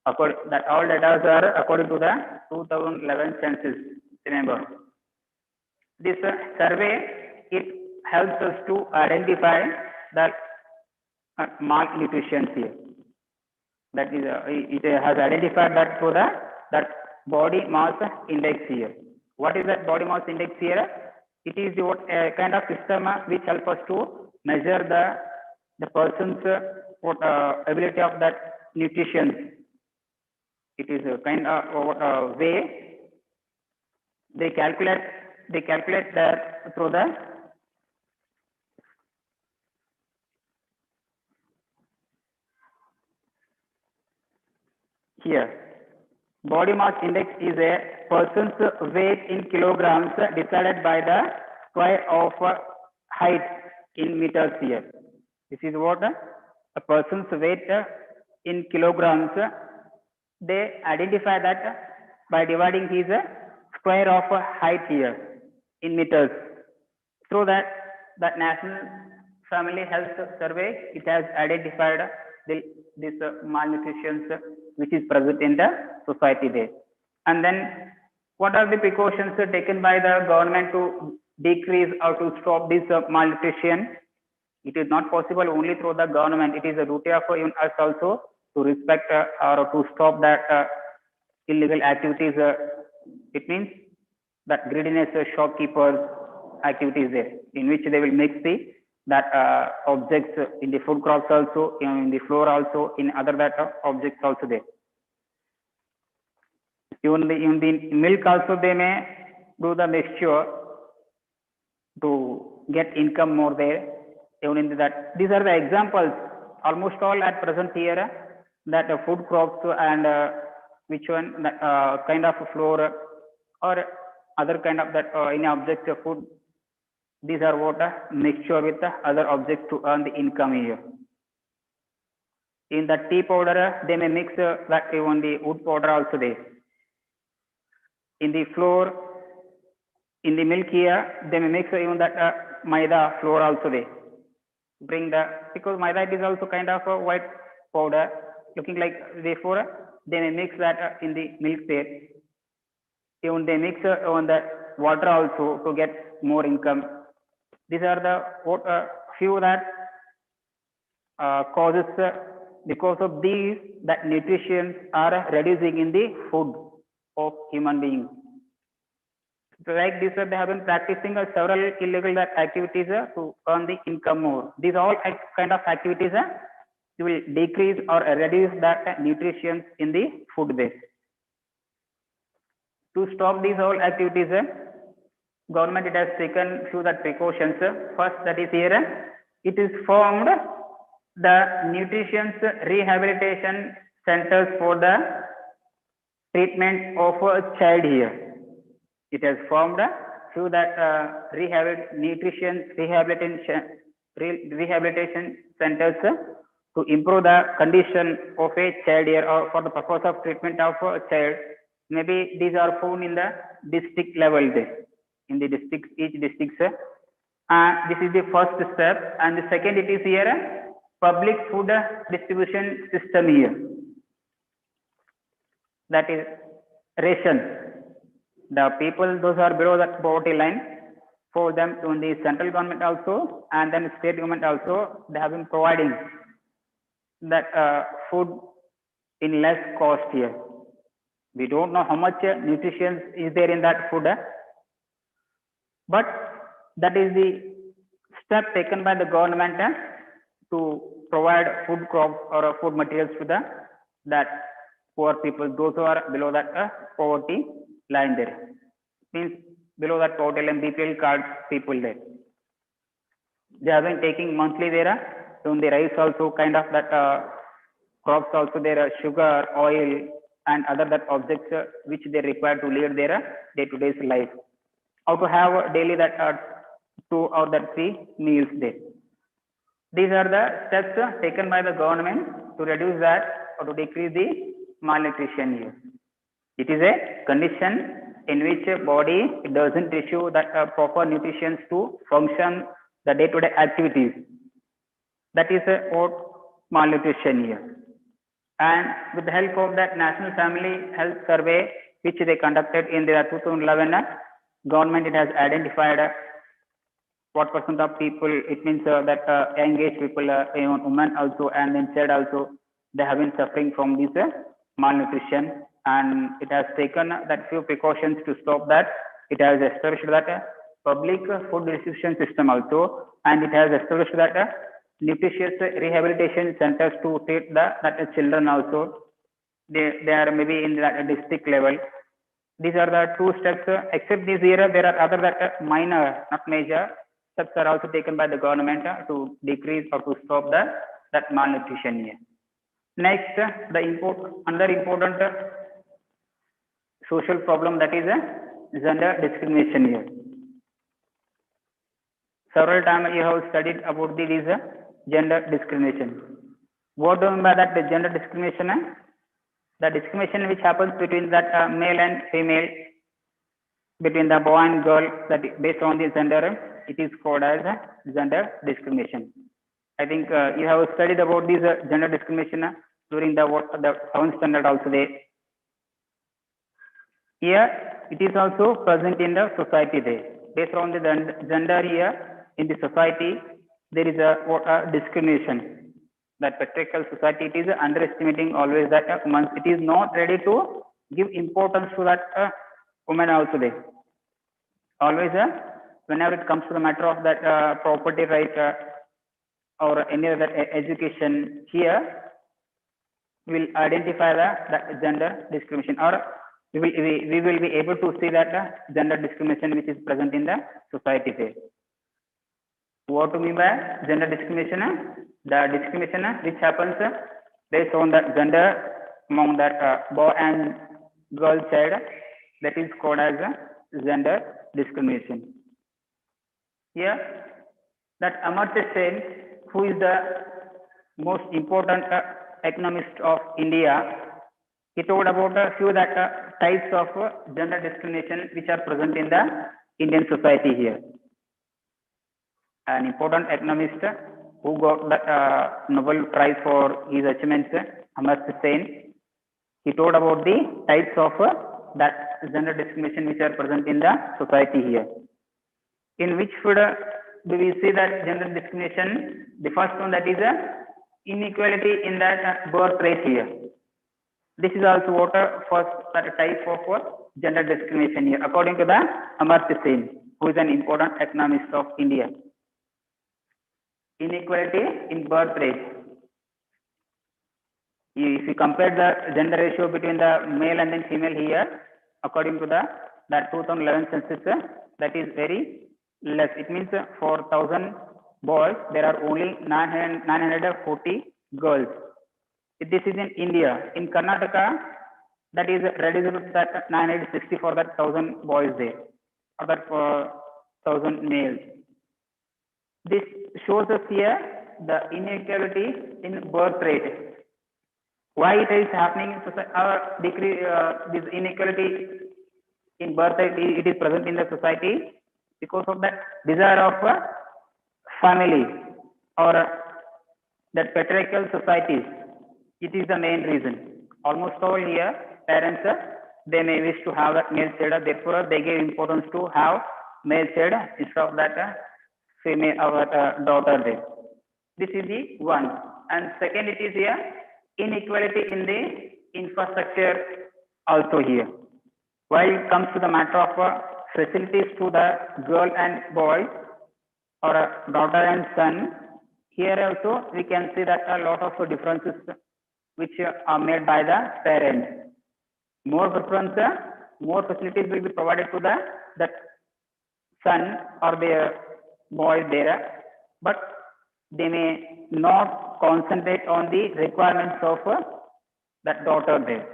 Speaker 9: That all data are according to the 2011 census. Remember, this survey, it helps us to identify the malnutrition here. That is, it has identified that through that body mass index here. What is that body mass index here? It is a kind of system which helps us to measure the person's ability of that nutrition. It is a kind of way they calculate that through the here. Body mass index is a person's weight in kilograms decided by the square of height in meters here. This is what a person's weight in kilograms. They identify that by dividing his square of height here in meters. Through that National Family Health Survey, it has identified this malnutrition which is present in the society there. And then what are the precautions taken by the government to decrease or to stop this malnutrition? It is not possible only through the government. It is a duty of even us also to respect or to stop that illegal activities. It means that greediness, shopkeepers activities there, in which they will mix that objects in the food crops also, in the floor also, in other that objects also there. Even in the milk also they may do the mixture to get income more there. Even in that, these are the examples. Almost all at present here that food crops and which one that kind of floor or other kind of that any object of food. These are what mixture with other objects to earn the income here. In the tea powder, they may mix that even the wood powder also there. In the flour, in the milk here, they may mix even that maida flour also there. Bring because maida it is also kind of a white powder, looking like, therefore they may mix that in the milk there. Even they mix on the water also to get more income. These are the few that causes because of these that nutrition are reducing in the food of human beings. So like this, they have been practicing several illegal activities to earn the income more. These all kind of activities will decrease or reduce that nutrition in the food base. To stop these all activities, government it has taken few that precautions. First, that is here, it is formed the nutrition rehabilitation centers for the treatment of a child here. It has formed few that nutrition rehabilitation centers to improve the condition of a child here, or for the purpose of treatment of a child. Maybe these are found in the district level there. In the districts, each district. This is the first step, and the second it is here public food distribution system here. That is ration. The people those are below that poverty line, for them in the central government also and then state government also, they have been providing that food in less cost here. We don't know how much nutrition is there in that food. But that is the step taken by the government to provide food crops or food materials to the that poor people, those who are below that poverty line there, means below that poverty line, BPL card people there. They have been taking monthly there, on the rice also, kind of that crops also there, sugar, oil, and other that objects which they require to lead their day-to-day life. How to have daily that 2 or that 3 meals there. These are the steps taken by the government to reduce that or to decrease the malnutrition here. It is a condition in which a body doesn't receive that proper nutrition to function the day-to-day activities. That is what malnutrition here. And with the help of that National Family Health Survey, which they conducted in the 2011, government it has identified what percent of people, it means that young age people, even women also, and then child also, they have been suffering from this malnutrition, and it has taken that few precautions to stop that. It has established that public food distribution system also, and it has established that nutritious rehabilitation centers to treat that children also. They are maybe in that district level. These are the 2 steps. Except this year, there are other that minor, not major steps are also taken by the government to decrease or to stop that malnutrition here. Next, another important social problem, that is gender discrimination here. Several times you have studied about this gender discrimination. What do you mean by that? The gender discrimination? The discrimination which happens between that male and female, between the boy and girl, that based on the gender, it is called as gender discrimination. I think you have studied about this gender discrimination during the 7th standard also there. Here, it is also present in the society there. Based on the gender here in the society, there is a discrimination. That patriarchal society, it is underestimating always that woman. It is not ready to give importance to that woman also there. Always, whenever it comes to the matter of that property right or any other education, here we will identify that gender discrimination, or we will be able to see that gender discrimination which is present in the society there. What do you mean by gender discrimination? The discrimination which happens based on the gender among that boy and girl child, that is called as gender discrimination. Here, that Amartya Sen, who is the most important economist of India, he told about a few that types of gender discrimination which are present in the Indian society here. An important economist who got the Nobel Prize for his achievements, Amartya Sen, he told about the types of that gender discrimination which are present in the society here. In which field do we see that gender discrimination? The first one, that is inequality in that birth rate here. This is also what first type of gender discrimination here, according to the Amartya Sen, who is an important economist of India. Inequality in birth rate. If you compare the gender ratio between the male and then female here, according to that 2011 census, that is very less. It means for 1,000 boys, there are only 940 girls. This is in India. In Karnataka, that is reduced to that 960 for that 1,000 boys there, or that 1,000 males. This shows us here the inequality in birth rate. Why it is happening? This inequality in birth rate, it is present in the society because of that desire of family or that patriarchal societies. It is the main reason. Almost all here, parents, they may wish to have a male child, therefore they give importance to have male child instead of that female or daughter there. This is the one. And second, it is here inequality in the infrastructure also here. While it comes to the matter of facilities to the girl and boy or a daughter and son, here also we can see that a lot of differences which are made by the parent. More preference, more facilities will be provided to the son or their boy there, but they may not concentrate on the requirements of that daughter there,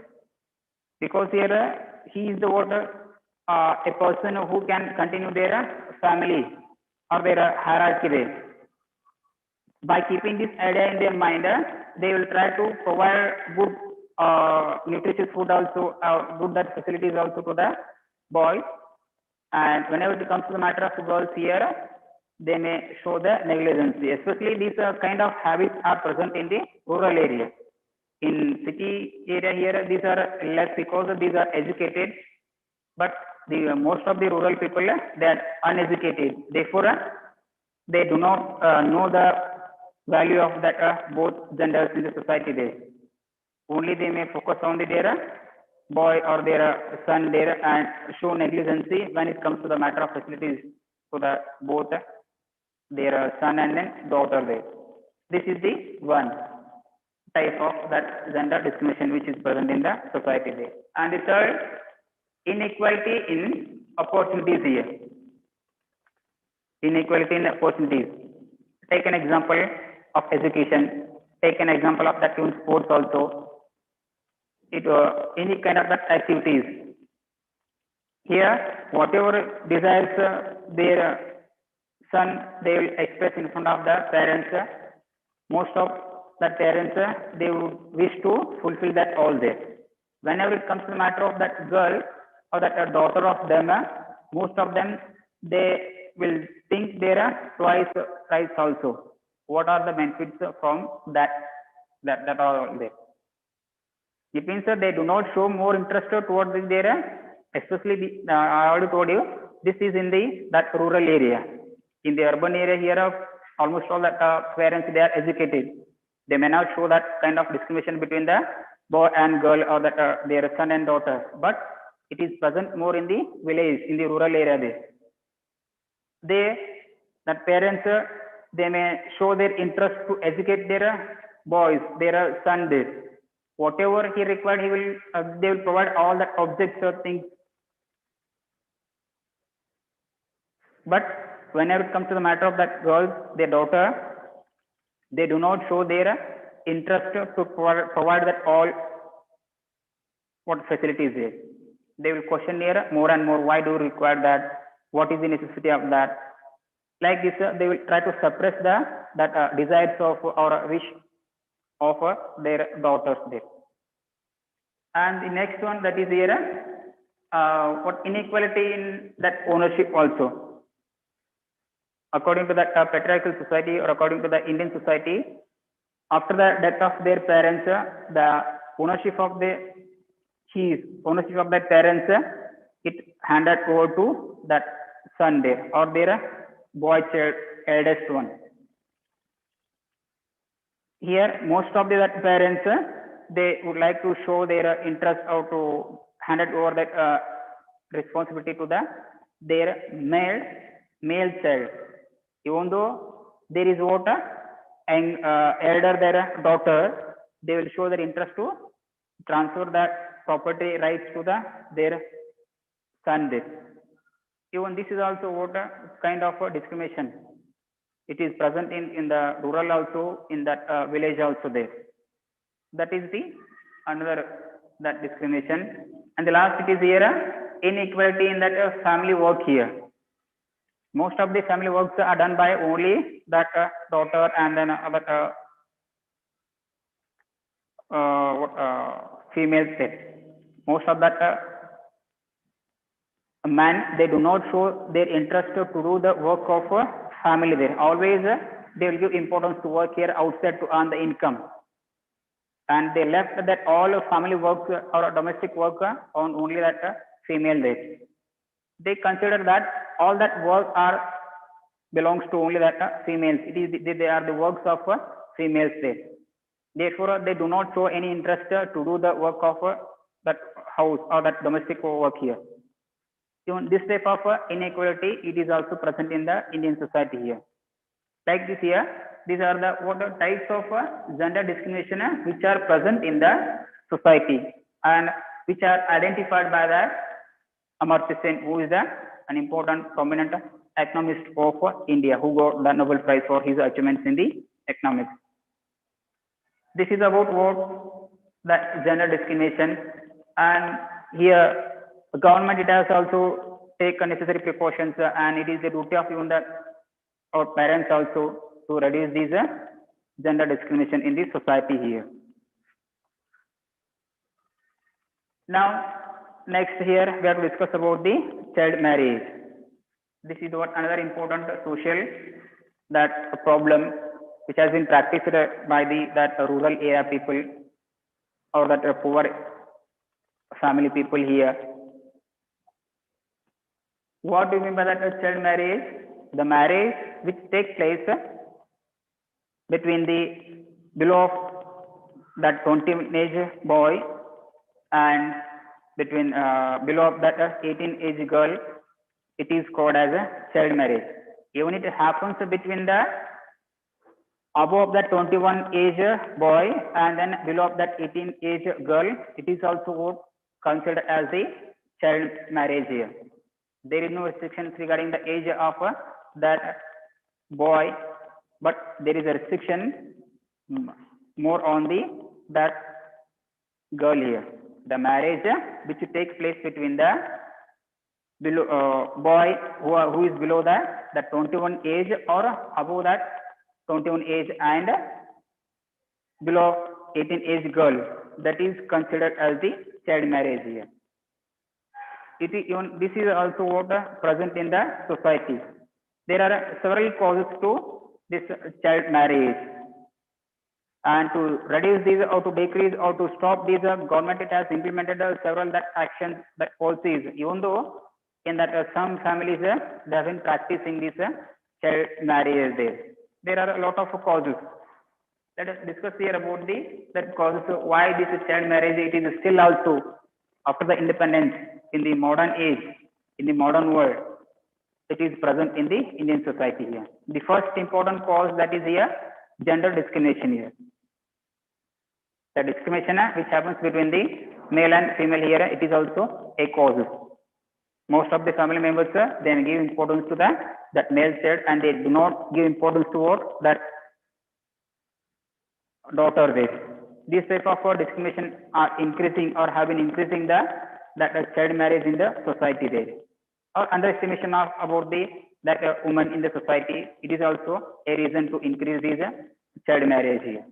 Speaker 9: because here he is the a person who can continue their family or their hierarchy there. By keeping this idea in their mind, they will try to provide good nutritious food also, good that facilities also to the boys. And whenever it comes to the matter of girls here, they may show the negligence. Especially these kind of habits are present in the rural area. In city area here, these are less because these are educated, but the most of the rural people, they are uneducated. Therefore, they do not know the value of that both genders in the society there. Only they may focus on their boy or their son there and show negligence when it comes to the matter of facilities to the both their son and then daughter there. This is the one type of that gender discrimination which is present in the society there. And the third, inequality in opportunities here. Inequality in opportunities. Take an example of education. Take an example of that in sports also. It any kind of that activities. Here, whatever desires their son, they will express in front of the parents. Most of the parents, they would wish to fulfill that all there. Whenever it comes to the matter of that girl or that daughter of them, most of them, they will think there twice also. What are the benefits from that are all there? It means that they do not show more interest towards their, especially I already told you, this is in that rural area. In the urban area here, almost all that parents, they are educated. They may not show that kind of discrimination between the boy and girl or that their son and daughter, but it is present more in the village, in the rural area there. That parents, they may show their interest to educate their boys, their son there. Whatever he required, they will provide all the objects or things. But whenever it comes to the matter of that girl, their daughter, they do not show their interest to provide that all what facilities there. They will question here more and more, why do you require that? What is the necessity of that? Like this, they will try to suppress that desires of or wish of their daughters there. And the next one, that is here, what inequality in that ownership also. According to that patriarchal society or according to the Indian society, after the death of their parents, the ownership of their parents, it handed over to that son there or their boy child, eldest one. Here, most of the parents, they would like to show their interest or to hand it over that responsibility to their male child. Even though there is what an elder their daughter, they will show their interest to transfer that property rights to their son there. Even this is also what kind of a discrimination. It is present in the rural also, in that village also there. That is the another that discrimination. And the last, it is here inequality in that family work here. Most of the family works are done by only that daughter and then other female sex. Most of that man, they do not show their interest to do the work of family there. Always they will give importance to work here outside to earn the income. And they left that all family work or domestic work on only that female there. They consider that all that work belongs to only that females. They are the works of females there. Therefore, they do not show any interest to do the work of that house or that domestic work here. Even this type of inequality, it is also present in the Indian society here. Like this here, these are the what are types of gender discrimination which are present in the society and which are identified by the Amartya Sen, who is an important prominent economist of India, who got the Nobel Prize for his achievements in the economics. This is about what the gender discrimination, and here the government it has also taken necessary precautions, and it is the duty of even the our parents also to reduce these gender discrimination in the society here. Now, next here we have to discuss about the child marriage. This is what another important social that problem which has been practiced by the that rural area people or that poor family people here. What do you mean by that child marriage? The marriage which takes place between the below that 20 age boy and between below that 18 age girl, it is called as a child marriage. Even it happens between the above that 21 age boy and then below that 18 age girl, it is also considered as the child marriage here. There is no restrictions regarding the age of that boy, but there is a restriction more on the that girl here. The marriage which takes place between the below boy who is below that 21 age or above that 21 age and below 18 age girl, that is considered as the child marriage here. It is even this is also what present in the society. There are several causes to this child marriage, and to reduce these or to decrease or to stop these, government it has implemented several that actions, that policies. Even though in that some families they have been practicing this child marriage there are a lot of causes. Let us discuss here about the that causes why this child marriage it is still also after the independence in the modern age, in the modern world, it is present in the Indian society here. The first important cause that is here, gender discrimination here. The discrimination which happens between the male and female here, it is also a cause. Most of the family members they give importance to that male child, and they do not give importance to what that daughter there. These type of discrimination are increasing or have been increasing that child marriage in the society there, or underestimation of about the that woman in the society. It is also a reason to increase these child marriage here.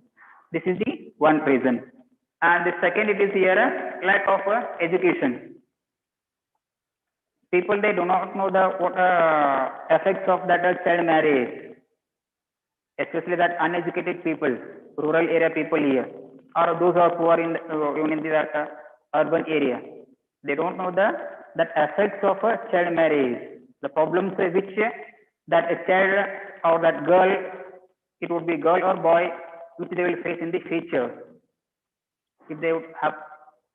Speaker 9: This is the one reason. And the second, it is here lack of education. People they do not know the what effects of that child marriage, especially that uneducated people, rural area people here, or those who are poor in even in the urban area. They don't know that effects of a child marriage, the problems which that a child or that girl, it would be girl or boy, which they will face in the future if they would have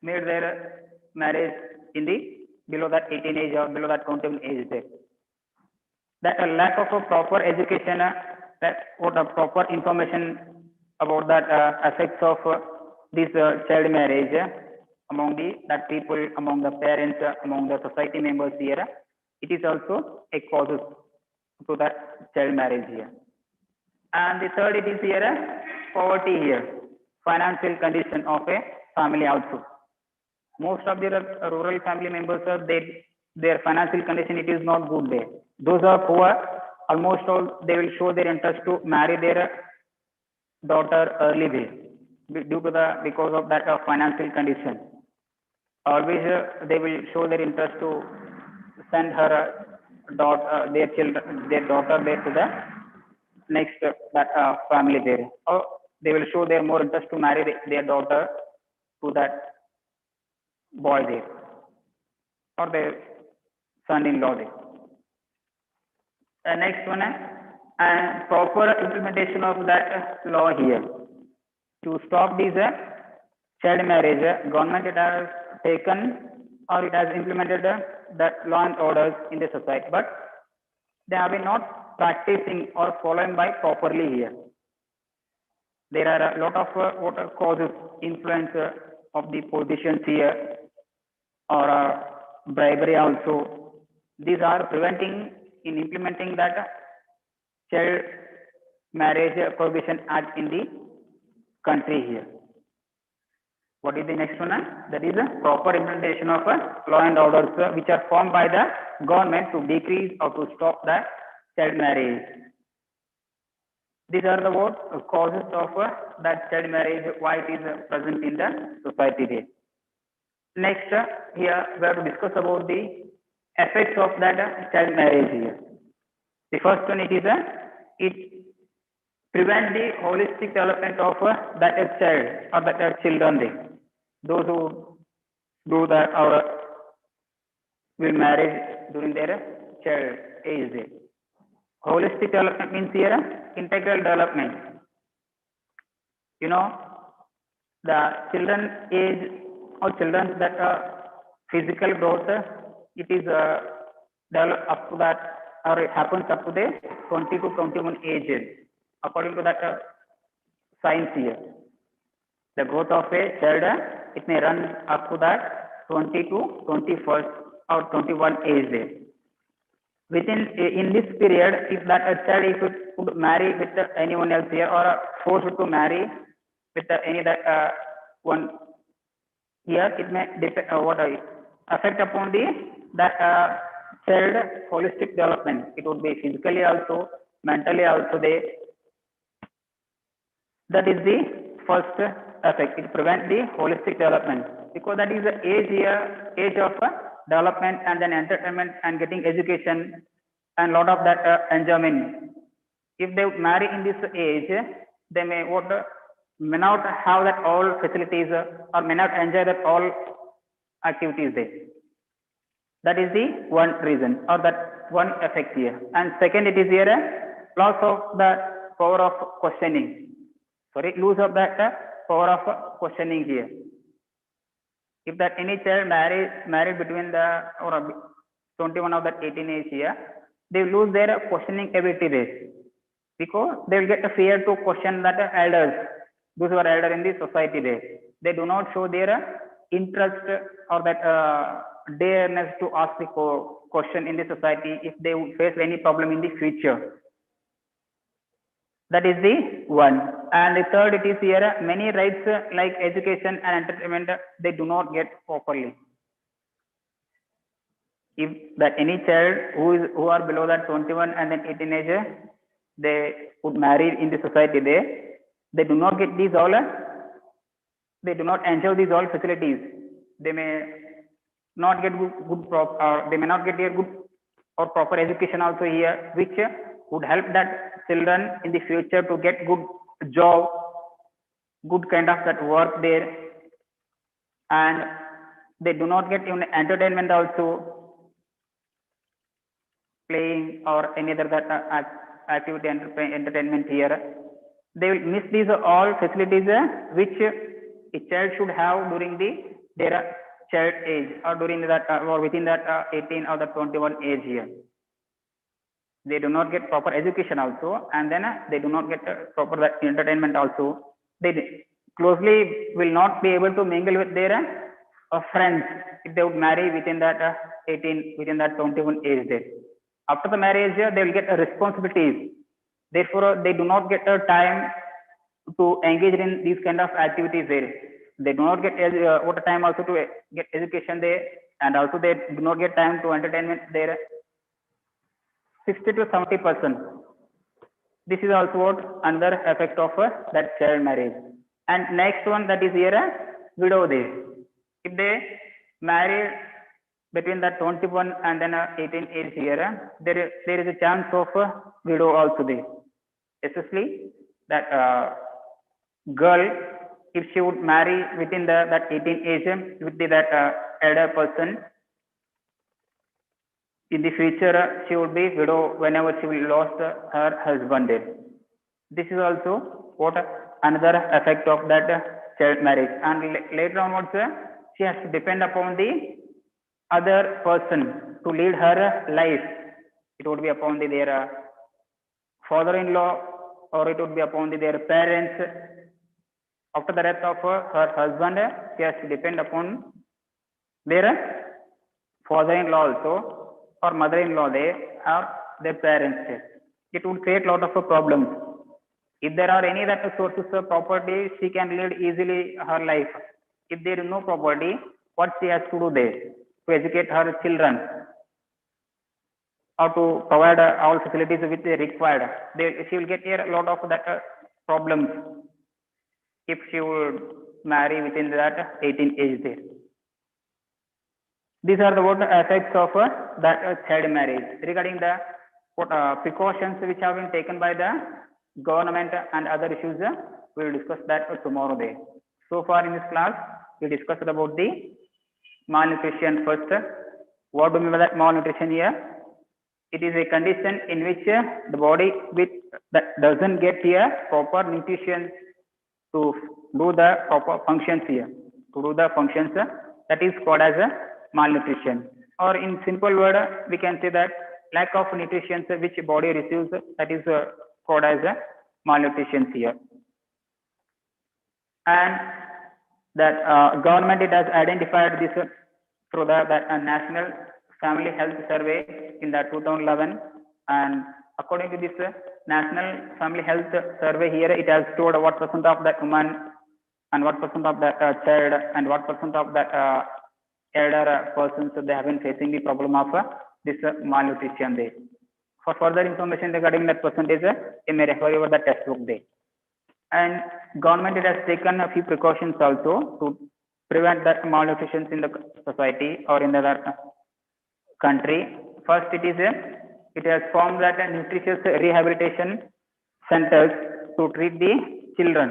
Speaker 9: made their marriage in the below that 18 age or below that 21 age there. That a lack of a proper education, that what a proper information about that effects of this child marriage among the that people, among the parents, among the society members here, it is also a cause to that child marriage here. And the third, it is here poverty here, financial condition of a family also. Most of the rural family members their financial condition it is not good there. Those are poor, almost all they will show their interest to marry their daughter early there due to because of that financial condition. Always they will show their interest to send her daughter, their daughter there to the next family there, or they will show their more interest to marry their daughter to that boy there or their son-in-law there. Next one, and proper implementation of that law here to stop these child marriage. Government it has taken or it has implemented that law and orders in the society, but they have been not practicing or following by properly here. There are a lot of what causes influence of the politicians here or bribery also. These are preventing in implementing that child marriage prohibition act in the country here. What is the next one? That is a proper implementation of law and orders which are formed by the government to decrease or to stop the child marriage. These are the what causes of that child marriage, why it is present in the society there. Next, here we have to discuss about the effects of that child marriage here. The first one, it prevent the holistic development of that child or that children there. Those who do that or will marry during their child age there. Holistic development means here integral development. You know, the children age or children that physical growth, it is developed up to that or it happens up to the 20 to 21 ages according to that science here. The growth of a child, it may run up to that 20 to 21st or 21 age there. In this period, if that a child if it would marry with anyone else here or forced to marry with any that one here, it may affect upon the that child holistic development. It would be physically also, mentally also there. That is the first effect. It prevents the holistic development because that is the age of development and then entertainment and getting education and lot of that enjoyment. If they marry in this age, they may not have that all facilities or may not enjoy that all activities there. That is the one reason or that one effect here. And second, it is here a loss of the power of questioning. Sorry, lose of that power of questioning here. If that any child married between the or 21 of that 18 age here, they lose their questioning ability there because they will get a fear to question that elders, those who are elder in the society there. They do not show their interest or that dareness to ask the question in the society if they would face any problem in the future. That is the one. And the third, it is here many rights like education and entertainment they do not get properly. If that any child who are below that 21 and then 18 age, they would marry in the society they do not get these all, they do not enjoy these all facilities. They may not get they may not get a good or proper education also here, which would help that children in the future to get good job, good kind of that work there, and they do not get even entertainment also, playing or any other that activity entertainment here. They will miss these all facilities which a child should have during their child age or during that or within that 18 or the 21 age here. They do not get proper education also, and then they do not get proper entertainment also. They closely will not be able to mingle with their friends if they would marry within that 18, within that 21 age there. After the marriage, they will get responsibilities. Therefore, they do not get time to engage in these kind of activities there. They do not get time also to get education there, and also they do not get time to entertainment there. 60 to 70%. This is also what another effect of that child marriage. And next one, that is here widow there. If they marry between the 21 and then 18 age here, there is a chance of widow also there. Especially that girl, if she would marry within that 18 age with that elder person, in the future she would be widow whenever she will lost her husband there. This is also what another effect of that child marriage. And later onwards, she has to depend upon the other person to lead her life. It would be upon their father-in-law or it would be upon their parents. After the death of her husband, she has to depend upon their father-in-law also or mother-in-law, they are their parents. It would create a lot of problems. If there are any that sources of property, she can lead easily her life. If there is no property, what she has to do there? To educate her children or to provide all facilities which they required. She will get here a lot of that problems if she would marry within that 18 age there. These are the what effects of that child marriage. Regarding the precautions which have been taken by the government and other issues, we will discuss that tomorrow day. So far in this class, we discussed about the malnutrition first. What do we mean by that malnutrition here? It is a condition in which the body that doesn't get here proper nutrition to do the proper functions here. To do the functions, that is called as a malnutrition. Or in simple word, we can say that lack of nutrition which body receives, that is called as a malnutrition here. And that government it has identified this through the National Family Health Survey in the 2011, and according to this National Family Health Survey here, it has told what percent of that woman and what percent of that child and what percent of that elder persons they have been facing the problem of this malnutrition there. For further information regarding that percentage, you may refer over the textbook there. And government it has taken a few precautions also to prevent that malnutrition in the society or in the country. First, it has formed that nutritious rehabilitation centers to treat the children.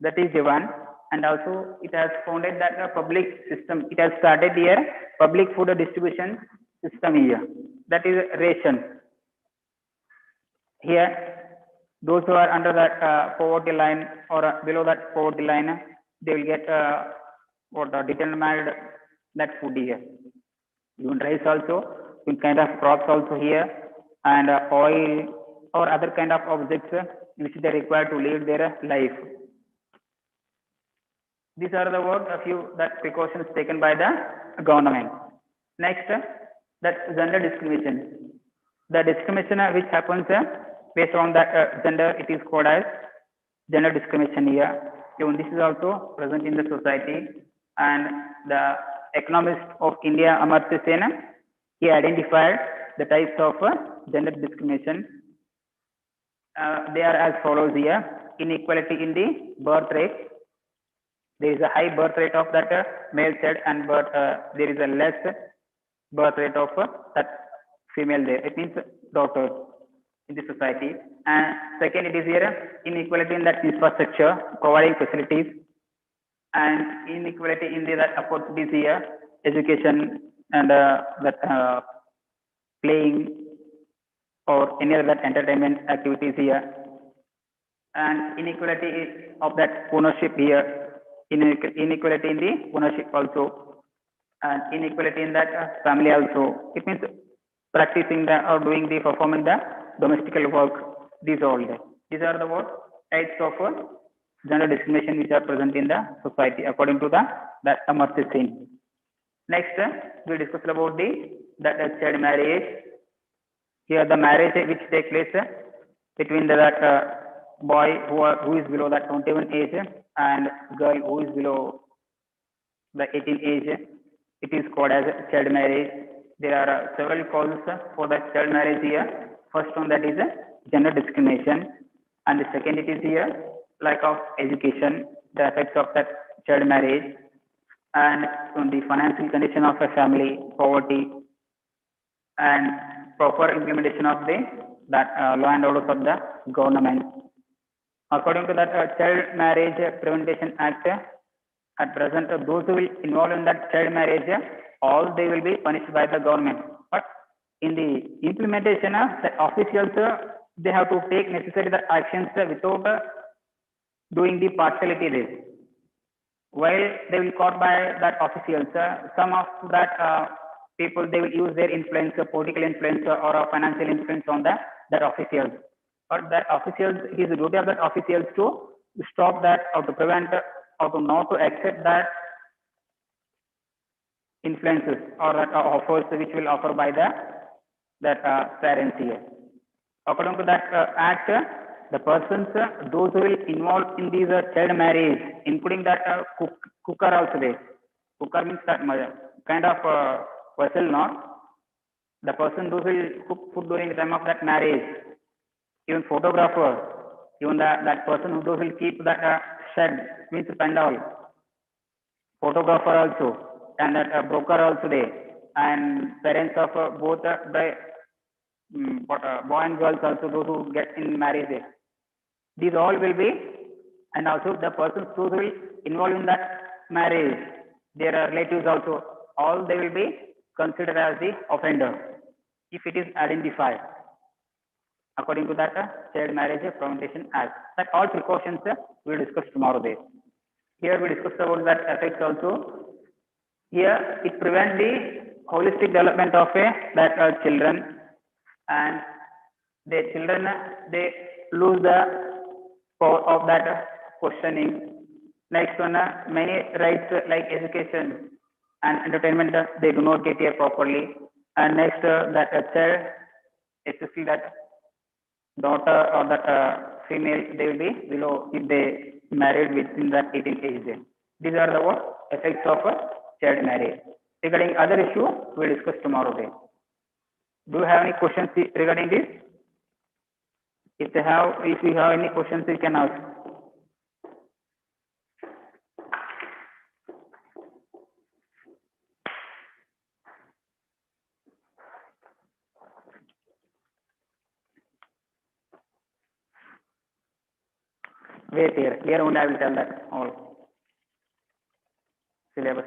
Speaker 9: That is the one. And also it has founded that public system. It has started here public food distribution system here. That is ration. Here, those who are under that poverty line or below that poverty line, they will get determined that food here. Even rice also, even kind of crops also here, and oil or other kind of objects which they require to live their life. These are the a few that precautions taken by the government. Next, that gender discrimination. The discrimination which happens based on that gender, it is called as gender discrimination here. Even this is also present in the society, and the economist of India, Amartya Sen, he identified the types of gender discrimination. They are as follows here: inequality in the birth rate. There is a high birth rate of that male child, and there is a less birth rate of that female there. It means daughters in the society. And second, it is here inequality in that infrastructure, providing facilities, and inequality in the that opportunities here, education and that playing or any other that entertainment activities here, and inequality of that ownership here. Inequality in the ownership also, and inequality in that family also. It means practicing the or doing the performing the domestical work. These all these are the what types of gender discrimination which are present in the society according to that Amartya Sen. Next, we discuss about that child marriage. Here the marriage which takes place between that boy who is below that 21 age and girl who is below the 18 age, it is called as child marriage. There are several causes for the child marriage here. First one, that is gender discrimination, and the second, it is here lack of education, the effects of that child marriage, and on the financial condition of a family, poverty, and proper implementation of that law and orders of the government. According to that Child Marriage Prevention Act, at present, those who will involve in that child marriage, all they will be punished by the government. But in the implementation, the officials they have to take necessary actions without doing the partiality there. While they will caught by that officials, some of that people they will use their influence, political influence or financial influence on that officials. or that officials, it is the duty of that officials to stop that or to prevent or to not to accept that influences or that offers which will offer by the that parents here. According to that act, the persons those who will involve in these child marriage, including that cooker also there. Cooker means that kind of vessel, not the person those will cook food during the time of that marriage. Even photographer, even that person who those will keep that shed means pandal. Photographer also, and that broker also there, and parents of both the boy and girls also, those who get in marriage there. These all will be, and also the persons those will involve in that marriage, their relatives also, all they will be considered as the offender if it is identified according to that Child Marriage Prevention Act. That all precautions we will discuss tomorrow there. Here we discussed about that effects also. Here it prevents the holistic development of that children, and the children they lose the power of that questioning. Next one, many rights like education and entertainment they do not get here properly. And next that child, especially that daughter or that female, they will be below if they married within that 18 age. These are the what effects of child marriage. Regarding other issue, we will discuss tomorrow day. Do you have any questions regarding this? If you have any questions, you can ask. Wait here only I will tell that all.